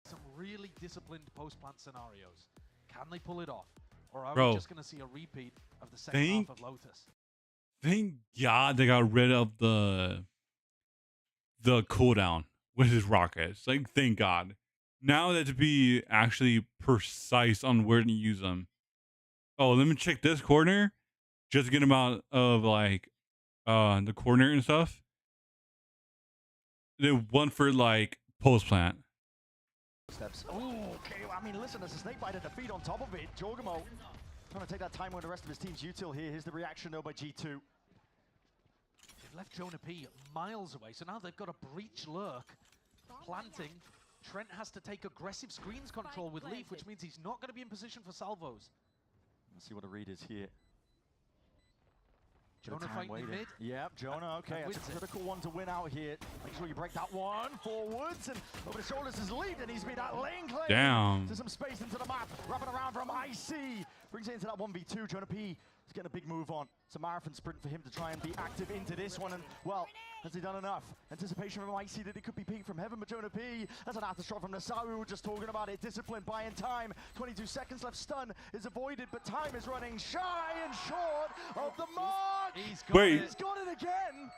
Some really disciplined post-plan scenarios. Can they pull it off? Or are Bro, we just going to see a repeat of the second half of Lotus? Thank God they got rid of the cooldown with his rockets. Like, thank God. Now that to be actually precise on where to use them. Oh, let me check this corner. Just to get them out of like the corner and stuff. Then one for like post plant. Steps. Oh, okay. I mean, listen, there's a snake bite at the feet on top of it. Jorgamo Trying to take that time with the rest of his team's util here. Here's the reaction though by G2. They've left Jonah P miles away, so now they've got a breach lurk planting. Trent has to take aggressive screens control with Leaf, which means he's not going to be in position for salvos. Let's see what the read is here. Jonah fighting in mid. Yep, Jonah, okay, that's a critical one to win out here. Make sure you break that one forwards, and over the shoulders is Lead, and he's been that lane claim. Damn. To some space into the map, wrapping around from IC. Brings it into that 1v2. Jonah P is getting a big move on. It's a marathon sprint for him to try and be active into this one, and well, has he done enough? Anticipation from IC that it could be peak from heaven, but Jonah P has an aftershock from Nasai. We were just talking about it. Discipline, buying time. 22 seconds left. Stun is avoided, but time is running shy and short of the mark. He's got Wait. He's got it again.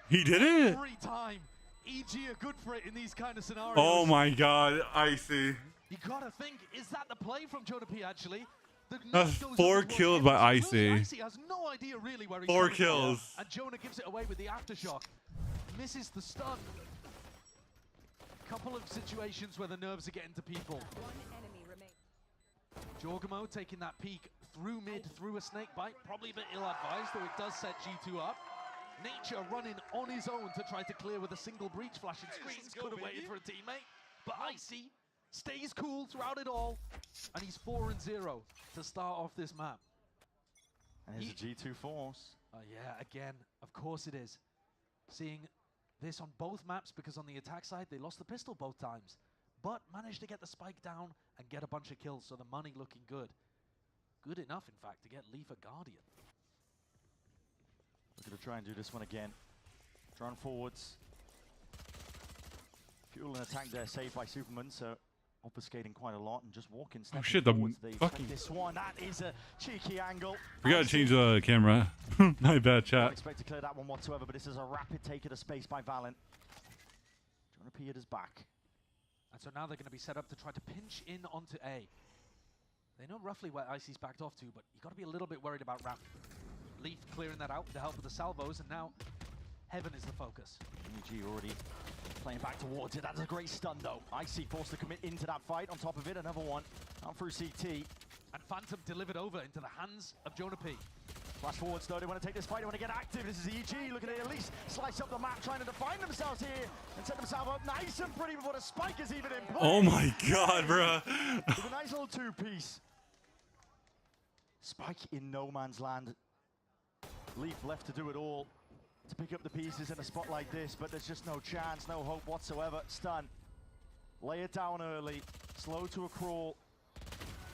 He did it? Every time. EG are good for it in these kind of scenarios. Oh my God, Icy. You gotta think, is that the play from Jonah P actually? That's 4 kills by Icy. Icy has no idea really where he's 4 kills. From, and Jonah gives it away with the aftershock. Misses the stun. Couple of situations where the nerves are getting to people. Jorgamo taking that peek through mid, through a snake bite. Probably a bit ill-advised, though it does set G2 up. Nature running on his own to try to clear with a single breach flashing screens. Could have waited for a teammate. But Icy stays cool throughout it all. And he's 4-0 to start off this map. And here's a G2 force. Yeah, again, of course it is. Seeing this on both maps, because on the attack side, they lost the pistol both times. But managed to get the spike down and get a bunch of kills, so the money looking good. Good enough, in fact, to get Leaf a Guardian. We're going to try and do this one again. Run forwards. Fuel and attack there, saved by Superman, so obfuscating quite a lot and just walking. Oh shit, the fucking... This one, that is a cheeky angle. We gotta change the camera. Not bad, chat. Don't expect to clear that one whatsoever, but this is a rapid take of the space by Valen. Jonah P at his back. And so now they're going to be set up to try to pinch in onto A. They know roughly where Icy's backed off to, but you got to be a little bit worried about ramp. Leaf clearing that out with the help of the salvos, and now Heaven is the focus. EG already playing back towards it. That's a great stun, though. Icy forced to commit into that fight. On top of it, another one out through CT. And Phantom delivered over into the hands of Jonah P. Flash forwards, though. They want to take this fight. They want to get active. This is EG looking at least slice up the map, trying to define themselves here and set themselves up nice and pretty before the spike is even in play. Oh my God, bro. With a nice little two-piece. Spike in no man's land. Leaf left to do it all to pick up the pieces in a spot like this, but there's just no chance, no hope whatsoever. Stun. Lay it down early. Slow to a crawl.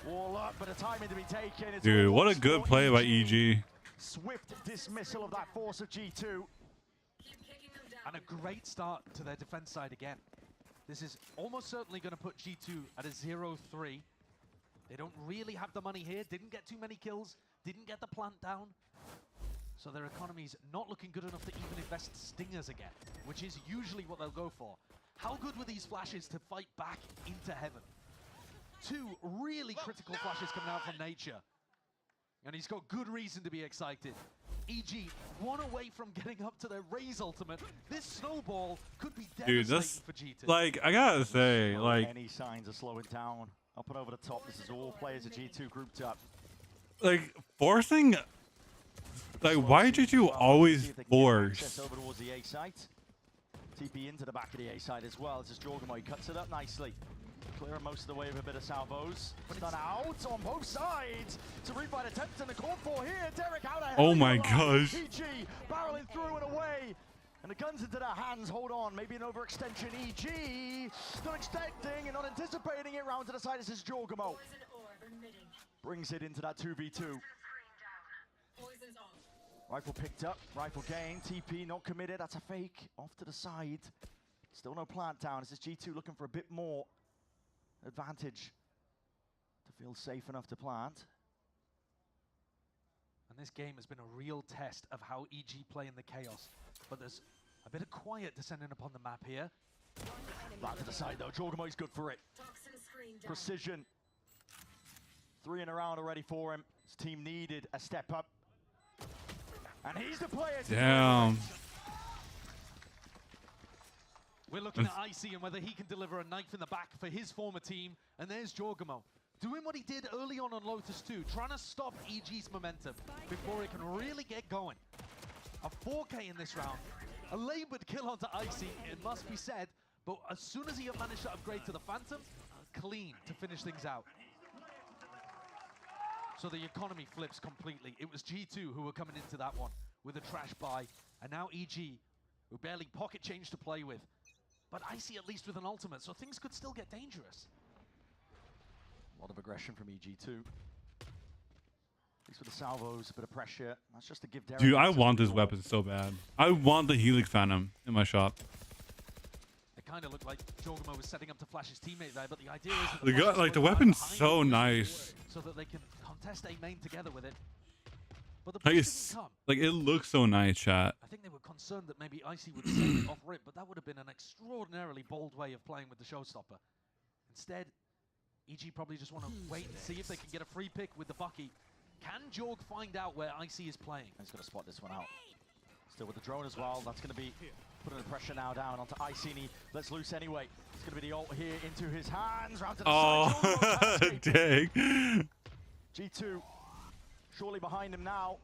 Wall up, but a timing to be taken. It's dude, what a good play by EG. Swift dismissal of that force of G2. And a great start to their defense side again. This is almost certainly going to put G2 at a 0-3. They don't really have the money here. Didn't get too many kills. Didn't get the plant down. So their economy's not looking good enough to even invest stingers again, which is usually what they'll go for. How good were these flashes to fight back into Heaven? Two really critical flashes coming out from Nature. And he's got good reason to be excited. EG, one away from getting up to their Raze ultimate. This snowball could be devastating for G2. Like, I gotta say, like... Any signs of slowing down. Up and over the top. This is all players of G2 grouped up. Like, forcing... Like, why did G2 always force? Over towards the A site. TP into the back of the A side as well. This is Jorgamo. He cuts it up nicely. Clearing most of the way with a bit of salvos. Stun out on both sides. To refight attempts in the court for here. Derek out ahead. Oh my gosh. EG barreling through and away. And the guns into their hands. Hold on. Maybe an overextension. EG. Not expecting and not anticipating it. Round to the side. This is Jorgamo. Brings it into that 2v2. Rifle picked up, rifle gained, TP not committed, that's a fake, off to the side. Still no plant down, this is G2 looking for a bit more advantage to feel safe enough to plant. And this game has been a real test of how EG play in the chaos. But there's a bit of quiet descending upon the map here. Right to the side though, Jorgamo's good for it. Precision. 3 in a round already for him. His team needed a step up. And he's the player. Damn. We're looking at Icy and whether he can deliver a knife in the back for his former team. And there's Jorgamo. doing what he did early on Lotus 2, trying to stop EG's momentum before it can really get going. A 4K in this round, a labored kill onto Icy, it must be said, but as soon as he managed to upgrade to the Phantom, clean to finish things out. So the economy flips completely. It was G2 who were coming into that one with a trash buy, and now EG, who barely pocket change to play with. But Icy at least with an ultimate, so things could still get dangerous. A lot of aggression from EG2. At least with the salvos, a bit of pressure. That's just to give Derek. Dude, I want this weapon so bad. I want the Helix Phantom in my shop. It kind of looked like Jorgamo was setting up to flash his teammate there, but the idea is that The weapon's so nice. so that they can contest A main together with it. But the Like, push it's, didn't come. like it looks so nice, chat. I think they were concerned that maybe Icy would set it off rip, but that would have been an extraordinarily bold way of playing with the showstopper. Instead, EG probably just want to wait and see if they can get a free pick with the Bucky. Can Jorg find out where Icy is playing? He's going to spot this one out. Still with the drone as well. That's going to be putting the pressure now down onto Icy, and he lets loose anyway. It's going to be the ult here into his hands. Round to the side. Dang. G2 surely behind him now.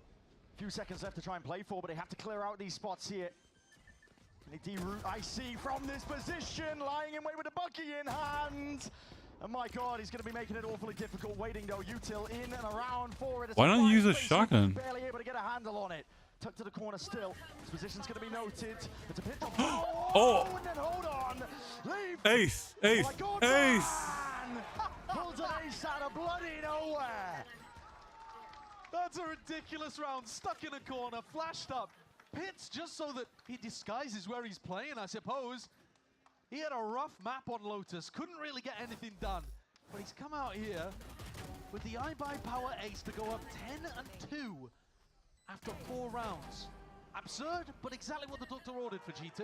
A few seconds left to try and play for, but they have to clear out these spots here. Can they deroute Icy from this position? Lying in wait with the Bucky in hand. And my God, he's going to be making it awfully difficult. Waiting though, Util in and around for it. Why don't you use a shotgun? Barely able to get a handle on it. Tucked to the corner still. His position's going to be noted. It's a pitch. Oh! And then hold on. Leave. Ace! Ace! Oh my God, Ace! man. Pulls an ace out of bloody nowhere. That's a ridiculous round. Stuck in a corner, flashed up. Pits just so that he disguises where he's playing, I suppose. He had a rough map on Lotus, couldn't really get anything done. But he's come out here with the iBuy Power Ace to go up 10-2 after 4 rounds. Absurd, but exactly what the doctor ordered for G2.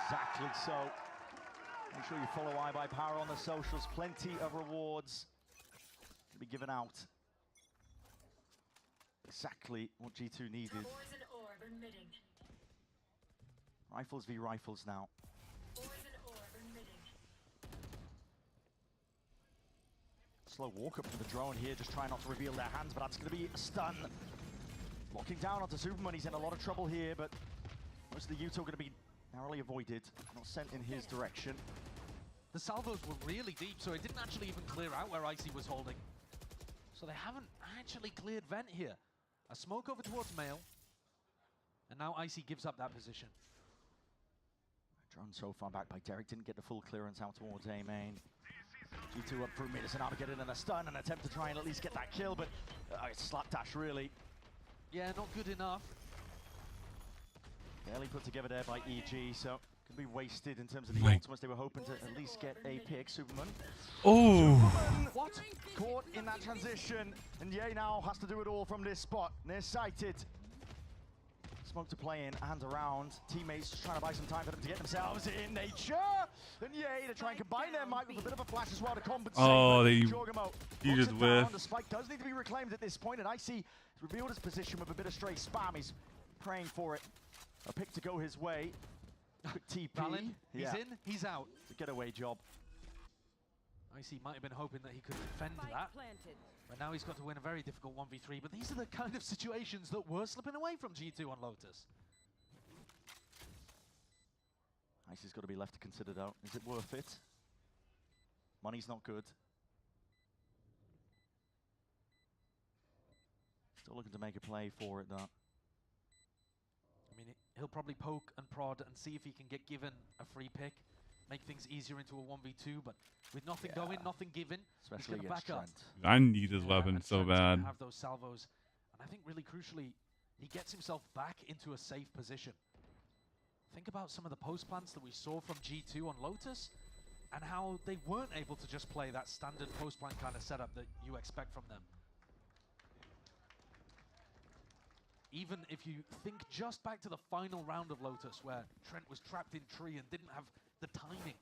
Exactly so. Make sure you follow iBuy Power on the socials. Plenty of rewards to be given out. Exactly what G2 needed. Rifles v rifles now. Slow walk up to the drone here, just trying not to reveal their hands, but that's going to be a stun. Locking down onto Superman, he's in a lot of trouble here, but most of the Util going to be narrowly avoided, not sent in his direction. The salvos were really deep, so it didn't actually even clear out where Icy was holding. So they haven't actually cleared vent here. A smoke over towards Mail, and now Icy gives up that position. Drone so far back by Derek, didn't get the full clearance out towards A main. G2 up through mid, it's an Armageddon and a stun, an attempt to try and at least get that kill, but it's slapdash really. Yeah, not good enough. Barely put together there by EG, so could be wasted in terms of the ultimates. They were hoping to at least get a pick. Superman. Oh! Superman, what? Caught in that transition, and Ye now has to do it all from this spot. Near-sighted. Smoke to play in and around. Teammates just trying to buy some time for them to get themselves in nature. And Ye to try and combine their might with a bit of a flash as well to compensate. Oh, they Jorgamo used with. The spike does need to be reclaimed at this point, and Icy has revealed his position with a bit of stray spam. He's praying for it. A pick to go his way. Quick TP. Valen, he's in, he's out. It's a getaway job. Icy might have been hoping that he could defend that. But now he's got to win a very difficult 1v3. But these are the kind of situations that were slipping away from G2 on Lotus. Icy's got to be left to consider though. Is it worth it? Money's not good. Still looking to make a play for it though. I mean, he'll probably poke and prod and see if he can get given a free pick. Make things easier into a 1v2, but with nothing going, nothing given, especially he's going to back up. I need his weapon so bad. Have those salvos, and I think really crucially, he gets himself back into a safe position. Think about some of the post plants that we saw from G2 on Lotus, and how they weren't able to just play that standard post plant kind of setup that you expect from them. Even if you think just back to the final round of Lotus, where Trent was trapped in tree and didn't have the timing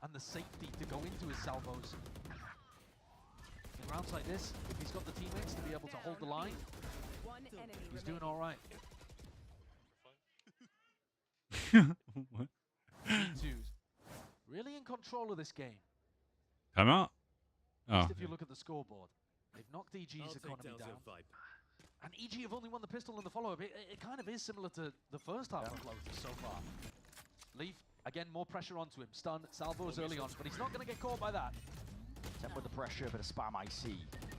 and the safety to go into his salvos. In rounds like this, if he's got the teammates to be able to hold the line, he's doing all right. What? G2's really in control of this game. Time out? Oh. Just if you look at the scoreboard, they've knocked EG's economy down. And EG have only won the pistol and the follow-up. It kind of is similar to the first half of Lotus so far. Leaf, again, more pressure onto him. Stun, salvos early on, but he's not going to get caught by that. Temp with the pressure, bit of spam IC.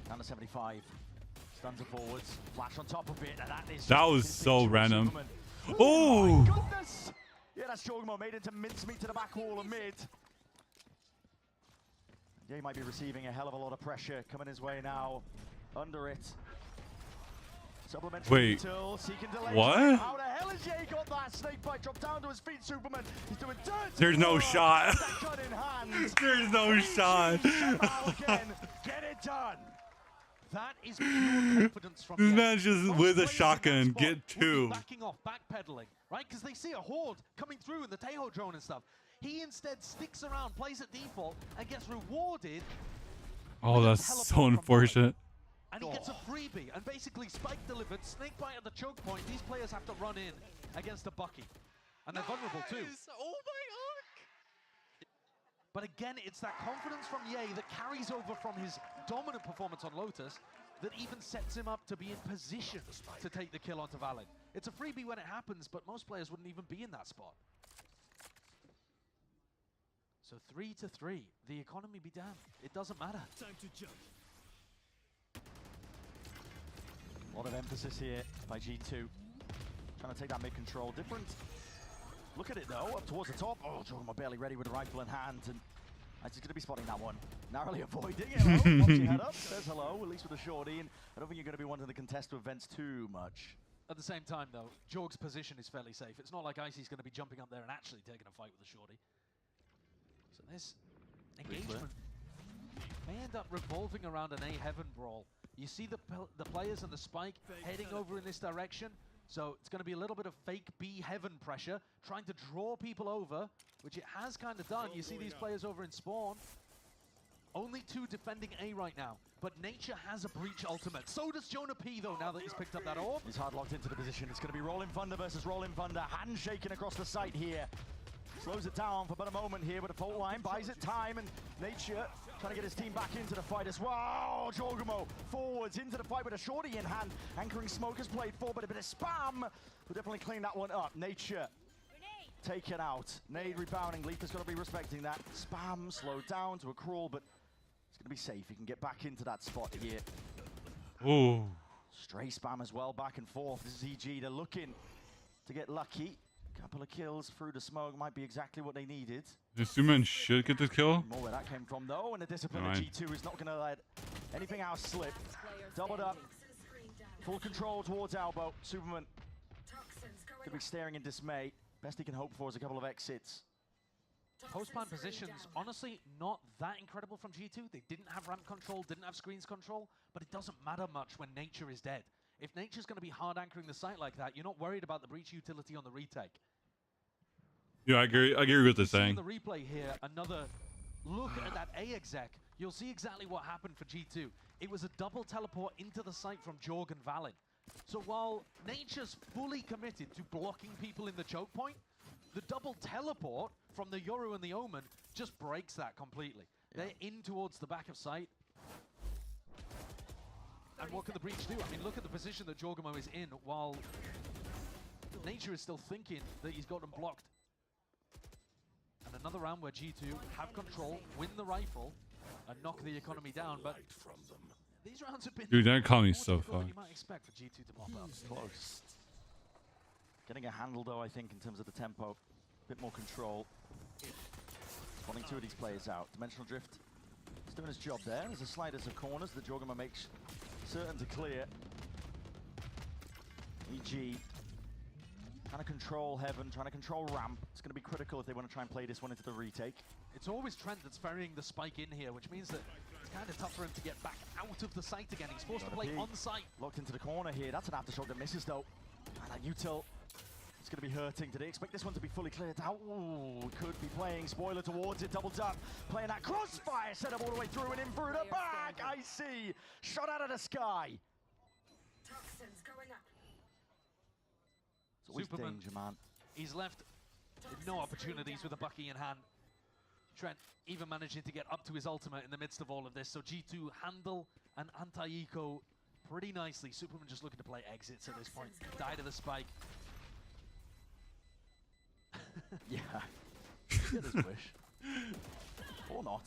Down to 75. Stuns it forwards. Flash on top of it, and That was so random. Oh! Oh! My goodness! Yeah, that's Jogamo made into mincemeat to the back wall of mid. Yeah, he might be receiving a hell of a lot of pressure coming his way now. Under it. Supplementary Wait. detail, seeking delay. What? How the hell has Ye got that? Snakebite dropped down to his feet, Superman. He's doing dirt. There's no shot. Gun in hand. There's no shot. Again, get it done. That is pure confidence from This Ye. man just Most with a players in that shotgun spot get would be two. backing off, backpedaling, right? Because they see a horde coming through in the Tejo drone and stuff. He instead sticks around, plays at default, and gets rewarded. Oh, that's so unfortunate. And he gets a freebie, and basically Spike delivered, Snakebite at the choke point. These players have to run in against a Bucky. And they're vulnerable too. Oh my arc! But again, it's that confidence from Ye that carries over from his dominant performance on Lotus that even sets him up to be in position to take the kill onto Valid. It's a freebie when it happens, but most players wouldn't even be in that spot. So 3-3, the economy be damned. It doesn't matter. Time to jump. A lot of emphasis here by G2. Trying to take that mid-control. Different. Look at it though, up towards the top. Oh, Jogamo barely ready with a rifle in hand. And he's going to be spotting that one. Narrowly avoiding it. Hello, pops your head up, says hello, at least with a shorty. And I don't think you're going to be wanting to contest with Vents too much. At the same time though, Jorg's position is fairly safe. It's not like Icy's going to be jumping up there and actually taking a fight with a shorty. So this engagement may end up revolving around an A Heaven brawl. You see the players and the Spike heading over in this direction. So it's going to be a little bit of fake B Heaven pressure, trying to draw people over, which it has kind of done. You see these players over in spawn. Only 2 defending A right now, but Nature has a breach ultimate. So does Jonah P though, now that he's picked up that orb. He's hard locked into the position. It's going to be Rolling Thunder versus Rolling Thunder. Handshaking across the site here. Slows it down for about a moment here with a fault line, buys it time, and Nature trying to get his team back into the fight as well. Jogamo forwards into the fight with a shorty in hand. Anchoring smoke has played for, but a bit of spam. We'll definitely clean that one up. Nature taken out. Nade rebounding. Leaf has got to be respecting that. Spam slowed down to a crawl, but it's going to be safe. He can get back into that spot here. Ooh. Stray spam as well, back and forth. This is EG. They're looking to get lucky. Couple of kills through the smoke might be exactly what they needed. The Suman should get this kill. More where that came from though, and the discipline of G2 is not going to let anything else slip. Doubled up. Full control towards Elbow. Superman could be staring in dismay. Best he can hope for is a couple of exits. Post-plan positions, honestly, not that incredible from G2. They didn't have ramp control, didn't have screens control, but it doesn't matter much when Nature is dead. If Nature's going to be hard anchoring the site like that, you're not worried about the breach utility on the retake. Yeah, I agree with what they're saying. In the replay here, another look at that A exec. You'll see exactly what happened for G2. It was a double teleport into the site from Jorg and Valid. So while Nature's fully committed to blocking people in the choke point, the double teleport from the Yoru and the Omen just breaks that completely. Yeah. They're in towards the back of site. And what can the breach do? I mean, look at the position that Jogamo is in while Nature is still thinking that he's got them blocked. And another round where G2 have control, win the rifle, and knock the economy down. But these rounds have been... Dude, that economy's so fucked. You might expect for G2 to mop up. Close. Getting a handle though, I think, in terms of the tempo. A bit more control. Spawning 2 of these players out. Dimensional Drift is doing his job there. There's a sliders of corners that Jogamo makes certain to clear. EG trying to control Heaven, trying to control ramp. It's going to be critical if they want to try and play this one into the retake. It's always Trent that's ferrying the spike in here, which means that it's kind of tough for him to get back out of the site again. He's forced to play on site. Locked into the corner here. That's an aftershock that misses though. And that util is going to be hurting. Did they expect this one to be fully cleared out? Ooh, could be playing spoiler towards it. Double up, playing that crossfire, set up all the way through and in through the back. I see. Shot out of the sky. Toxins going up. It's always Superman, danger, man. He's left with no opportunities with a Bucky in hand. Trent even managing to get up to his ultimate in the midst of all of this. So G2 handle an anti-eco pretty nicely. Superman just looking to play exits at this point. Die to the spike. Yeah. Get his wish. Or not.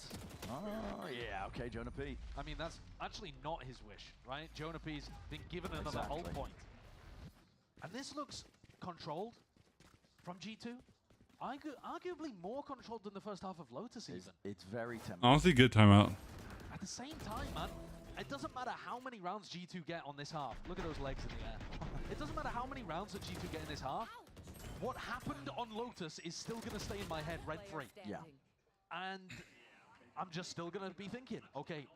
Oh, yeah, okay, Jonah P. I mean, that's actually not his wish, right? Jonah P's been given another Exactly. ult point. And this looks controlled from G2. Arguably more controlled than the first half of Lotus even. It's very tempting. Honestly, good timeout. At the same time, man, it doesn't matter how many rounds G2 get on this half. Look at those legs in the air. It doesn't matter how many rounds that G2 get in this half. What happened on Lotus is still going to stay in my head rent-free. Yeah. And I'm just still going to be thinking, okay,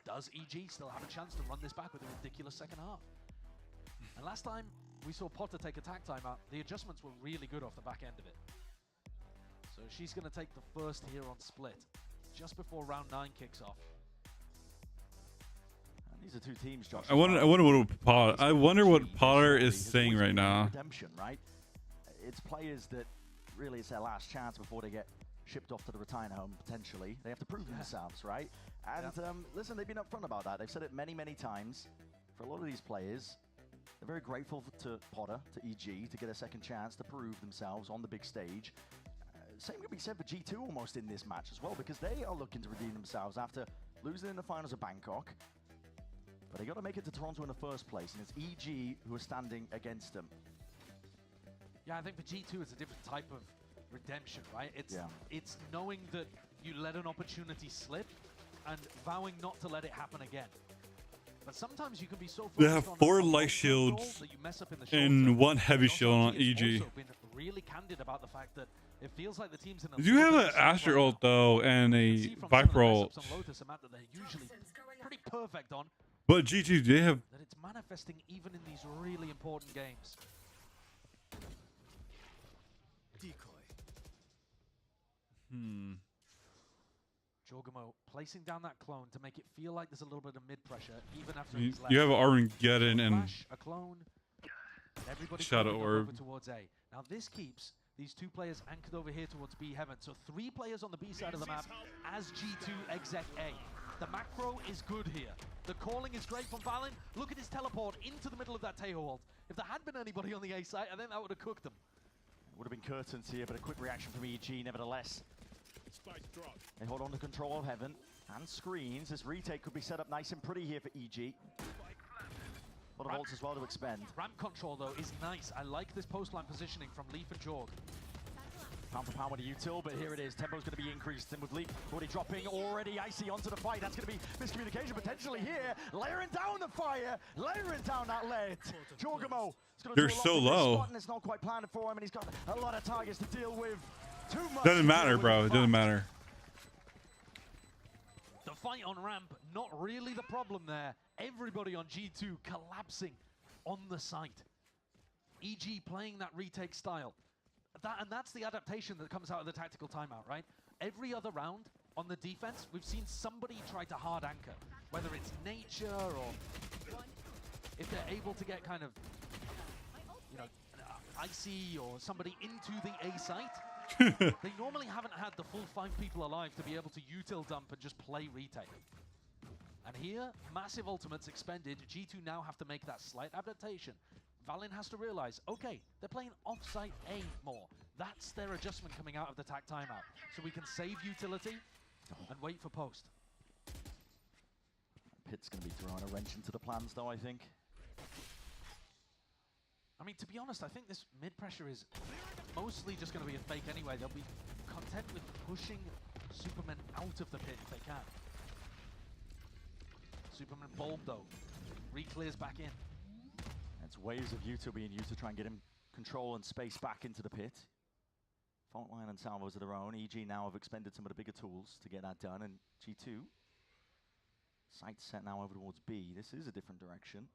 does EG still have a chance to run this back with a ridiculous second half? And last time we saw Potter take attack timeout, the adjustments were really good off the back end of it. So she's going to take the first here on Split, just before round 9 kicks off. And these are two teams, Josh. I wonder what Potter is saying right now. Redemption, right? It's players that really it's their last chance before they get shipped off to the retirement home, potentially. They have to prove themselves, right? And listen, they've been upfront about that. They've said it many, many times. For a lot of these players, they're very grateful to Potter, to EG, to get a second chance to prove themselves on the big stage. Same could be said for G2 almost in this match as well, because they are looking to redeem themselves after losing in the finals of Bangkok. But they got to make it to Toronto in the first place, and it's EG who are standing against them. Yeah, I think for G2 it's a different type of redemption, right? It's knowing that you let an opportunity slip and vowing not to let it happen again. But sometimes you can be so They have focused 4 on light shields that you mess up in the short and term. 1 heavy And shield on also, he's EG. also been really candid about the fact that it feels like the teams in a You have an Asher ult though and a Viper ult. Lotus, a map that they're usually pretty perfect on. But G2, they have. That it's manifesting even in these really important games. Decoy. Jorgamo placing down that clone to make it feel like there's a little bit of mid pressure, even after You, he's left. you have Armageddon and Flash, a clone. Everybody Shadow coming Orb. over towards A. Now this keeps these 2 players anchored over here towards B heaven. So 3 players on the B side of the map as G2 exec A. The macro is good here. The calling is great from Valen. Look at his teleport into the middle of that Teo ult. If there had been anybody on the A side, I think that would have cooked them. Would have been curtains here, but a quick reaction from EG nevertheless. They hold on to control of heaven and screens. This retake could be set up nice and pretty here for EG. A lot of ults as well to expend. Ramp control though is nice. I like this post line positioning from Leaf and Jorg. Pound for pound with a util, but here it is. Tempo's going to be increased, and with Leaf already dropping, already Icy onto the fight. That's going to be miscommunication potentially here. Layering down the fire, layering down that lead. Jorgamo is going to You're do a lot so with this low. spot, and it's not quite planned for him, and he's got a lot of targets to deal with. Too much Doesn't to matter, deal with bro. in It doesn't front. matter. The fight on ramp, not really the problem there. Everybody on G2 collapsing on the site. EG playing that retake style. And that's the adaptation that comes out of the tactical timeout, right? Every other round on the defense, we've seen somebody try to hard anchor. Whether it's Nature or if they're able to get kind of, you know, Icy or somebody into the A site. They normally haven't had the full 5 people alive to be able to util dump and just play retake. And here, massive ultimates expended. G2 now have to make that slight adaptation. Valen has to realize, okay, they're playing off-site A more. That's their adjustment coming out of the tac timeout. So we can save utility and wait for post. Pit's going to be throwing a wrench into the plans, though, I think. I mean, to be honest, I think this mid pressure is mostly just going to be a fake anyway. They'll be content with pushing Superman out of the pit if they can. Superman bold though, re-clears back in. It's waves of util being used to try and get him control and space back into the pit. Faultline and salvos of their own. EG now have expended some of the bigger tools to get that done, and G2 sight set now over towards B. This is a different direction.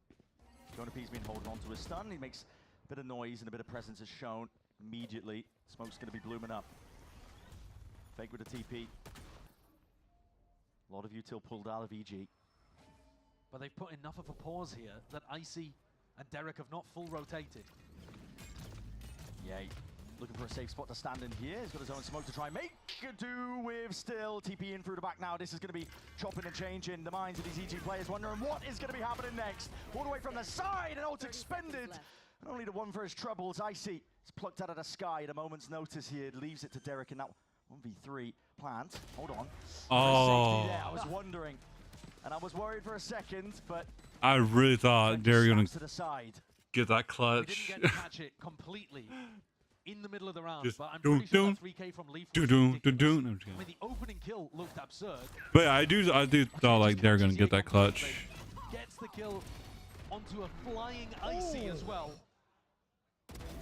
Jonah P's been holding on to his stun. He makes a bit of noise and a bit of presence is shown immediately. Smoke's going to be blooming up. Fake with a TP. A lot of util pulled out of EG. But they've put enough of a pause here that Icy and Derek have not full rotated. Yeah, looking for a safe spot to stand in here. He's got his own smoke to try and make do with still. TP in through the back now. This is going to be chopping and changing the minds of these EG players, wondering what is going to be happening next. All the way from the side, and ult expended. And only the one for his troubles. Icy is plucked out of the sky at a moment's notice here. Leaves it to Derek in that 1v3 plant. Hold on. Oh. There. I was wondering. And I was worried for a second, but I really thought they were gonna to the side. get that We clutch. didn't get to catch it completely in the middle of the round, Just but I'm dun, pretty sure dun, that 3K from Leaf dun, was dun, ridiculous. dun, dun. I'm just I mean, the opening kill looked absurd. But I do thought like they're gonna get that clutch. Gets the kill onto a flying Icy as well,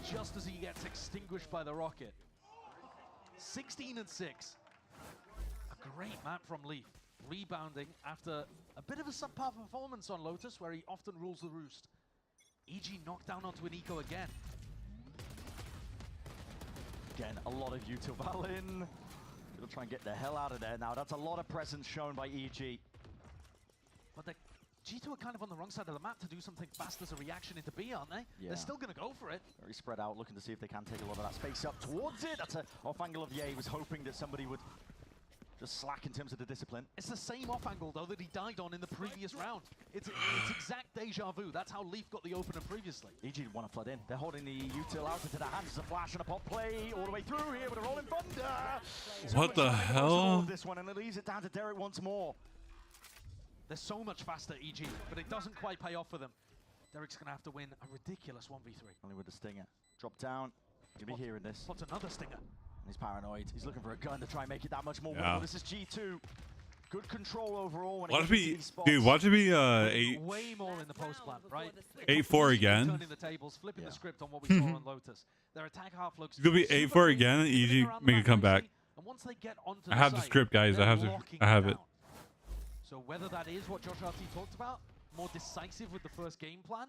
just as he gets extinguished by the rocket. 16 and 6. A great map from Leaf. Rebounding after a bit of a subpar performance on Lotus, where he often rules the roost. EG knocked down onto an eco again. Again, a lot of util. Valin gonna try and get the hell out of there now. That's a lot of presence shown by EG. But the G2 are kind of on the wrong side of the map to do something fast as a reaction into B, aren't they? Yeah. They're still going to go for it. Very spread out, looking to see if they can take a lot of that space up towards it. That's an off angle of Ye. Was hoping that somebody would just slack in terms of the discipline. It's the same off angle, though, that he died on in the previous round. It's exact deja vu. That's how Leaf got the opener previously. EG want to flood in. They're holding the util out into their hands. There's a flash and a pop play all the way through here with a rolling thunder. What the hell? This one, and it leaves it down to Derek once more. They're so much faster, EG, but it doesn't quite pay off for them. Derek's going to have to win a ridiculous 1v3. Only with the stinger. Drop down. You'll be hearing this. What's another stinger? He's paranoid. He's looking for a gun to try and make it that much more Yeah. winnable. This is G2. Good control overall when it Watch comes to me, these spots. dude. Watch it be 8. Way more in the post plan, right? 8-4 again. Turning the tables, flipping the script on what we saw on Lotus. Their attack half looks. It's gonna be 8-4 again. And EG make a comeback. And once they get onto I have the site, script, guys. I they're have locking it. down. So whether that is what Josh RT talked about, more decisive with the first game plan.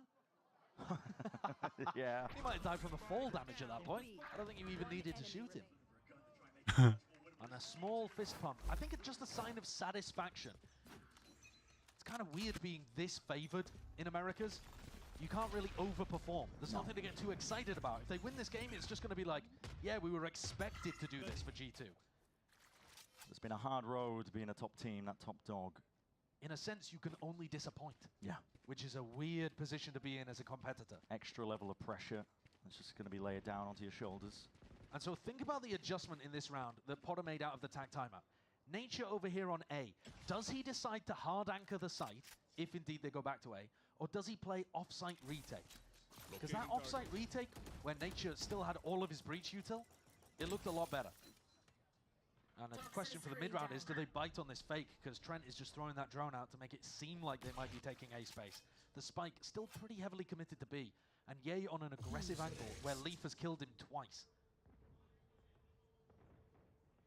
Yeah. He might have died from the fall damage at that point. I don't think you even needed to shoot him. And a small fist pump. I think it's just a sign of satisfaction. It's kind of weird being this favored in Americas. You can't really overperform. There's nothing to get too excited about. If they win this game, it's just going to be like, yeah, we were expected to do this for G2. It's been a hard road being a top team, that top dog. In a sense, you can only disappoint. Yeah. Which is a weird position to be in as a competitor. Extra level of pressure. It's just going to be laid down onto your shoulders. And so think about the adjustment in this round that Potter made out of the tag timeout. Nature over here on A. Does he decide to hard anchor the site, if indeed they go back to A, or does he play off-site retake? Because that off-site retake, when Nature still had all of his breach util, it looked a lot better. And the question for the mid-round is, do they bite on this fake? Because Trent is just throwing that drone out to make it seem like they might be taking A space. The spike still pretty heavily committed to B, and Ye on an aggressive angle where Leaf has killed him twice.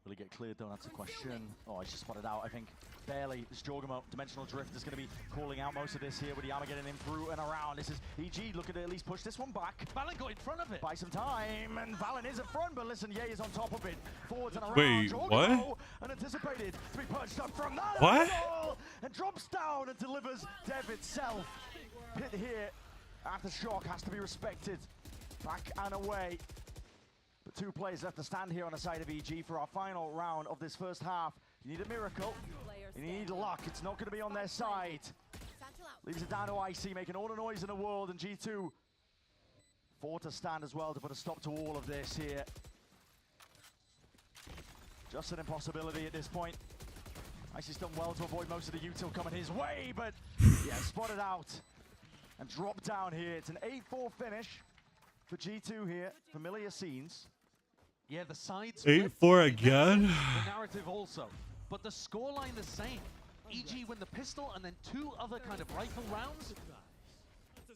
Will he get cleared though? That's a question. Oh, he's just spotted out, I think. Barely. This Jorgamo Dimensional Drift is going to be calling out most of this here with the armor getting in through and around. This is EG looking to at least push this one back. Valin got in front of it. Buy some time, and Valin is in front, but listen, Ye is on top of it. Forwards and around. Wait, Jorgamo, what? unanticipated to be punched up from that What? angle, and drops down and delivers Dev itself. Hit here. Aftershock has to be respected. Back and away. But 2 players left to stand here on the side of EG for our final round of this first half. You need a miracle. You need luck. It's not going to be on their side. Leaves it down to IC, making all the noise in the world, and G2 4 to stand as well to put a stop to all of this here. Just an impossibility at this point. IC's done well to avoid most of the util coming his way, but yeah, spotted out and dropped down here. It's an 8-4 finish for G2 here. Familiar scenes. Yeah, the sides 8-4 again. The narrative also, but the scoreline the same. EG win the pistol and then 2 other kind of rifle rounds,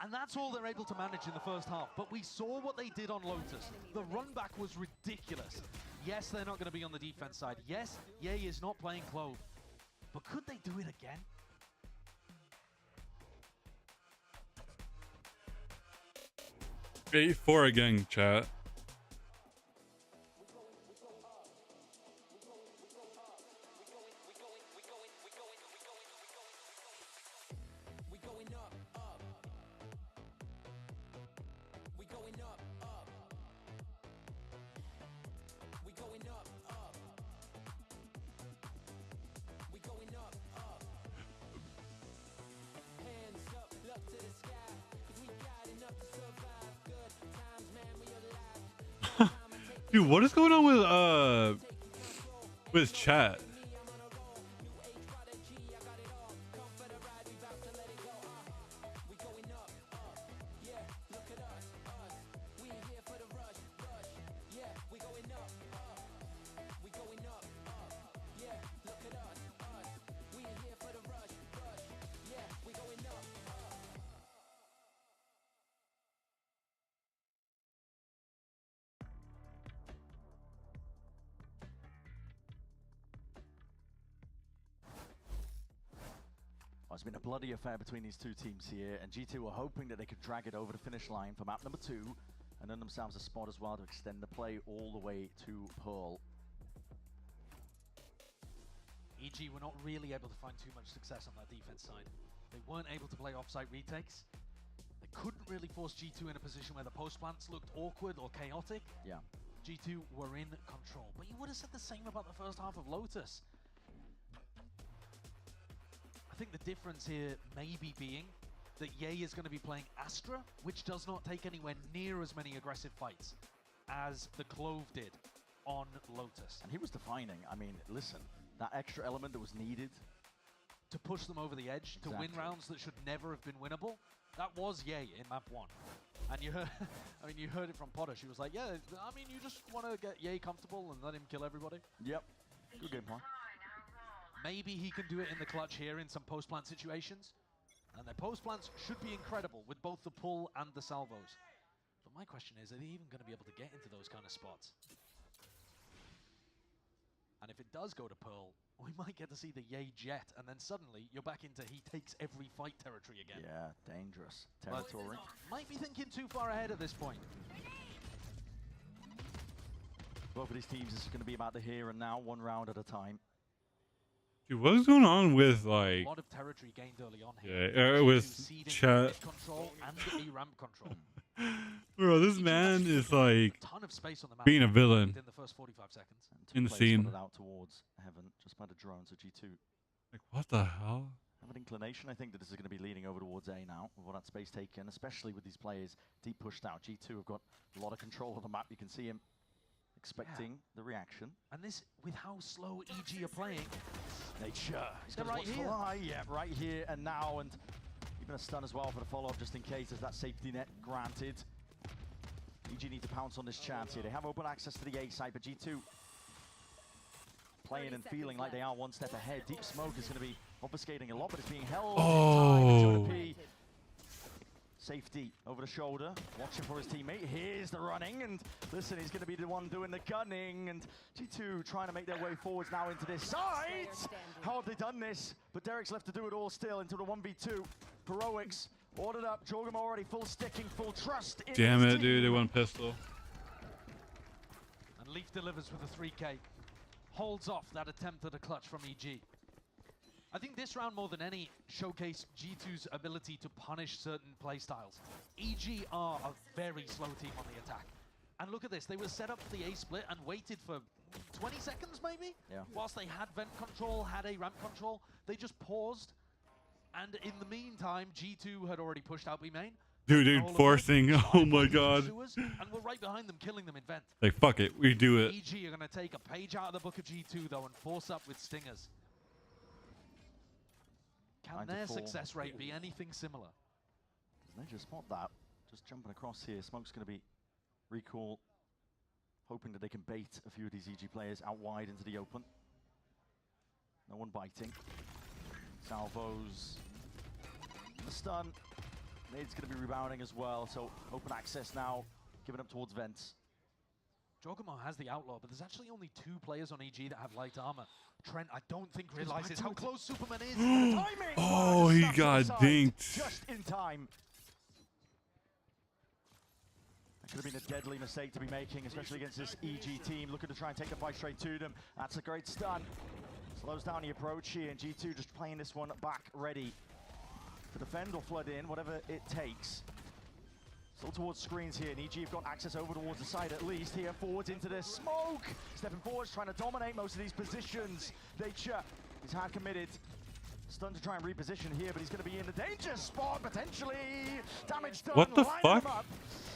and that's all they're able to manage in the first half. But we saw what they did on Lotus. The run back was ridiculous. Yes, they're not going to be on the defense side. Yes, Ye is not playing Clove, but could they do it again? Eight 4 again, chat. Dude, what is going on with chat? Well, it's been a bloody affair between these two teams here, and G2 were hoping that they could drag it over the finish line for map number 2, and earn themselves a spot as well to extend the play all the way to Pearl. EG were not really able to find too much success on that defense side. They weren't able to play offsite retakes. They couldn't really force G2 in a position where the post plants looked awkward or chaotic. Yeah. G2 were in control, but you would have said the same about the first half of Lotus. I think the difference here maybe being that Ye is going to be playing Astra, which does not take anywhere near as many aggressive fights as the Clove did on Lotus. And he was defining, I mean, listen, that extra element that was needed to push them over the edge, to win rounds that should never have been winnable, that was Ye in map 1. And you heard, I mean, you heard it from Potter. She was like, yeah, I mean, you just want to get Ye comfortable and let him kill everybody. Yep, good game plan. Maybe he can do it in the clutch here in some post-plant situations. And their post-plants should be incredible with both the pull and the salvos. But my question is, are they even going to be able to get into those kind of spots? And if it does go to Pearl, we might get to see the Ye jet, and then suddenly you're back into he takes every fight territory again. Yeah, dangerous territory. Might be thinking too far ahead at this point. Both of these teams is going to be about the here and now, one round at a time. Dude, what's going on with like? A lot of territory gained early on here. Yeah, with chat. Control and the ramp control. Bro, this man is like ton of space on the map being a villain within the first 45 seconds. in the scene. Out towards heaven, just by the drone, so G2. Like, what the hell? I have an inclination, I think, that this is going to be leaning over towards A now, with all that space taken, especially with these players deep pushed out. G2 have got a lot of control of the map. You can see him expecting the reaction. And this, with how slow EG are playing, Nature. He's got right here. Yeah, right here and now, and even a stun as well for the follow-up, just in case there's that safety net granted. EG need to pounce on this chance here. They have open access to the A side, but G2 playing and feeling like they are one step ahead. Deep Smoke is going to be obfuscating a lot, but it's being held in time. Safety over the shoulder, watching for his teammate. Here's the running, and listen, he's going to be the one doing the gunning, and G2 trying to make their way forwards now into this side. How have they done this? But Derek's left to do it all still into the 1v2. Heroics ordered up. Jorgum already full sticking, full trust in Damn his it, team. dude, they went pistol. and Leaf delivers with a 3K. Holds off that attempt at a clutch from EG. I think this round, more than any, showcased G2's ability to punish certain playstyles. EG are a very slow team on the attack. And look at this, they were set up for the A split and waited for 20 seconds maybe? Yeah. Whilst they had vent control, had a ramp control, they just paused. And in the meantime, G2 had already pushed out B main. Dude, forcing, oh my god. And we're right behind them, killing them in vent. Like, fuck it, we do it. EG are going to take a page out of the book of G2 though and force up with stingers. Can their success rate be anything similar? Does Nature spot that? Just jumping across here. Smoke's going to be recall, hoping that they can bait a few of these EG players out wide into the open. No one biting. Salvos. The stun. Nade's going to be rebounding as well, so open access now, giving up towards vents. Jorgamo has the outlaw, but there's actually only 2 players on EG that have light armor. Trent, I don't think realizes how close Superman is. Timing! Oh, he got dinked. Just in time. That could have been a deadly mistake to be making, especially against this EG team, looking to try and take the fight straight to them. That's a great stun. Slows down the approach here, and G2 just playing this one back ready to defend or flood in, whatever it takes. Still towards screens here, and EG have got access over towards the side at least. Here, forwards into the smoke. Stepping forwards, trying to dominate most of these positions. Nature is hard committed. Stun to try and reposition here, but he's going to be in the danger spot, potentially. Damage done. What the Line fuck? him up.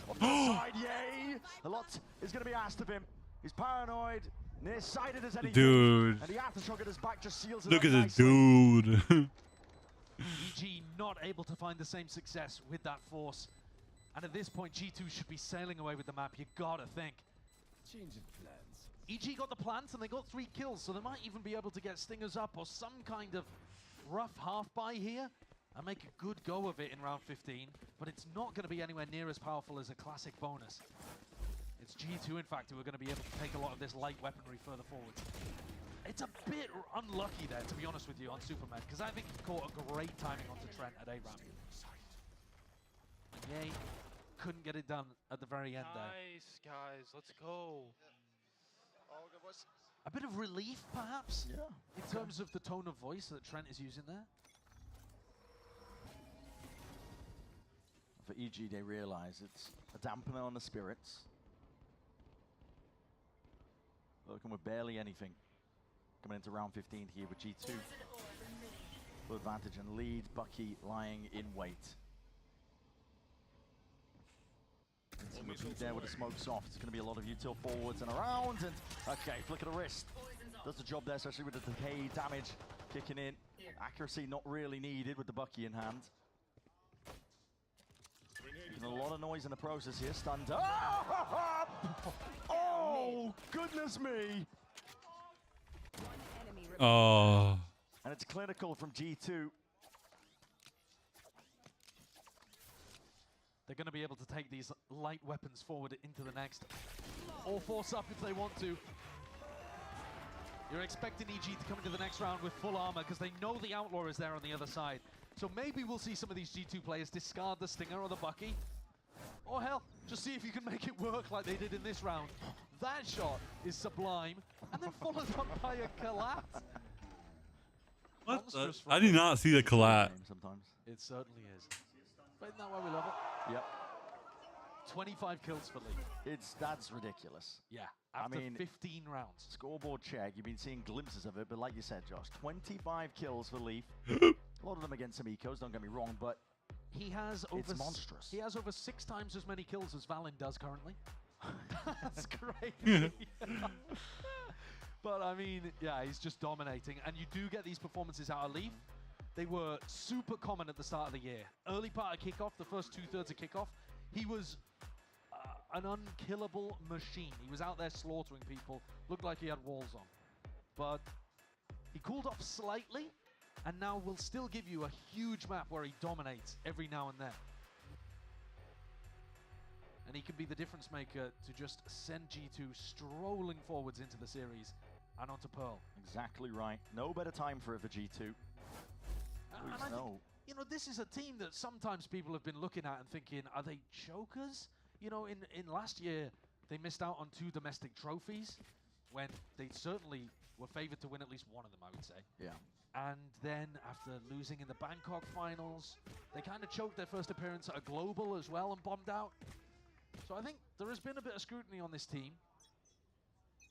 Off the side, yay. A lot is going to be asked of him. He's paranoid, nearsighted as anything. Dude. And the aftershock at his back just seals it Look up at nicely. the dude. EG not able to find the same success with that force. And at this point, G2 should be sailing away with the map, you gotta think. Change of plans. EG got the plants and they got 3 kills, so they might even be able to get stingers up or some kind of rough half-buy here and make a good go of it in round 15, but it's not going to be anywhere near as powerful as a classic bonus. It's G2, in fact, who are going to be able to take a lot of this light weaponry further forward. It's a bit unlucky there, to be honest with you, on Superman, because I think he caught a great timing onto Trent at A-Ramp. Yay, couldn't get it done at the very end there. Nice, guys. Let's go. A bit of relief, perhaps, yeah, in terms of the tone of voice that Trent is using there. For EG, they realize it's a dampener on the spirits. Working with barely anything. Coming into round 15 here with G2. Full advantage and lead. Bucky lying in wait. Some repeat there with the smoke soft. It's going to be a lot of util forwards and around. And okay, flick of the wrist. Does the job there, especially with the decay damage kicking in. Accuracy not really needed with the Bucky in hand. Making a lot of noise in the process here. Stunned up. Oh, goodness me. Oh. And it's clinical from G2. They're going to be able to take these light weapons forward into the next. Or force up if they want to. You're expecting EG to come into the next round with full armor because they know the Outlaw is there on the other side. So maybe we'll see some of these G2 players discard the Stinger or the Bucky. Or hell, just see if you can make it work like they did in this round. That shot is sublime. And then followed up by a collat. What the? I did not see the collat. Sometimes. It certainly is. But isn't that why we love it? Yep. 25 kills for Lee. That's ridiculous. Yeah, after 15 rounds. Scoreboard check, you've been seeing glimpses of it, but like you said, Josh, 25 kills for Leaf. A lot of them against some ecos, don't get me wrong, but he has over it's monstrous. He has over 6 times as many kills as Valen does currently. That's crazy. But I mean, yeah, he's just dominating. And you do get these performances out of Leaf. They were super common at the start of the year. Early part of kickoff, the first 2/3 of kickoff, he was an unkillable machine. He was out there slaughtering people. Looked like he had walls on. But he cooled off slightly, and now will still give you a huge map where he dominates every now and then. And he can be the difference maker to just send G2 strolling forwards into the series and onto Pearl. Exactly right. No better time for it for G2. And I think, you know, this is a team that sometimes people have been looking at and thinking, are they chokers? You know, in last year, they missed out on 2 domestic trophies when they certainly were favored to win at least one of them, I would say. Yeah. And then after losing in the Bangkok finals, they kind of choked their first appearance at a global as well and bombed out. So I think there has been a bit of scrutiny on this team.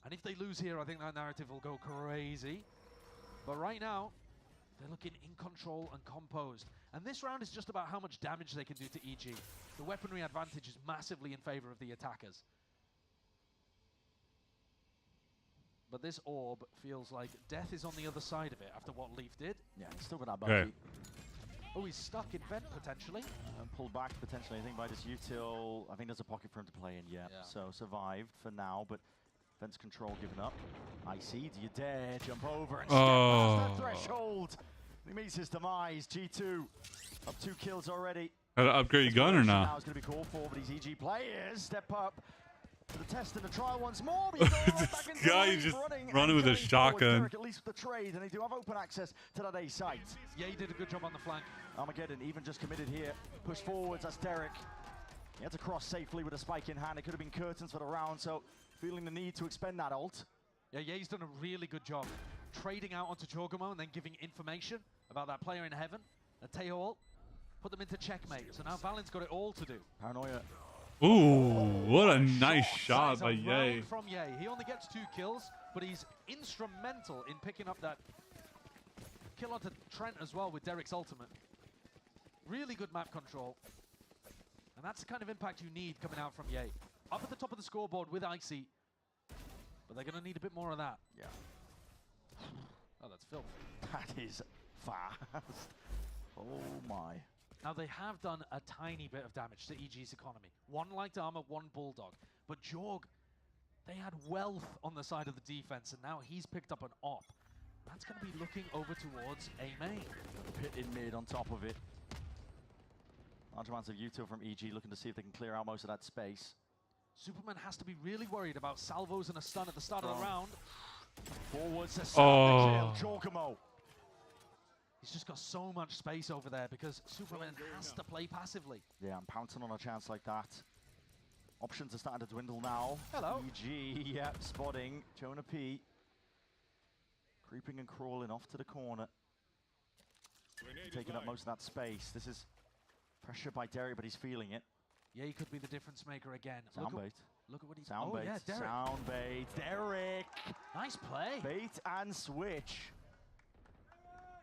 And if they lose here, I think that narrative will go crazy. But right now, they're looking in control and composed. And this round is just about how much damage they can do to EG. The weaponry advantage is massively in favor of the attackers. But this orb feels like death is on the other side of it after what Leaf did. Yeah, he's still got that Bucky. Okay. Oh, he's stuck in vent potentially. And pulled back potentially, I think, by this util. I think there's a pocket for him to play in yet. Yeah. So survived for now, but Vent's control given up. Icy, do you dare jump over and step past that threshold? He meets his demise. G2 up 2 kills already. Got to upgrade your gun or Now not? it's going to be called for, but these EG players step up to the test and the trial once more. This guy just running with a shotgun. At least with the trade, and they do have open access to that A site. Yeah, he did a good job on the flank. Armageddon even just committed here. Push forwards, that's Derek. He had to cross safely with a spike in hand. It could have been curtains for the round, so feeling the need to expend that ult. Yeah, he's done a really good job trading out onto Chogomo and then giving information about that player in heaven. A Teo ult, put them into checkmate. So now Valen's got it all to do. Paranoia. Ooh, what a nice shot by Ye. From Ye. He only gets 2 kills, but he's instrumental in picking up that kill onto Trent as well with Derek's ultimate. Really good map control. And that's the kind of impact you need coming out from Ye. Up at the top of the scoreboard with Icy. But they're going to need a bit more of that. Yeah. Oh, that's filth. That is fast. Oh my. Now they have done a tiny bit of damage to EG's economy. One light armor, one bulldog. But Jorg, they had wealth on the side of the defense, and now he's picked up an op. That's going to be looking over towards A main. The pit in mid on top of it. Large amounts of util from EG, looking to see if they can clear out most of that space. Superman has to be really worried about salvos and a stun at the start of the round. Forwards to Oh. kill, Jorgamo. He's just got so much space over there because Superman has to play passively. Yeah, I'm pouncing on a chance like that. Options are starting to dwindle now. Hello. EG, yep, spotting. Jonah P. Creeping and crawling off to the corner. Taking up most of that space. This is pressure by Derek, but he's feeling it. Yeah, he could be the difference maker again. Sound bait. Look at what he's Sound bait. yeah, Derek. Sound bait. Derek. Nice play. Bait and switch.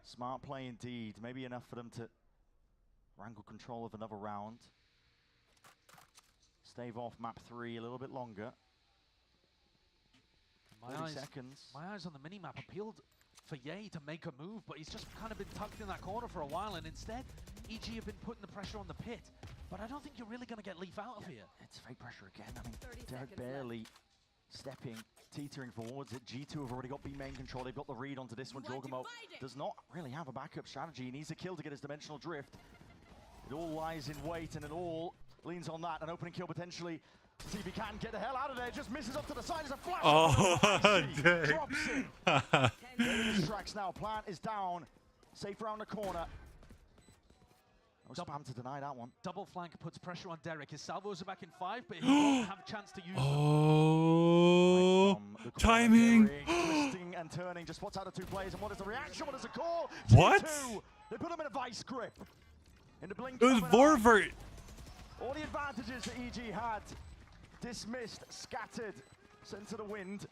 Smart play indeed. Maybe enough for them to wrangle control of another round. Stave off map 3 a little bit longer. 30 seconds. My eyes on the mini-map appealed for Ye to make a move, but he's just kind of been tucked in that corner for a while, and instead, EG have been putting the pressure on the pit. But I don't think you're really going to get Leaf out of here. It's fake pressure again. I mean, Derek barely stepping, teetering forwards. G2 have already got B main control. They've got the read onto this one. Jorgamo does not really have a backup strategy. He needs a kill to get his dimensional drift. It all lies in wait, and it all leans on that. An opening kill potentially to see if he can get the hell out of there. Just misses off to the side as a flash. Oh, dang. Drops him. Davis tracks now. Plant is down. Safe around the corner. No spam to deny that one. Double flank puts pressure on Derek. His salvos are back in 5, but he won't have a chance to use them. Oh, timing. Twisting and turning, just spots out the two players. And what is the reaction? What is the call? What? G2. They put him in a vice grip. In the blink. It was Vorvert. All the advantages that EG had. Dismissed, scattered, sent to the wind.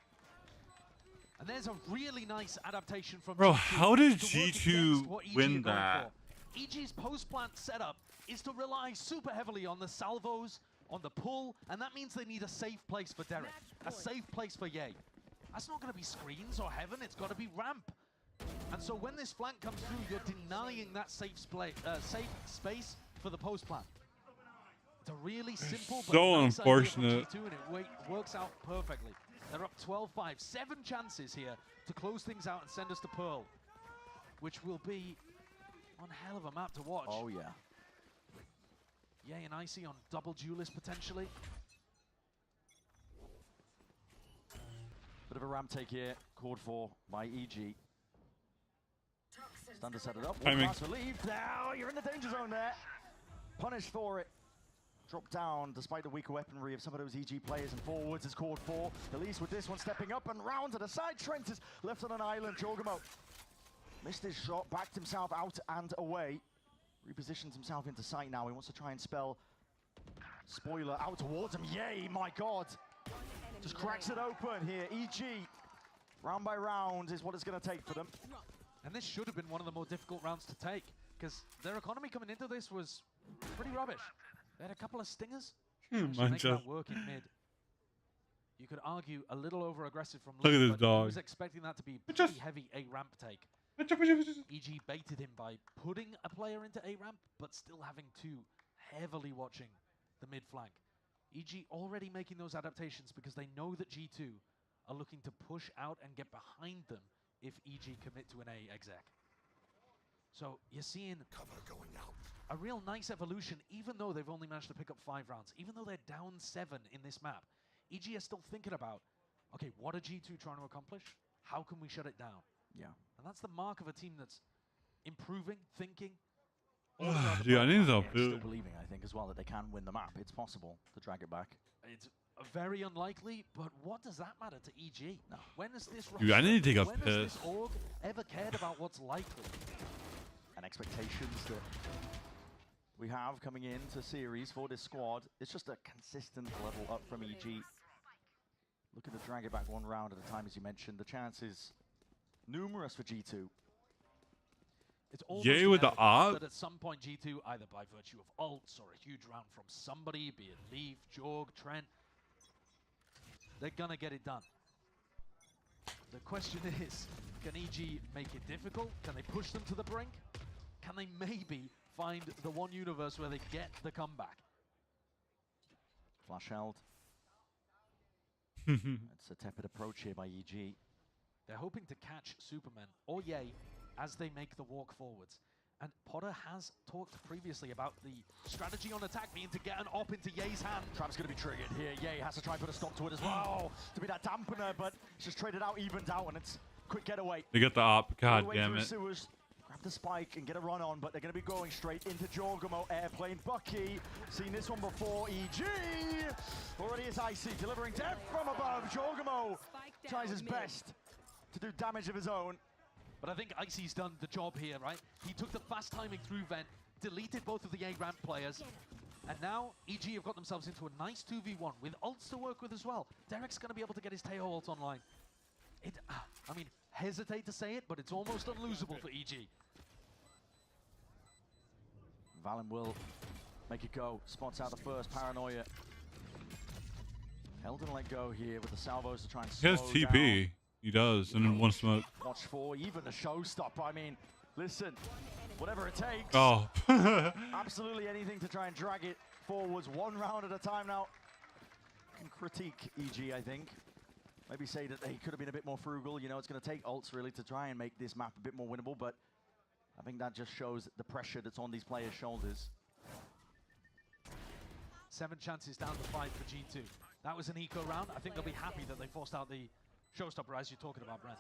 And there's a really nice adaptation from Bro, G2 how did to work G2 against what EG are win going that? for. EG's post-plant setup is to rely super heavily on the salvos, on the pull, and that means they need a safe place for Derek, a safe place for Ye. That's not going to be screens or heaven, it's got to be ramp. And so when this flank comes through, you're denying that safe space for the post-plant. It's a really simple but So nice unfortunate. idea from G2, and it works out perfectly. They're up 12-5, 7 chances here to close things out and send us to Pearl, which will be one hell of a map to watch. Oh, yeah. Ye and Icy on double duelist potentially. Bit of a ramp take here, called for by EG. Stand to set it up. Timing. Pass for leave. Now you're in the danger zone there. Punished for it. Dropped down despite the weaker weaponry of some of those EG players, and forwards is called for. At least with this one stepping up and round to the side. Trent is left on an island. Jorgamo missed his shot, backed himself out and away. Repositions himself into sight now. He wants to try and spell spoiler out towards him. Yay, my God. Just cracks it open here. EG, round by round, is what it's going to take for them. And this should have been one of the more difficult rounds to take, because their economy coming into this was pretty rubbish. They had a couple of stingers. Actually make that work in mid. You could argue a little over-aggressive from Look at Luke, this but dog. he was expecting that to be pretty heavy A-ramp take. EG baited him by putting a player into A-ramp, but still having 2 heavily watching the mid flank. EG already making those adaptations because they know that G2 are looking to push out and get behind them if EG commit to an A exec. So you're seeing a real nice evolution, even though they've only managed to pick up 5 rounds, even though they're down 7 in this map. EG are still thinking about, okay, what are G2 trying to accomplish? How can we shut it down? Yeah. And that's the mark of a team that's improving, thinking. Dude, I need to Still believing, I think, as well, that they can win the map. It's possible to drag it back. It's very unlikely, but what does that matter to EG? No. When has this Dude, I need to take a when has piss. this org ever cared about what's likely? And expectations that we have coming into series for this squad, it's just a consistent level up from EG. Looking to drag it back one round at a time, as you mentioned. The chances numerous for G2. It's almost Yay with the inevitable op? that at some point G2, either by virtue of ults or a huge round from somebody, be it Leaf, Jorg, Trent, they're gonna get it done. The question is, can EG make it difficult? Can they push them to the brink? Can they maybe find the one universe where they get the comeback? Flash held. It's a tepid approach here by EG. They're hoping to catch Superman or Yay as they make the walk forwards. And Potter has talked previously about the strategy on attack being to get an op into Ye's hand. Trap's going to be triggered here. Yay has to try and put a stop to it as well. To be that dampener, but it's just traded out, evened out, and it's quick getaway. They get the op. God All the way damn through it. Sewers. Grab the spike and get a run on, but they're going to be going straight into Jorgamo airplane. Bucky, seen this one before. EG already is icy, delivering death from above. Jorgamo tries his best to do damage of his own. But I think Icy's done the job here, right? He took the fast timing through Vent, deleted both of the A-ramp players, and now EG have got themselves into a nice 2v1 with ults to work with as well. Derek's going to be able to get his Teo ult online. I mean, hesitate to say it, but it's almost unlosable for EG. Valen will make it go. Spots out the first Paranoia. Held and let go here with the salvos to try and He slow has TP. down. He does, and then one smoke. Watch for even a showstopper. I mean, listen, whatever it takes. Oh. Absolutely anything to try and drag it forwards one round at a time now. Can critique EG, I think. Maybe say that they could have been a bit more frugal. You know, it's going to take ults really to try and make this map a bit more winnable, but I think that just shows the pressure that's on these players' shoulders. 7 chances down to 5 for G2. That was an eco round. I think they'll be happy that they forced out the showstopper, as you're talking about, Brent.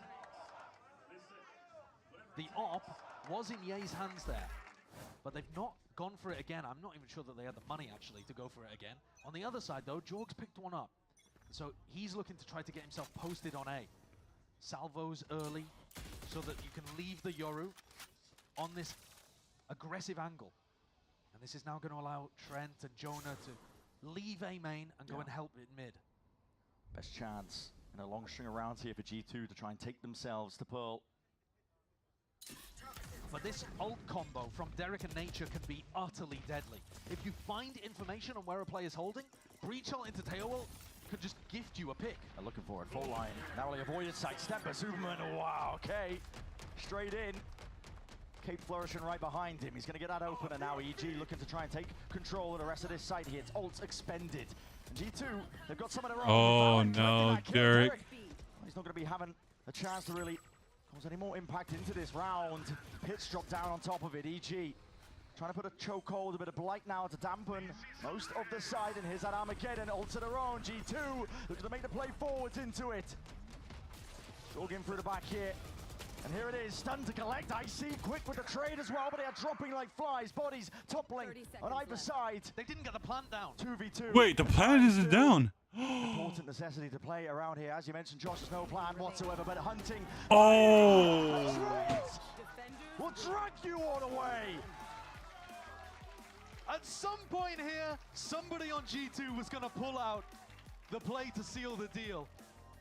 The op was in Ye's hands there, but they've not gone for it again. I'm not even sure that they had the money, actually, to go for it again. On the other side, though, Jorg's picked one up. So he's looking to try to get himself posted on A. Salvos early, so that you can leave the Yoru on this aggressive angle. And this is now going to allow Trent and Jonah to leave A main and go and help in mid. Best chance in a long string of rounds here for G2 to try and take themselves to Pearl. But this ult combo from Derek and Nature can be utterly deadly. If you find information on where a player's holding, breach ult into Teo ult could just gift you a pick. They're looking for it. Full line. Narrowly avoided side step by Superman. Wow, okay. Straight in. Cape flourishing right behind him. He's going to get that open, and now EG looking to try and take control of the rest of this site here. It's ults expended. And G2, they've got some of their own. Oh no, Derek. He's not going to be having a chance to really cause any more impact into this round. Hits drop down on top of it. EG trying to put a chokehold, a bit of blight now to dampen most of the side, and here's that Armageddon, ult of their own. G2 looking to make the play forwards into it. Jorg through the back here. And here it is, stun to collect. Icy quick with the trade as well, but they are dropping like flies. Bodies toppling on either side. They didn't get the plant down. 2v2. Wait, the planet isn't down. Important necessity to play around here. As you mentioned, Josh, there's no plan whatsoever, but hunting. Oh. Will drag you all away. At some point here, somebody on G2 was going to pull out the play to seal the deal.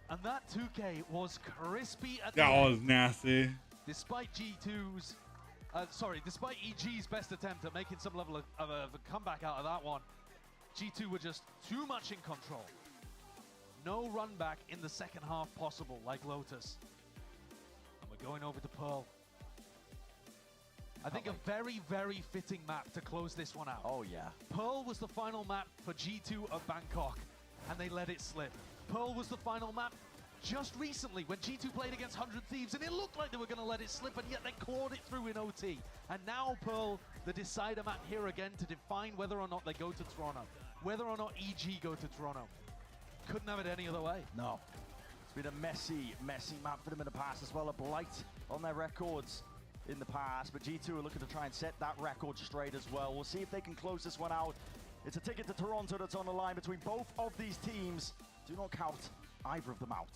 And that 2K was crispy at the That end. was nasty. Despite despite EG's best attempt at making some level of a comeback out of that one, G2 were just too much in control. No run back in the second half possible, like Lotus. And we're going over to Pearl. I think a very, very fitting map to close this one out. Oh, yeah. Pearl was the final map for G2 of Bangkok, and they let it slip. Pearl was the final map just recently when G2 played against 100 Thieves, and it looked like they were going to let it slip, and yet they clawed it through in OT. And now Pearl, the decider map here again to define whether or not they go to Toronto, whether or not EG go to Toronto. Couldn't have it any other way. No. It's been a messy, messy map for them in the past as well. A blight on their records in the past, but G2 are looking to try and set that record straight as well. We'll see if they can close this one out. It's a ticket to Toronto that's on the line between both of these teams. Do not count either of them out.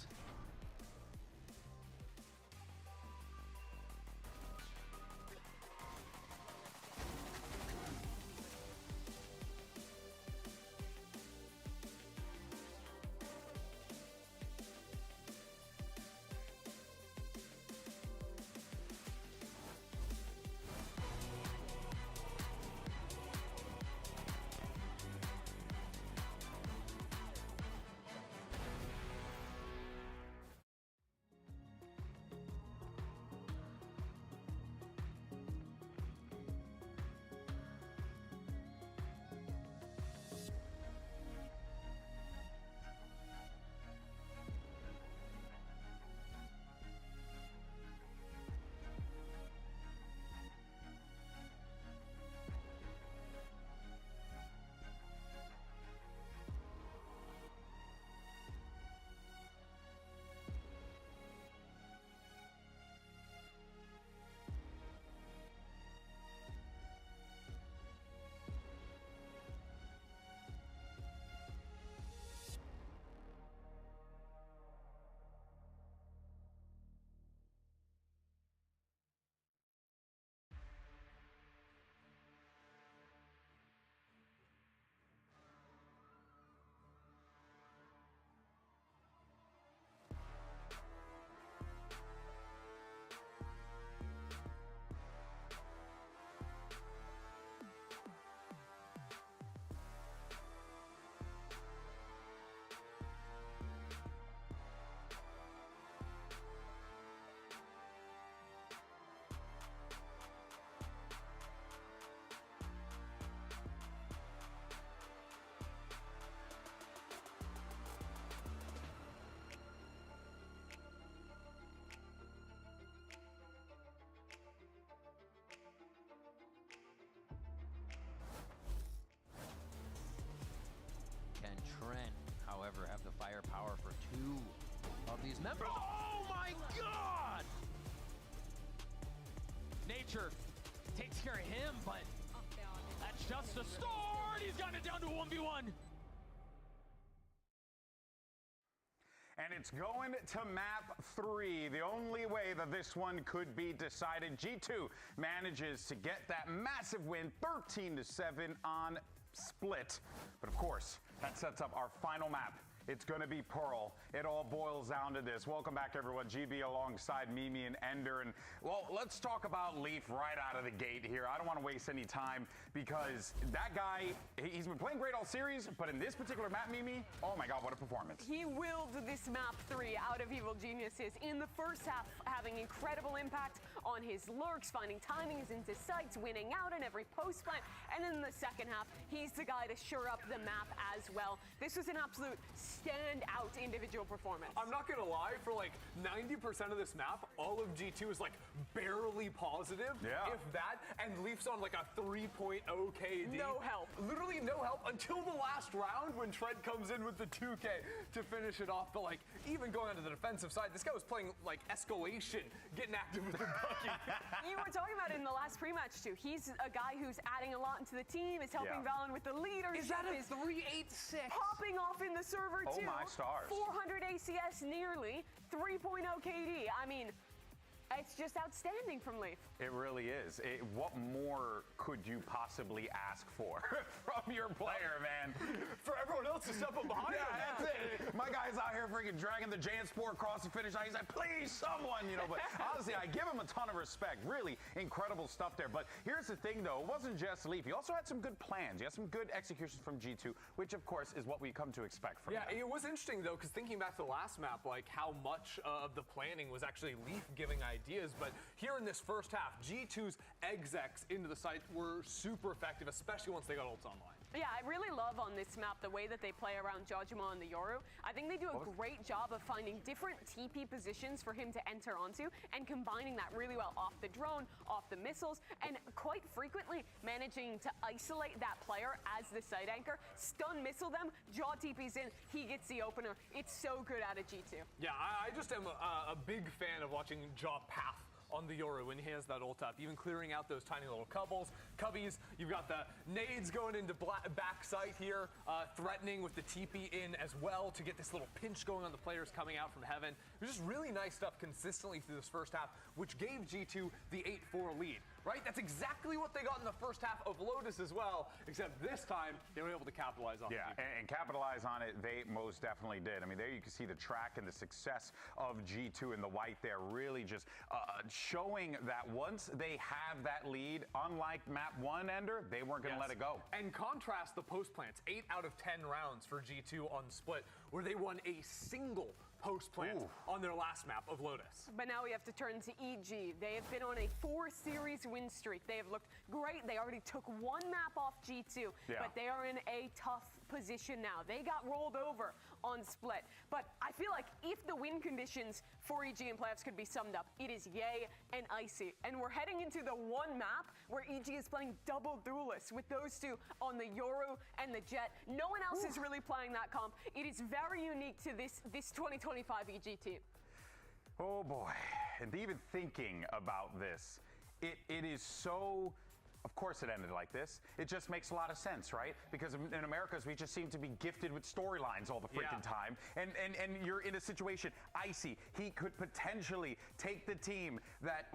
however, have the firepower for 2 of these members. Oh my god! Nature takes care of him, but that's just a start! He's gotten it down to a 1v1! And it's going to map 3. The only way that this one could be decided. G2 manages to get that massive win, 13-7 on Split. But of course, that sets up our final map. It's going to be Pearl. It all boils down to this. Welcome back, everyone. GB alongside Mimi and Ender. And, well, let's talk about Leaf right out of the gate here. I don't want to waste any time because that guy, he's been playing great all series, but in this particular map, Mimi, oh my God, what a performance. He willed this map 3 out of Evil Geniuses in the first half, having incredible impact on his lurks, finding timings into sights, winning out in every post plant. And then in the second half, he's the guy to shore up the map as well. This was an absolute stand-out individual performance. I'm not gonna lie, for like 90% of this map, all of G2 is like barely positive, if that, and Leaf's on like a 3.0 KD. No help. Literally no help until the last round when Tread comes in with the 2K to finish it off. But like, even going onto the defensive side, this guy was playing like escalation, getting active with the bucket. You were talking about it in the last pre-match too. He's a guy who's adding a lot into the team, is helping Valen with the leadership. Is that a 3-8-6? Popping off in the server Oh too. my stars. 400 ACS nearly, 3.0 KD. I mean, it's just outstanding from Leaf. It really is. What more could you possibly ask for from your player, man? For everyone else to step up behind him. That's it. My guy's out here freaking dragging the Jansport across the finish line. He's like, please, someone, you know. But honestly, I give him a ton of respect. Really incredible stuff there. But here's the thing, though. It wasn't just Leaf. He also had some good plans. He had some good executions from G2, which, of course, is what we come to expect from him. Yeah, it was interesting, though, because thinking back to the last map, like how much of the planning was actually Leaf giving ideas. But here in this first half, G2's execs into the site were super effective, especially once they got ults online. Yeah, I really love on this map the way that they play around Jojima and the Yoru. I think they do a great job of finding different TP positions for him to enter onto and combining that really well off the drone, off the missiles, and quite frequently managing to isolate that player as the site anchor, stun missile them, Jaw TP's in, he gets the opener. It's so good out of G2. Yeah, I just am a big fan of watching Jaw path on the Yoru when he has that ult up, even clearing out those tiny little cubbies. You've got the nades going into back sight here, threatening with the TP in as well to get this little pinch going on the players coming out from heaven. It was just really nice stuff consistently through this first half, which gave G2 the 8-4 lead. Right? That's exactly what they got in the first half of Lotus as well, except this time they were able to capitalize on it. Yeah, and capitalize on it, they most definitely did. I mean, there you can see the track and the success of G2 in the white there, really just showing that once they have that lead, unlike map 1, Ender, they weren't going to let it go. And contrast the post plants, 8 out of 10 rounds for G2 on Split, where they won a single post plant on their last map of Lotus. But now we have to turn to EG. They have been on a 4-series win streak. They have looked great. They already took 1 map off G2, but they are in a tough position now. They got rolled over on Split. But I feel like if the win conditions for EG in playoffs could be summed up, it is Yay and Icy. And we're heading into the 1 map where EG is playing double duelists with those 2 on the Yoru and the Jet. No one else is really playing that comp. It is very unique to this 2025 EG team. Oh boy, and even thinking about this, it is so, of course it ended like this. It just makes a lot of sense, right? Because in Americas, we just seem to be gifted with storylines all the freaking time. And you're in a situation, Icy, he could potentially take the team that,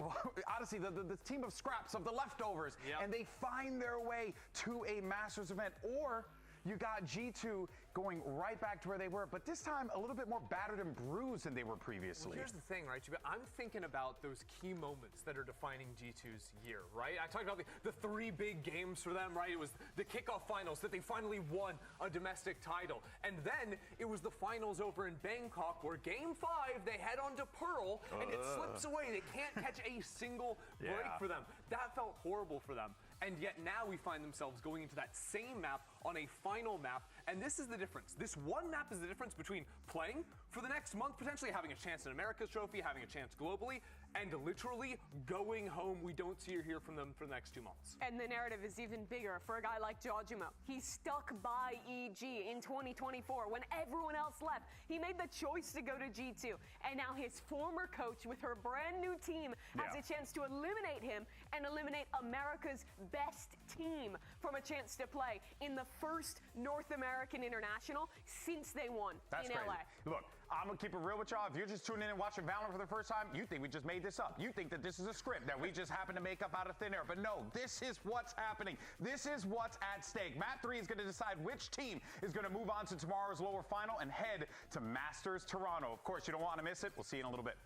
honestly, the team of scraps, of the leftovers, and they find their way to a Masters event. Or you got G2 going right back to where they were, but this time a little bit more battered and bruised than they were previously. Well, here's the thing, right? I'm thinking about those key moments that are defining G2's year, right? I talked about the 3 big games for them, right? It was the kickoff finals that they finally won a domestic title. And then it was the finals over in Bangkok where game 5, they head on to Pearl and it slips away. They can't catch a single break for them. That felt horrible for them. And yet now we find themselves going into that same map on a final map. And this is the difference. This 1 map is the difference between playing for the next month, potentially having a chance in America's Trophy, having a chance globally, and literally going home. We don't see or hear from them for the next 2 months. And the narrative is even bigger for a guy like Giacomo. He stuck by EG in 2024 when everyone else left. He made the choice to go to G2, and now his former coach with her brand new team has a chance to eliminate him and eliminate America's best team from a chance to play in the first North American International since they won in LA. Look, I'm gonna keep it real with y'all. If you're just tuning in and watching Valorant for the first time, you think we just made this up. You think that this is a script that we just happen to make up out of thin air. But no, this is what's happening. This is what's at stake. Map 3 is gonna decide which team is gonna move on to tomorrow's lower final and head to Masters Toronto. Of course, you don't want to miss it. We'll see you in a little bit.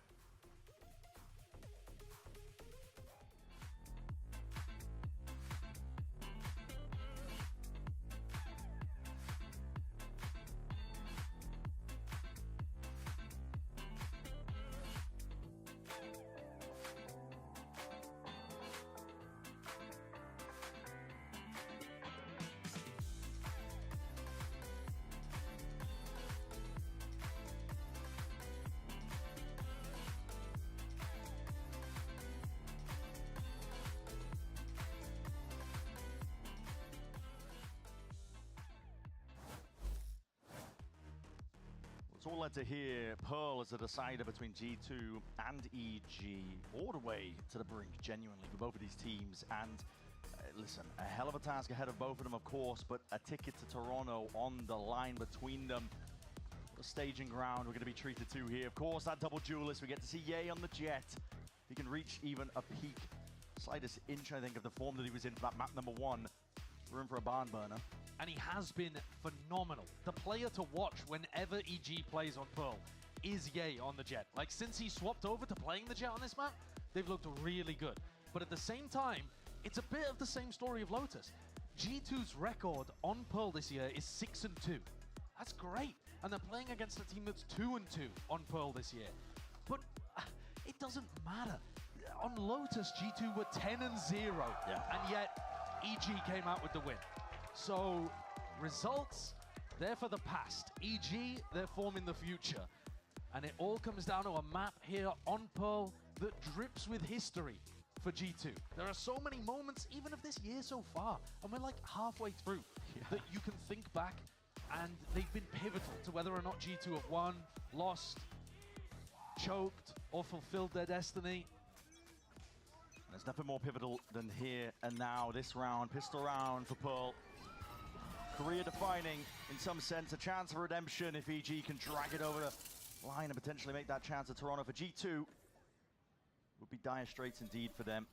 It's all led to here. Pearl is a decider between G2 and EG, all the way to the brink, genuinely, for both of these teams. And listen, a hell of a task ahead of both of them, of course, but a ticket to Toronto on the line between them. The staging ground we're going to be treated to here. Of course, that double duelist. We get to see Ye on the Jet. He can reach even a peak, slightest inch, I think, of the form that he was in for that map number 1. Room for a barn burner. And he has been phenomenal. The player to watch whenever EG plays on Pearl is Ye on the Jet. Like, since he swapped over to playing the Jet on this map, they've looked really good. But at the same time, it's a bit of the same story of Lotus. G2's record on Pearl this year is 6-2. That's great. And they're playing against a team that's 2-2 on Pearl this year. But it doesn't matter. On Lotus, G2 were 10-0. And yet, EG came out with the win. So, results, they're for the past. EG, they're forming the future. And it all comes down to a map here on Pearl that drips with history for G2. There are so many moments, even of this year so far, and we're like halfway through, that you can think back, and they've been pivotal to whether or not G2 have won, lost, choked, or fulfilled their destiny. There's nothing more pivotal than here and now. This round, pistol round for Pearl. Career defining, in some sense, a chance for redemption if EG can drag it over the line and potentially make that chance at Toronto. For G2, would be dire straits indeed for them.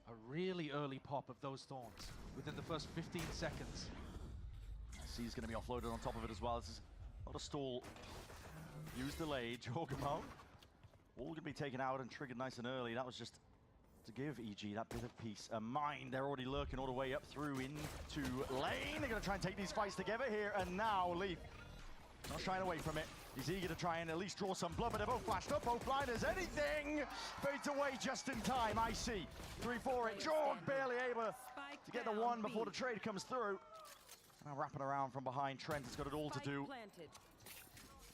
A really early pop of those thorns within the first 15 seconds. C's going to be offloaded on top of it as well. This is not a stall. Use delay, Giacomo. All going to be taken out and triggered nice and early. That was just to give EG that bit of peace of mind. They're already lurking all the way up through into lane. They're going to try and take these fights together here. And now Leaf, not shying away from it. He's eager to try and at least draw some blood, but they're both flashed up, both blinders. Anything fades away just in time. I see 3-4 it. Jorg barely able to get the one before the trade comes through. Now wrapping around from behind. Trent has got it all to do.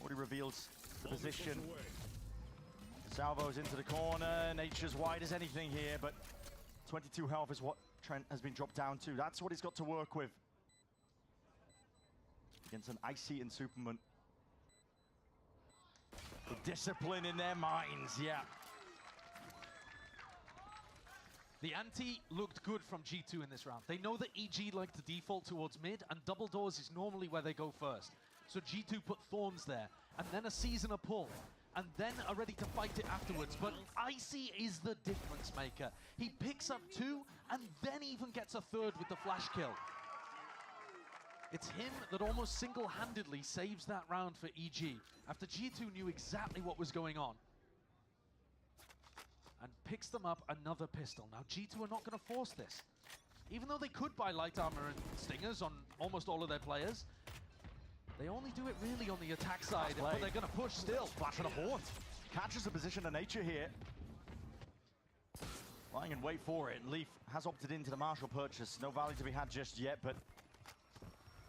Already reveals the position. Salvo's into the corner. Nature's wide as anything here, but 22 health is what Trent has been dropped down to. That's what he's got to work with against an Icy and Superman. The discipline in their minds, yeah. The ante looked good from G2 in this round. They know that EG like to default towards mid, and double doors is normally where they go first. So G2 put Thorns there, and then a Seasoner pull, and then are ready to fight it afterwards. But Icy is the difference maker. He picks up 2, and then even gets a 3rd with the flash kill. It's him that almost single-handedly saves that round for EG, after G2 knew exactly what was going on. And picks them up another pistol. Now G2 are not going to force this. Even though they could buy light armor and stingers on almost all of their players, they only do it really on the attack side, but they're going to push still. Flash and a haunt. Catches the position of Nature here. Lying in wait for it. Leaf has opted into the Marshall purchase. No value to be had just yet, but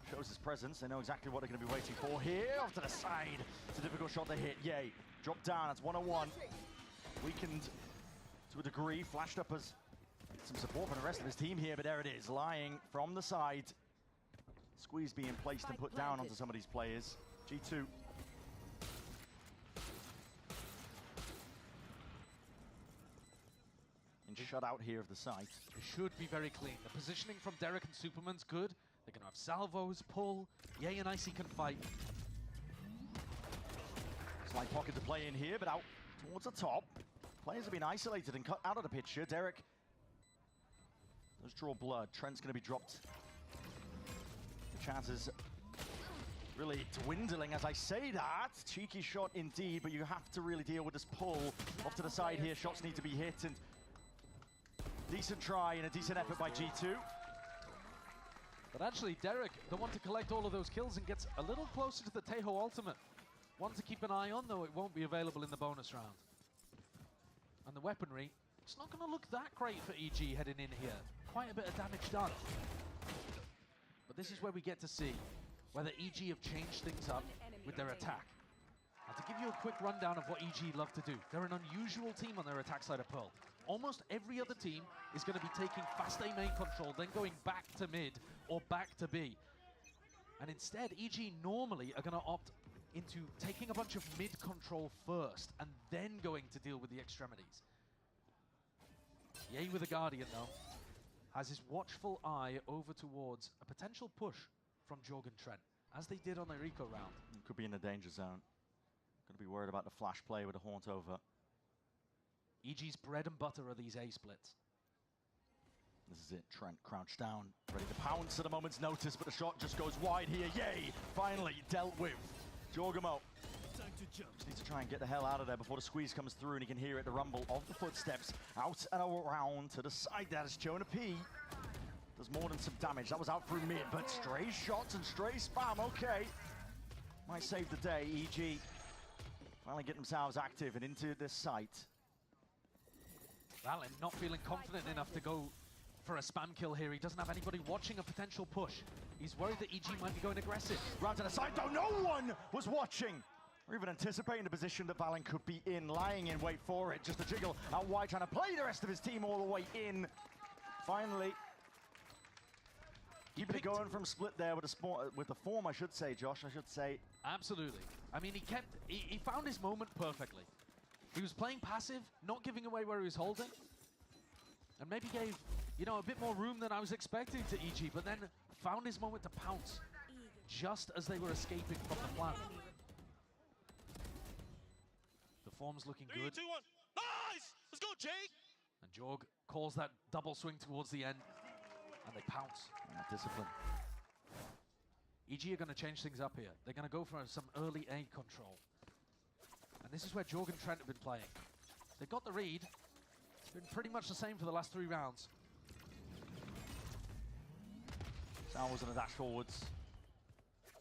shows his presence. They know exactly what they're going to be waiting for here. Off to the side. It's a difficult shot to hit. Yay. Drop down. That's 101. weakened to a degree, flashed up as some support from the rest of his team here, but there it is, lying from the side. Squeeze being placed and put down onto some of these players. G2. And shut out here of the site. It should be very clean. The positioning from Derek and Superman's good. They're going to have salvos, pull. Yay and Icy can fight. Slight pocket to play in here, but out towards the top. Players have been isolated and cut out of the picture. Derek does draw blood. Trent's going to be dropped. The chances really dwindling as I say that. Cheeky shot indeed, but you have to really deal with this pull off to the side here. Shots need to be hit, and decent try and a decent effort by G2. But actually, Derek, the one to collect all of those kills and gets a little closer to the Tejo ultimate. One to keep an eye on, though it won't be available in the bonus round. And the weaponry, it's not going to look that great for EG heading in here. Quite a bit of damage done. But this is where we get to see whether EG have changed things up with their attack. Now, to give you a quick rundown of what EG love to do, they're an unusual team on their attack side of Pearl. Almost every other team is going to be taking fast A main control, then going back to mid or back to B. And instead, EG normally are going to opt into taking a bunch of mid control first and then going to deal with the extremities. Yay with the Guardian, though, has his watchful eye over towards a potential push from Jorgen Trent, as they did on their eco round. Could be in the danger zone. Going to be worried about the flash play with a haunt over. EG's bread and butter are these A splits. This is it, Trent crouched down, ready to pounce at a moment's notice, but the shot just goes wide here. Yay! Finally dealt with. Jorgamo just needs to try and get the hell out of there before the squeeze comes through, and he can hear it, the rumble of the footsteps. Out and around to the side. That is Jonah P. Does more than some damage. That was out through mid, but stray shots and stray spam. Okay. Might save the day. EG finally get themselves active and into this site. Valen not feeling confident enough to go for a spam kill here. He doesn't have anybody watching a potential push. He's worried that EG might be going aggressive. Round to the side, though, no one was watching or even anticipating the position that Valen could be in, lying in wait for it. Just a jiggle out wide, trying to play the rest of his team all the way in. Finally, keeping it going from split there with the form, I should say, Josh, I should say. Absolutely. I mean, he found his moment perfectly. He was playing passive, not giving away where he was holding, and maybe gave, you know, a bit more room than I was expecting to EG, but then found his moment to pounce just as they were escaping from the plant. The form's looking good. 3, 2, 1. Nice! Let's go, Jake! And Jorg calls that double swing towards the end, and they pounce. Discipline. EG are going to change things up here. They're going to go for some early A control. And this is where Jorg and Trent have been playing. They've got the read. It's been pretty much the same for the last 3 rounds. Salvos on a dash forwards.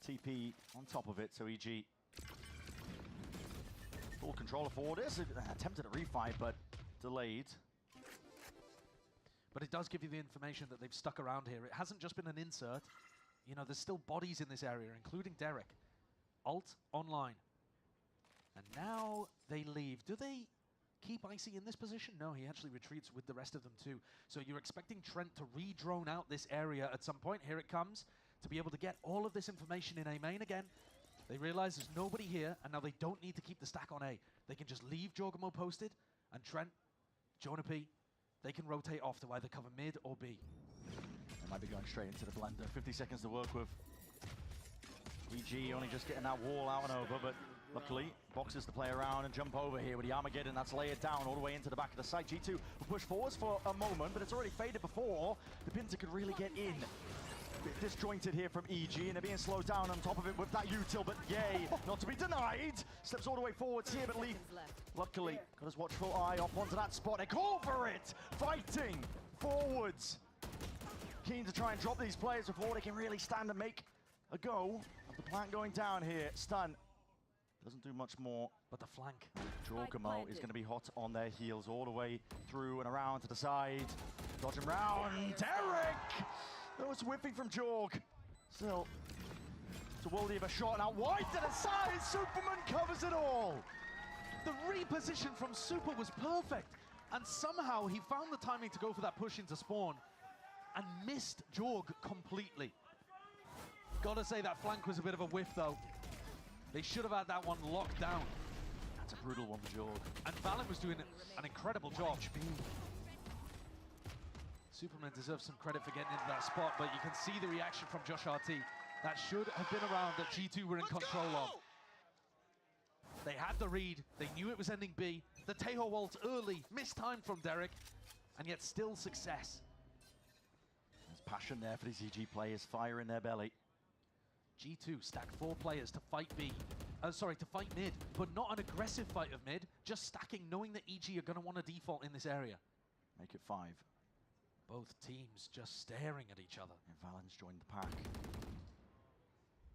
TP on top of it, so EG full controller forward. This attempted a refight, but delayed. But it does give you the information that they've stuck around here. It hasn't just been an insert. You know, there's still bodies in this area, including Derek. Ult online. And now they leave. Do they keep Icy in this position? No, he actually retreats with the rest of them too. So you're expecting Trent to re-drone out this area at some point. Here it comes, to be able to get all of this information in A main again. They realize there's nobody here, and now they don't need to keep the stack on A. They can just leave Jorgamo posted, and Trent, Jonah P, they can rotate off to either cover mid or B. They might be going straight into the blender. 50 seconds to work with. EG only just getting that wall out and over, but luckily, boxes to play around and jump over here with the Armageddon. That's layered down all the way into the back of the site. G2 will push forwards for a moment, but it's already faded before the Pinter could really get in. A bit disjointed here from EG, and they're being slowed down on top of it with that util, but yay, not to be denied. Steps all the way forwards here, but Leaf, luckily, got his watchful eye off onto that spot. They call for it! Fighting forwards. Keen to try and drop these players before they can really stand and make a go of the plant going down here. Stun. Doesn't do much more. But the flank. Jorgamo is going to be hot on their heels all the way through and around to the side. Dodging round. Derek! That was whipping from Jorg. Still, it's a worldie of a shot. Now wide to the side. Superman covers it all. The reposition from Super was perfect. And somehow he found the timing to go for that push into spawn and missed Jorg completely. Gotta say that flank was a bit of a whiff though. They should have had that one locked down. That's a brutal one for Jorg. And Valen was doing an incredible job. Superman deserves some credit for getting into that spot, but you can see the reaction from Josh RT. That should have been around that G2 were in control of. They had the read, they knew it was ending B. The Tejo ult early, mistimed from Derek, and yet still success. There's passion there for these EG players, fire in their belly. G2 stacked 4 players to fight B. To fight mid, but not an aggressive fight of mid, just stacking, knowing that EG are going to want to default in this area. Make it 5. Both teams just staring at each other. And Valen's joined the pack.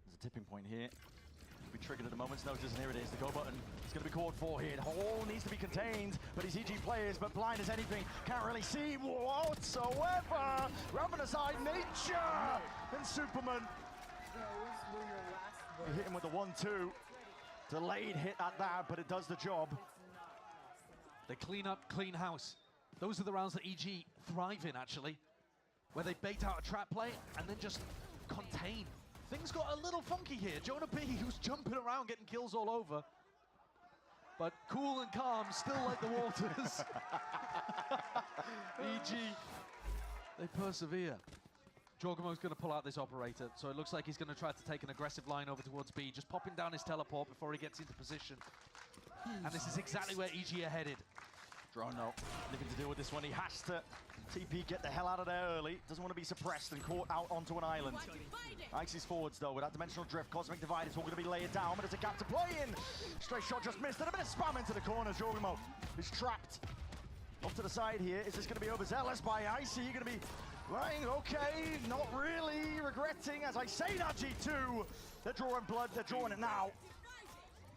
There's a tipping point here. Be triggered at a moment's notice, and here it is, the go button. It's going to be called for here. The hole needs to be contained, but he's EG players, but blind as anything. Can't really see whatsoever. Ramping aside, Nature and Superman. He hit him with a 1-2. Delayed hit at that, but it does the job. They clean up, clean house. Those are the rounds that EG thrive in, actually, where they bait out a trap play and then just contain. Things got a little funky here. Jonah B, who's jumping around, getting kills all over. But cool and calm, still like the waters. EG, they persevere. Jorgamo's going to pull out this operator, so it looks like he's going to try to take an aggressive line over towards B, just popping down his teleport before he gets into position. And this is exactly where EG are headed. Drone, no, nothing to do with this one. He has to TP, get the hell out of there early. Doesn't want to be suppressed and caught out onto an island. Icy's forwards, though, with that dimensional drift. Cosmic Divide is all going to be laid down, but there's a gap to play in. Straight shot just missed, and a bit of spam into the corner. Jorgamo is trapped. Off to the side here. Is this going to be overzealous by Icy? You're going to be lying, okay, not really regretting. As I say that, G2, they're drawing blood, they're drawing it now.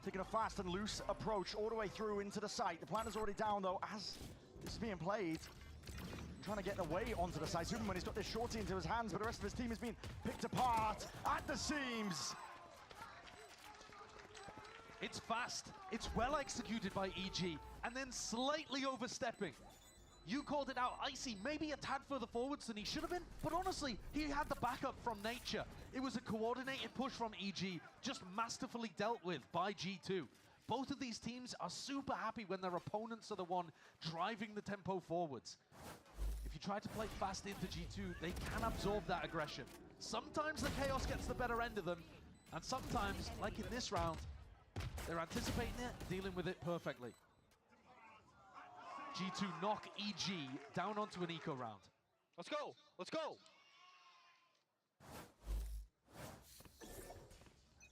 Taking a fast and loose approach all the way through into the site. The plan is already down, though, as this is being played. Trying to get away onto the side. Superman, he's got this shorty into his hands, but the rest of his team is being picked apart at the seams. It's fast, it's well executed by EG, and then slightly overstepping. You called it out, Icy, maybe a tad further forwards than he should have been, but honestly, he had the backup from Nature. It was a coordinated push from EG, just masterfully dealt with by G2. Both of these teams are super happy when their opponents are the one driving the tempo forwards. If you try to play fast into G2, they can absorb that aggression. Sometimes the chaos gets the better end of them, and sometimes, like in this round, they're anticipating it, dealing with it perfectly. G2 knock EG down onto an eco round. Let's go, let's go.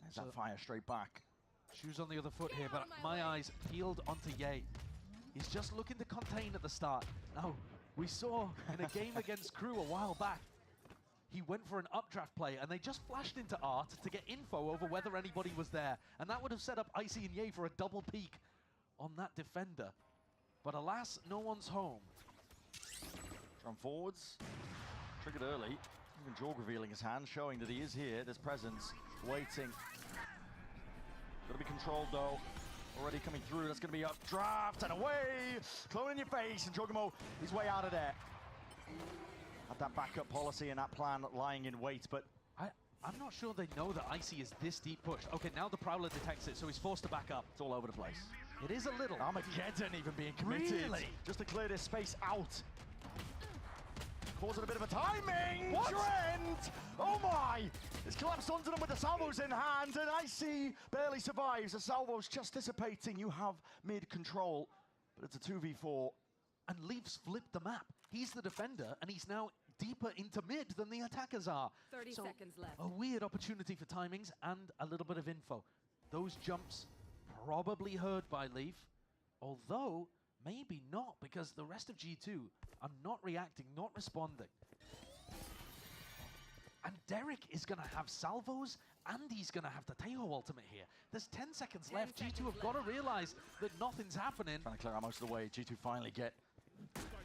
There's that fire straight back. Shoes on the other foot here, but my eyes peeled onto Ye. He's just looking to contain at the start. Now, we saw in a game against Crew a while back, he went for an updraft play and they just flashed into Art to get info over whether anybody was there. And that would have set up Icy and Ye for a double peek on that defender. But alas, no one's home. Drum forwards, triggered early. Even Jorg revealing his hand, showing that he is here. There's presence, waiting. Gotta be controlled though. Already coming through, that's gonna be up, draft and away! Clone in your face, and Jorgamo, his way out of there. Had that backup policy and that plan lying in wait, but I'm not sure they know that Icy is this deep pushed. Okay, now the Prowler detects it, so he's forced to back up. It's all over the place. It is a little. Armageddon even being committed. Really? Just to clear this space out. Causing a bit of a timing! What? Trent! Oh my! It's collapsed onto them with the salvos in hand, and Icy barely survives. The salvo's just dissipating. You have mid control, but it's a 2v4. And Leaf's flipped the map. He's the defender, and he's now deeper into mid than the attackers are. 30 seconds left. A weird opportunity for timings and a little bit of info. Those jumps probably heard by Leaf, although maybe not, because the rest of G2 are not reacting, not responding. And Derek is going to have salvos, and he's going to have the Tejo ultimate here. There's 10 seconds left. G2 have got to realize that nothing's happening. Trying to clear out most of the way. G2 finally get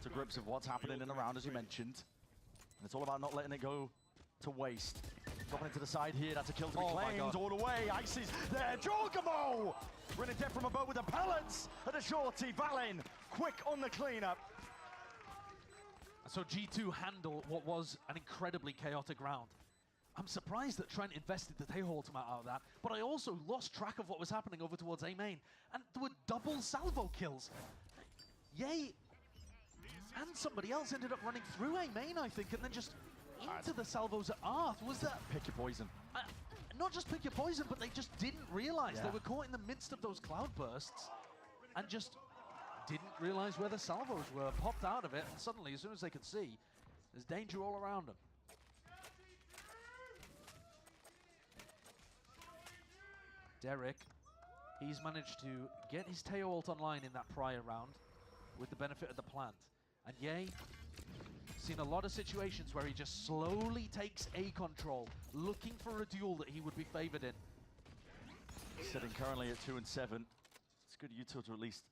to grips of what's happening in the round, as you mentioned. And it's all about not letting it go to waste. Dropping into the side here, that's a kill to be Oh my claimed God. all the way. Icy's there, Jorgamo! Running dead from a boat with the pellets at the shorty. Valin, quick on the cleanup. So G2 handle what was an incredibly chaotic round. I'm surprised that Trent invested the tail ultimate out of that, but I also lost track of what was happening over towards A main. And there were double salvo kills. Yay and somebody else ended up running through A main, I think, and then just into the salvos at Arth. Was that... Pick your poison. Not just pick your poison, but they just didn't realize. Yeah. They were caught in the midst of those cloud bursts and just didn't realize where the salvos were, popped out of it, and suddenly, as soon as they could see, there's danger all around them. Derek, he's managed to get his Teo ult online in that prior round with the benefit of the plant. And Ye, seen a lot of situations where he just slowly takes A control, looking for a duel that he would be favored in. Sitting currently at 2 and 7. It's good Yuto to at least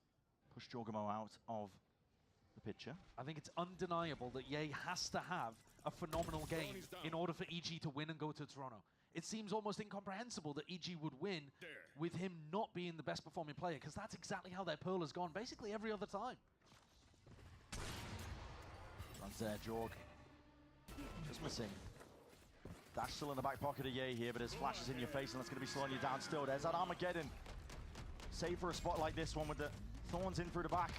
push Jorgamo out of the picture. I think it's undeniable that Ye has to have a phenomenal game in order for EG to win and go to Toronto. It seems almost incomprehensible that EG would win with him not being the best performing player, because that's exactly how their Pearl has gone basically every other time. Runs there, Jorg. Just missing. Dash still in the back pocket of Ye here, but his flash is in your face and that's going to be slowing you down still. There's that Armageddon. Save for a spot like this one with the thorns in through the back.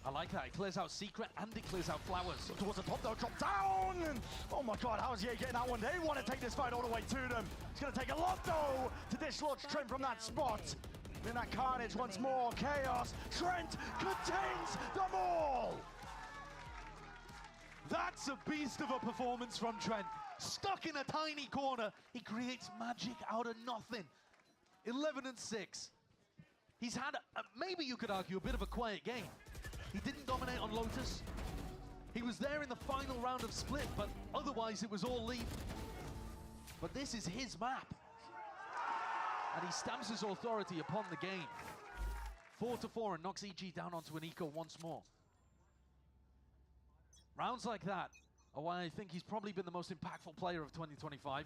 I like that. It clears out Secret and it clears out Flowers. Towards the top though, drop down! And, oh my god, how's Ye getting that one? They want to take this fight all the way to them. It's going to take a lot though to dislodge Trent from that spot. In that carnage once more, Chaos. Trent contains them all! That's a beast of a performance from Trent. Stuck in a tiny corner, he creates magic out of nothing. 11 and 6. He's had, maybe you could argue, a bit of a quiet game. He didn't dominate on Lotus. He was there in the final round of Split, but otherwise it was all Leaf. But this is his map. And he stamps his authority upon the game. 4-4 and knocks EG down onto an eco once more. Rounds like that are why I think he's probably been the most impactful player of 2025,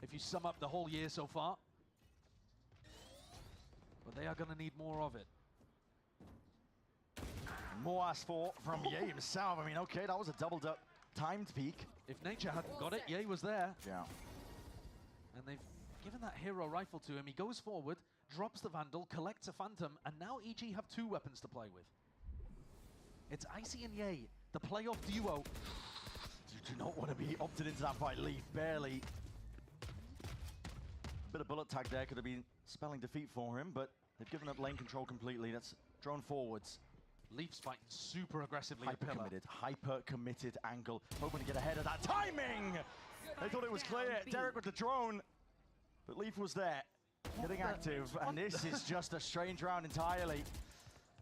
if you sum up the whole year so far. But they are going to need more of it. More asked for from Ye himself. I mean, okay, that was a doubled up timed peak. If Nature hadn't got it, Ye was there. Yeah. And they've given that hero rifle to him. He goes forward, drops the Vandal, collects a Phantom, and now EG have 2 weapons to play with. It's Icy and Ye, the playoff duo. You do not want to be opted into that fight, Leaf, barely. A bit of bullet tag there could have been spelling defeat for him, but they've given up lane control completely. That's drone forwards. Leaf's fighting super aggressively. Hyper committed angle, hoping to get ahead of that timing. They thought it was clear. Derek with the drone, but Leaf was there, getting active, and this is just a strange round entirely.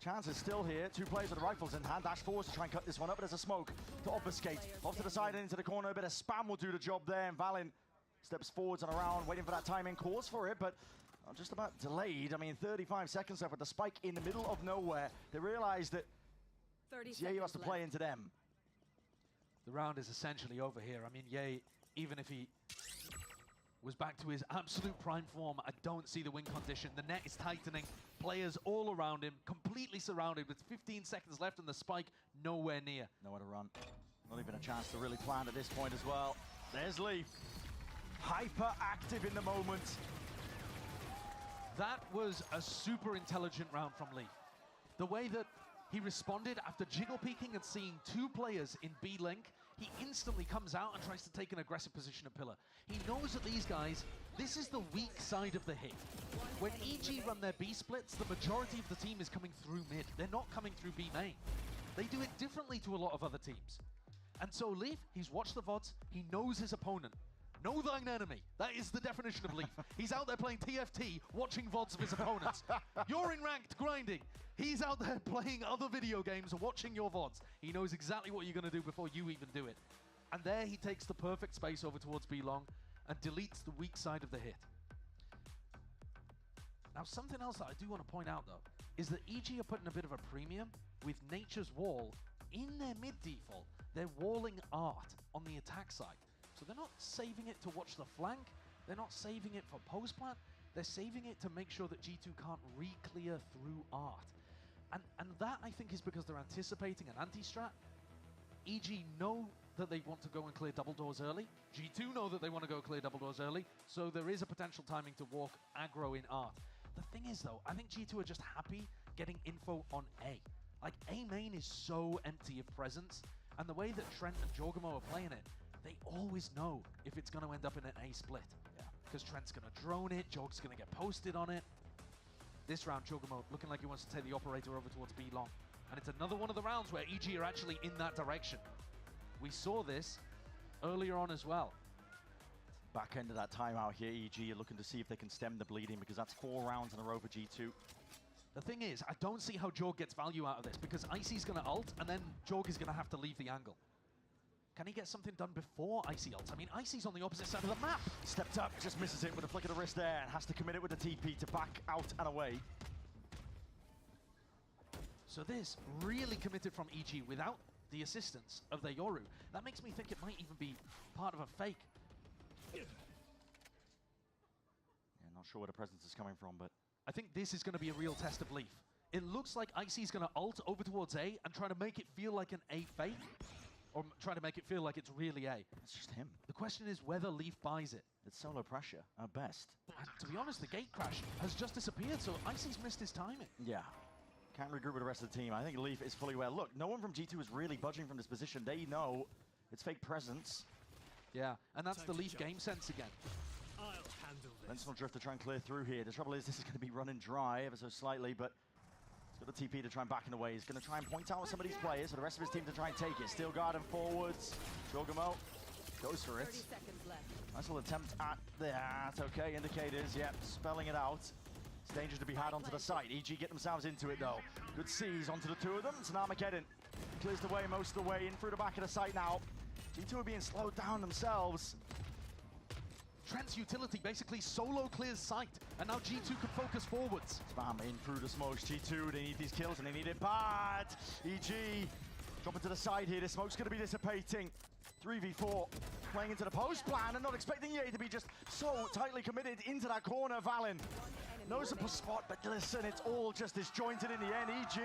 Chance is still here. 2 players with the rifles in hand. Dash forwards to try and cut this one up, but there's a smoke to obfuscate. Off to the side and into the corner. A bit of spam will do the job there, and Valin steps forwards and around, waiting for that timing. Calls for it, but just about delayed. I mean, 35 seconds left with the spike in the middle of nowhere. They realize that Ye has to play into them. The round is essentially over here. I mean, Ye, even if he was back to his absolute prime form, I don't see the win condition. The net is tightening. Players all around him, completely surrounded with 15 seconds left and the spike nowhere near. Nowhere to run. Not even a chance to really plan at this point as well. There's Leaf. Hyper active in the moment. That was a super intelligent round from Leaf. The way that he responded after jiggle peeking and seeing 2 players in B-Link, he instantly comes out and tries to take an aggressive position at Pillar. He knows that these guys, this is the weak side of the hit. When EG run their B splits, the majority of the team is coming through mid. They're not coming through B main. They do it differently to a lot of other teams. And so Leaf, he's watched the VODs, he knows his opponent. Know thine enemy. That is the definition of Leaf. He's out there playing TFT, watching VODs of his opponents. You're in ranked grinding. He's out there playing other video games and watching your VODs. He knows exactly what you're going to do before you even do it. And there he takes the perfect space over towards B-Long and deletes the weak side of the hit. Now, something else that I do want to point out, though, is that EG are putting a bit of a premium with Nature's Wall in their mid default. They're walling Art on the attack side. So So they're not saving it to watch the flank. They're not saving it for post plant. They're saving it to make sure that G2 can't re-clear through Art. And that, I think, is because they're anticipating an anti-strat. EG know that they want to go and clear double doors early. G2 know that they want to go clear double doors early. So there is a potential timing to walk aggro in Art. The thing is, though, I think G2 are just happy getting info on A. Like, A main is so empty of presence. And the way that Trent and Jorgamo are playing it, they always know if it's going to end up in an A split. Yeah. Because Trent's going to drone it, Jorg's going to get posted on it. This round, Jorgamo looking like he wants to take the operator over towards B long. And it's another one of the rounds where EG are actually in that direction. We saw this earlier on as well. Back end of that timeout here, EG are looking to see if they can stem the bleeding, because that's 4 rounds in a row for G2. The thing is, I don't see how Jorg gets value out of this, because Icy's going to ult, and then Jorg is going to have to leave the angle. Can he get something done before Icy ults? I mean, Icy's on the opposite side of the map. Stepped up, just misses it with a flick of the wrist there, and has to commit it with the TP to back out and away. So this really committed from EG without the assistance of their Yoru. That makes me think it might even be part of a fake. Yeah, not sure where the presence is coming from, but I think this is going to be a real test of Leaf. It looks like Icy's going to ult over towards A and try to make it feel like an A fake, or try to make it feel like it's really A. It's just him. The question is whether Leaf buys it. It's solo pressure at best. And to be honest, the gate crash has just disappeared, so Icy's missed his timing. Yeah. Can't regroup with the rest of the team. I think Leaf is fully aware. Look, no one from G2 is really budging from this position. They know it's fake presence. Yeah, and that's the Leaf game sense again. I'll handle this. Sentinel Drift to try and clear through here. The trouble is this is going to be running dry ever so slightly, but he's got the TP to try and back in away. He's going to try and point out some of these players for the rest of his team to try and take it. Steel Guard and forwards. Jorgamo goes for it. 30 seconds left. Nice little attempt at that. Okay, indicators, yep, spelling it out. It's dangerous to be had onto the site. EG get themselves into it though. Good seize onto the 2 of them. It's an Armageddon. Clears the way most of the way in through the back of the site now. G2 are being slowed down themselves. Trent's utility basically solo clears sight, and now G2 can focus forwards. Spam in through the smokes. G2, they need these kills and they need it bad. EG dropping to the side here. The smoke's going to be dissipating. 3v4 playing into the post plan and not expecting Ye to be just so tightly committed into that corner. Valen knows the spot, but listen, it's all just disjointed in the end. EG,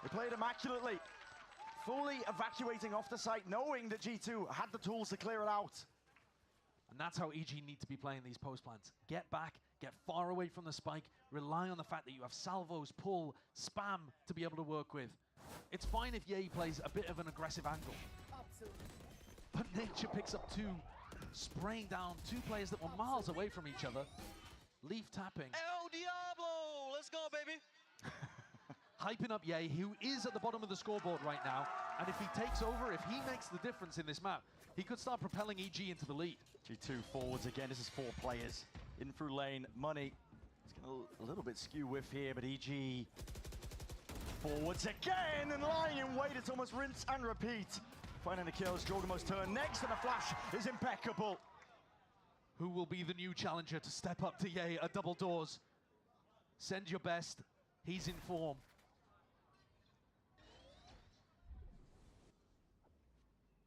they played immaculately, fully evacuating off the site, knowing that G2 had the tools to clear it out. And that's how EG need to be playing these post plants. Get back, get far away from the spike, rely on the fact that you have salvos, pull, spam to be able to work with. It's fine if Ye plays a bit of an aggressive angle. But Nature picks up 2, spraying down 2 players that were miles away from each other. Leaf tapping. El Diablo! Let's go, baby! Hyping up Ye, who is at the bottom of the scoreboard right now. And if he takes over, if he makes the difference in this map, he could start propelling EG into the lead. G2 forwards again. This is 4 players. In through lane. Money. It's going to a little bit skew whiff here, but EG forwards again and lying in wait. It's almost rinse and repeat. Finding the kills. Jorgamo's turn next, and the flash is impeccable. Who will be the new challenger to step up to Ye at double doors? Send your best. He's in form.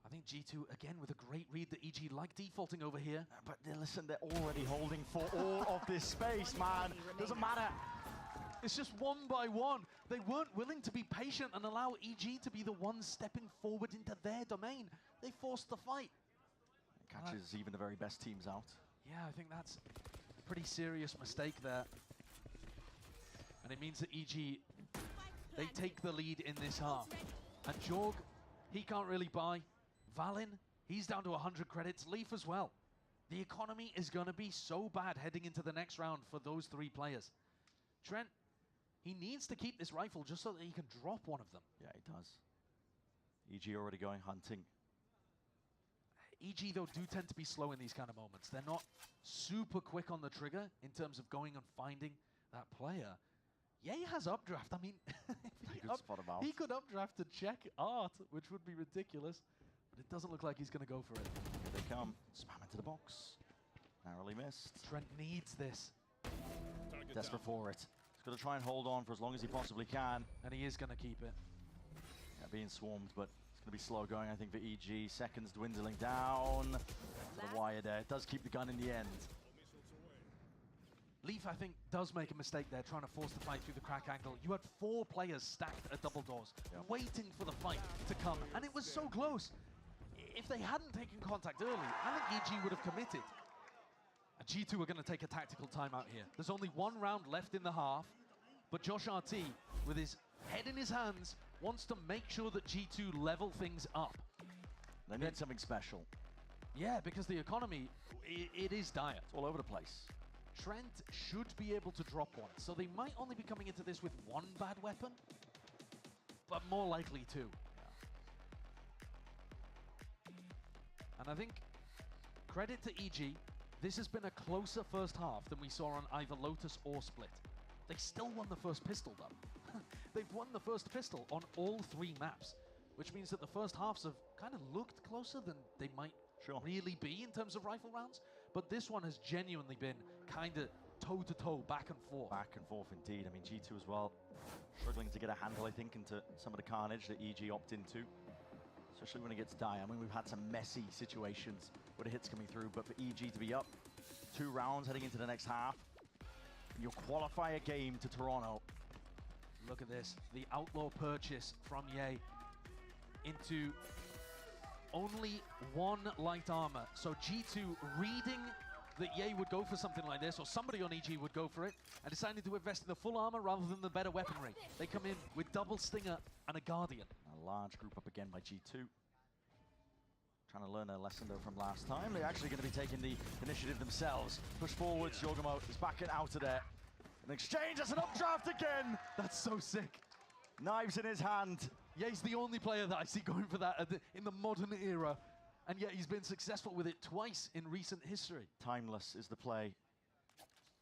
I think G2 again with a great read that EG like defaulting over here. But listen, they're already holding for all of this space, man. Doesn't matter. It's just 1 by 1. They weren't willing to be patient and allow EG to be the ones stepping forward into their domain. They forced the fight. Catches even the very best teams out. Yeah, I think that's a pretty serious mistake there. And it means that EG, they take the lead in this half. And Jorg, he can't really buy. Valen, he's down to 100 credits. Leaf as well. The economy is going to be so bad heading into the next round for those 3 players. Trent, he needs to keep this rifle just so that he can drop one of them. Yeah, he does. EG already going hunting. EG, though, do tend to be slow in these kind of moments. They're not super quick on the trigger in terms of going and finding that player. Ye has updraft. I mean, he could updraft to check Art, which would be ridiculous. But it doesn't look like he's going to go for it. Here they come. Spam into the box. Narrowly missed. Trent needs this. Desperate for it. He's going to try and hold on for as long as he possibly can. And he is going to keep it. Yeah, being swarmed, but It's going to be slow going, I think, for EG. Seconds dwindling down to the wire there. It does keep the gun in the end. Leaf, I think, does make a mistake there, trying to force the fight through the crack angle. You had 4 players stacked at double doors, waiting for the fight to come, and it was so close. If they hadn't taken contact early, I think EG would have committed. And G2 are going to take a tactical timeout here. There's only 1 round left in the half, but Josh RT, with his head in his hands, wants to make sure that G2 level things up. They need something special. Yeah, because the economy, it is dire. It's all over the place. Trent should be able to drop one, so they might only be coming into this with 1 bad weapon, but more likely 2. And I think, credit to EG, this has been a closer first half than we saw on either Lotus or Split. They still won the first pistol though. They've won the first pistol on all 3 maps, which means that the first halves have kind of looked closer than they might really be in terms of rifle rounds. But this one has genuinely been kind of toe-to-toe, back and forth. Back and forth indeed. I mean, G2 as well, struggling to get a handle, I think, into some of the carnage that EG opt into. Especially when it gets dire. I mean, we've had some messy situations where the hits coming through, but for EG to be up 2 rounds heading into the next half, your qualifier game to Toronto. Look at this, the Outlaw purchase from Ye into only 1 light armor. So G2 reading that Ye would go for something like this, or somebody on EG would go for it, and decided to invest in the full armor rather than the better weaponry. They come in with double Stinger and a Guardian. A large group up again by G2. Trying to learn a lesson though from last time. They're actually going to be taking the initiative themselves. Push forwards, Yogamo is backing out of there. An exchange, that's an updraft again! That's so sick. Knives in his hand. Ye's the only player that I see going for that in the modern era, and yet he's been successful with it twice in recent history. Timeless is the play.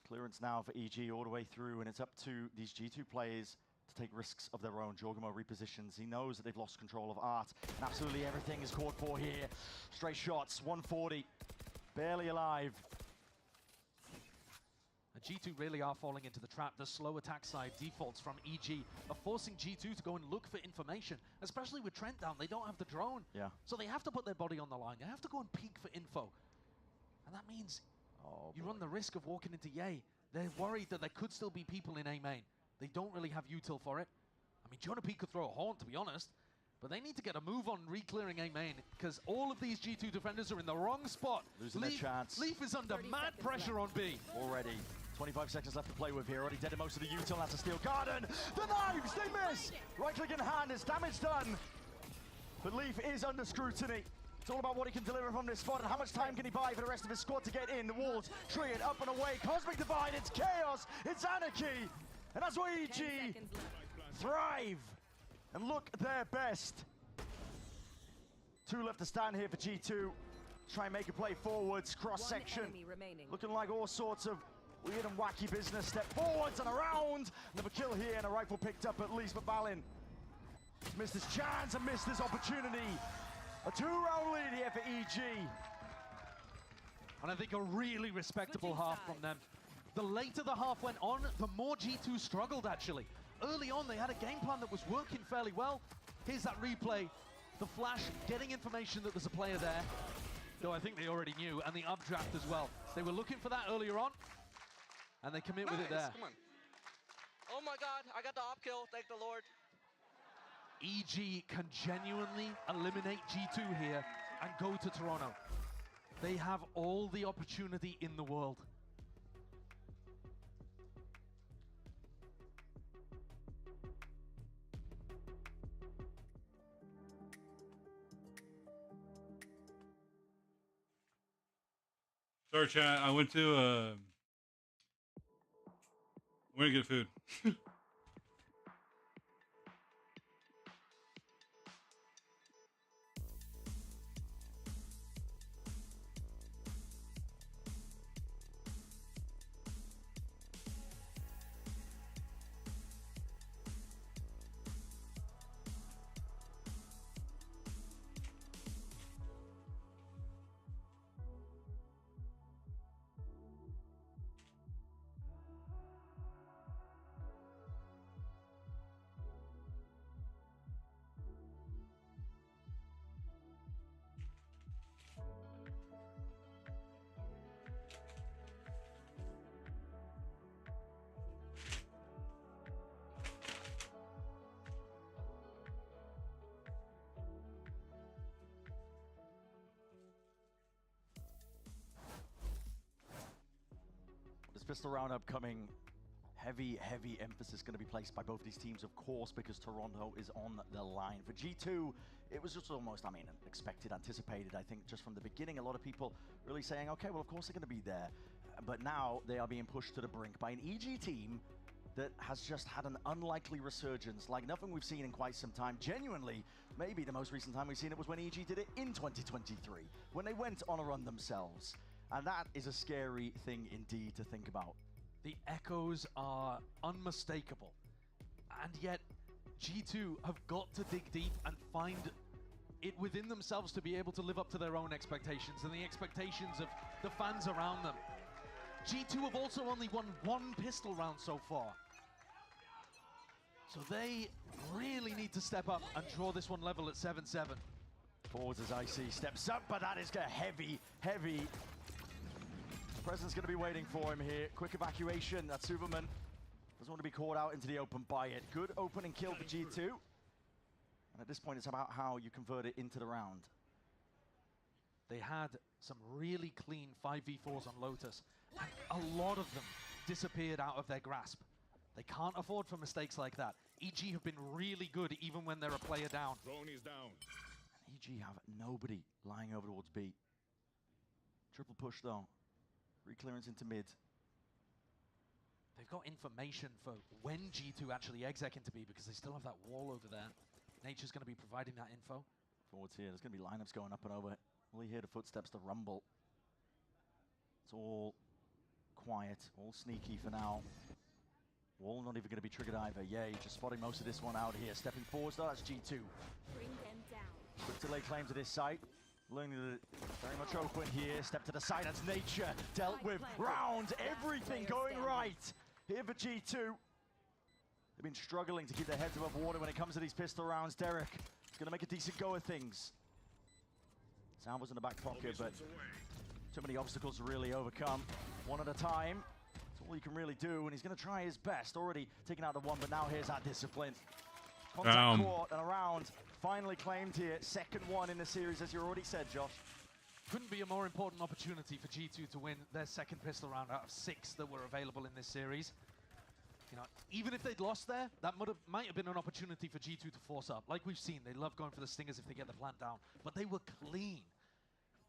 Clearance now for EG all the way through, and it's up to these G2 players to take risks of their own. Jorgamo repositions. He knows that they've lost control of Art, and absolutely everything is caught for here. Straight shots, 140, barely alive. And G2 really are falling into the trap. The slow attack side defaults from EG are forcing G2 to go and look for information, especially with Trent down. They don't have the drone. Yeah. So they have to put their body on the line. They have to go and peek for info. And that means you run the risk of walking into Ye. They're worried that there could still be people in A main. They don't really have util for it. I mean, Jonah P could throw a haunt, to be honest. But they need to get a move on re-clearing A main, because all of these G2 defenders are in the wrong spot. Losing their chance. Leaf is under mad pressure on B. Already. 25 seconds left to play with here. Already dead in most of the util. That's a steel garden. The knives, they miss. Right click in hand, it's damage done. But Leaf is under scrutiny. It's all about what he can deliver from this spot and how much time can he buy for the rest of his squad to get in. The walls, tree it up and away. Cosmic Divide, it's chaos, it's anarchy. And that's why EG thrive and look their best. 2 left to stand here for G2. Try and make a play forwards, cross-section. Looking like all sorts of weird and wacky business. Step forwards and around. Another kill here and a rifle picked up at least, but Balin missed his chance and missed his opportunity. A 2-round lead here for EG. And I think a really respectable half from them. The later the half went on, the more G2 struggled, actually. Early on, they had a game plan that was working fairly well. Here's that replay. The flash, getting information that there's a player there. Though I think they already knew, and the updraft as well. They were looking for that earlier on, and they commit with it there. Come on. Oh my god, I got the op kill, thank the Lord. EG can genuinely eliminate G2 here and go to Toronto. They have all the opportunity in the world. Sorry, chat. I went to get food. pistol round upcoming. Heavy emphasis going to be placed by both these teams, of course, because Toronto is on the line. For G2, it was just almost, I mean, expected, anticipated. I think just from the beginning, a lot of people really saying, okay, well, of course they're going to be there. But now they are being pushed to the brink by an EG team that has just had an unlikely resurgence, like nothing we've seen in quite some time. Genuinely, maybe the most recent time we've seen it was when EG did it in 2023, when they went on a run themselves. And that is a scary thing indeed to think about. The echoes are unmistakable. And yet, G2 have got to dig deep and find it within themselves to be able to live up to their own expectations and the expectations of the fans around them. G2 have also only won 1 pistol round so far. So they really need to step up and draw this one level at 7-7. Forwards as IC steps up, but that is a heavy. President's going to be waiting for him here. Quick evacuation. That's Superman. Doesn't want to be caught out into the open by it. Good opening kill for G2. And at this point, it's about how you convert it into the round. They had some really clean 5v4s on Lotus. And a lot of them disappeared out of their grasp. They can't afford for mistakes like that. EG have been really good even when they're a player down. Drone is down. And EG have nobody lying over towards B. Triple push though. Re-clearance into mid. They've got information for when G2 actually exec into B because they still have that wall over there. Nature's going to be providing that info. Forwards here. There's going to be lineups going up and over. All you hear the footsteps, the rumble. It's all quiet, all sneaky for now. Wall not even going to be triggered either. Yay, just spotting most of this one out here. Stepping forwards though, that's G2. Bring them down. Quick to lay claim to this site. Learning that it's very much open here. Step to the side, that's Nature. Dealt with. Round, everything going right here for G2. They've been struggling to keep their heads above water when it comes to these pistol rounds. Derek is going to make a decent go of things. Sound was in the back pocket, but too many obstacles to really overcome. One at a time. That's all he can really do, and he's going to try his best. Already taking out the one, but now here's that discipline. Contact court and around. Finally claimed here, second one in the series, as you already said, Josh. Couldn't be a more important opportunity for G2 to win their second pistol round out of 6 that were available in this series. You know, even if they'd lost there, that might have been an opportunity for G2 to force up. Like we've seen, they love going for the stingers if they get the plant down, but they were clean.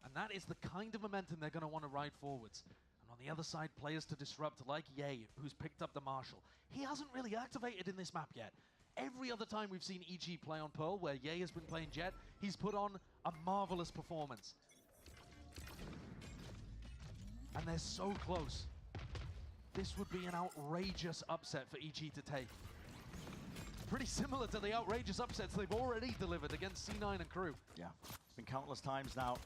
And that is the kind of momentum they're going to want to ride forwards. And on the other side, players to disrupt like Ye, who's picked up the Marshall. He hasn't really activated in this map yet. Every other time we've seen EG play on Pearl, where Ye has been playing Jet, he's put on a marvelous performance. And they're so close. This would be an outrageous upset for EG to take. Pretty similar to the outrageous upsets they've already delivered against C9 and crew. Yeah, it's been countless times now.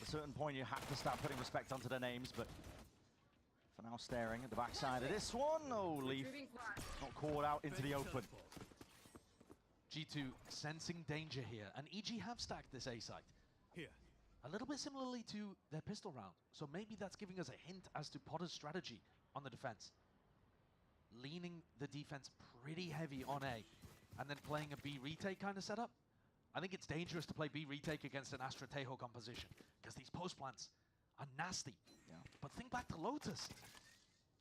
At a certain point, you have to start putting respect onto their names, but for now, staring at the backside of this one. Oh, Leaf not caught out into the open. G2 sensing danger here, and EG have stacked this A site. Here. A little bit similarly to their pistol round, so maybe that's giving us a hint as to Potter's strategy on the defense. Leaning the defense pretty heavy on A, and then playing a B retake kind of setup. I think it's dangerous to play B retake against an Astra Tejo composition, because these post plants are nasty. Yeah. But think back to Lotus.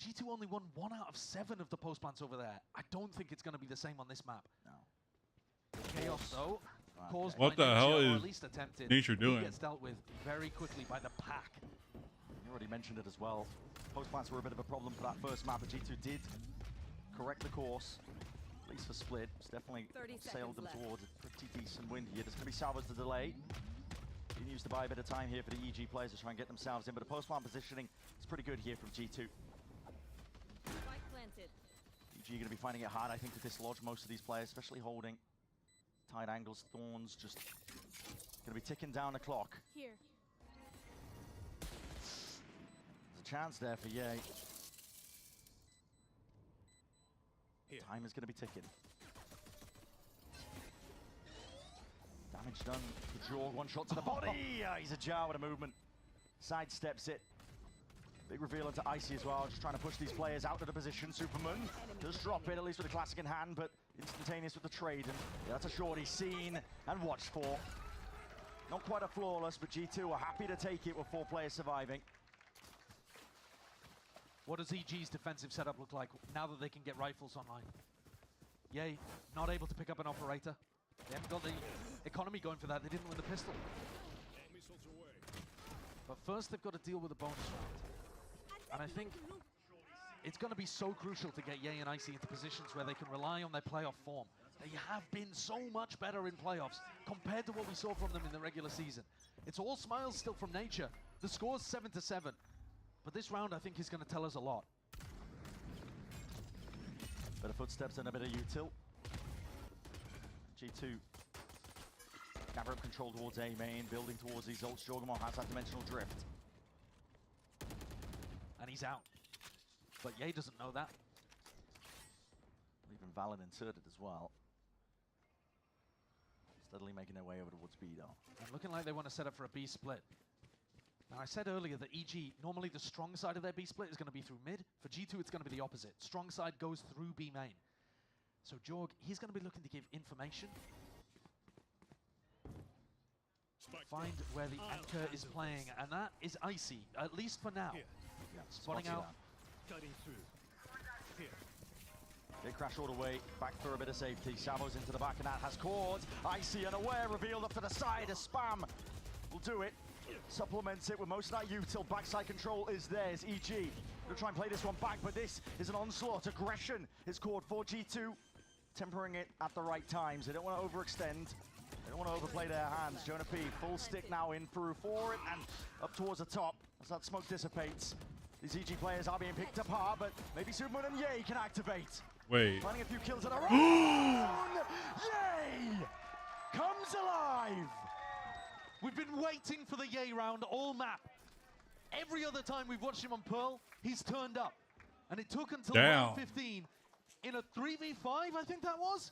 G2 only won 1 out of 7 of the post plants over there. I don't think it's going to be the same on this map. No. Chaos though, caused What by the Nature, hell or is at least attempted. Nature He doing? gets dealt with very quickly by the pack. You already mentioned it as well. Post plants were a bit of a problem for that first map, but G2 did correct the course, at least for split. It's definitely sailed them towards a pretty decent win here. There's going to be salvage the delay. He needs to buy a bit of time here for the EG players to try and get themselves in, but the post plant positioning is pretty good here from G2. Spike planted. EG going to be finding it hard, I think, to dislodge most of these players, especially holding tight angles. Thorns just going to be ticking down the clock. Here. There's a chance there for Ye. Time is going to be ticking. Damage done. The draw, one shot to the body. He's a jar with a movement. Sidesteps it. Big reveal into Icy as well. Just trying to push these players out of the position. Superman does drop it, at least with the classic in hand, but instantaneous with the trade. And yeah, that's a shorty seen and watched for. Not quite a flawless, but G2 are happy to take it with 4 players surviving. What does EG's defensive setup look like now that they can get rifles online? Yay, not able to pick up an operator. They haven't got the economy going for that. They didn't win the pistol. But first, they've got to deal with a bonus round. And I think it's going to be so crucial to get Yay and Icy into positions where they can rely on their playoff form. They have been so much better in playoffs compared to what we saw from them in the regular season. It's all smiles still from Nature. The score's 7-7. But this round, I think, is going to tell us a lot. Bit of footsteps and a bit of util. G2. Gather up control towards A main, building towards these ults. Jorgemon has that dimensional drift. And he's out. But Yay doesn't know that. Even Valen inserted as well. Steadily making their way over towards B though. And looking like they want to set up for a B split. Now I said earlier that EG, normally the strong side of their B split is going to be through mid. For G2 it's going to be the opposite. Strong side goes through B main. So Jorg, he's going to be looking to give information. Find where the anchor is playing, and that is Icy, at least for now. Yeah, spotting out. Cutting through. Here. They crash all the way, back for a bit of safety. Savo's into the back, and that has caught. Icy unaware, revealed up to the side. A spam will do it. Supplements it with most of that util. Backside control is theirs. EG will try and play this one back, but this is an onslaught. Aggression is called for G2, tempering it at the right times. They don't want to overextend. They don't want to overplay their hands. Jonah P, full stick now in through for it and up towards the top as that smoke dissipates. These EG players are being picked apart, but maybe Superman and Yay can activate. Wait. Finding a few kills at our own. Yay comes alive. We've been waiting for the Yay round all map. Every other time we've watched him on Pearl, he's turned up. And it took until round 15 in a 3v5, I think that was?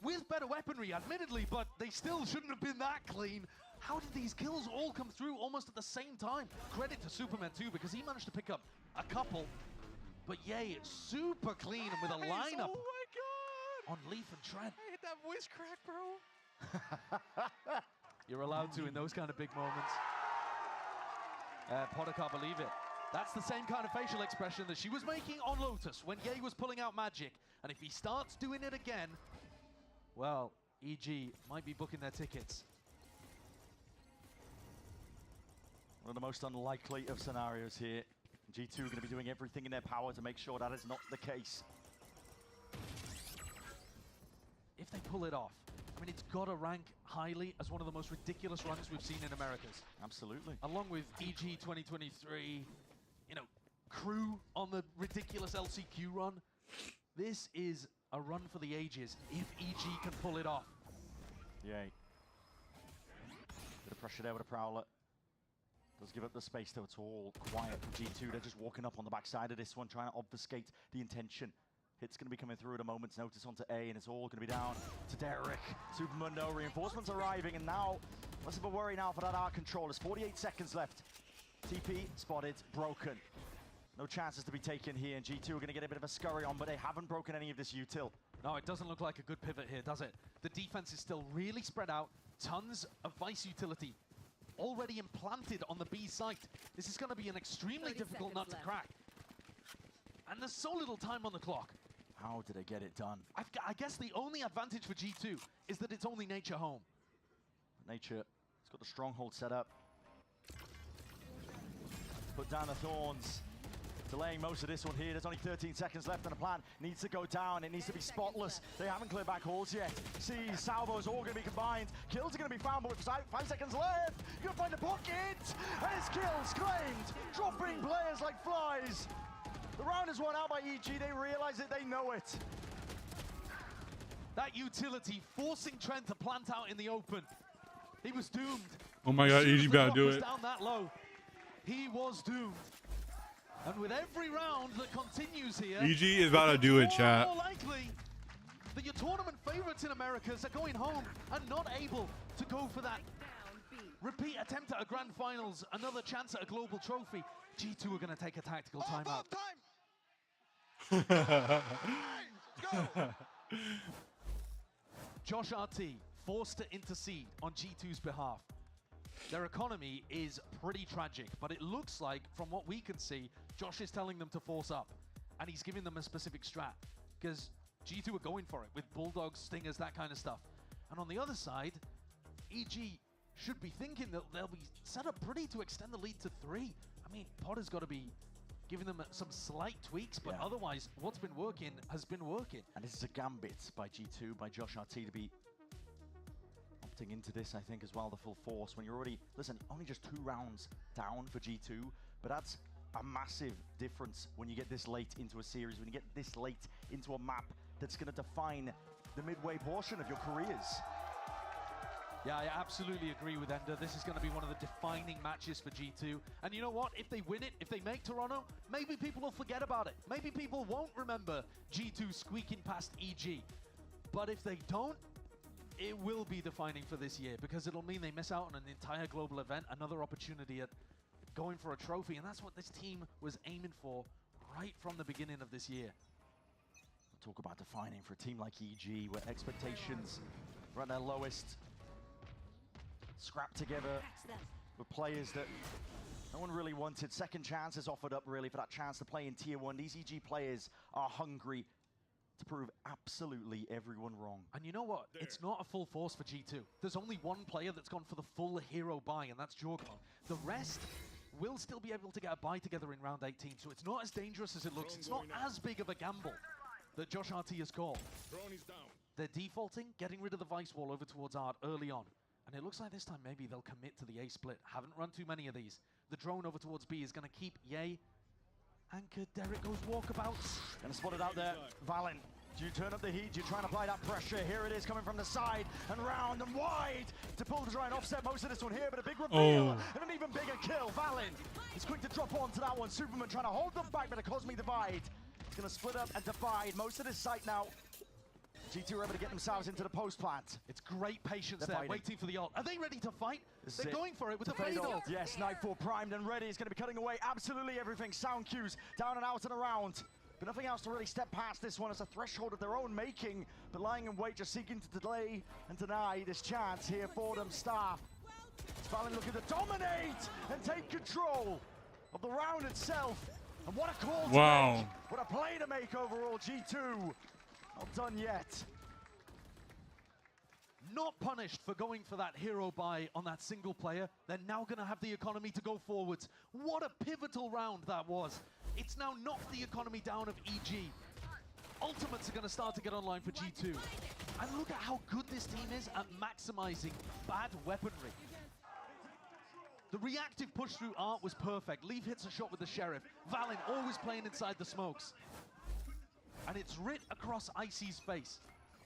With better weaponry, admittedly, but they still shouldn't have been that clean. How did these kills all come through almost at the same time? Credit to Superman too, because he managed to pick up a couple. But Yay, super clean and with a lineup Oh my god! on Leaf and Trent. I hit that voice crack, bro. You're allowed to in those kind of big moments. Potter can't believe it. That's the same kind of facial expression that she was making on Lotus when Yay was pulling out magic. And if he starts doing it again, well, EG might be booking their tickets. One of the most unlikely of scenarios here. G2 are going to be doing everything in their power to make sure that is not the case. If they pull it off, I mean, it's got to rank highly as one of the most ridiculous runs we've seen in Americas. Absolutely. Along with EG 2023, you know, Crew on the ridiculous LCQ run. This is a run for the ages if EG can pull it off. Yay. Bit of pressure there with a Prowler. Does give up the space though, it's all quiet from G2. They're just walking up on the backside of this one, trying to obfuscate the intention. Hit's going to be coming through at a moment's notice onto A, and it's all going to be down to Derek. Supermundo, reinforcements arriving, and now, less of a worry now for that art control. There's 48 seconds left. TP spotted, broken. No chances to be taken here, and G2 are going to get a bit of a scurry on, but they haven't broken any of this util. No, it doesn't look like a good pivot here, does it? The defense is still really spread out. Tons of Vice utility already implanted on the B site. This is going to be an extremely difficult nut to crack. And there's so little time on the clock. How did they get it done? I guess the only advantage for G2 is that it's only Nature home. Nature has got the stronghold set up. Put down the thorns. Delaying most of this one here. There's only 13 seconds left, and the plan needs to go down. It needs to be spotless. They haven't cleared back halls yet. See, salvos all going to be combined. Kills are going to be found, but with 5 seconds left, you're going to find the pocket. And it's kills claimed. Dropping players like flies. The round is won out by EG. They realize it. They know it. That utility forcing Trent to plant out in the open. He was doomed. Oh my god, EG about to do it. Down that low, he was doomed. And with every round that continues here, EG is about to do it, chat. More likely that your tournament favorites in Americas are going home and not able to go for that repeat attempt at a grand finals, another chance at a global trophy. G2 are going to take a tactical timeout. Josh RT forced to intercede on G2's behalf. Their economy is pretty tragic, but it looks like, from what we can see, Josh is telling them to force up, and he's giving them a specific strat, because G2 are going for it with bulldogs, stingers, that kind of stuff. And on the other side, EG should be thinking that they'll be set up pretty to extend the lead to 3. I mean, Potter's got to be giving them some slight tweaks, but otherwise, what's been working has been working. And this is a gambit by G2, by Josh RT to be opting into this, I think, as well, the full force. When you're already, listen, only just 2 rounds down for G2, but that's a massive difference when you get this late into a series, when you get this late into a map that's going to define the midway portion of your careers. Yeah, I absolutely agree with Ender. This is going to be one of the defining matches for G2. And you know what? If they win it, if they make Toronto, maybe people will forget about it. Maybe people won't remember G2 squeaking past EG. But if they don't, it will be defining for this year, because it'll mean they miss out on an entire global event, another opportunity at going for a trophy. And that's what this team was aiming for right from the beginning of this year. Talk about defining for a team like EG, where expectations are at their lowest. Scrapped together with players that no one really wanted. Second chances offered up really for that chance to play in Tier 1. These EG players are hungry to prove absolutely everyone wrong. And you know what? It's not a full force for G2. There's only one player that's gone for the full hero buy, and that's Jorgon. The rest will still be able to get a buy together in round 18, so it's not as dangerous as it looks. It's not as big of a gamble that Josh RT has called. They're defaulting, getting rid of the Vice Wall over towards Art early on. And it looks like this time maybe they'll commit to the A split. Haven't run too many of these. The drone over towards B is going to keep Ye anchored. Derek goes walkabouts. Gonna spot it out there. Valen, do you turn up the heat? Do you try and apply that pressure? Here it is coming from the side and round and wide to pull to try and offset most of this one here, but a big reveal and an even bigger kill. Valen is quick to drop onto that one. Superman trying to hold them back, but a cosmic divide. It's going to split up and divide most of this site now. G2 are able to get themselves into the post plant. It's great patience there, waiting for the ult. Are they ready to fight? They're going for it with the fade ult. Yes, Nightfall primed and ready. He's going to be cutting away absolutely everything. Sound cues down and out and around. But nothing else to really step past this one. It's a threshold of their own making, but lying in wait, just seeking to delay and deny this chance here for them. Star is finally looking to dominate and take control of the round itself. And what a call to make. What a play to make overall, G2. Not done yet. Not punished for going for that hero buy on that single player. They're now going to have the economy to go forwards. What a pivotal round that was. It's now knocked the economy down of EG. Ultimates are going to start to get online for G2. And look at how good this team is at maximizing bad weaponry. The reactive push through Art was perfect. Leaf hits a shot with the Sheriff. Valen always playing inside the smokes. And it's writ across Icy's face.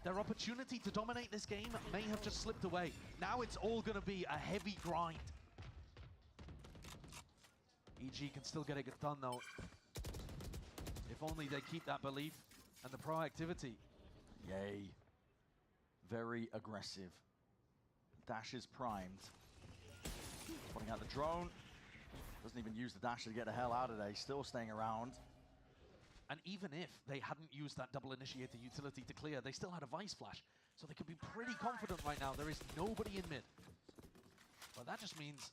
Their opportunity to dominate this game may have just slipped away. Now it's all going to be a heavy grind. EG can still get it done though. If only they keep that belief and the proactivity. Yay. Very aggressive. Dash is primed. Putting out the drone. Doesn't even use the dash to get the hell out of there. He's still staying around. And even if they hadn't used that double initiator utility to clear, they still had a Vice Flash. So they could be pretty confident right now. There is nobody in mid. But that just means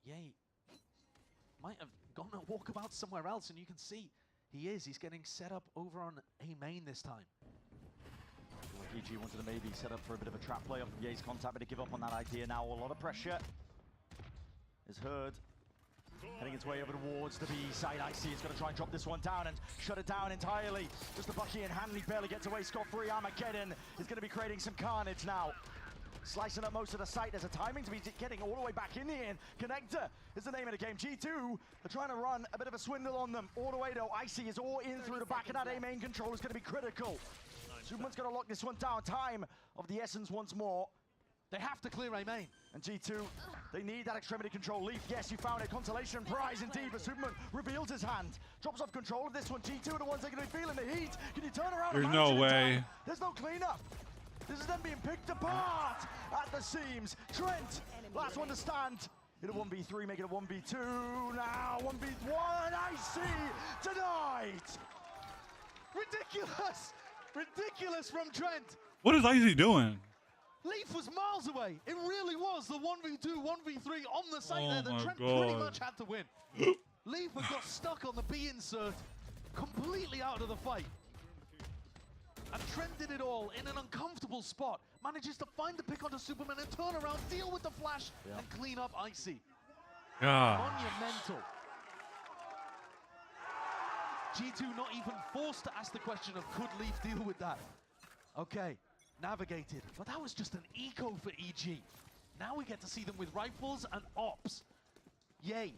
Ye might have gone a walkabout somewhere else. And you can see he's getting set up over on A main this time. Like EG wanted to maybe set up for a bit of a trap play off of Ye's contact, but to give up on that idea now. A lot of pressure is heard. Heading its way over towards the B side. Icy is going to try and drop this one down and shut it down entirely. Just the Bucky and Hanley barely gets away scot-free. Armageddon is going to be creating some carnage now. Slicing up most of the site. There's a timing to be getting all the way back in here. Connector is the name of the game. G2 are trying to run a bit of a swindle on them. All the way though. Icy is all in through the back, and that A main control is going to be critical. Superman's going to lock this one down. Time of the essence once more. They have to clear A main. And G2, they need that extremity control. Leaf, yes, you found it. Consolation prize indeed, but Superman reveals his hand. Drops off control of this one. G2 are the ones that are going to be feeling the heat. Can you turn around? There's no way. There's no cleanup. This is them being picked apart at the seams. Trent, last one to stand. In a 1v3, make it a 1v2. Now 1v1. Icy tonight. Ridiculous. Ridiculous from Trent. What is Icy doing? Leaf was miles away. It really was the 1v2, 1v3 on the site Oh there that my Trent pretty God. much had to win. Leaf had got stuck on the B insert, completely out of the fight. And Trent did it all in an uncomfortable spot. Manages to find the pick onto Superman and turn around, deal with the flash, and clean up Icy. Yeah. Monumental. G2 not even forced to ask the question of could Leaf deal with that. Okay, navigated. But that was just an eco for EG. Now we get to see them with rifles and ops. Yay.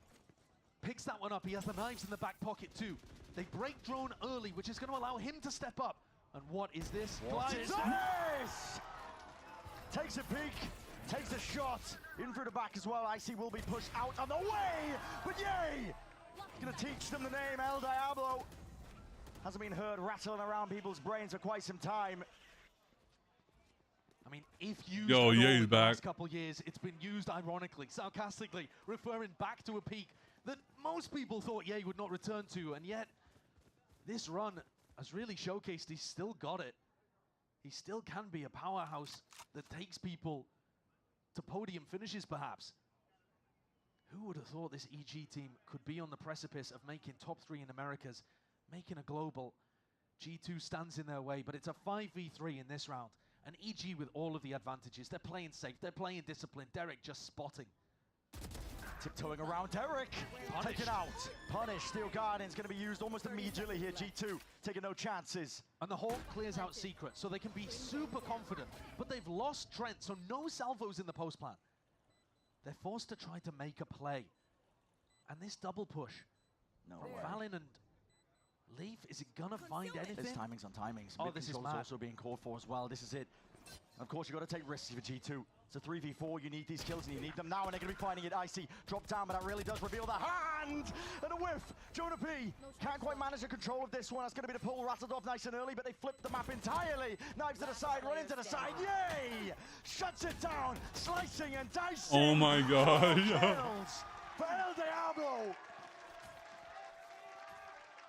Picks that one up. He has the knives in the back pocket too. They break drone early, which is going to allow him to step up. And what is this? What is this? Takes a peek, takes a shot, in through the back as well. Icy will be pushed out of the way, but yay! Gonna teach them the name El Diablo. Hasn't been heard rattling around people's brains for quite some time. I mean, if used Yo, at all Ye's in the back. last couple of years, it's been used ironically, sarcastically, referring back to a peak that most people thought Ye would not return to, and yet this run has really showcased he's still got it. He still can be a powerhouse that takes people to podium finishes, perhaps. Who would have thought this EG team could be on the precipice of making top 3 in Americas, making a global? G2 stands in their way, but it's a 5v3 in this round. And EG with all of the advantages. They're playing safe, they're playing disciplined. Derek just spotting. Tiptoeing around Derek, taken out. Punish, Steel Guardian's going to be used almost immediately here. G2 taking no chances. And the Hawk clears out Secret, so they can be super confident. But they've lost Trent, so no salvos in the post plan. They're forced to try to make a play. And this double push from Valen and Leaf, is it gonna find anything? There's timings on timings. Oh, Mid this is control's mad. also being called for as well. This is it. Of course, you've got to take risks for G2. It's a 3v4. You need these kills, and you need them now, and they're going to be finding it. Icy drop down, but that really does reveal the hand! And a whiff! Jonah P can't quite manage the control of this one. That's going to be the pull rattled off nice and early, but they flipped the map entirely. Knives to the side, run into the side. Yay! Shuts it down, slicing and dicing. Oh my God. Kills for El Diablo.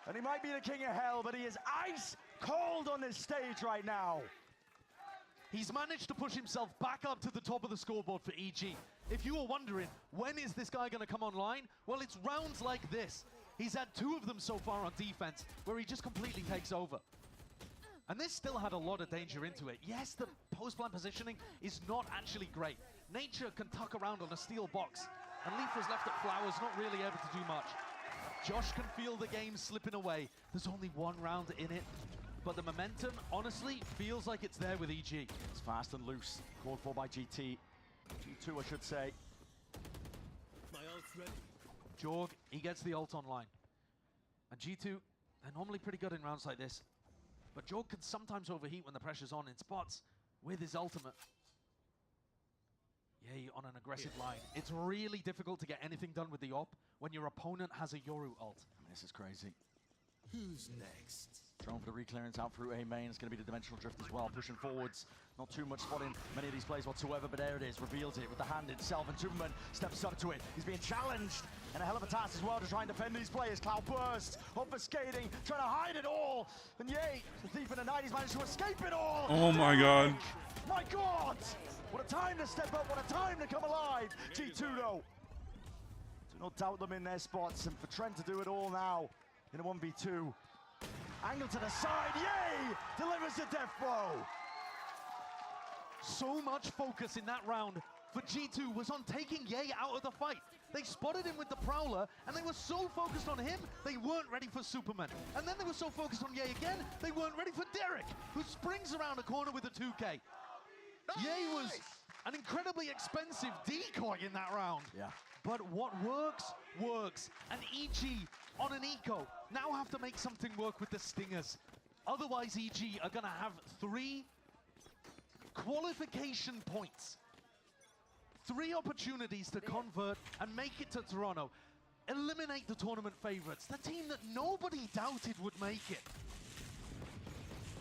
And he might be the king of hell, but he is ice cold on this stage right now. He's managed to push himself back up to the top of the scoreboard for EG. If you were wondering, when is this guy going to come online? Well, it's rounds like this. He's had 2 of them so far on defense, where he just completely takes over. And this still had a lot of danger into it. Yes, the post-plan positioning is not actually great. Nature can tuck around on a steel box, and Leaf was left at Flowers, not really able to do much. Josh can feel the game slipping away. There's only 1 round in it. But the momentum, honestly, feels like it's there with EG. It's fast and loose. Called for by GT. G2, I should say. My ult's ready. Jorg, he gets the ult online. And G2, they're normally pretty good in rounds like this. But Jorg can sometimes overheat when the pressure's on in spots with his ultimate. Yay, on an aggressive line. It's really difficult to get anything done with the op when your opponent has a Yoru ult. I mean, this is crazy. Who's next? Drone for the reclearance out through A main. It's going to be the dimensional drift as well, pushing forwards. Not too much spotting many of these plays whatsoever, but there it is. Reveals it with the hand itself, and Superman steps up to it. He's being challenged, and a hell of a task as well to try and defend these players. Cloud burst, obfuscating, trying to hide it all. And yay, the thief in the night, he's managed to escape it all. Oh my God. My God! What a time to step up, what a time to come alive. G2 though. Do not doubt them in their spots, and for Trent to do it all now in a 1v2. Angle to the side, yay! Delivers the death blow. So much focus in that round for G2 was on taking Ye out of the fight. They spotted him with the Prowler, and they were so focused on him, they weren't ready for Superman. And then they were so focused on Ye again, they weren't ready for Derek, who springs around a corner with a 2K. Ye was an incredibly expensive decoy in that round. Yeah. But what works, works. And EG on an eco now have to make something work with the Stingers. Otherwise, EG are going to have 3 qualification points. 3 opportunities to convert and make it to Toronto. Eliminate the tournament favorites, the team that nobody doubted would make it.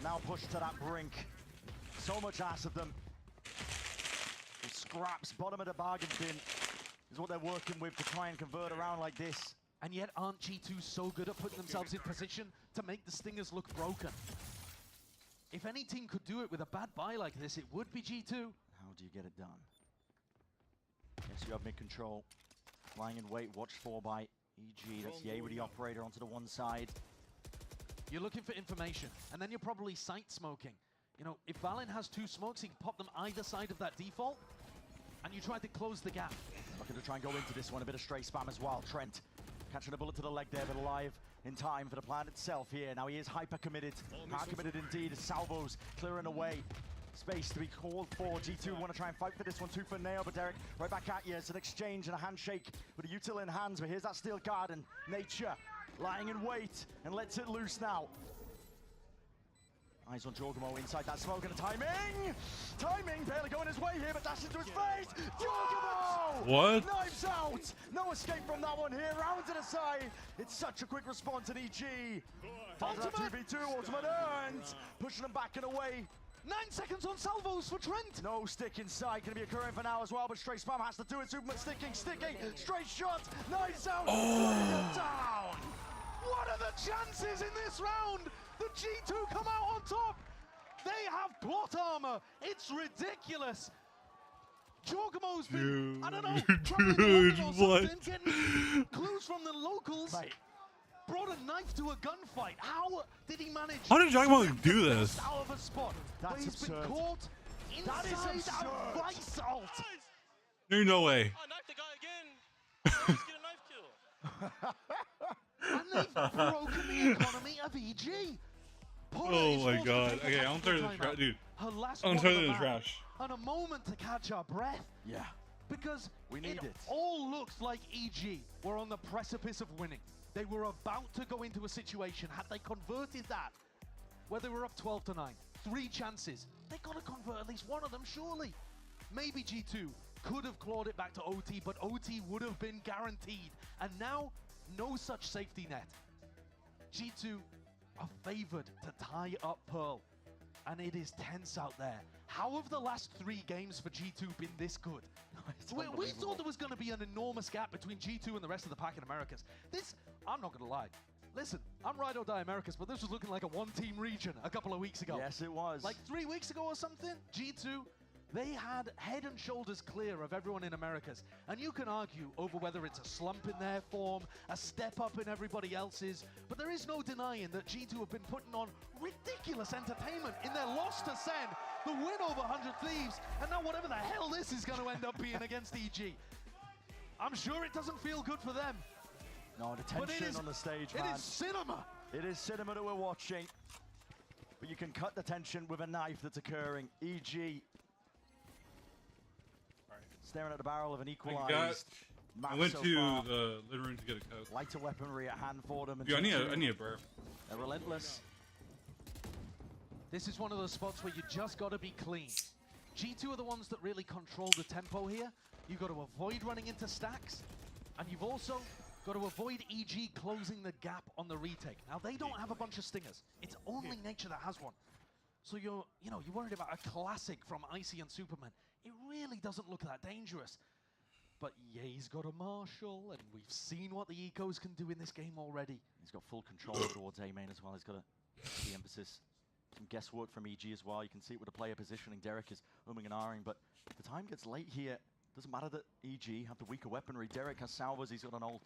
Now pushed to that brink. So much ass of them. The scraps, bottom of the bargain bin, is what they're working with to try and convert around like this. And yet aren't G2 so good at putting themselves in position to make the Stingers look broken? If any team could do it with a bad buy like this, it would be G2. How do you get it done? Yes, you have mid-control. Lying in wait, watched for by EG. That's the AWA operator onto the one side. You're looking for information, and then you're probably sight smoking. You know, if Valen has 2 smokes, he can pop them either side of that default, and you try to close the gap. Looking to try and go into this one, a bit of stray spam as well. Trent catching a bullet to the leg there, but alive in time for the plan itself here. Now he is hyper committed, power committed indeed. Salvos clearing away. Space to be called for. G2 want to try and fight for this one tooth and nail, but Derek right back at you. It's an exchange and a handshake with a util in hands, but here's that steel guard and Nature lying in wait and lets it loose now. Eyes on Jorgamo inside that smoke and a timing! Timing barely going his way here, but dash into his face! Jorgamo! What? Knives out! No escape from that one here, round to the side. It's such a quick response in EG. Ultimate 2v2, ultimate earned. Pushing them back and away. 9 seconds on salvos for Trent. No stick inside, going to be occurring for now as well, but straight spam has to do it. Superman sticking, straight shot, knives out, down. What are the chances in this round? The G2 come out on top. They have plot armor. It's ridiculous. Jorgamo's been, I don't know, Dude, what? Getting clues from the locals. Right. Brought a knife to a gunfight. How did he manage? How did Jorgamo do this? Out of a spot. That's he's absurd. Been caught inside a vice alt. There's no way. Oh, knife the guy again. Let's get a knife kill. And they've broken the economy of EG. Oh my god. Okay, I'm throwing the trash, dude. I'm throwing the trash. And a moment to catch our breath. Yeah. Because we need it. All looks like EG were on the precipice of winning. They were about to go into a situation. Had they converted that, where they were up 12-9, 3 chances, they got to convert at least one of them, surely. Maybe G2 could have clawed it back to OT, but OT would have been guaranteed. And now, no such safety net. G2 are favored to tie up Pearl, and it is tense out there. How have the last 3 games for G2 been this good? We thought there was going to be an enormous gap between G2 and the rest of the pack in Americas. This, I'm not going to lie. Listen, I'm Ride or Die Americas, but this was looking like a 1-team region a couple of weeks ago. Yes, it was. Like 3 weeks ago or something, G2, they had head and shoulders clear of everyone in Americas. And you can argue over whether it's a slump in their form, a step up in everybody else's, but there is no denying that G2 have been putting on ridiculous entertainment in their loss to Sen, the win over 100 Thieves, and now whatever the hell this is going to end up being against EG. I'm sure it doesn't feel good for them. No, the tension on the stage, man. It is cinema. It is cinema that we're watching. But you can cut the tension with a knife that's occurring. EG staring at the barrel of an equalized. I went to the living room to get a Coke. Lighter weaponry at hand for them. Dude, I need a burp. They're relentless. This is one of those spots where you just got to be clean. G2 are the ones that really control the tempo here. You've got to avoid running into stacks, and you've also got to avoid EG closing the gap on the retake. Now, they don't have a bunch of stingers. It's only Nature that has one. So you're worried about a classic from Icy and Superman. It really doesn't look that dangerous. But Ye's got a Marshall, and we've seen what the Ecos can do in this game already. He's got full control towards A main as well. He's got the emphasis. Some guesswork from EG as well. You can see it with the player positioning. Derek is umming and ahhing, but the time gets late here. Doesn't matter that EG have the weaker weaponry. Derek has salvos, he's got an ult.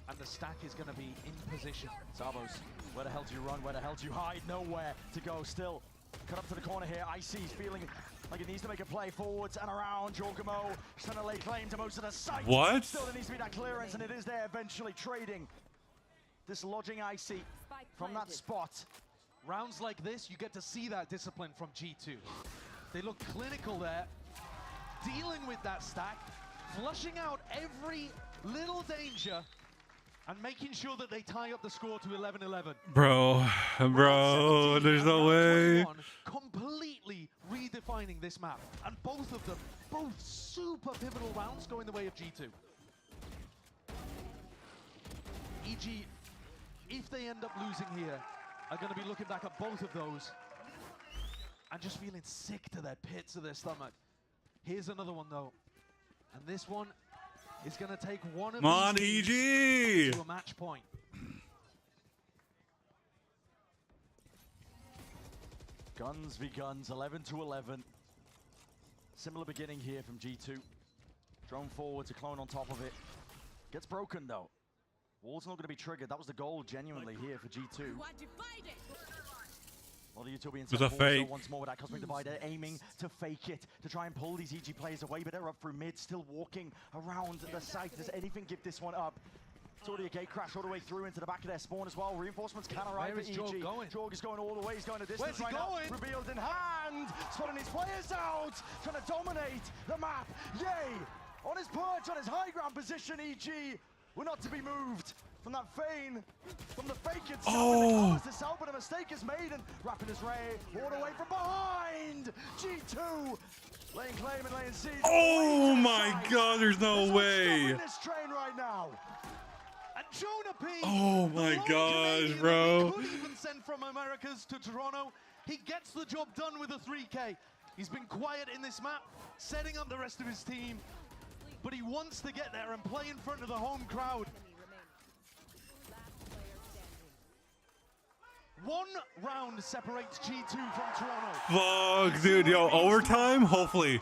And the stack is going to be in position. Salvos, where the hell do you run? Where the hell do you hide? Nowhere to go still. Cut up to the corner here. Icy's feeling like it needs to make a play forwards and around. Jorgamo trying to lay claim to most of the site. What? Still there needs to be that clearance, and it is there eventually. Trading, dislodging Icy from that spot. Rounds like this, you get to see that discipline from G2. They look clinical there, dealing with that stack, flushing out every little danger, and making sure that they tie up the score to 11-11. Bro, there's no way. Completely redefining this map, and both of them, both super pivotal rounds going the way of G2. EG, if they end up losing here, are going to be looking back at both of those and just feeling sick to their pits of their stomach. Here's another one though, and this one is going to take one of these EG to a match point. Guns v guns, 11-11. Similar beginning here from G2. Drone forward to clone on top of it. Gets broken though. Wall's not going to be triggered. That was the goal genuinely here for G2. Well, the Utopian It was a fake. once more with that Cosmic Divider aiming to fake it, to try and pull these EG players away, but they're up through mid, still walking around the site. Does anything give this one up? It's already a gate crash all the way through into the back of their spawn as well. Reinforcements can arrive at EG. Jorg is going all the way. He's going a distance right now. Revealed in hand. Spotting his players out. Trying to dominate the map. Yay! On his perch, on his high ground position, EG were not to be moved from that feign, from the fake itself. Oh! This out, but a mistake is made, and Rapid is Ray all the way from behind. G2 laying claim and laying siege. Oh my God! There's no way. This train right now. And Jonah P. Oh my gosh, bro. Could even send from Americas to Toronto. He gets the job done with a 3K. He's been quiet in this map, setting up the rest of his team, but he wants to get there and play in front of the home crowd. One round separates G2 from Toronto. Fuck, dude, yo, overtime? Hopefully.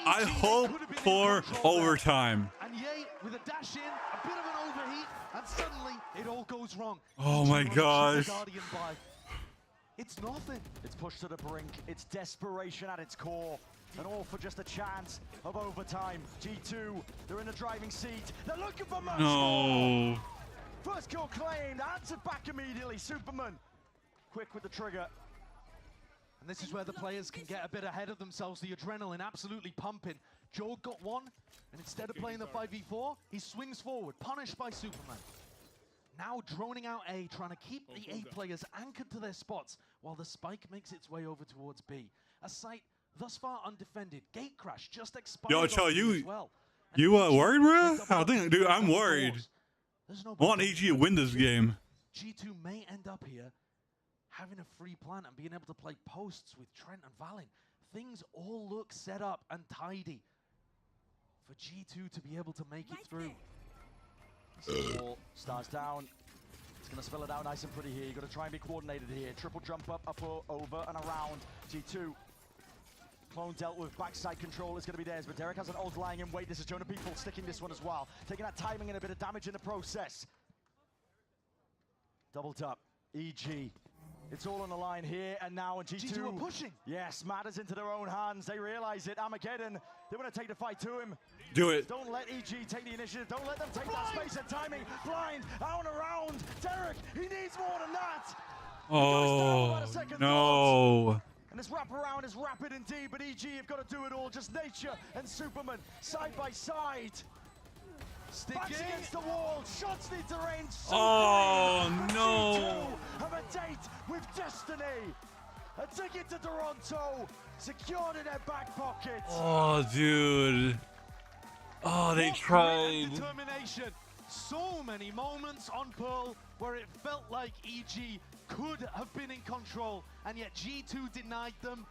I hope for overtime. And Ye with a dash in, a bit of an overheat, and suddenly it all goes wrong. Oh my gosh. It's nothing. It's pushed to the brink. It's desperation at its core. And all for just a chance of overtime. G2, they're in the driving seat. They're looking for much more. First kill claimed, answered back immediately. Superman, quick with the trigger. And this is where the players can get a bit ahead of themselves. The adrenaline absolutely pumping. Jorg got one, and instead of playing the 5v4, he swings forward, punished by Superman. Now droning out A, trying to keep the A players anchored to their spots while the spike makes its way over towards B. A site thus far undefended. Gate crash just expired. Yo, Cho, you well. worried, bro? I think, dude, I'm worried. I want EG to win this game. G2 may end up here having a free plant and being able to play posts with Trent and Valen. Things all look set up and tidy for G2 to be able to make it through. Wall starts down. It's going to spell it out nice and pretty here. You've got to try and be coordinated here. Triple jump up, over, and around. G2. Clone dealt with, backside control is going to be theirs, but Derek has an ult lying in wait. This is Jonah People sticking this one as well. Taking that timing and a bit of damage in the process. Doubled up. EG. It's all on the line here and now, and G2 are pushing. Yes, matters into their own hands. They realize it. Armageddon, they want to take the fight to him. Do it. Don't let EG take the initiative. Don't let them take that space and timing. Blind, out and around. Derek, he needs more than that. Oh, no. And this wraparound is rapid indeed, but EG have got to do it all. Just nature and Superman side by side. Backs against the wall, shots need to rain. Oh, no. G2 have a date with destiny. A ticket to Toronto, secured in their back pockets. Oh, dude. Oh, they tried. Determination. So many moments on Pearl where it felt like EG could have been in control, and yet G2 denied them.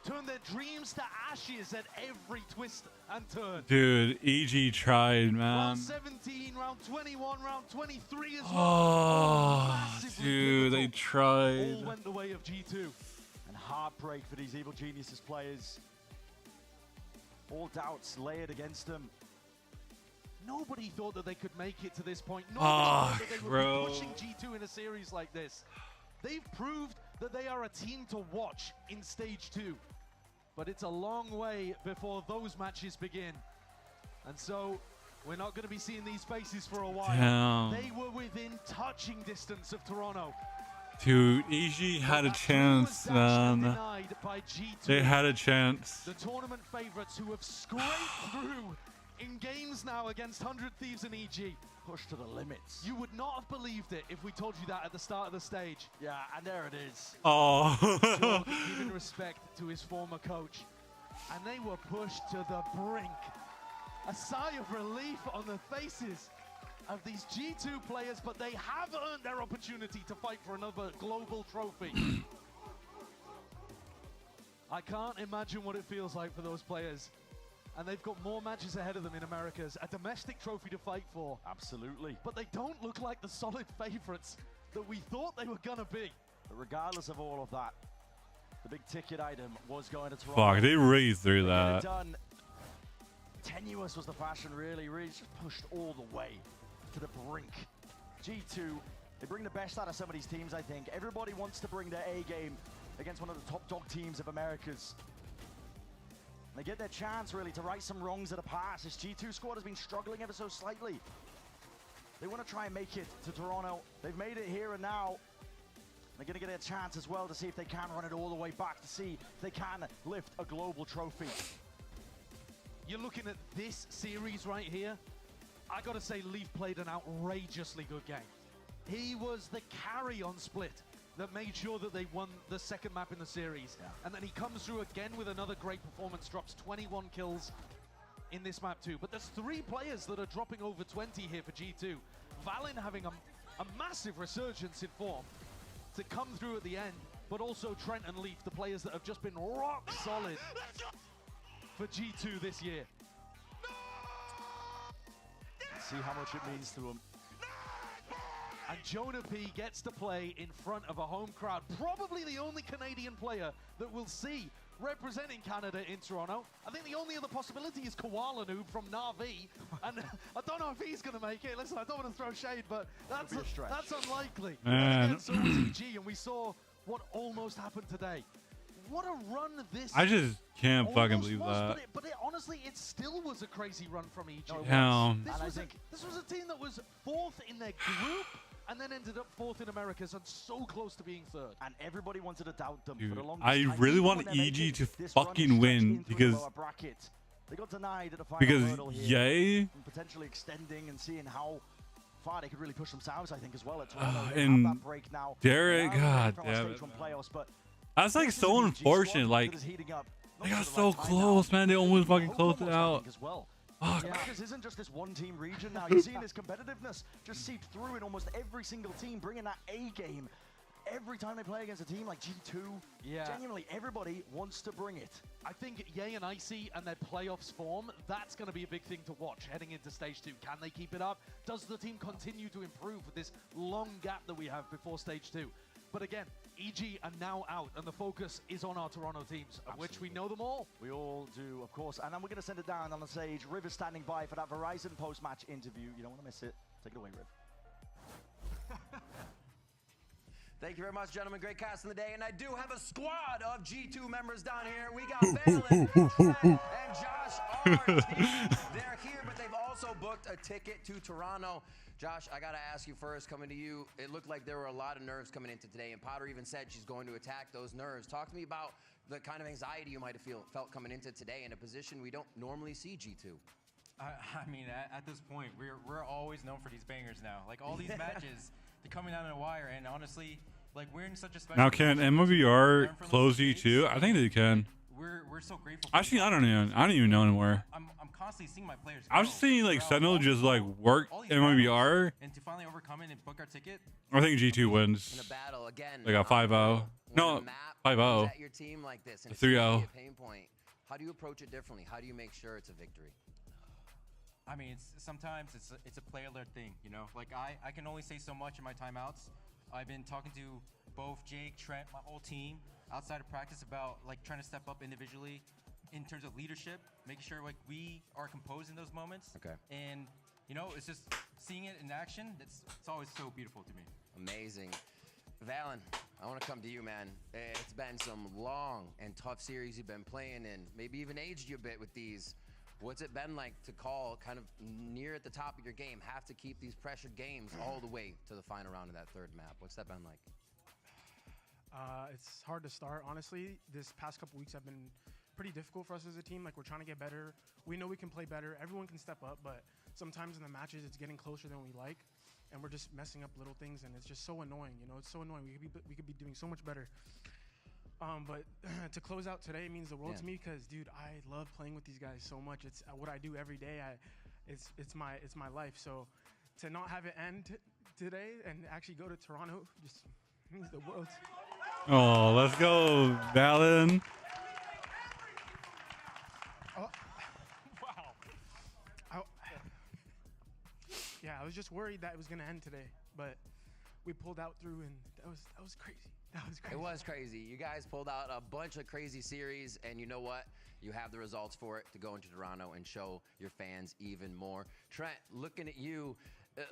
Turned their dreams to ashes at every twist and turn. Dude, EG tried, man. Round 17, round 21, round 23 as well. Oh, dude, they tried. All went the way of G2. And heartbreak for these Evil Geniuses players. All doubts layered against them. Nobody thought that they could make it to this point. Nobody Ah, thought that they would bro. be pushing G2 in a series like this. They've proved that they are a team to watch in stage 2. But it's a long way before those matches begin. And so we're not going to be seeing these faces for a while. Damn. They were within touching distance of Toronto. Dude, EG had a chance, man. They had a chance. The tournament favorites who have scraped through in games now against 100 Thieves and EG. Pushed to the limits. You would not have believed it if we told you that at the start of the stage. Yeah, and there it is. Oh. Jorg giving respect to his former coach. And they were pushed to the brink. A sigh of relief on the faces of these G2 players, but they have earned their opportunity to fight for another global trophy. I can't imagine what it feels like for those players. And they've got more matches ahead of them in Americas, a domestic trophy to fight for. Absolutely. But they don't look like the solid favorites that we thought they were gonna be. But regardless of all of that, The big ticket item was going to Toronto. Fuck, they really threw They get it that. done. Tenuous was the fashion, really just pushed all the way to the brink. G2, they bring the best out of some of these teams, I think. Everybody wants to bring their A game against one of the top dog teams of Americas. They get their chance, really, to right some wrongs of the past. This G2 squad has been struggling ever so slightly. They want to try and make it to Toronto. They've made it here and now. They're going to get a chance as well to see if they can run it all the way back, to see if they can lift a global trophy. You're looking at this series right here. I got to say, Leaf played an outrageously good game. He was the carry on Split that made sure that they won the second map in the series. Yeah. And then he comes through again with another great performance, drops 21 kills in this map too. But there's 3 players that are dropping over 20 here for G2. Valen having a massive resurgence in form to come through at the end, but also Trent and Leaf, the players that have just been rock solid for G2 this year. See how much it means to them. And Jonah P gets to play in front of a home crowd. Probably the only Canadian player that we'll see representing Canada in Toronto. I think the only other possibility is Koala Noob from Na'Vi. And I don't know if he's going to make it. Listen, I don't want to throw shade, but that's unlikely. Man. And so was EG, and we saw what almost happened today. What a run this I just can't fucking almost believe was, that. But honestly, it still was a crazy run from EG. No, This was a team that was 4th in their group and then ended up 4th in Americas and so close to being 3rd. And everybody wanted to doubt them Dude, for the longest I time. really Even want when they make EG it, to this run fucking stretched win into the because lower bracket. They got denied at the final hurdle here. Yay And potentially extending and seeing how far they could really push themselves, I think, as well at Toronto. They and have that break now. Derek, They are god from our damn stage it. one playoffs, but That's like this is so an EG unfortunate. squad Like that is heating up. they Not got for the so right time close, now. man. They almost fucking Hope closed it almost, I out. think, as well. Fuck. Yeah, this isn't just this one team region now. You're seeing this competitiveness just seep through in almost every single team, bringing that A game every time they play against a team like G2. Yeah. Genuinely, everybody wants to bring it. I think Ye and Icy and their playoffs form, that's going to be a big thing to watch heading into stage 2. Can they keep it up? Does the team continue to improve with this long gap that we have before stage 2? But again, EG are now out, and the focus is on our Toronto teams, of which we know them all. We all do, of course. And then we're going to send it down on the stage. Riv is standing by for that Verizon post-match interview. You don't want to miss it. Take it away, Riv. Thank you very much, gentlemen. Great cast in the day. And I do have a squad of G2 members down here. We got Valen, Trent, and Josh, our team. They're here, but they've also booked a ticket to Toronto. Josh, I got to ask you first, coming to you, it looked like there were a lot of nerves coming into today, and Potter even said she's going to attack those nerves. Talk to me about the kind of anxiety you might have felt coming into today in a position we don't normally see G2. I mean, at this point, we're always known for these bangers now. Like all these matches, they're coming out on a wire, and honestly, like we're in such a special Now can MOBR close G2? I think they can. We're so grateful. Actually, I don't even know anymore. I'm constantly seeing my players. I was seeing like Sentinel just like work MOBR. And to finally overcome it and book our ticket. I think G2 wins. In a battle again. They got 5-0. No, 5-0. Your team like this, and 3-0. pain point. How do you approach it differently? How do you make sure it's a victory? I mean, sometimes it's a player-led thing, you know. Like I can only say so much in my timeouts. I've been talking to both Jake, Trent, my whole team outside of practice about like trying to step up individually in terms of leadership, making sure like we are composed in those moments. Okay. And you know, it's just seeing it in action. It's always so beautiful to me. Amazing. Valen, I want to come to you, man. It's been some long and tough series you've been playing in, maybe even aged you a bit with these. What's it been like to call kind of near at the top of your game, have to keep these pressured games all the way to the final round of that 3rd map? What's that been like? It's hard to start, honestly. This past couple weeks have been pretty difficult for us as a team. Like, we're trying to get better. We know we can play better. Everyone can step up, but sometimes in the matches it's getting closer than we like, and we're just messing up little things, and it's just so annoying. You know, it's so annoying. We could be doing so much better. But to close out today means the world to me because, dude, I love playing with these guys so much. It's what I do every day. It's my life. So to not have it end today and actually go to Toronto just means the world. Oh, let's go, Valen. Oh. Wow. Yeah, I was just worried that it was gonna end today, but we pulled out through, and that was crazy. That was crazy. It was crazy. You guys pulled out a bunch of crazy series, and you know what? You have the results for it to go into Toronto and show your fans even more. Trent, looking at you,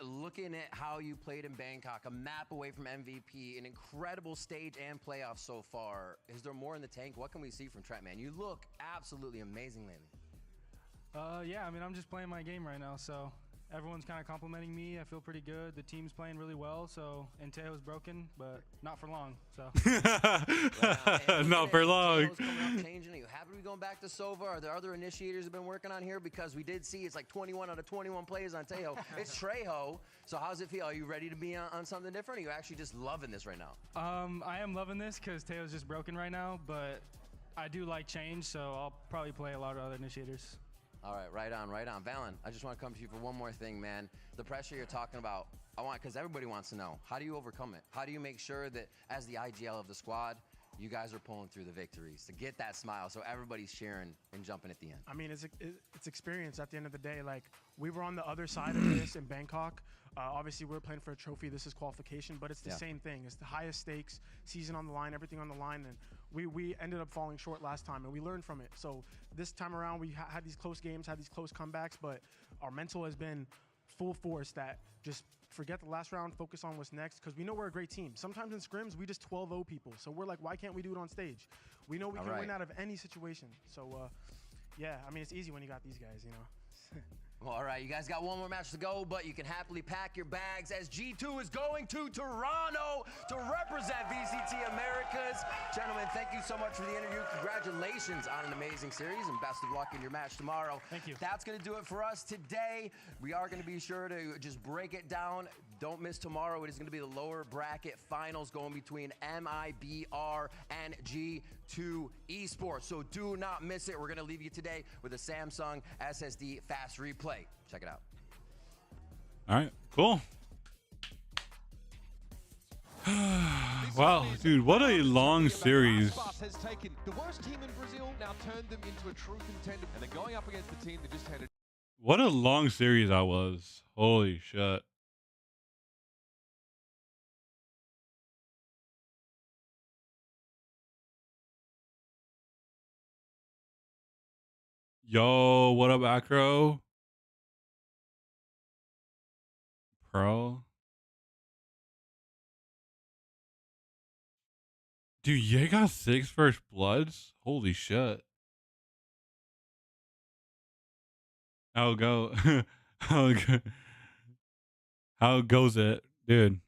looking at how you played in Bangkok, a map away from MVP, an incredible stage and playoff so far. Is there more in the tank? What can we see from Trent, man? You look absolutely amazing lately. Yeah, I mean, I'm just playing my game right now, so everyone's kind of complimenting me. I feel pretty good. The team's playing really well, so and Teo's broken, but not for long. So not for long. Teo's coming up, changing. Are you happy to be going back to Sova? Are there other initiators who've been working on here? Because we did see it's like 21 out of 21 plays on Teo. It's Trejo. So how's it feel? Are you ready to be on something different? Or are you actually just loving this right now? I am loving this because Teo's just broken right now, but I do like change, so I'll probably play a lot of other initiators. All right, right on, right on. Valen, I just want to come to you for one more thing, man. The pressure you're talking about, because everybody wants to know, how do you overcome it? How do you make sure that as the IGL of the squad, you guys are pulling through the victories to get that smile so everybody's cheering and jumping at the end? I mean, it's experience at the end of the day. Like, we were on the other side of this in Bangkok. Obviously, we're playing for a trophy. This is qualification, but it's the same thing. It's the highest stakes, season on the line, everything on the line. And we ended up falling short last time, and we learned from it. So this time around, we had these close games, had these close comebacks, but our mental has been full force that just forget the last round, focus on what's next, because we know we're a great team. Sometimes in scrims, we just 12-0 people. So we're like, why can't we do it on stage? We know we can win out of any situation. So, yeah, I mean, it's easy when you got these guys, you know. Well, all right, you guys got one more match to go, but you can happily pack your bags as G2 is going to Toronto to represent VCT Americas. Gentlemen, thank you so much for the interview. Congratulations on an amazing series, and best of luck in your match tomorrow. Thank you. That's going to do it for us today. We are going to be sure to just break it down. Don't miss tomorrow. It is going to be the lower bracket finals going between MIBR and G2 Esports. So do not miss it. We're going to leave you today with a Samsung SSD Fast Replay. Check it out. All right, cool. Wow, dude, what a long series. Has taken the worst team in Brazil, now turned them into a true contender, and they're going up against the team that just had a... What a long series that was. Holy shit. Yo, what up, Acro? Pro. Dude, Ye got 6 first bloods? Holy shit. How go? How goes it? Dude.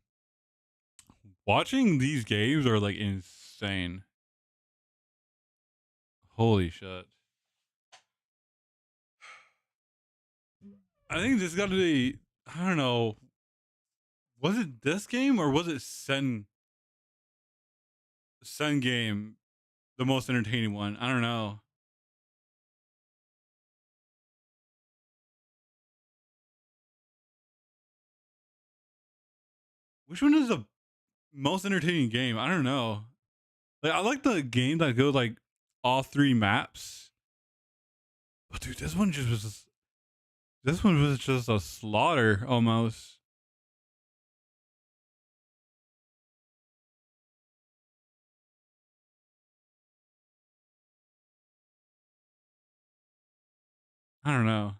Watching these games are like insane. Holy shit. I think this got to be, I don't know. Was it this game or was it Sen game the most entertaining one? I don't know. Which one is the most entertaining game? I don't know. Like, I like the game that goes like all 3 maps. But dude, this one was just a slaughter almost. I don't know.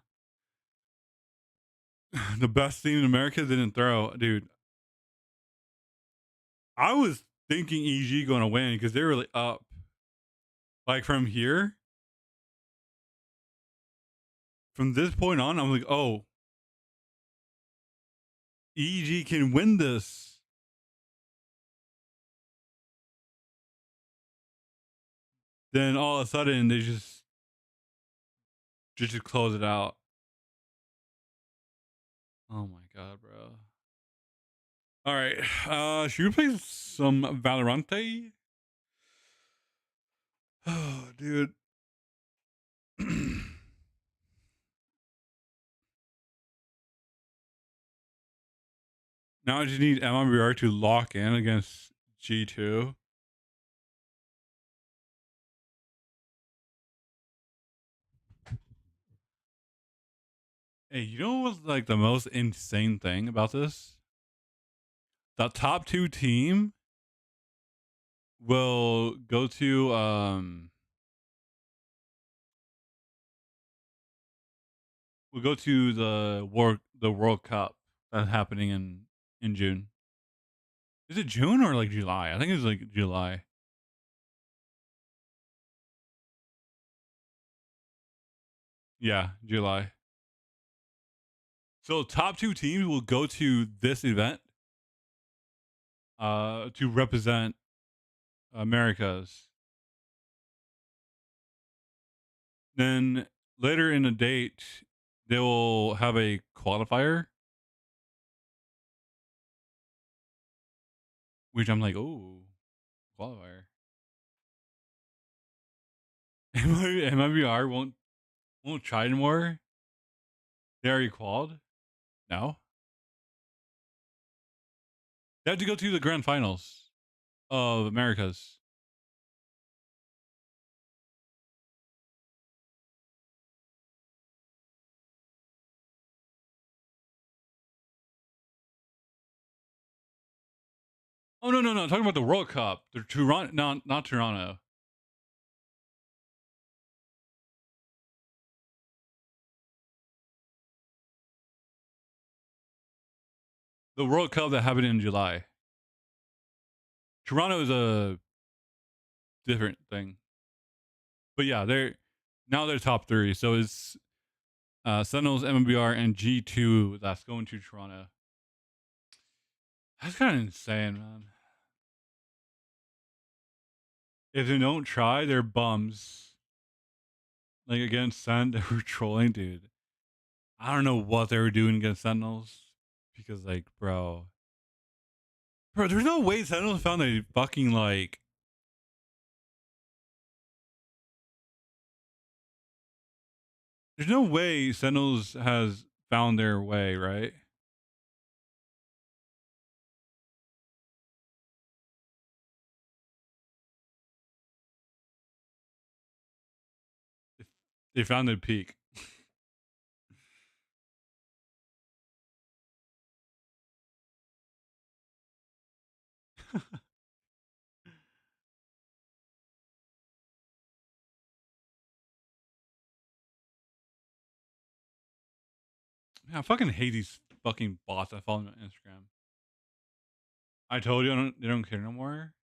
The best team in America didn't throw. Dude, I was thinking EG going to win because they're really up. Like from here, from this point on, I'm like, oh, EG can win this. Then all of a sudden, they just close it out. Oh my god, bro. All right, should we play some Valorante? Oh, dude. Now I just need MIBR to lock in against G2. Hey, you know what's like the most insane thing about this? The top 2 team will go to the World Cup that's happening in June. Is it June or like July? I think it's like July. Yeah, July. So top 2 teams will go to this event to represent Americas. Then later in the date, they will have a qualifier, which I'm like, oh, qualifier. MIBR won't try anymore. They already qualified. No, they have to go to the grand finals of Americas. Oh no. I'm talking about the World Cup. The Toronto, no, not Toronto. The World Cup that happened in July. Toronto is a different thing. But yeah, they're top 3. So it's Sentinels, MMBR, and G2 that's going to Toronto. That's kind of insane, man. If they don't try, they're bums. Like against Sen, they were trolling, dude. I don't know what they were doing against Sentinels. Because like, bro, there's no way Sentinels found a fucking like there's no way Sentinels has found their way, right? They found their peak. Man, I fucking hate these fucking bots that follow me on Instagram. I told you they don't care no more.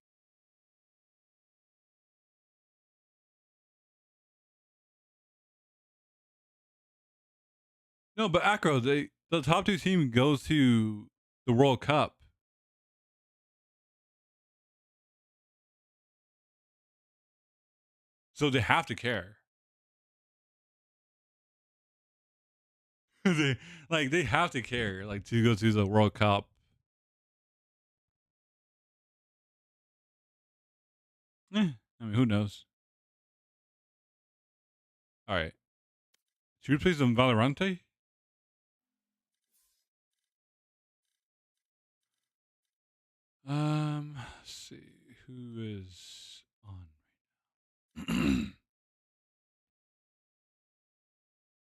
No, but Acro, the top 2 team goes to the World Cup. So they have to care. they have to care, like to go to the World Cup. I mean, who knows? All right. Should we play some Valorante? Let's see who is on right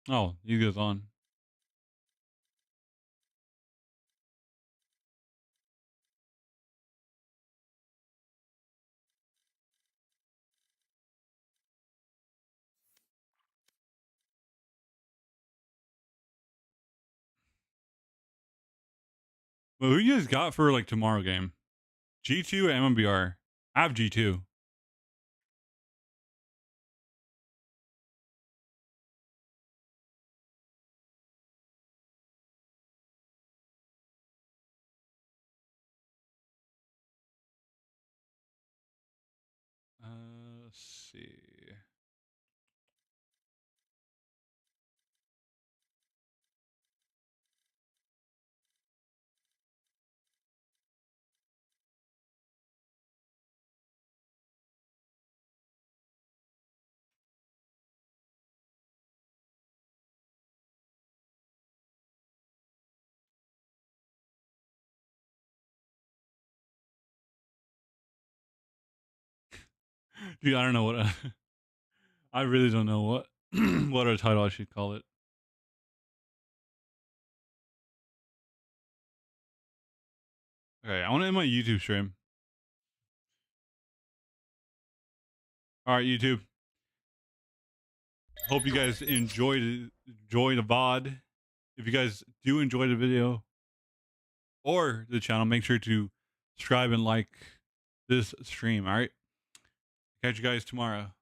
now. Oh, you guys on. Well, who you guys got for like tomorrow game? G2 and MMBR. I have G2. Let's see. Dude, I don't know what. I really don't know what what a title I should call it. Okay, I want to end my YouTube stream. All right, YouTube. Hope you guys enjoy the VOD. If you guys do enjoy the video or the channel, make sure to subscribe and like this stream. All right. Catch you guys tomorrow.